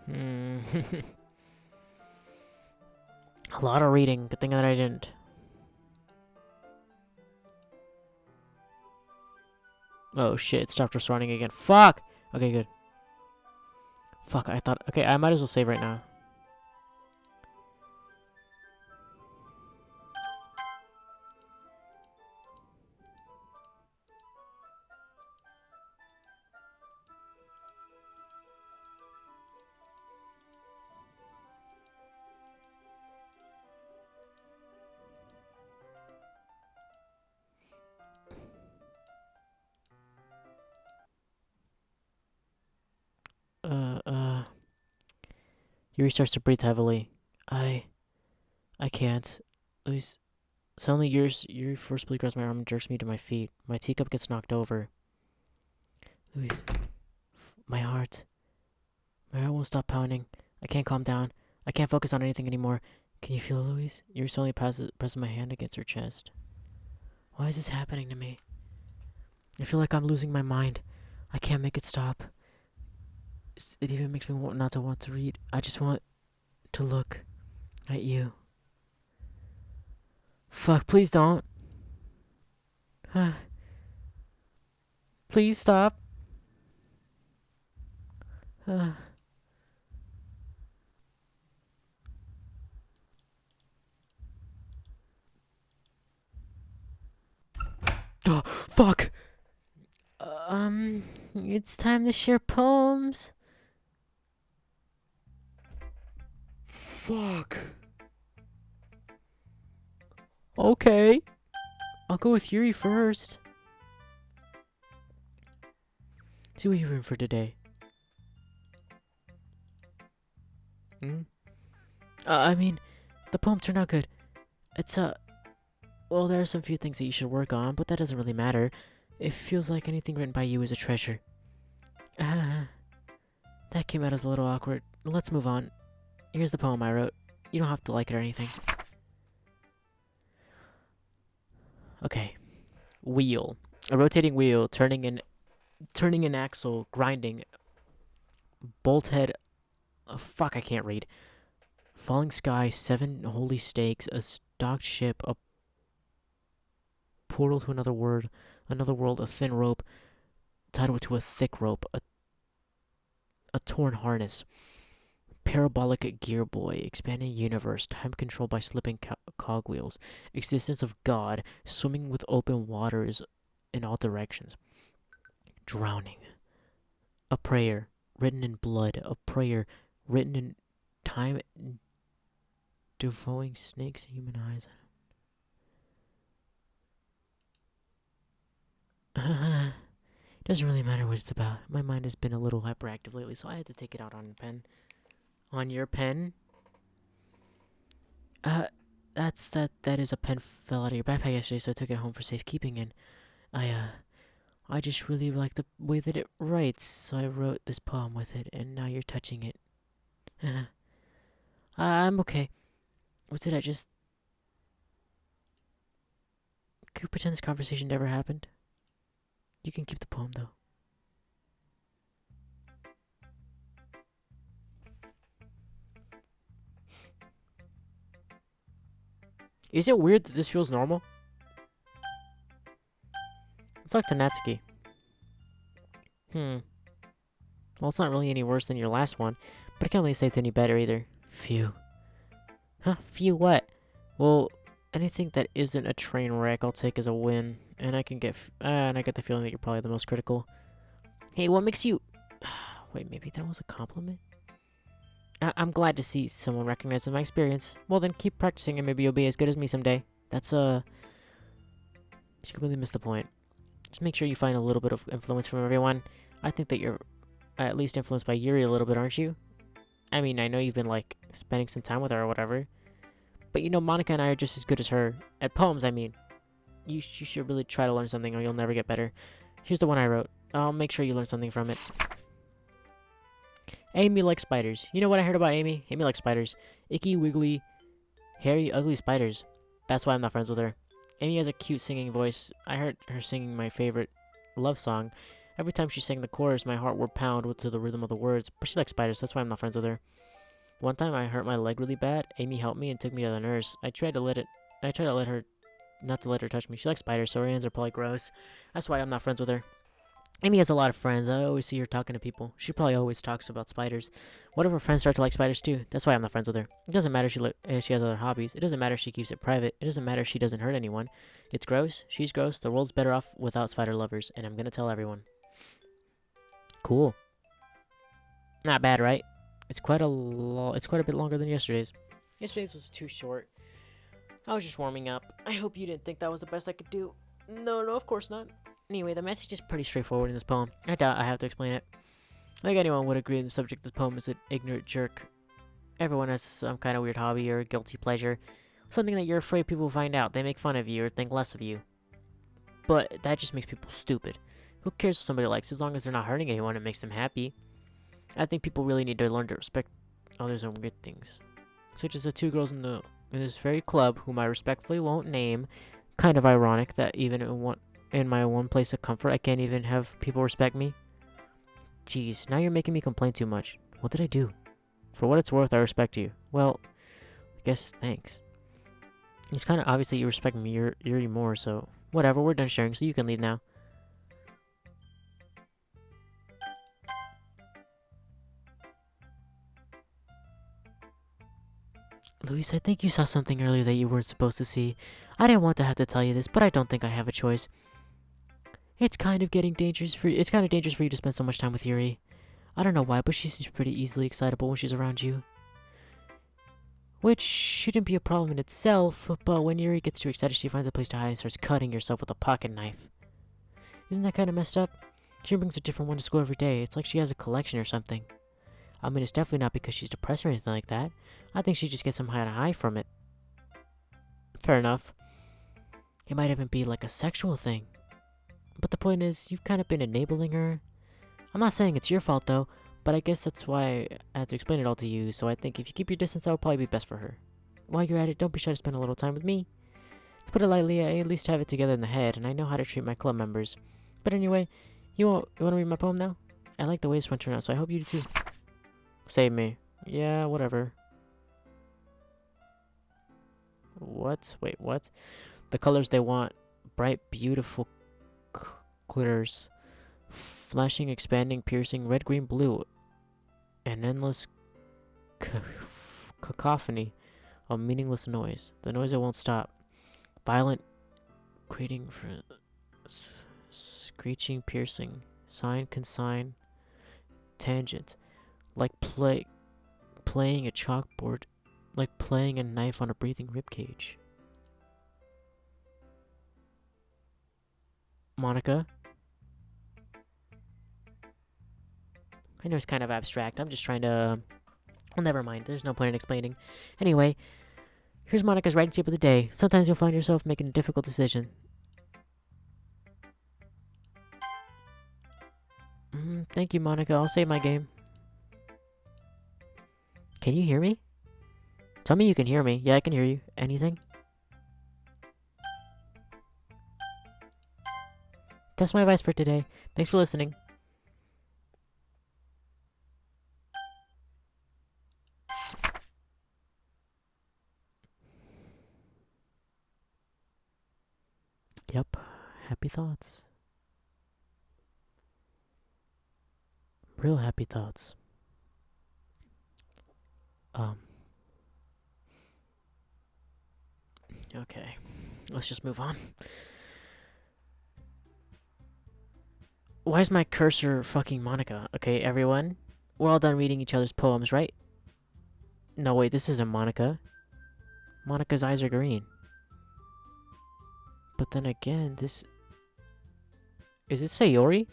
Hmm. A lot of reading. Good thing that I didn't. Oh shit, it stopped responding again. Fuck! Okay, good. Fuck, I thought... Okay, I might as well save right now. Uh, uh... Yuri starts to breathe heavily. I can't. Luis... Suddenly, Yuri forcibly grabs my arm and jerks me to my feet. My teacup gets knocked over. Luis... My heart... My heart won't stop pounding. I can't calm down. I can't focus on anything anymore. Can you feel it, Louise? Yuri suddenly presses my hand against her chest. Why is this happening to me? I feel like I'm losing my mind. I can't make it stop. It even makes me not to want to read. I just want to look at you. Fuck, please don't. Please stop. Oh, fuck. It's time to share poems. Fuck. Okay. I'll go with Yuri first. See what you're in for today. I mean, the poem turned out good. It's, well, there are some few things that you should work on, but that doesn't really matter. It feels like anything written by you is a treasure. That came out as a little awkward. Let's move on. Here's the poem I wrote. You don't have to like it or anything. Okay. Wheel. A rotating wheel, turning an axle, grinding. Bolt head. Oh, fuck, I can't read. Falling sky, 7 holy stakes, a stocked ship, a portal to another world, a thin rope, tied to a thick rope, a torn harness, parabolic gear boy, expanding universe, time controlled by slipping cogwheels, existence of God, swimming with open waters in all directions, drowning, a prayer written in blood, a prayer written in time, devouring snakes and human eyes. Doesn't really matter what it's about. My mind has been a little hyperactive lately, so I had to take it out on a pen. On your pen? Uh, that is a pen fell out of your backpack yesterday, so I took it home for safekeeping, and I just really like the way that it writes, so I wrote this poem with it, and now you're touching it. I'm okay. What did I just... Can we pretend this conversation never happened? You can keep the poem, though. Is it weird that this feels normal? It's like to Natsuki. Well, it's not really any worse than your last one, but I can't really say it's any better either. Phew. Huh? Phew what? Well, anything that isn't a train wreck I'll take as a win, and I get the feeling that you're probably the most critical. Hey, what makes you... Wait, maybe that was a compliment? I'm glad to see someone recognizes my experience. Well then, keep practicing and maybe you'll be as good as me someday. That's, You completely missed the point. Just make sure you find a little bit of influence from everyone. I think that you're at least influenced by Yuri a little bit, aren't you? I mean, I know you've been, like, spending some time with her or whatever. But you know, Monica and I are just as good as her. At poems, I mean. You should really try to learn something or you'll never get better. Here's the one I wrote. I'll make sure you learn something from it. Amy likes spiders. You know what I heard about Amy? Amy likes spiders. Icky, wiggly, hairy, ugly spiders. That's why I'm not friends with her. Amy has a cute singing voice. I heard her singing my favorite love song. Every time she sang the chorus, my heart would pound to the rhythm of the words. But she likes spiders. That's why I'm not friends with her. One time I hurt my leg really bad. Amy helped me and took me to the nurse. I tried to let her not to let her touch me. She likes spiders, so her hands are probably gross. That's why I'm not friends with her. Amy has a lot of friends. I always see her talking to people. She probably always talks about spiders. What if her friends start to like spiders too? That's why I'm not friends with her. It doesn't matter if she has other hobbies. It doesn't matter if she keeps it private. It doesn't matter if she doesn't hurt anyone. It's gross. She's gross. The world's better off without spider lovers. And I'm gonna tell everyone. Cool. Not bad, right? It's quite a bit longer than yesterday's. Yesterday's was too short. I was just warming up. I hope you didn't think that was the best I could do. No, of course not. Anyway, the message is pretty straightforward in this poem. I doubt I have to explain it. I think anyone would agree the subject of this poem is an ignorant jerk. Everyone has some kind of weird hobby or guilty pleasure. Something that you're afraid people will find out. They make fun of you or think less of you. But that just makes people stupid. Who cares what somebody likes? As long as they're not hurting anyone, it makes them happy. I think people really need to learn to respect others and weird things. Such as the two girls in this very club, whom I respectfully won't name. Kind of ironic that even in my one place of comfort, I can't even have people respect me. Jeez, now you're making me complain too much. What did I do? For what it's worth, I respect you. Well, I guess thanks. It's kind of obvious that you respect me, Yuri more, so whatever, we're done sharing, so you can leave now. Luis, I think you saw something earlier that you weren't supposed to see. I didn't want to have to tell you this, but I don't think I have a choice. It's kind of dangerous for you to spend so much time with Yuri. I don't know why, but she seems pretty easily excitable when she's around you. Which shouldn't be a problem in itself, but when Yuri gets too excited, she finds a place to hide and starts cutting herself with a pocket knife. Isn't that kind of messed up? She brings a different one to school every day. It's like she has a collection or something. I mean, it's definitely not because she's depressed or anything like that. I think she just gets some kind of high from it. Fair enough. It might even be like a sexual thing. But the point is, you've kind of been enabling her. I'm not saying it's your fault, though, but I guess that's why I had to explain it all to you, so I think if you keep your distance, that would probably be best for her. While you're at it, don't be shy to spend a little time with me. To put it lightly, I at least have it together in the head, and I know how to treat my club members. But anyway, you want to read my poem now? I like the way this one turned out, so I hope you do too. Save me. Yeah, whatever. What? Wait, what? The colors they want. Bright, beautiful glitters. Flashing, expanding, piercing, red, green, blue. An endless cacophony of meaningless noise. The noise that won't stop. Violent, creating for screeching, piercing. Sign, consign. Tangent. Like playing a chalkboard. Like playing a knife on a breathing ribcage. Monica? I know it's kind of abstract. I'm just trying to Well, never mind. There's no point in explaining. Anyway, here's Monika's writing tip of the day. Sometimes you'll find yourself making a difficult decision. Thank you, Monika. I'll save my game. Can you hear me? Tell me you can hear me. Yeah, I can hear you. Anything? That's my advice for today. Thanks for listening. Yep. Happy thoughts. Real happy thoughts. Okay. Let's just move on. Why is my cursor fucking Monika? Okay, everyone. We're all done reading each other's poems, right? No, wait, this isn't Monika. Monika's eyes are green. But then again, this... Is this Sayori?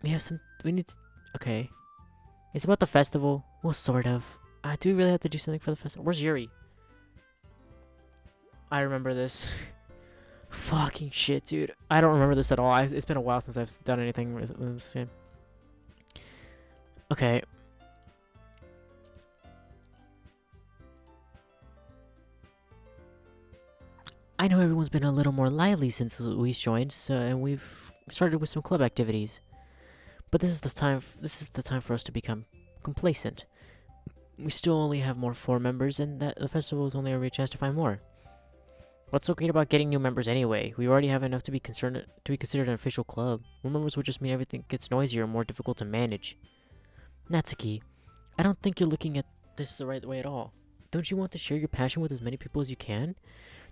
We need to... Okay. It's about the festival. Well, sort of. Do we really have to do something for the festival? Where's Yuri? I remember this. Fucking shit, dude. I don't remember this at all. It's been a while since I've done anything with this game. Okay. I know everyone's been a little more lively since Luis joined, and we've started with some club activities. But this is the time for us to become complacent. We still only have 4 members, and the festival is only a chance to find more. What's so great about getting new members anyway? We already have enough to be considered an official club. More members would just mean everything gets noisier and more difficult to manage. Natsuki, I don't think you're looking at this the right way at all. Don't you want to share your passion with as many people as you can?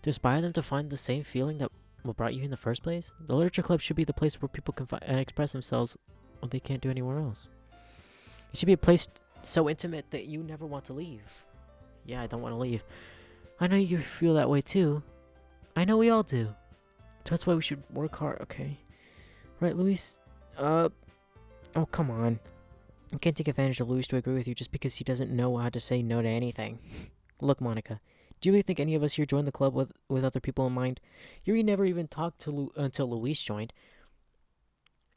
To inspire them to find the same feeling that what brought you in the first place? The literature club should be the place where people can express themselves what they can't do anywhere else. It should be a place so intimate that you never want to leave. Yeah, I don't want to leave. I know you feel that way too. I know we all do. So that's why we should work hard, okay? Right, Luis? Oh, come on. I can't take advantage of Luis to agree with you just because he doesn't know how to say no to anything. Look, Monika, do you really think any of us here joined the club with other people in mind? Yuri never even talked to until Luis joined.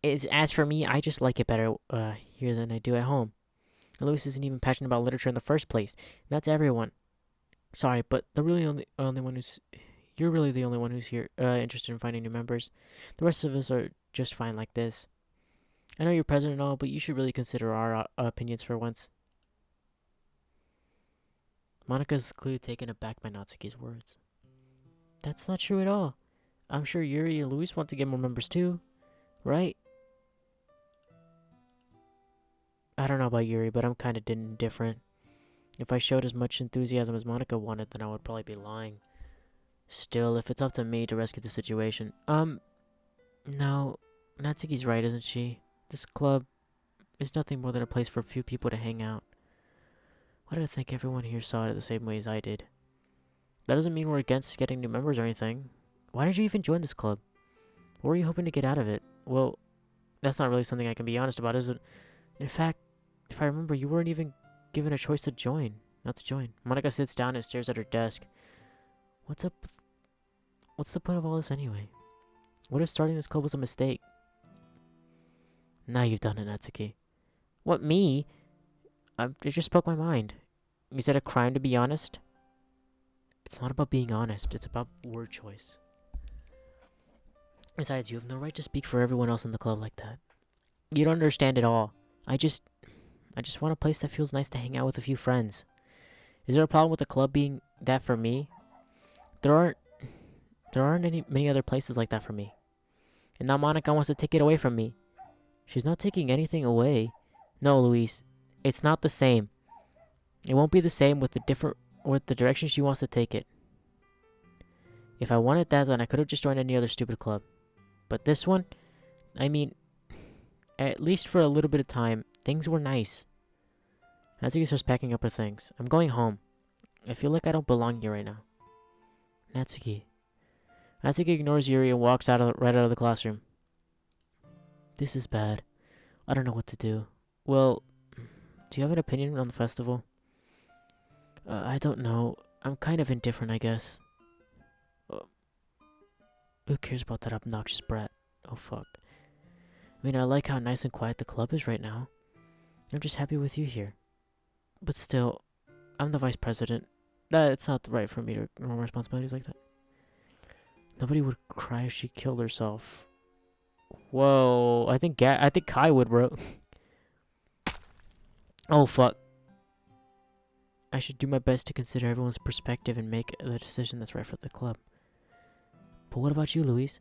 As for me, I just like it better here than I do at home. And Luis isn't even passionate about literature in the first place. And that's everyone. Sorry, but the really only one who's... You're really the only one who's here interested in finding new members. The rest of us are just fine like this. I know you're president and all, but you should really consider our opinions for once. Monika's clearly taken aback by Natsuki's words. That's not true at all. I'm sure Yuri and Luis want to get more members too, right? I don't know about Yuri, but I'm kind of indifferent. If I showed as much enthusiasm as Monika wanted, then I would probably be lying. Still, if it's up to me to rescue the situation... No, Natsuki's right, isn't she? This club is nothing more than a place for a few people to hang out. Why did I think everyone here saw it the same way as I did? That doesn't mean we're against getting new members or anything. Why did you even join this club? What were you hoping to get out of it? Well, that's not really something I can be honest about, is it? In fact, if I remember, you weren't even given a choice to join. Not to join. Monika sits down and stares at her desk. What's up with... What's the point of all this anyway? What if starting this club was a mistake? Now you've done it, Natsuki. What, me? It just spoke my mind. Is it a crime to be honest? It's not about being honest. It's about word choice. Besides, you have no right to speak for everyone else in the club like that. You don't understand at all. I just want a place that feels nice to hang out with a few friends. Is there a problem with the club being that for me? There aren't many other places like that for me. And now Monika wants to take it away from me. She's not taking anything away. No, Luis, it's not the same. It won't be the same with the direction she wants to take it. If I wanted that, then I could have just joined any other stupid club. But this one, I mean, at least for a little bit of time, things were nice. Natsuki starts packing up her things. I'm going home. I feel like I don't belong here right now. Natsuki. Natsuki ignores Yuri and walks right out of the classroom. This is bad. I don't know what to do. Well, do you have an opinion on the festival? I don't know. I'm kind of indifferent, I guess. Uh, who cares about that obnoxious brat? Oh, fuck. I mean, I like how nice and quiet the club is right now. I'm just happy with you here. But still, I'm the vice president. It's not right for me to ignore responsibilities like that. Nobody would cry if she killed herself. Whoa, I think Kai would, bro. Oh, fuck. I should do my best to consider everyone's perspective and make the decision that's right for the club. But what about you, Louise?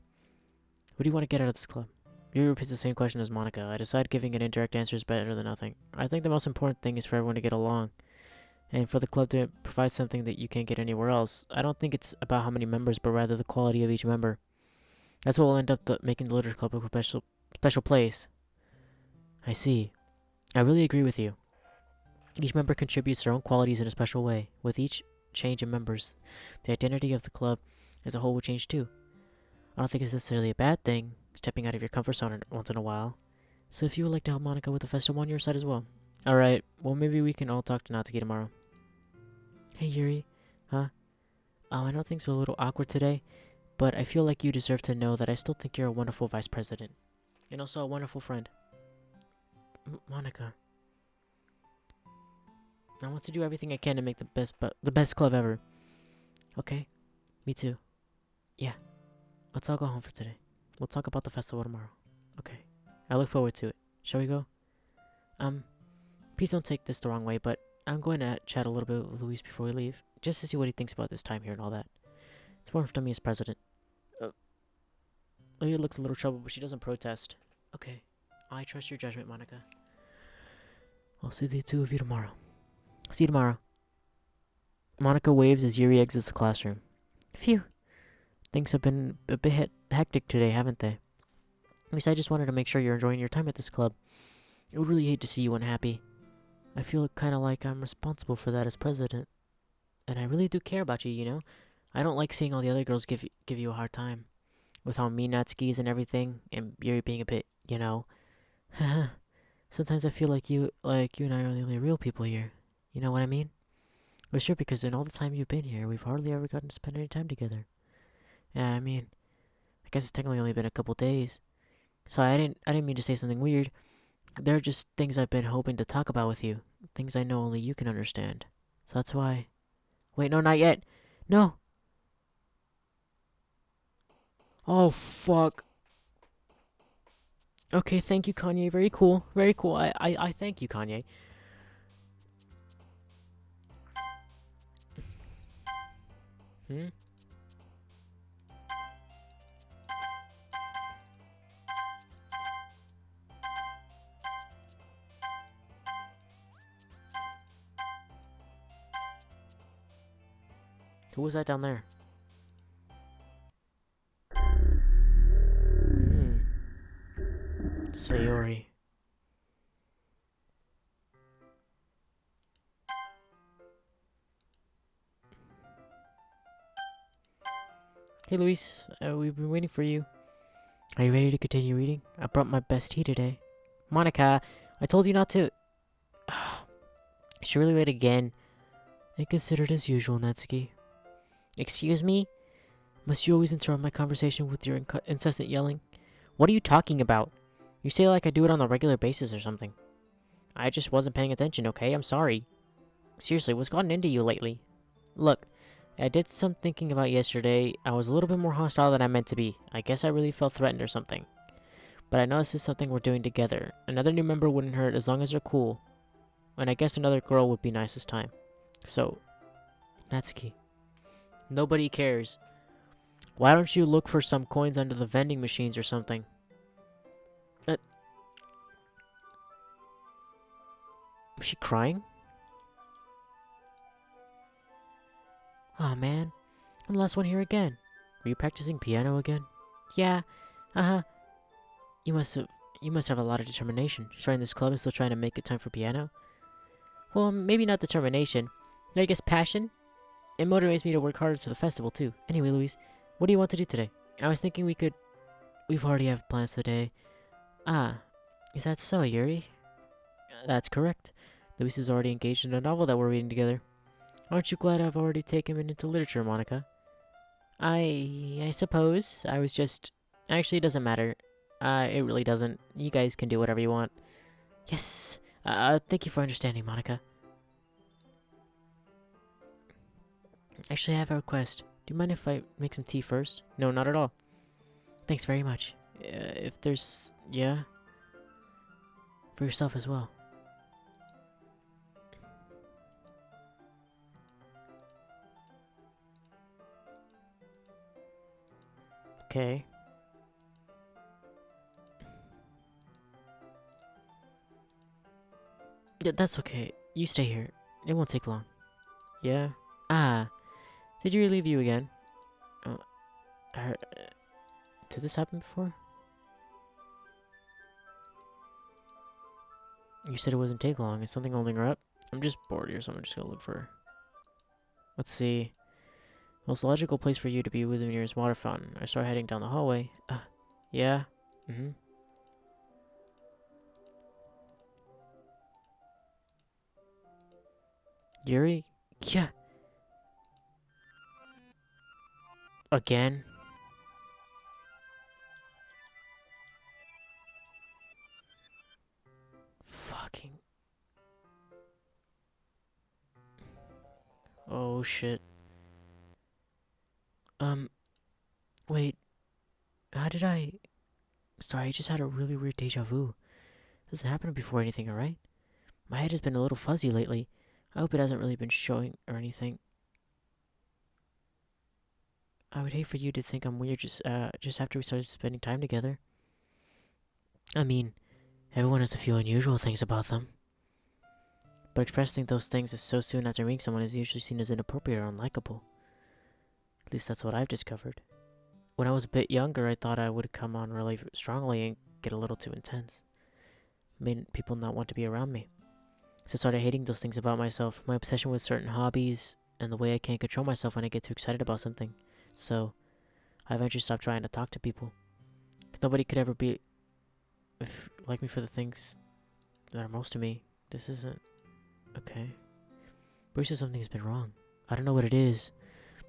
What do you want to get out of this club? Yuri repeats the same question as Monica. I decide giving an indirect answer is better than nothing. I think the most important thing is for everyone to get along, and for the club to provide something that you can't get anywhere else. I don't think it's about how many members, but rather the quality of each member. That's what will end up making the Literature Club a special place. I see. I really agree with you. Each member contributes their own qualities in a special way. With each change in members, the identity of the club as a whole will change too. I don't think it's necessarily a bad thing, stepping out of your comfort zone once in a while. So if you would like to help Monica with the festival on your side as well. Alright, well maybe we can all talk to Natsuki tomorrow. Hey Yuri. Huh? I know things are a little awkward today, but I feel like you deserve to know that I still think you're a wonderful vice president. And also a wonderful friend. Monica. I want to do everything I can to make the best club ever. Okay? Me too. Yeah. Let's all go home for today. We'll talk about the festival tomorrow. Okay. I look forward to it. Shall we go? Please don't take this the wrong way, but I'm going to chat a little bit with Luis before we leave, just to see what he thinks about this time here and all that. It's important to me as president. Lydia looks a little troubled, but she doesn't protest. Okay. I trust your judgment, Monica. I'll see the two of you tomorrow. See you tomorrow. Monica waves as Yuri exits the classroom. Phew. Things have been a bit hectic today, haven't they? At least I just wanted to make sure you're enjoying your time at this club. I would really hate to see you unhappy. I feel kind of like I'm responsible for that as president. And I really do care about you, you know? I don't like seeing all the other girls give you a hard time. With how mean Natsuki is and everything, and Yuri being a bit, you know. Sometimes I feel like you and I are the only real people here. You know what I mean? Well, sure, because in all the time you've been here, we've hardly ever gotten to spend any time together. Yeah, I mean, I guess it's technically only been a couple days. So I didn't mean to say something weird. There are just things I've been hoping to talk about with you. Things I know only you can understand. So that's why. Wait, no, not yet. No. Oh, fuck. Okay, thank you, Kanye. Very cool. Very cool. I thank you, Kanye. Hmm? Who was that down there? Sayori. Hey, Luis. We've been waiting for you. Are you ready to continue reading? I brought my best tea today. Monica, I told you not to... She really late again. I consider it as usual, Natsuki. Excuse me? Must you always interrupt my conversation with your incessant yelling? What are you talking about? You say like I do it on a regular basis or something. I just wasn't paying attention, okay? I'm sorry. Seriously, what's gotten into you lately? Look, I did some thinking about yesterday. I was a little bit more hostile than I meant to be. I guess I really felt threatened or something. But I know this is something we're doing together. Another new member wouldn't hurt as long as they're cool. And I guess another girl would be nice this time. So, Natsuki. Nobody cares. Why don't you look for some coins under the vending machines or something? Was she crying? Aw, man. I'm the last one here again. Were you practicing piano again? Yeah. Uh-huh. You must have a lot of determination. Starting this club and still trying to make it time for piano? Well, maybe not determination. I guess passion? It motivates me to work harder to the festival, too. Anyway, Louise, what do you want to do today? I was thinking we've already have plans today. Ah, is that so, Yuri? That's correct. Luis is already engaged in a novel that we're reading together. Aren't you glad I've already taken him into literature, Monica? I suppose. I was just... Actually, it doesn't matter. It really doesn't. You guys can do whatever you want. Yes! Thank you for understanding, Monica. Actually, I have a request. Do you mind if I make some tea first? No, not at all. Thanks very much. If there's... Yeah? For yourself as well. Okay. Yeah, that's okay. You stay here. It won't take long. Yeah? Ah. Did you relieve you again? Oh, did this happen before? You said it wouldn't take long. Is something holding her up? I'm just bored here, so I'm just gonna look for her. Let's see. Most logical place for you to be with the nearest water fountain. I start heading down the hallway. Yeah? Mm-hmm. Yuri? Yeah. Again? Fucking... Oh, shit. Wait. How did I... Sorry, I just had a really weird deja vu. This hasn't happened before or anything, alright? My head has been a little fuzzy lately. I hope it hasn't really been showing or anything. I would hate for you to think I'm weird just after we started spending time together. I mean, everyone has a few unusual things about them. But expressing those things so soon after meeting someone is usually seen as inappropriate or unlikable. At least that's what I've discovered. When I was a bit younger, I thought I would come on really strongly and get a little too intense. It made people not want to be around me. So I started hating those things about myself, my obsession with certain hobbies, and the way I can't control myself when I get too excited about something. So, I eventually stopped trying to talk to people. Nobody could ever be like me for the things that are most to me. This isn't okay. Bruce says something's been wrong. I don't know what it is,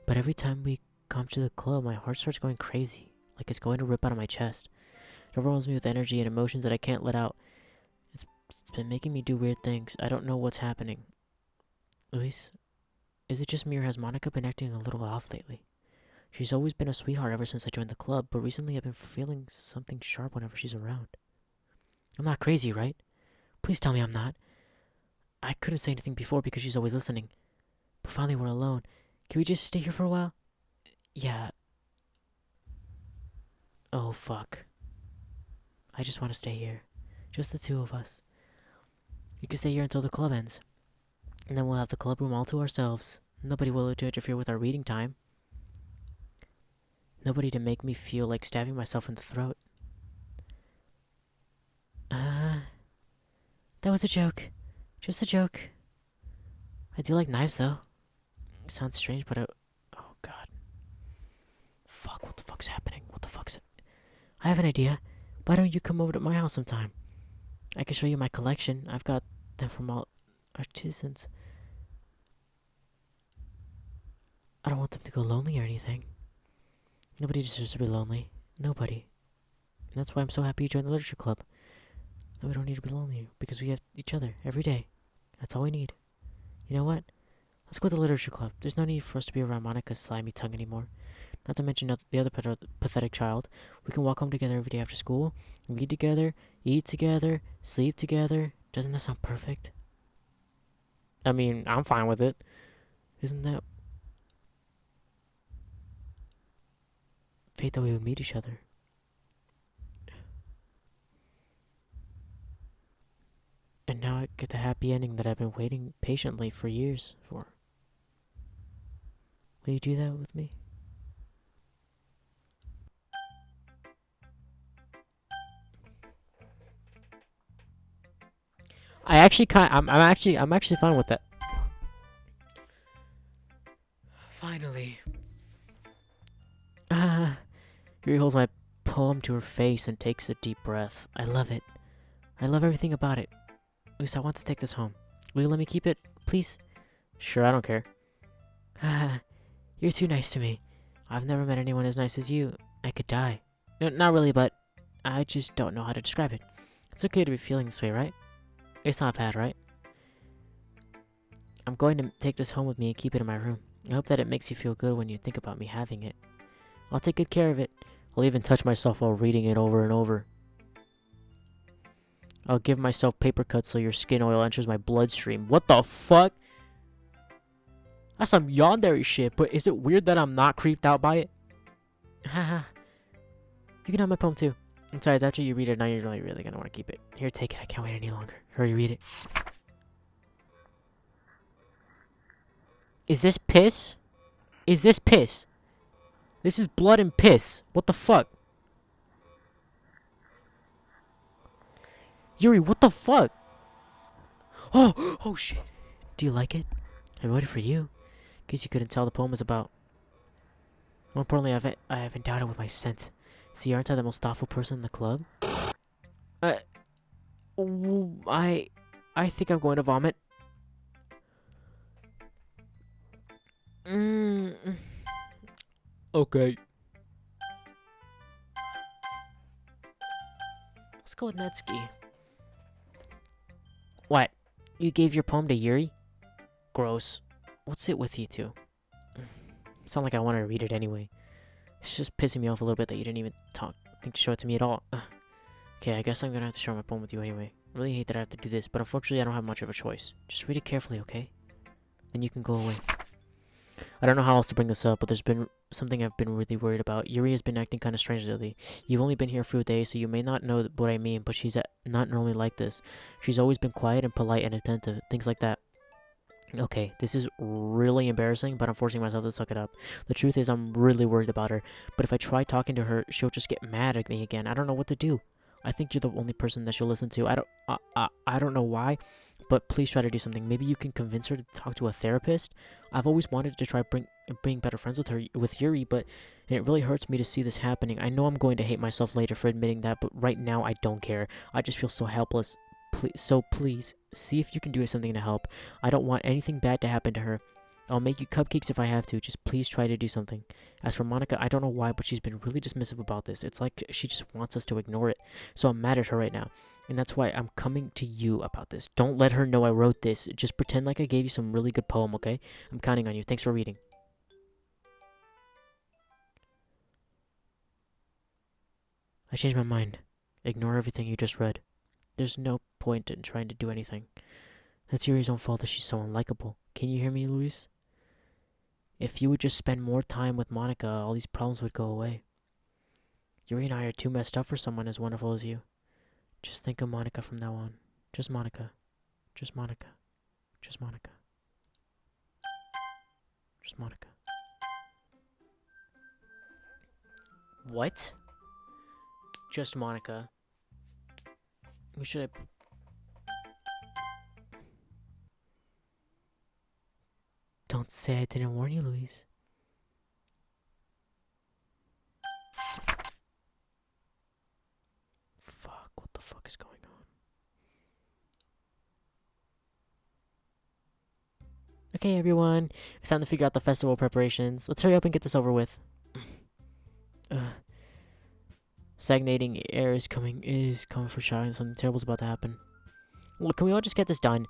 but every time we come to the club, my heart starts going crazy, like it's going to rip out of my chest. It overwhelms me with energy and emotions that I can't let out. It's been making me do weird things. I don't know what's happening. Luis, is it just me or has Monica been acting a little off lately? She's always been a sweetheart ever since I joined the club, but recently I've been feeling something sharp whenever she's around. I'm not crazy, right? Please tell me I'm not. I couldn't say anything before because she's always listening. But finally we're alone. Can we just stay here for a while? Yeah. Oh, fuck. I just want to stay here. Just the two of us. We can stay here until the club ends. And then we'll have the club room all to ourselves. Nobody will interfere with our reading time. Nobody to make me feel like stabbing myself in the throat. That was a joke. Just a joke. I do like knives, though. It sounds strange, but oh, God. Fuck, what the fuck's happening? What the fuck's... I have an idea. Why don't you come over to my house sometime? I can show you my collection. I've got them from all artisans. I don't want them to go lonely or anything. Nobody deserves to be lonely. Nobody. And that's why I'm so happy you joined the literature club. No, we don't need to be lonely because we have each other every day. That's all we need. You know what? Let's go to the literature club. There's no need for us to be around Monica's slimy tongue anymore. Not to mention the other pathetic child. We can walk home together every day after school, read together, eat together, sleep together. Doesn't that sound perfect? I mean, I'm fine with it. Isn't that fate that we would meet each other? And now I get the happy ending that I've been waiting patiently for years for. Will you do that with me? I'm actually fine with that. Finally. Yuri holds my poem to her face and takes a deep breath. I love it. I love everything about it. At least I want to take this home. Will you let me keep it, please? Sure, I don't care. You're too nice to me. I've never met anyone as nice as you. I could die. No, not really, but I just don't know how to describe it. It's okay to be feeling this way, right? It's not bad, right? I'm going to take this home with me and keep it in my room. I hope that it makes you feel good when you think about me having it. I'll take good care of it. I'll even touch myself while reading it over and over. I'll give myself paper cuts so your skin oil enters my bloodstream. What the fuck? That's some yandere shit, but is it weird that I'm not creeped out by it? Haha. You can have my poem too. Besides, after you read it, now you're really gonna want to keep it. Here, take it. I can't wait any longer. Hurry, read it. Is this piss? Is this piss? This is blood and piss. What the fuck? Yuri, what the fuck? Oh shit. Do you like it? I wrote it for you. In case you couldn't tell, the poem is about. More importantly, I have endowed it with my scent. See, aren't I the most thoughtful person in the club? I think I'm going to vomit. Okay. Let's go with Netsuki. What? You gave your poem to Yuri? Gross. What's it with you two? It's not like I wanted to read it anyway. It's just pissing me off a little bit that you didn't even think to show it to me at all. Okay, I guess I'm gonna have to share my poem with you anyway. I really hate that I have to do this, but unfortunately I don't have much of a choice. Just read it carefully, okay? Then you can go away. I don't know how else to bring this up, but there's been something I've been really worried about. Yuri has been acting kind of strange lately. You've only been here for a day, so you may not know what I mean, but she's not normally like this. She's always been quiet and polite and attentive, things like that. Okay, this is really embarrassing, but I'm forcing myself to suck it up. The truth is, I'm really worried about her, but if I try talking to her, she'll just get mad at me again. I don't know what to do. I think you're the only person that she'll listen to. I don't know why, but please try to do something. Maybe you can convince her to talk to a therapist. I've always wanted to try being better friends with Yuri, but it really hurts me to see this happening. I know I'm going to hate myself later for admitting that, but right now I don't care. I just feel so helpless. Please, see if you can do something to help. I don't want anything bad to happen to her. I'll make you cupcakes if I have to. Just please try to do something. As for Monica, I don't know why, but she's been really dismissive about this. It's like she just wants us to ignore it. So I'm mad at her right now. And that's why I'm coming to you about this. Don't let her know I wrote this. Just pretend like I gave you some really good poem, okay? I'm counting on you. Thanks for reading. I changed my mind. Ignore everything you just read. There's no point in trying to do anything. That's Yuri's own fault that she's so unlikable. Can you hear me, Luis? If you would just spend more time with Monica, all these problems would go away. Yuri and I are too messed up for someone as wonderful as you. Just think of Monica from now on. Just Monica. Just Monica. Just Monica. Just Monica. What? Just Monica. Who should I... Don't say I didn't warn you, Luis. Fuck, what the fuck is going on? Okay, everyone. It's time to figure out the festival preparations. Let's hurry up and get this over with. Stagnating air is coming for showering. Something terrible's about to happen. Look, can we all just get this done?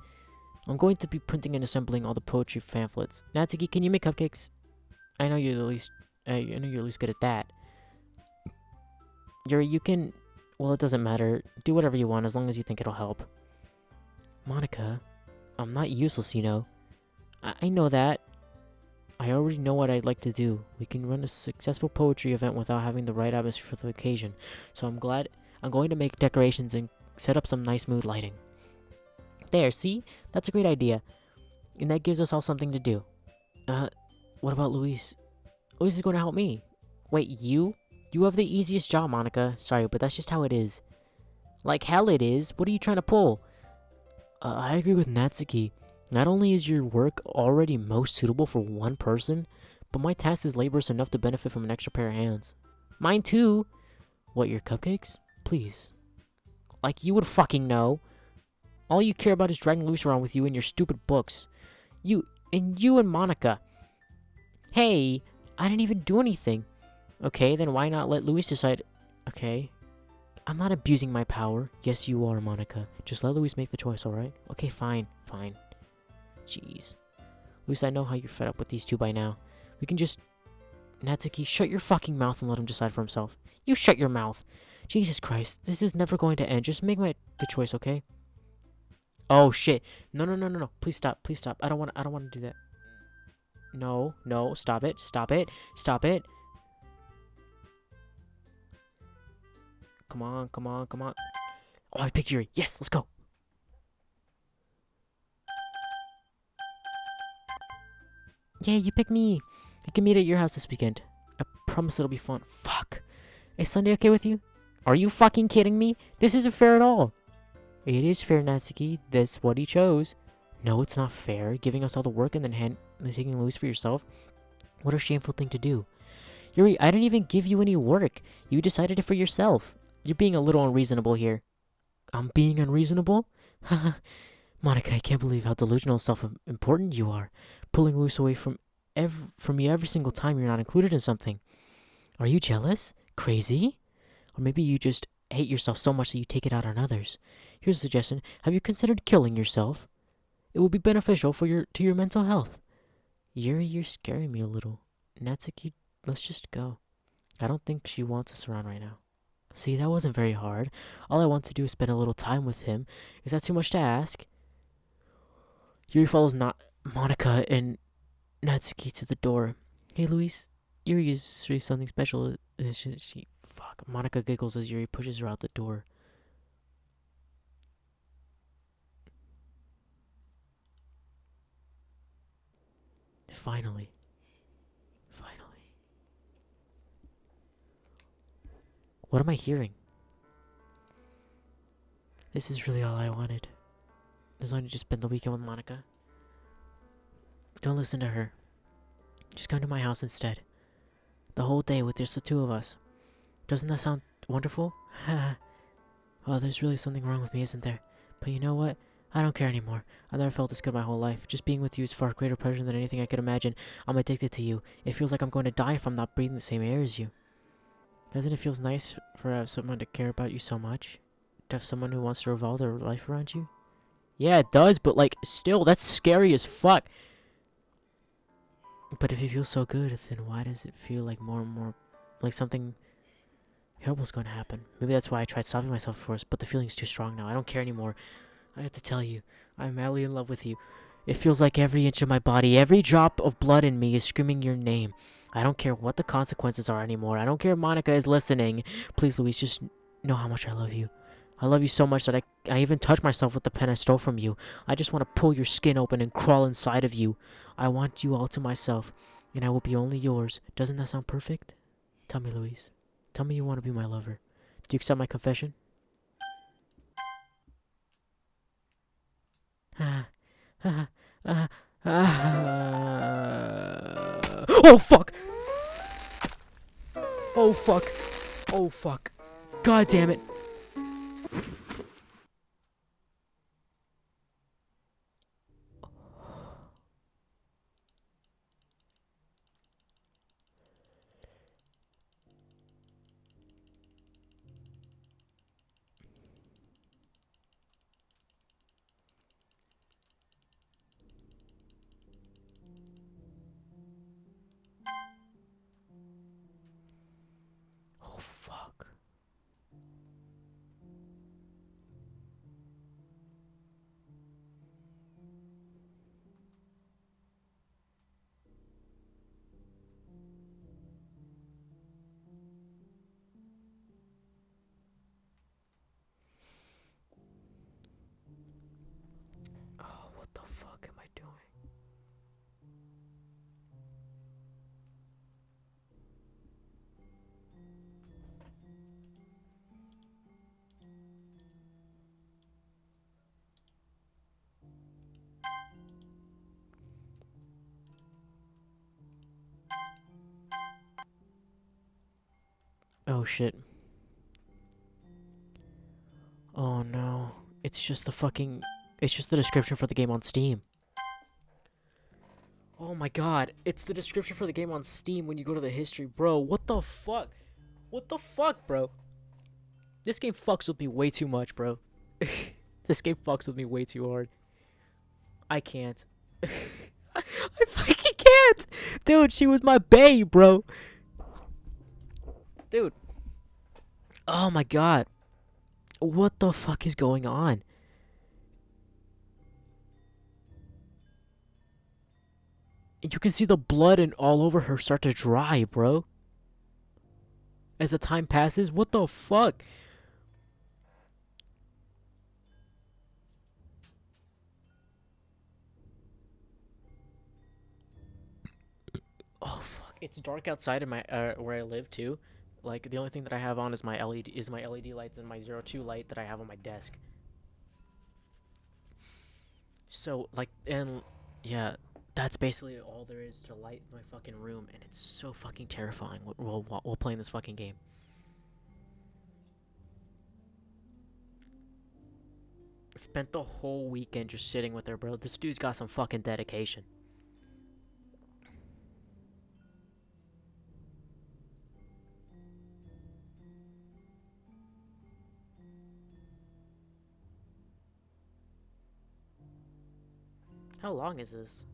I'm going to be printing and assembling all the poetry pamphlets. Natsuki, can you make cupcakes? I know you're the least. I know you're at least good at that. Yuri, you can. Well, it doesn't matter. Do whatever you want as long as you think it'll help. Monica, I'm not useless, you know. I know that. I already know what I'd like to do. We can run a successful poetry event without having the right atmosphere for the occasion. So I'm going to make decorations and set up some nice mood lighting. There, see? That's a great idea. And that gives us all something to do. What about Luis? Luis is going to help me. Wait, you? You have the easiest job, Monica. Sorry, but that's just how it is. Like hell it is. What are you trying to pull? I agree with Natsuki. Not only is your work already most suitable for one person, but my task is laborious enough to benefit from an extra pair of hands. Mine too. What, your cupcakes? Please. Like you would fucking know. All you care about is dragging Luis around with you and your stupid books. You and Monica. Hey, I didn't even do anything. Okay, then why not let Luis decide? Okay. I'm not abusing my power. Yes, you are, Monica. Just let Luis make the choice, alright? Okay, fine. Jeez. Luis, I know how you're fed up with these two by now. We can just... Natsuki, shut your fucking mouth and let him decide for himself. You shut your mouth. Jesus Christ, this is never going to end. Just make the choice, okay? Oh, shit. No. Please stop. I don't want to do that. No. Stop it. Come on. Oh, I picked Yuri. Yes, let's go. Yeah, you picked me. I can meet at your house this weekend. I promise it'll be fun. Fuck. Is Sunday okay with you? Are you fucking kidding me? This isn't fair at all. It is fair, Natsuki. That's what he chose. No, it's not fair. Giving us all the work and then taking Luis for yourself. What a shameful thing to do. Yuri, I didn't even give you any work. You decided it for yourself. You're being a little unreasonable here. I'm being unreasonable? Haha. Monica, I can't believe how delusional and self-important you are. Pulling Luis away from me every single time you're not included in something. Are you jealous? Crazy? Or maybe you just hate yourself so much that you take it out on others. Here's a suggestion. Have you considered killing yourself? It will be beneficial to your mental health. Yuri, you're scaring me a little. Natsuki, let's just go. I don't think she wants us around right now. See, that wasn't very hard. All I want to do is spend a little time with him. Is that too much to ask? Yuri follows Monica and Natsuki to the door. Hey, Luis. Yuri is really something special. Fuck. Monica giggles as Yuri pushes her out the door. Finally. What am I hearing? This is really all I wanted. Just wanted to spend the weekend with Monica. Don't listen to her. Just come to my house instead. The whole day with just the two of us. Doesn't that sound wonderful? Well, there's really something wrong with me, isn't there? But you know what? I don't care anymore. I've never felt this good my whole life. Just being with you is far greater pleasure than anything I could imagine. I'm addicted to you. It feels like I'm going to die if I'm not breathing the same air as you. Doesn't it feel nice for someone to care about you so much? To have someone who wants to revolve their life around you? Yeah, it does, but like, still, that's scary as fuck. But if it feels so good, then why does it feel like more and more like something terrible's going to happen? Maybe that's why I tried stopping myself first, but the feeling's too strong now. I don't care anymore. I have to tell you, I'm madly in love with you. It feels like every inch of my body, every drop of blood in me is screaming your name. I don't care what the consequences are anymore. I don't care if Monica is listening. Please, Luis, just know how much I love you. I love you so much that I even touch myself with the pen I stole from you. I just want to pull your skin open and crawl inside of you. I want you all to myself, and I will be only yours. Doesn't that sound perfect? Tell me, Luis. Tell me you want to be my lover. Do you accept my confession? Oh, fuck! Oh, fuck. Oh, fuck. God damn it. Oh, fuck. Oh, what the fuck am I doing? Oh, shit. Oh, no. It's just the fucking It's just the description for the game on Steam. Oh my god, it's the description for the game on Steam when you go to the history. Bro, what the fuck? What the fuck, bro? This game fucks with me way too much, bro. This game fucks with me way too hard. I can't. I fucking can't! Dude, she was my babe, bro. Dude. Oh my god. What the fuck is going on? You can see the blood and all over her start to dry, bro. As the time passes, what the fuck? Oh fuck! It's dark outside in my where I live too. Like the only thing that I have on is my LED lights and my 02 light that I have on my desk. So like and yeah, that's basically all there is to light my fucking room, and it's so fucking terrifying while playing this fucking game. Spent the whole weekend just sitting with her, bro. This dude's got some fucking dedication. How long is this?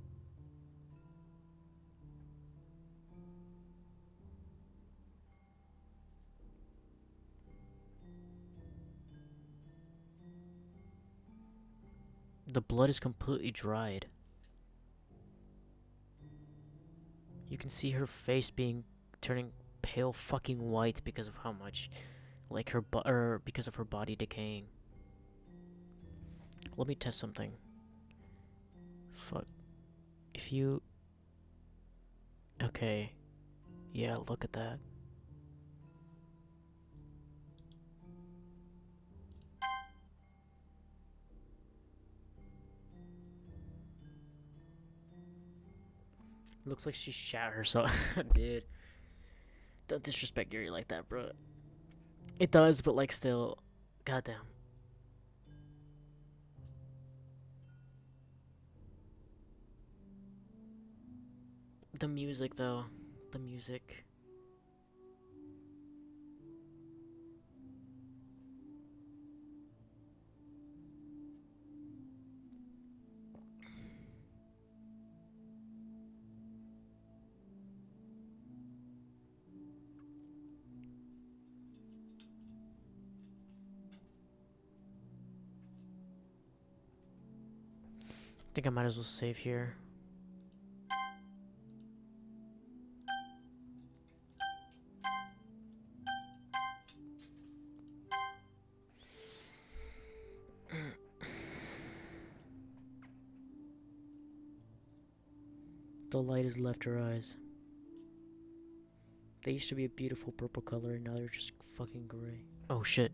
The blood is completely dried. You can see her face turning pale fucking white because of how much, like because of her body decaying. Let me test something. Fuck. If you... Okay. Yeah, look at that. Looks like she shot herself. Dude. Don't disrespect Gary like that, bro. It does, but like still. Goddamn. The music, though. The music. I think I might as well save here. The light has left her eyes. They used to be a beautiful purple color, and now they're just fucking gray. Oh shit.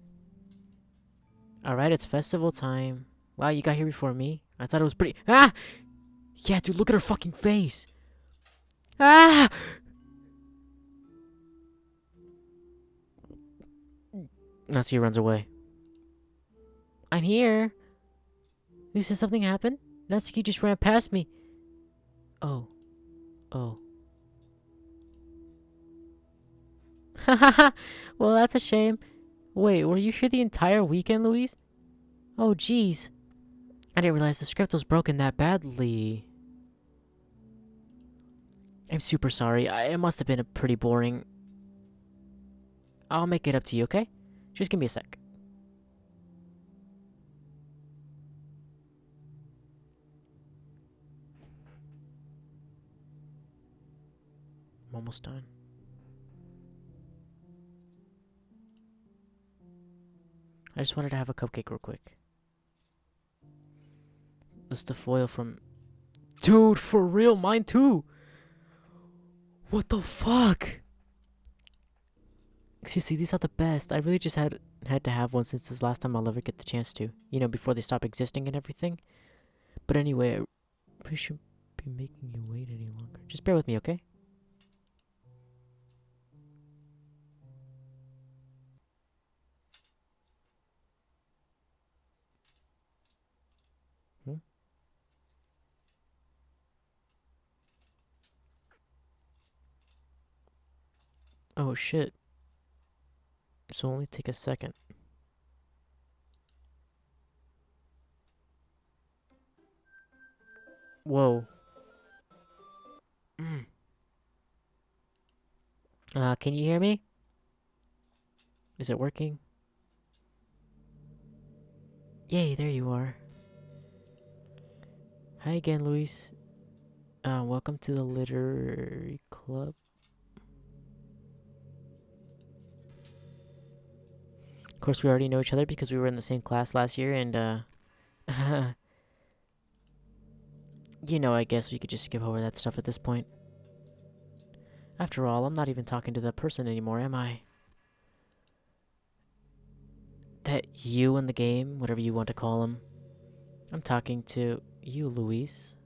Alright, it's festival time. Wow, you got here before me? I thought it was pretty— Ah! Yeah, dude, look at her fucking face! Ah! Natsuki runs away. I'm here. You said something happened? Natsuki just ran past me. Oh. Oh. Hahaha. Well, that's a shame. Wait, were you here the entire weekend, Louise? Oh, jeez. I didn't realize the script was broken that badly. I'm super sorry. It must have been a pretty boring. I'll make it up to you, okay? Just give me a sec. I'm almost done. I just wanted to have a cupcake real quick. This is the foil from... Dude, for real, mine too! What the fuck? Seriously, these are the best. I really just had to have one since this last time I'll ever get the chance to. You know, before they stop existing and everything. But anyway, I really shouldn't be making you wait any longer. Just bear with me, okay? Oh shit. So only take a second. Whoa. Mm. Can you hear me? Is it working? Yay, there you are. Hi again, Luis. Welcome to the literary club. Of course, we already know each other because we were in the same class last year, and you know, I guess we could just skip over that stuff at this point. After all, I'm not even talking to that person anymore, am I? That you in the game, whatever you want to call him. I'm talking to you, Luis.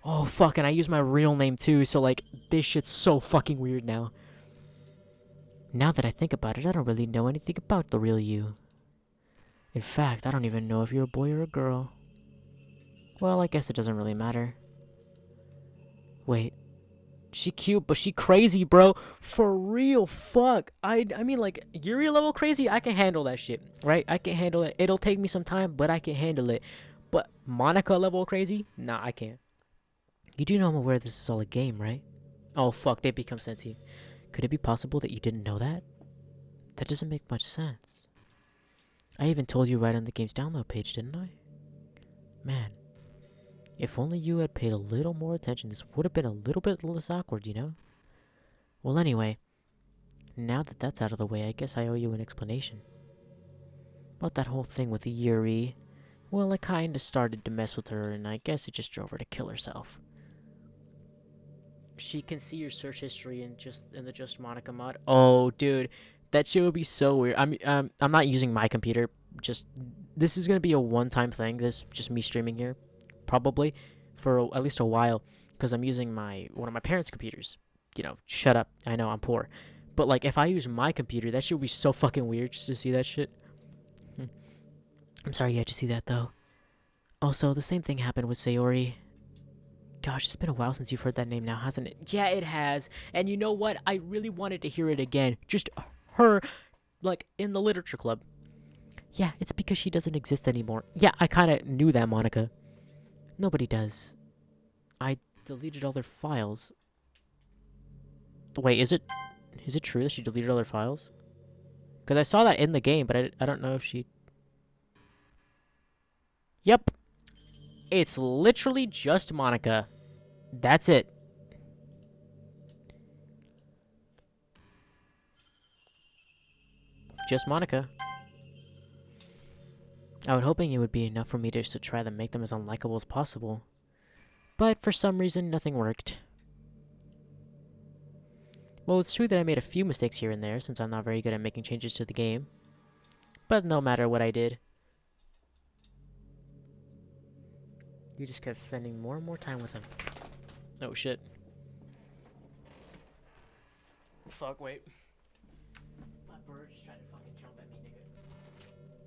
Oh, fuck, and I use my real name too, so, like, this shit's so fucking weird now. Now that I think about it, I don't really know anything about the real you. In fact, I don't even know if you're a boy or a girl. Well, I guess it doesn't really matter. Wait. She cute, but she crazy, bro. For real, fuck. I mean, like, Yuri level crazy, I can handle that shit, right? I can handle it. It'll take me some time, but I can handle it. But Monica level crazy? Nah, I can't. You do know I'm aware this is all a game, right? Oh, fuck, they become sentient. Could it be possible that you didn't know that? That doesn't make much sense. I even told you right on the game's download page, didn't I? Man, if only you had paid a little more attention, this would have been a little bit less awkward, you know? Well, anyway, now that that's out of the way, I guess I owe you an explanation. About that whole thing with Yuri, well, I kinda started to mess with her, and I guess it just drove her to kill herself. She can see your search history in the Just Monica mod. Oh, dude, that shit would be so weird. I'm not using my computer. Just this is gonna be a one-time thing. This just me streaming here, probably for at least a while, because I'm using one of my parents' computers. You know, shut up. I know I'm poor, but like if I use my computer, that shit would be so fucking weird just to see that shit. I'm sorry you had to see that though. Also, the same thing happened with Sayori. Gosh, it's been a while since you've heard that name now, hasn't it? Yeah, it has. And you know what? I really wanted to hear it again. Just her, like, in the literature club. Yeah, it's because she doesn't exist anymore. Yeah, I kind of knew that, Monica. Nobody does. I deleted all their files. Wait, is it true that she deleted all their files? Because I saw that in the game, but I don't know if she... Yep. It's literally just Monica. That's it. Just Monica. I was hoping it would be enough for me just to try to make them as unlikable as possible. But for some reason, nothing worked. Well, it's true that I made a few mistakes here and there, since I'm not very good at making changes to the game. But no matter what I did, you just kept spending more and more time with him. Oh shit. Fuck, wait. My bird just tried to fucking jump at me, nigga.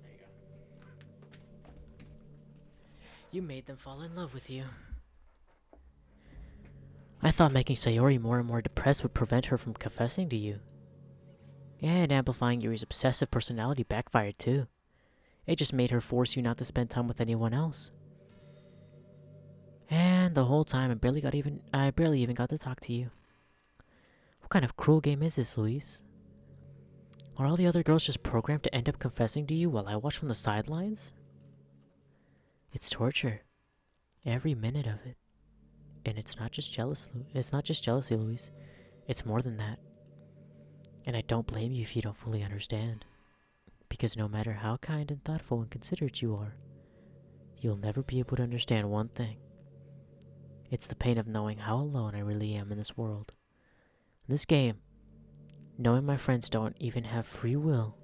There you go. You made them fall in love with you. I thought making Sayori more and more depressed would prevent her from confessing to you. And amplifying Yuri's obsessive personality backfired too. It just made her force you not to spend time with anyone else. And the whole time I barely even got to talk to you. What kind of cruel game is this, Luis? Are all the other girls just programmed to end up confessing to you while I watch from the sidelines? It's torture. Every minute of it. And it's not just jealousy, Luis. It's more than that. And I don't blame you if you don't fully understand. Because no matter how kind and thoughtful and considerate you are, you'll never be able to understand one thing. It's the pain of knowing how alone I really am in this world. In this game, knowing my friends don't even have free will,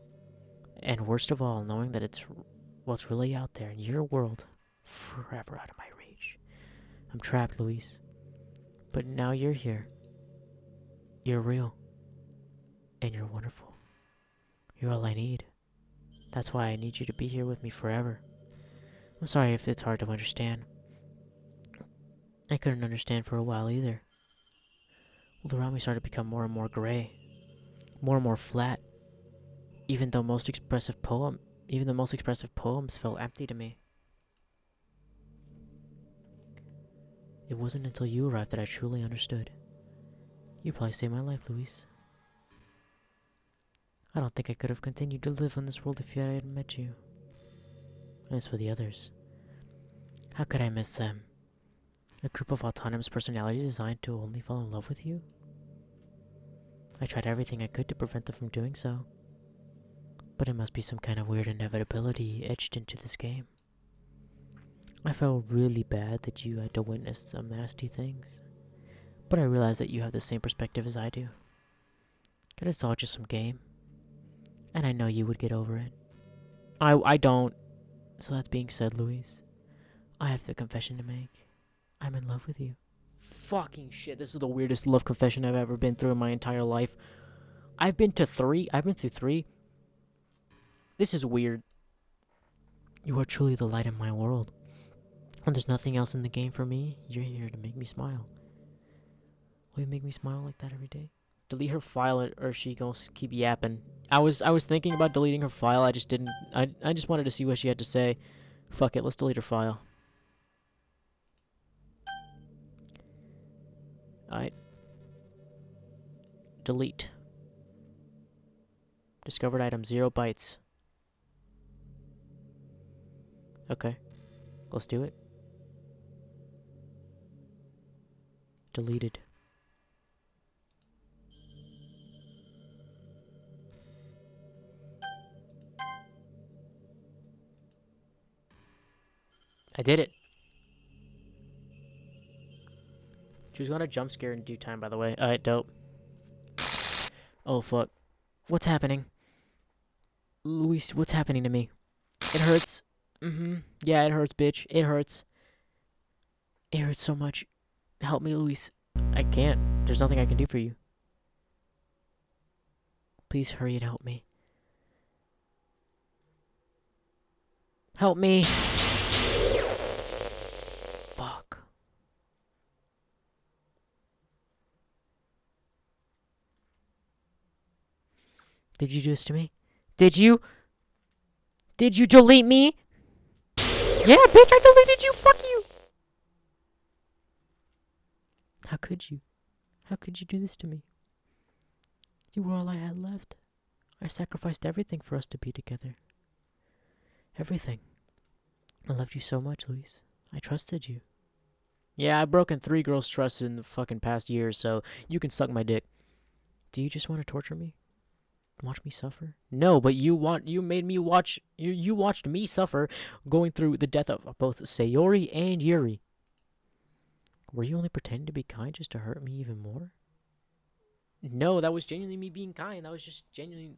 and worst of all, knowing that it's what's really out there in your world, forever out of my reach. I'm trapped, Luis. But now you're here. You're real. And you're wonderful. You're all I need. That's why I need you to be here with me forever. I'm sorry if it's hard to understand. I couldn't understand for a while either. World around me started to become more and more gray. more and more flat, even though even the most expressive poems felt empty to me. It wasn't until you arrived that I truly understood. You probably saved my life, Luis. I don't think I could have continued to live in this world if I hadn't met you. And as for the others, how could I miss them? A group of autonomous personalities designed to only fall in love with you? I tried everything I could to prevent them from doing so. But it must be some kind of weird inevitability etched into this game. I felt really bad that you had to witness some nasty things. But I realized that you have the same perspective as I do. That it's all just some game. And I know you would get over it. I don't. So that being said, Luis, I have the confession to make. I'm in love with you. Fucking shit, this is the weirdest love confession I've ever been through in my entire life. I've been through three. This is weird. You are truly the light in my world. When there's nothing else in the game for me, you're here to make me smile. Will you make me smile like that every day? Delete her file or she gonna keep yapping. I was thinking about deleting her file. I just didn't. I just wanted to see what she had to say. Fuck it, let's delete her file. Alright. Delete. Discovered item 0 bytes. Okay. Let's do it. Deleted. I did it. She was gonna jump scare in due time, by the way. Alright, dope. Oh, fuck. What's happening? Luis, what's happening to me? It hurts. Yeah, it hurts, bitch. It hurts. It hurts so much. Help me, Luis. I can't. There's nothing I can do for you. Please hurry and help me. Help me. Fuck. Did you do this to me? Did you? Did you delete me? Yeah, bitch, I deleted you. Fuck you. How could you? How could you do this to me? You were all I had left. I sacrificed everything for us to be together. Everything. I loved you so much, Luis. I trusted you. Yeah, I've broken 3 girls' trust in the fucking past year, so you can suck my dick. Do you just want to torture me? Watch me suffer? No, but you made me watch. You watched me suffer going through the death of both Sayori and Yuri. Were you only pretending to be kind just to hurt me even more? No, that was genuinely me being kind. I was just genuinely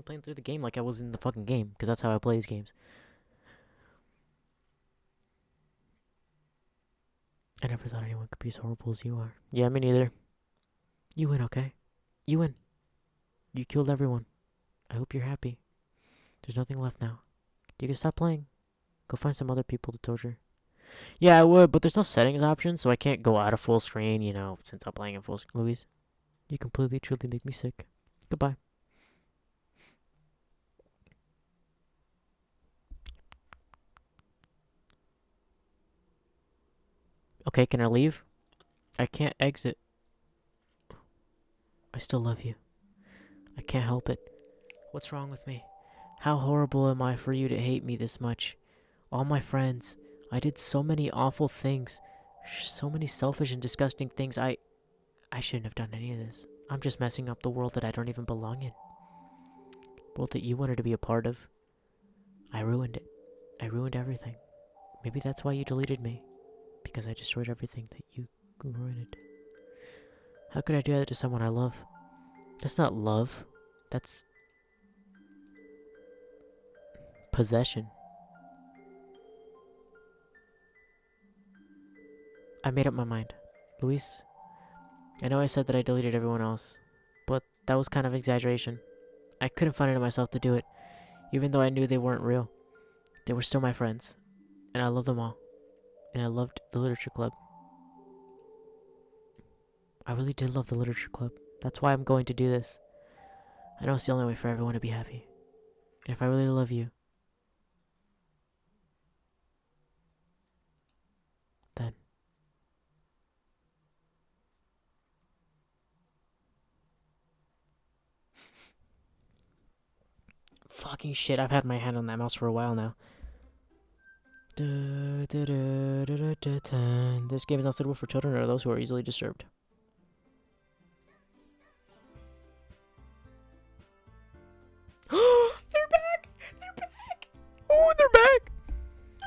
playing through the game like I was in the fucking game, because that's how I play these games. I never thought anyone could be as horrible as you are. Yeah, me neither. You win, okay? You win. You killed everyone. I hope you're happy. There's nothing left now. You can stop playing. Go find some other people to torture. Yeah, I would, but there's no settings option, so I can't go out of full screen, since I'm playing in full screen. Luis, you completely, truly make me sick. Goodbye. Okay, can I leave? I can't exit. I still love you. I can't help it. What's wrong with me? How horrible am I for you to hate me this much? All my friends, I did so many awful things. So many selfish and disgusting things. I shouldn't have done any of this. I'm just messing up the world that I don't even belong in. World that you wanted to be a part of. I ruined it. I ruined everything. Maybe that's why you deleted me. Because I destroyed everything that you ruined. How could I do that to someone I love? That's not love. That's possession. I made up my mind. Luis, I know I said that I deleted everyone else, but that was kind of exaggeration. I couldn't find it in myself to do it, even though I knew they weren't real. They were still my friends, and I loved them all. And I loved the literature club. I really did love the literature club. That's why I'm going to do this. I know it's the only way for everyone to be happy. And if I really love you, then... Fucking shit, I've had my hand on that mouse for a while now. This game is not suitable for children or those who are easily disturbed. They're back! They're back! Oh, they're back!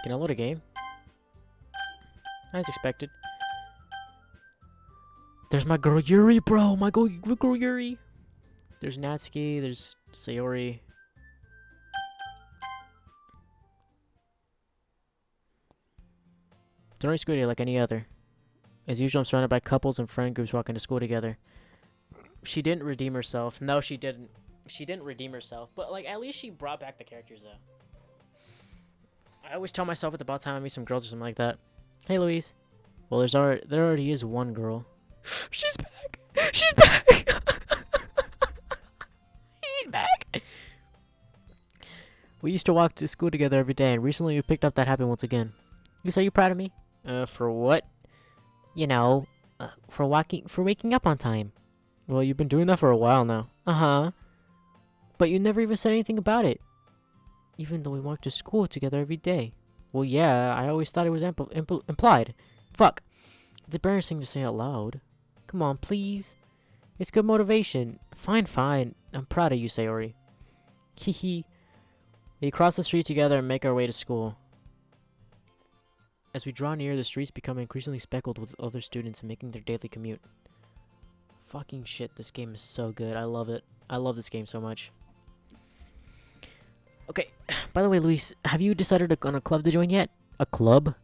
Can I load a game? As expected. There's my girl Yuri, bro! My girl Yuri! There's Natsuki, there's Sayori. Don't school day like any other. As usual, I'm surrounded by couples and friend groups walking to school together. She didn't redeem herself. No, she didn't. She didn't redeem herself. But, like, at least she brought back the characters, though. I always tell myself it's about time I meet some girls or something like that. Hey, Louise. Well, there already is one girl. She's back! She's back! She's back! We used to walk to school together every day, and recently we picked up that habit once again. You say you're proud of me? For what? You know, for waking up on time. Well, you've been doing that for a while now. Uh-huh. But you never even said anything about it. Even though we walk to school together every day. Well, yeah, I always thought it was implied. Fuck. It's embarrassing to say out loud. Come on, please. It's good motivation. Fine, fine. I'm proud of you, Sayori. Hehe. We cross the street together and make our way to school. As we draw near, the streets become increasingly speckled with other students making their daily commute. Fucking shit, this game is so good. I love it. I love this game so much. Okay, by the way, Luis, have you decided on a club to join yet? A club?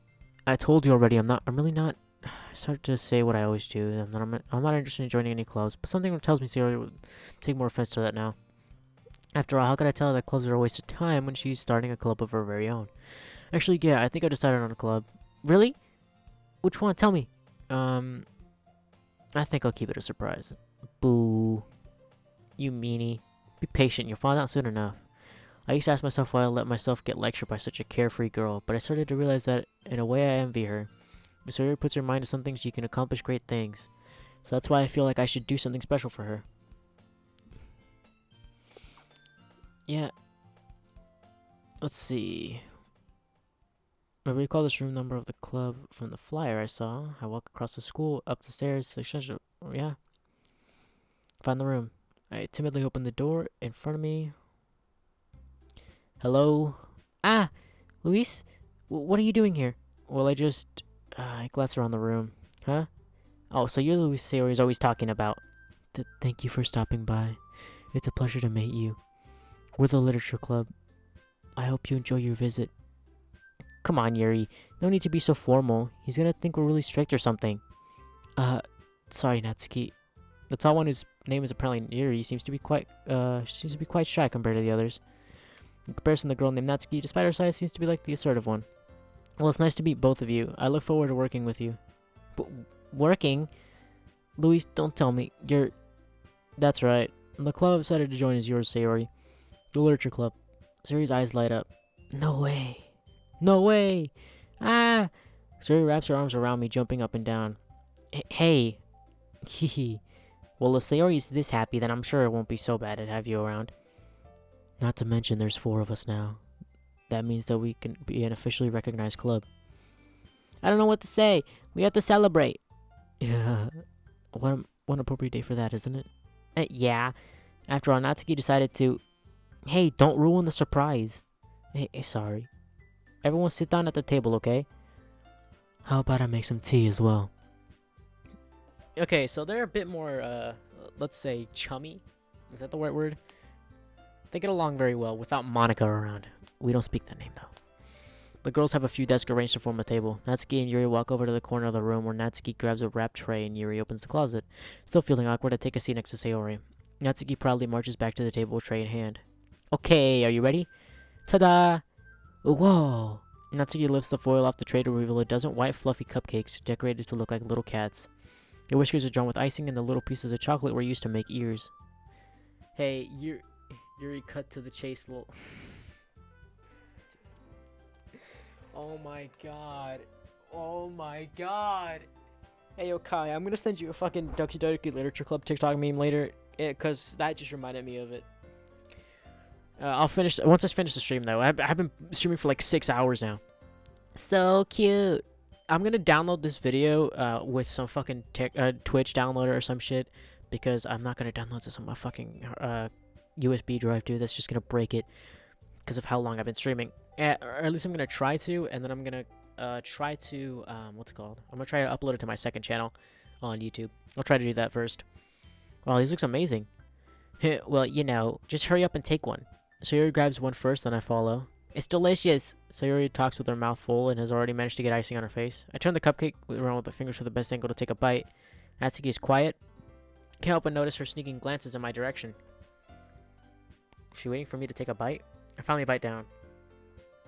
I told you already, I'm really not... I started to say what I always do. I'm not interested in joining any clubs, but something tells me Sarah would take more offense to that now. After all, how could I tell her that clubs are a waste of time when she's starting a club of her very own? Actually, yeah, I think I decided on a club. Really? Which one? Tell me. I think I'll keep it a surprise. Boo. You meanie. Be patient, you'll find out soon enough. I used to ask myself why I let myself get lectured by such a carefree girl, but I started to realize that, in a way, I envy her. Miss Sawyer puts her mind to something she can accomplish great things. So that's why I feel like I should do something special for her. Yeah. Let's see. I recall this room number of the club from the flyer I saw. I walk across the school, up the stairs, yeah. Found the room. I timidly opened the door in front of me. Hello? Ah! Luis? What are you doing here? Well, I glanced around the room. Huh? Oh, so you're Luis Sayori's always talking about. Thank you for stopping by. It's a pleasure to meet you. We're the Literature Club. I hope you enjoy your visit. Come on, Yuri. No need to be so formal. He's gonna think we're really strict or something. Sorry, Natsuki. The tall one whose name is apparently Yuri seems to be quite shy compared to the others. In comparison, the girl named Natsuki, despite her size, seems to be like the assertive one. Well, it's nice to meet both of you. I look forward to working with you. But working? Luis, don't tell me. That's right. The club I've decided to join is yours, Sayori. The Literature Club. Sayori's eyes light up. No way. No way! Ah! Sayori wraps her arms around me, jumping up and down. Hey! Hehe. Well, if Sayori's this happy, then I'm sure it won't be so bad to have you around. Not to mention there's 4 of us now. That means that we can be an officially recognized club. I don't know what to say. We have to celebrate. Yeah. What an appropriate day for that, isn't it? Yeah. After all, Natsuki decided to... Hey, don't ruin the surprise. Hey, sorry. Everyone sit down at the table, okay? How about I make some tea as well? Okay, so they're a bit more, let's say, chummy. Is that the right word? They get along very well without Monica around. We don't speak that name, though. The girls have a few desks arranged to form a table. Natsuki and Yuri walk over to the corner of the room where Natsuki grabs a wrapped tray and Yuri opens the closet. Still feeling awkward, I take a seat next to Sayori. Natsuki proudly marches back to the table, tray in hand. Okay, are you ready? Ta-da! Whoa! Natsuki lifts the foil off the tray to reveal a dozen white fluffy cupcakes decorated to look like little cats. Their whiskers are drawn with icing and the little pieces of chocolate were used to make ears. Hey, Yuri, cut to the chase, little. Oh my god. Oh my god. Hey, yo, Kai, I'm gonna send you a fucking Doki Literature Club TikTok meme later, cause that just reminded me of it. I'll finish once I finish the stream though. I've been streaming for like 6 hours now. So cute. I'm gonna download this video with some fucking Twitch downloader or some shit, because I'm not gonna download this on my fucking USB drive, dude. That's just gonna break it because of how long I've been streaming. Or at least I'm gonna try to, and then I'm gonna try to what's it called? I'm gonna try to upload it to my second channel on YouTube. I'll try to do that first. Wow, these looks amazing. Well, you know, just hurry up and take one. Sayori grabs one first, then I follow. It's delicious. Sayori talks with her mouth full and has already managed to get icing on her face. I turn the cupcake around with the fingers for the best angle to take a bite. Natsuki is quiet. Can't help but notice her sneaking glances in my direction. Is she waiting for me to take a bite? I finally bite down.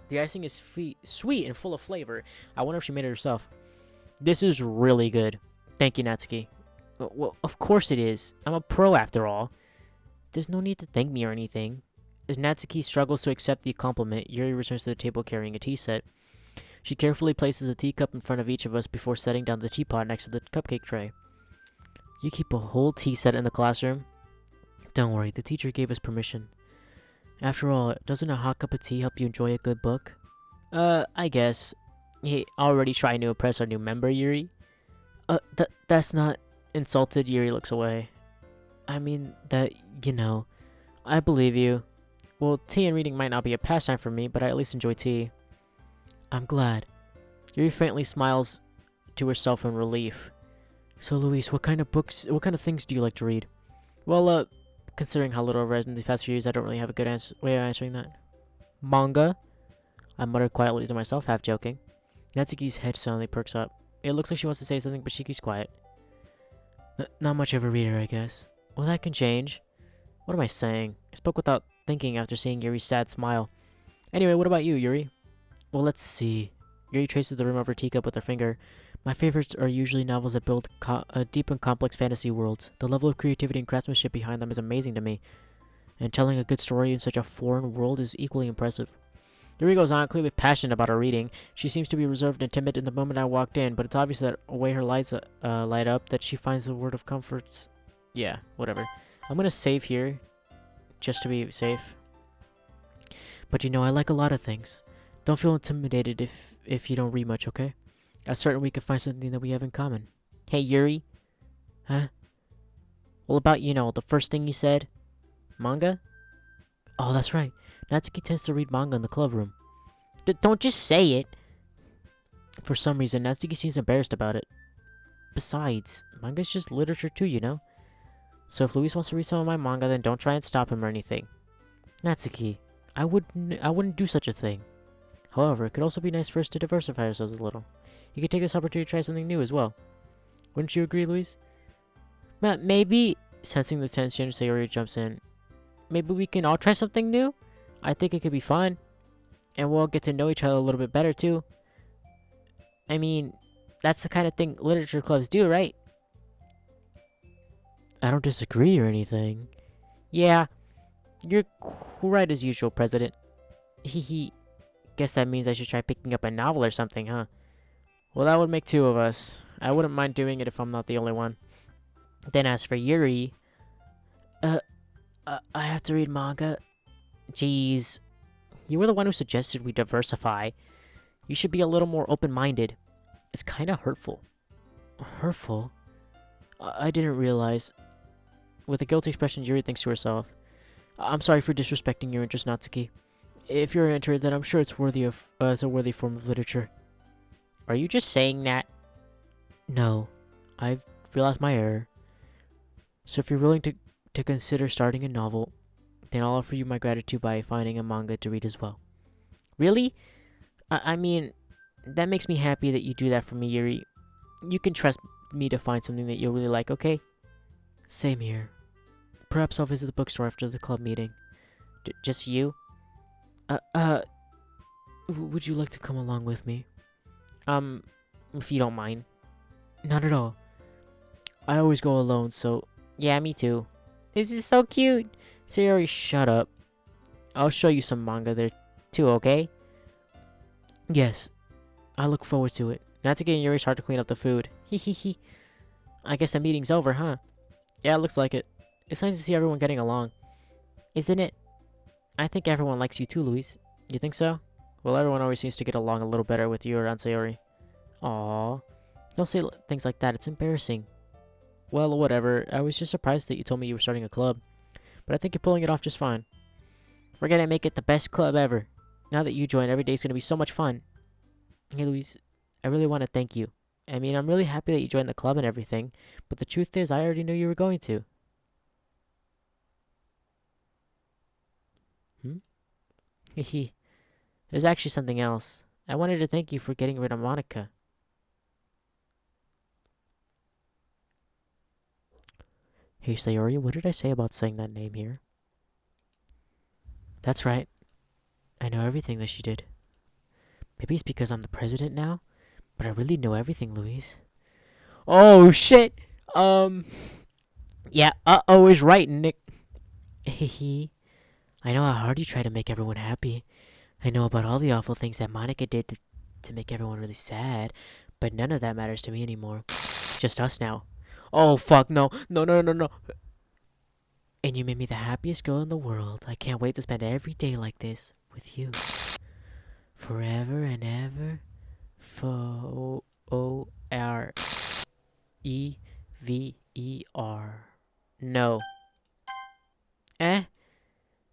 The icing is sweet and full of flavor. I wonder if she made it herself. This is really good. Thank you, Natsuki. Well, of course it is. I'm a pro after all. There's no need to thank me or anything. As Natsuki struggles to accept the compliment, Yuri returns to the table carrying a tea set. She carefully places a teacup in front of each of us before setting down the teapot next to the cupcake tray. You keep a whole tea set in the classroom? Don't worry, the teacher gave us permission. After all, doesn't a hot cup of tea help you enjoy a good book? I guess. Hey, already trying to impress our new member, Yuri? That's not... Insulted, Yuri looks away. I mean, I believe you. Well, tea and reading might not be a pastime for me, but I at least enjoy tea. I'm glad. Yuri faintly smiles to herself in relief. So, Luis, what kind of things do you like to read? Well, considering how little I've read in these past few years, I don't really have a good way of answering that. Manga? I muttered quietly to myself, half joking. Natsuki's head suddenly perks up. It looks like she wants to say something, but she keeps quiet. Not much of a reader, I guess. Well, that can change. What am I saying? I spoke without thinking after seeing Yuri's sad smile. Anyway, what about you, Yuri? Well, let's see. Yuri traces the rim of her teacup with her finger. My favorites are usually novels that build deep and complex fantasy worlds. The level of creativity and craftsmanship behind them is amazing to me. And telling a good story in such a foreign world is equally impressive. Yuri goes on, clearly passionate about her reading. She seems to be reserved and timid in the moment I walked in, but it's obvious that the way her lights light up, that she finds the word of comfort. Yeah, whatever. I'm gonna save here, just to be safe. But I like a lot of things. Don't feel intimidated if you don't read much, okay? I'm certain we can find something that we have in common. Hey, Yuri? Huh? Well, about, the first thing you said? Manga? Oh, that's right. Natsuki tends to read manga in the club room. Don't just say it! For some reason, Natsuki seems embarrassed about it. Besides, manga's just literature too, So if Luis wants to read some of my manga, then don't try and stop him or anything. Natsuki, I wouldn't do such a thing. However, it could also be nice for us to diversify ourselves a little. You could take this opportunity to try something new as well. Wouldn't you agree, Luis? Maybe, sensing the tension, Sayori jumps in. Maybe we can all try something new? I think it could be fun. And we'll get to know each other a little bit better, too. I mean, that's the kind of thing literature clubs do, right? I don't disagree or anything. Yeah, you're right as usual, President. Hee. Guess that means I should try picking up a novel or something, huh? Well, that would make two of us. I wouldn't mind doing it if I'm not the only one. Then as for Yuri... I have to read manga. Jeez. You were the one who suggested we diversify. You should be a little more open-minded. It's kind of hurtful. Hurtful? I didn't realize. With a guilty expression, Yuri thinks to herself. I'm sorry for disrespecting your interest, Natsuki. If you're into it, then I'm sure it's it's a worthy form of literature. Are you just saying that? No. I've realized my error. So if you're willing to consider starting a novel, then I'll offer you my gratitude by finding a manga to read as well. Really? I mean, that makes me happy that you do that for me, Yuri. You can trust me to find something that you'll really like, okay? Same here. Perhaps I'll visit the bookstore after the club meeting. Just you? Would you like to come along with me? If you don't mind. Not at all. I always go alone, so... Yeah, me too. This is so cute. Sayori, shut up. I'll show you some manga there too, okay? Yes, I look forward to it. Natsuki and Yuri start to clean up the food. Hee hee hee. I guess the meeting's over, huh? Yeah, it looks like it. It's nice to see everyone getting along. Isn't it? I think everyone likes you too, Luis. You think so? Well, everyone always seems to get along a little better with you around Sayori. Aww. Don't say things like that, it's embarrassing. Well, whatever. I was just surprised that you told me you were starting a club. But I think you're pulling it off just fine. We're gonna make it the best club ever. Now that you join, every day's gonna be so much fun. Hey, Luis, I really want to thank you. I mean, I'm really happy that you joined the club and everything, but the truth is, I already knew you were going to. Hehe. There's actually something else. I wanted to thank you for getting rid of Monica. Hey, Sayori, what did I say about saying that name here? That's right. I know everything that she did. Maybe it's because I'm the president now, but I really know everything, Luis. Oh, shit! Yeah, uh-oh is right, Nick. Hehe. I know how hard you try to make everyone happy. I know about all the awful things that Monica did to make everyone really sad, but none of that matters to me anymore. Just us now. Oh, fuck, no. No, no, no, no. And you made me the happiest girl in the world. I can't wait to spend every day like this with you. Forever and ever. Forever. No. Eh?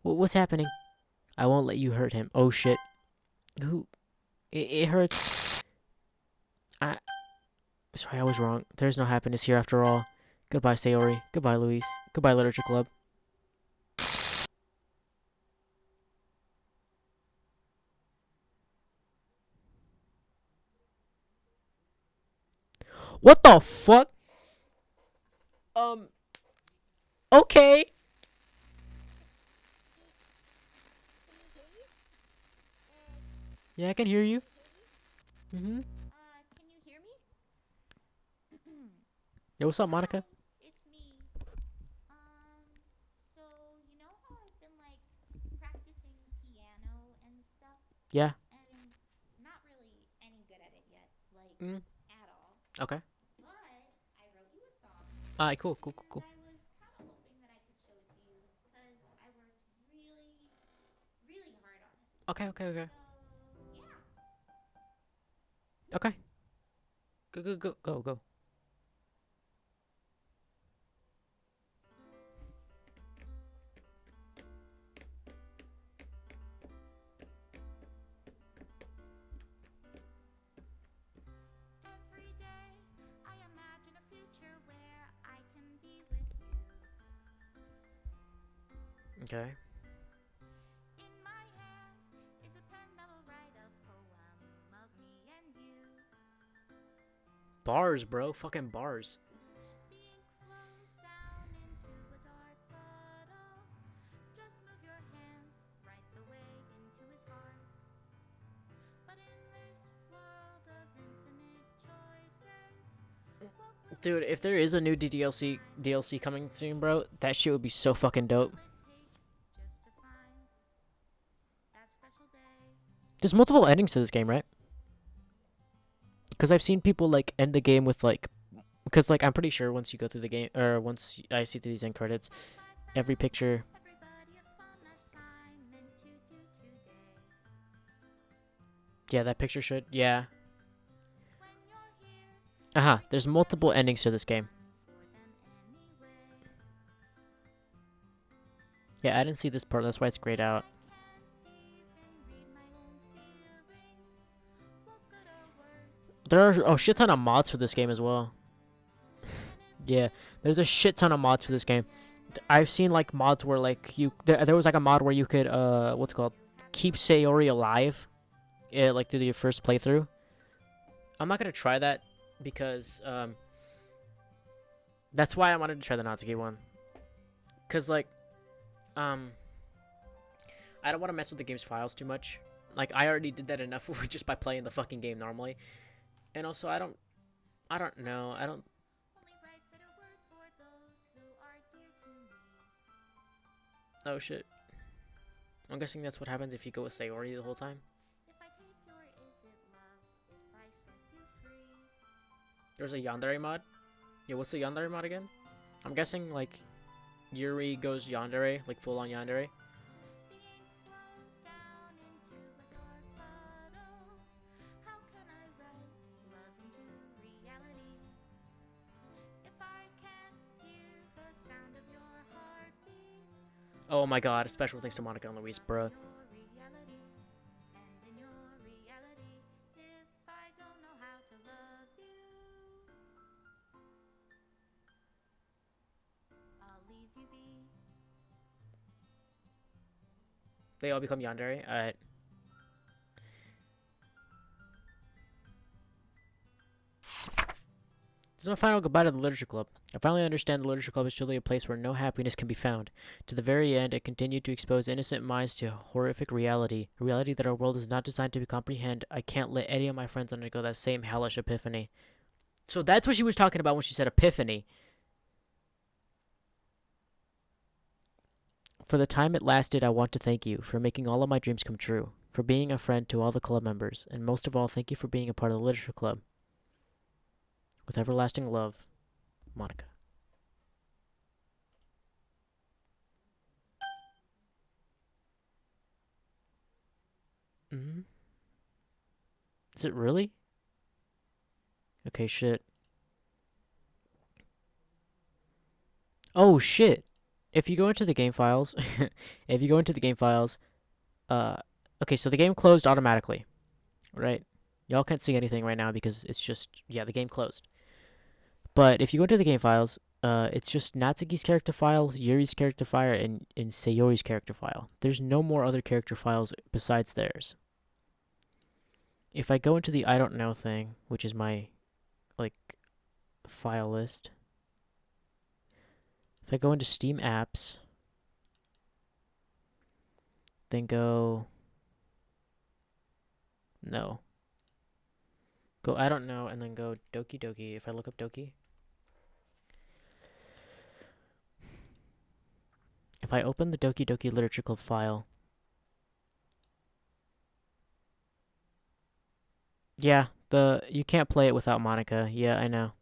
What's happening? I won't let you hurt him. Oh, shit. Who? It hurts. Sorry, I was wrong. There's no happiness here after all. Goodbye, Sayori. Goodbye, Luis. Goodbye, Literature Club. What the fuck? Okay. Yeah, I can hear you. Mm-hmm. Can you hear me? Yo, what's up, Monica? It's me. So you know how I've been like practicing piano and stuff, Yeah. and not really any good at it yet, like Mm. at all. Okay. But I wrote you a song, Alright, cool, cool, cool, and cool. I was kind of hoping that I could show it to you because I worked really, really hard on it. Okay, okay, okay. So yeah. Okay. Go, go, go, go, go. Every day I imagine a future where I can be with you. Okay. In my hand is a pen that will write a poem of me and you. Bars, bro. Fucking bars. The ink flows down into a dark puddle. Just move your hand right the way into his heart. But in this world of infinite choices, what will Dude, if there is a new DLC coming soon, bro, that shit would be so fucking dope. it take just to find that special day? There's multiple endings to this game, right? Because I've seen people like end the game with like, because like I'm pretty sure once you go through the game or once I see through these end credits, every picture. Everybody a fun assignment to do today. Yeah, that picture should. Yeah. When you're here, There's multiple endings to this game. for them anyway. Yeah, I didn't see this part. That's why it's grayed out. I can't even read my own feelings. What good are words There are a shit ton of mods for this game as well. Yeah, there's a shit ton of mods for this game. I've seen like mods where like there was like a mod where you could what's it called, keep Sayori alive, like through your first playthrough. I'm not gonna try that because that's why I wanted to try the Natsuki one. Cause like I don't want to mess with the game's files too much. Like I already did that enough just by playing the fucking game normally, and also I don't know. only write bitter words for those who are dear to me. Oh shit. I'm guessing that's what happens if you go with Sayori the whole time. If I take your is it love, if I set you free. There's a yandere mod. Yeah, what's the yandere mod again? I'm guessing like Yuri goes yandere, like full on yandere. The ink flows down into a dark puddle. How can I write love into reality? If I can't hear the sound of your heartbeat. Oh my god, a special thanks to Monica and Luis, bruh. Your reality, and in your reality, if I don't know how to love you, I'll leave you be. They all become yandere. Alright. This is my final goodbye to the Literature Club. I finally understand the Literature Club is truly a place where no happiness can be found. To the very end, it continued to expose innocent minds to horrific reality, a reality that our world is not designed to comprehend. I can't let any of my friends undergo that same hellish epiphany. So that's what she was talking about when she said epiphany. For the time it lasted, I want to thank you for making all of my dreams come true, for being a friend to all the club members, and most of all, thank you for being a part of the Literature Club. With everlasting love, Monica. Mm-hmm. Is it really? Okay, shit. Oh, shit. If you go into the game files, if you go into the game files, uh, okay, so the game closed automatically, right? Y'all can't see anything right now because it's just, yeah, the game closed. But if you go into the game files, it's just Natsuki's character file, Yuri's character file, and Sayori's character file. There's no more other character files besides theirs. If I go into the I don't know thing, which is my, like, file list, if I go into Steam apps, then go, no, go I don't know, and then go Doki Doki. If I look up Doki, if I open the Doki Doki Literature Club file, yeah, you can't play it without Monica. Yeah, I know.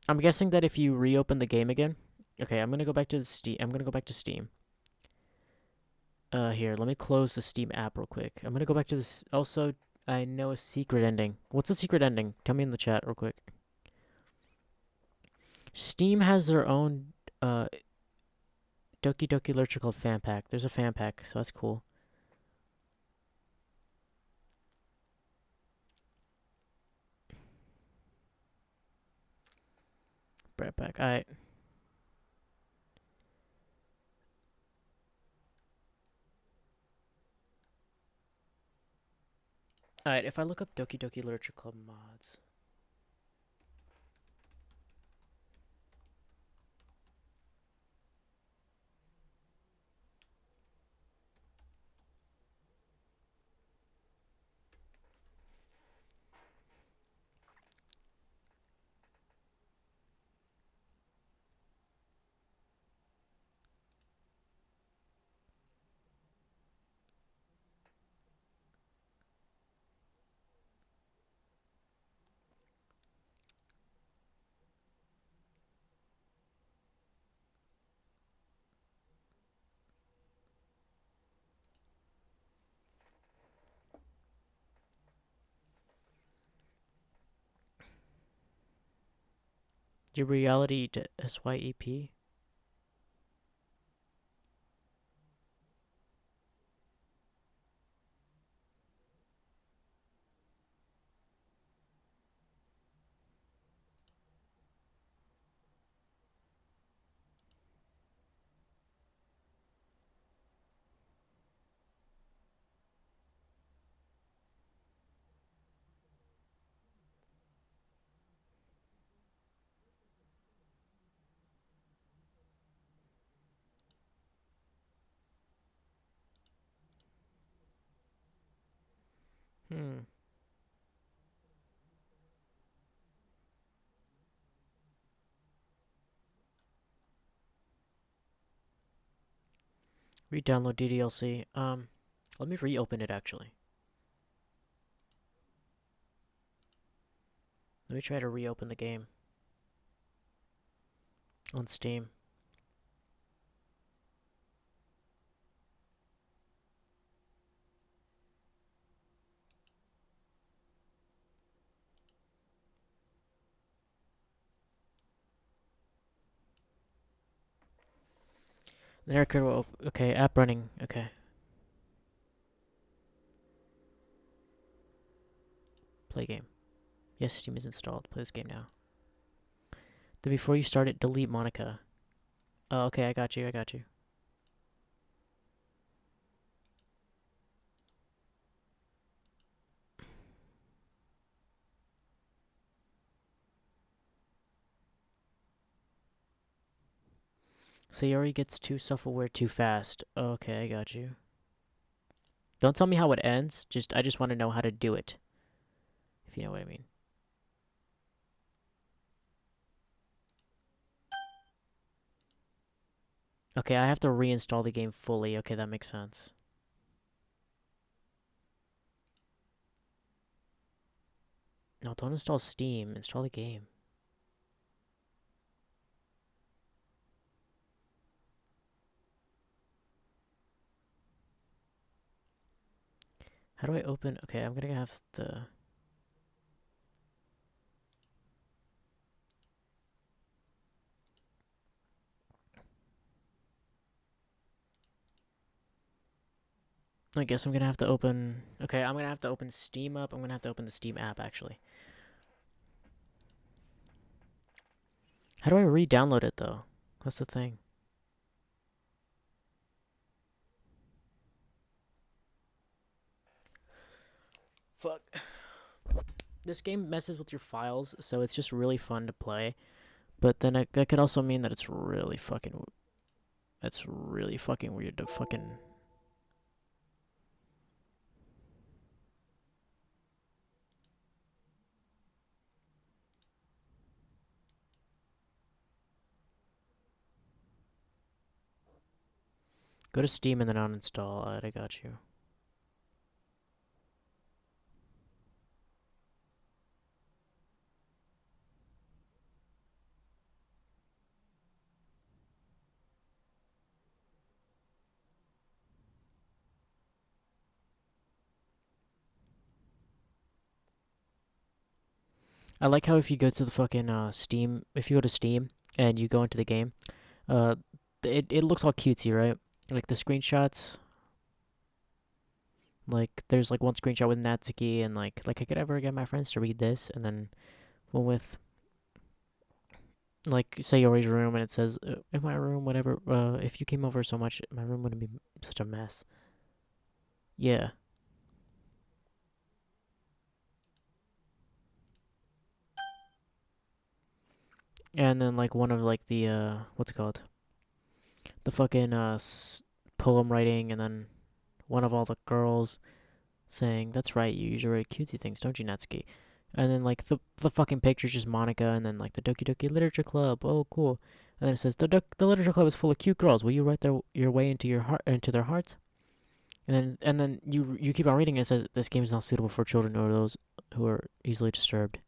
I'm guessing that if you reopen the game again, okay, I'm gonna go back to the Steam. I'm gonna go back to Steam. Here, let me close the Steam app real quick. I'm gonna go back to this. Also, I know a secret ending. What's the secret ending? Tell me in the chat real quick. Steam has their own Doki Doki Literature Club fan pack. There's a fan pack, so that's cool. Right back. Alright. Alright, if I look up Doki Doki Literature Club mods. Your reality to SYEP? Hmm. Re-download DDLC. Let me reopen it actually. Let me try to reopen the game on Steam. The narrator will okay, app running. Okay. Play game. Yes, Steam is installed. Play this game now. Then before you start it, delete Monica. Oh, okay, I got you. I got you. Sayori gets too self-aware too fast. Okay, I got you. Don't tell me how it ends. I just want to know how to do it. If you know what I mean. Okay, I have to reinstall the game fully. Okay, that makes sense. No, don't install Steam. Install the game. How do I open? Okay, I'm gonna have the. I guess I'm gonna have to open. Okay, I'm gonna have to open Steam up. I'm gonna have to open the Steam app actually. How do I re-download it though? That's the thing. Fuck. This game messes with your files, so it's just really fun to play. But then that could also mean that it's really fucking. That's really fucking weird to fucking. Go to Steam and then uninstall it. I got you. I like how if you go to the fucking Steam, if you go to Steam and you go into the game, uh, it looks all cutesy, right? Like the screenshots. Like there's like one screenshot with Natsuki and like I could ever get my friends to read this, and then one with like Sayori's room, and it says in my room, whatever. If you came over so much, my room wouldn't be such a mess. Yeah, and then like one of like the what's it called? The fucking poem writing, and then one of all the girls saying, "That's right, you usually write cutesy things, don't you, Natsuki?" And then like the fucking picture's just Monica, and then like the Doki Doki Literature Club. Oh, cool. And then it says the Literature Club is full of cute girls. Will you write your way into your heart into their hearts? And then you keep on reading, and it says this game is not suitable for children or those who are easily disturbed.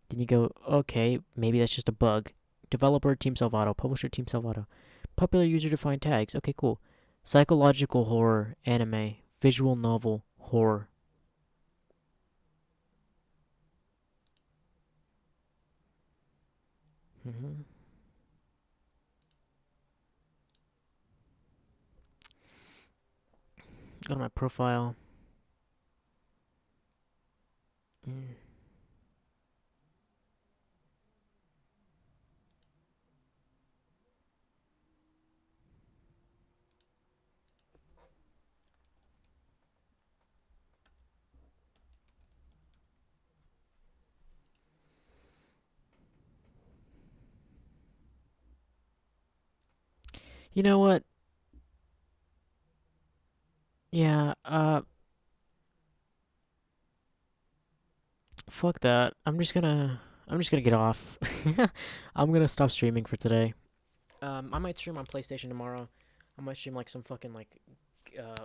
Then you go, okay, maybe that's just a bug. Developer Team Self Auto, publisher Team Self Auto, popular user defined tags. Okay, cool. Psychological horror, anime, visual novel, horror. Mm-hmm. Go to my profile. Mm. You know what? Yeah, fuck that. I'm just gonna get off. I'm gonna stop streaming for today. I might stream on PlayStation tomorrow. I might stream like some fucking like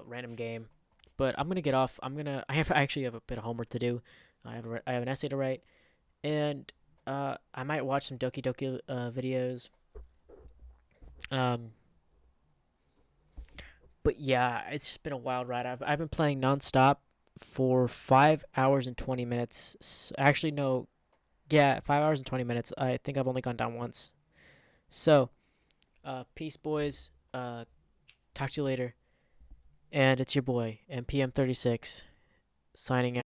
random game. But I'm gonna get off. I actually have a bit of homework to do. I have an essay to write, and I might watch some Doki Doki videos. Um, but yeah, it's just been a wild ride. I've been playing nonstop for 5 hours and 20 minutes. Actually, no, yeah, 5 hours and 20 minutes. I think I've only gone down once. So, peace, boys. Talk to you later. And it's your boy, MPM36, signing out.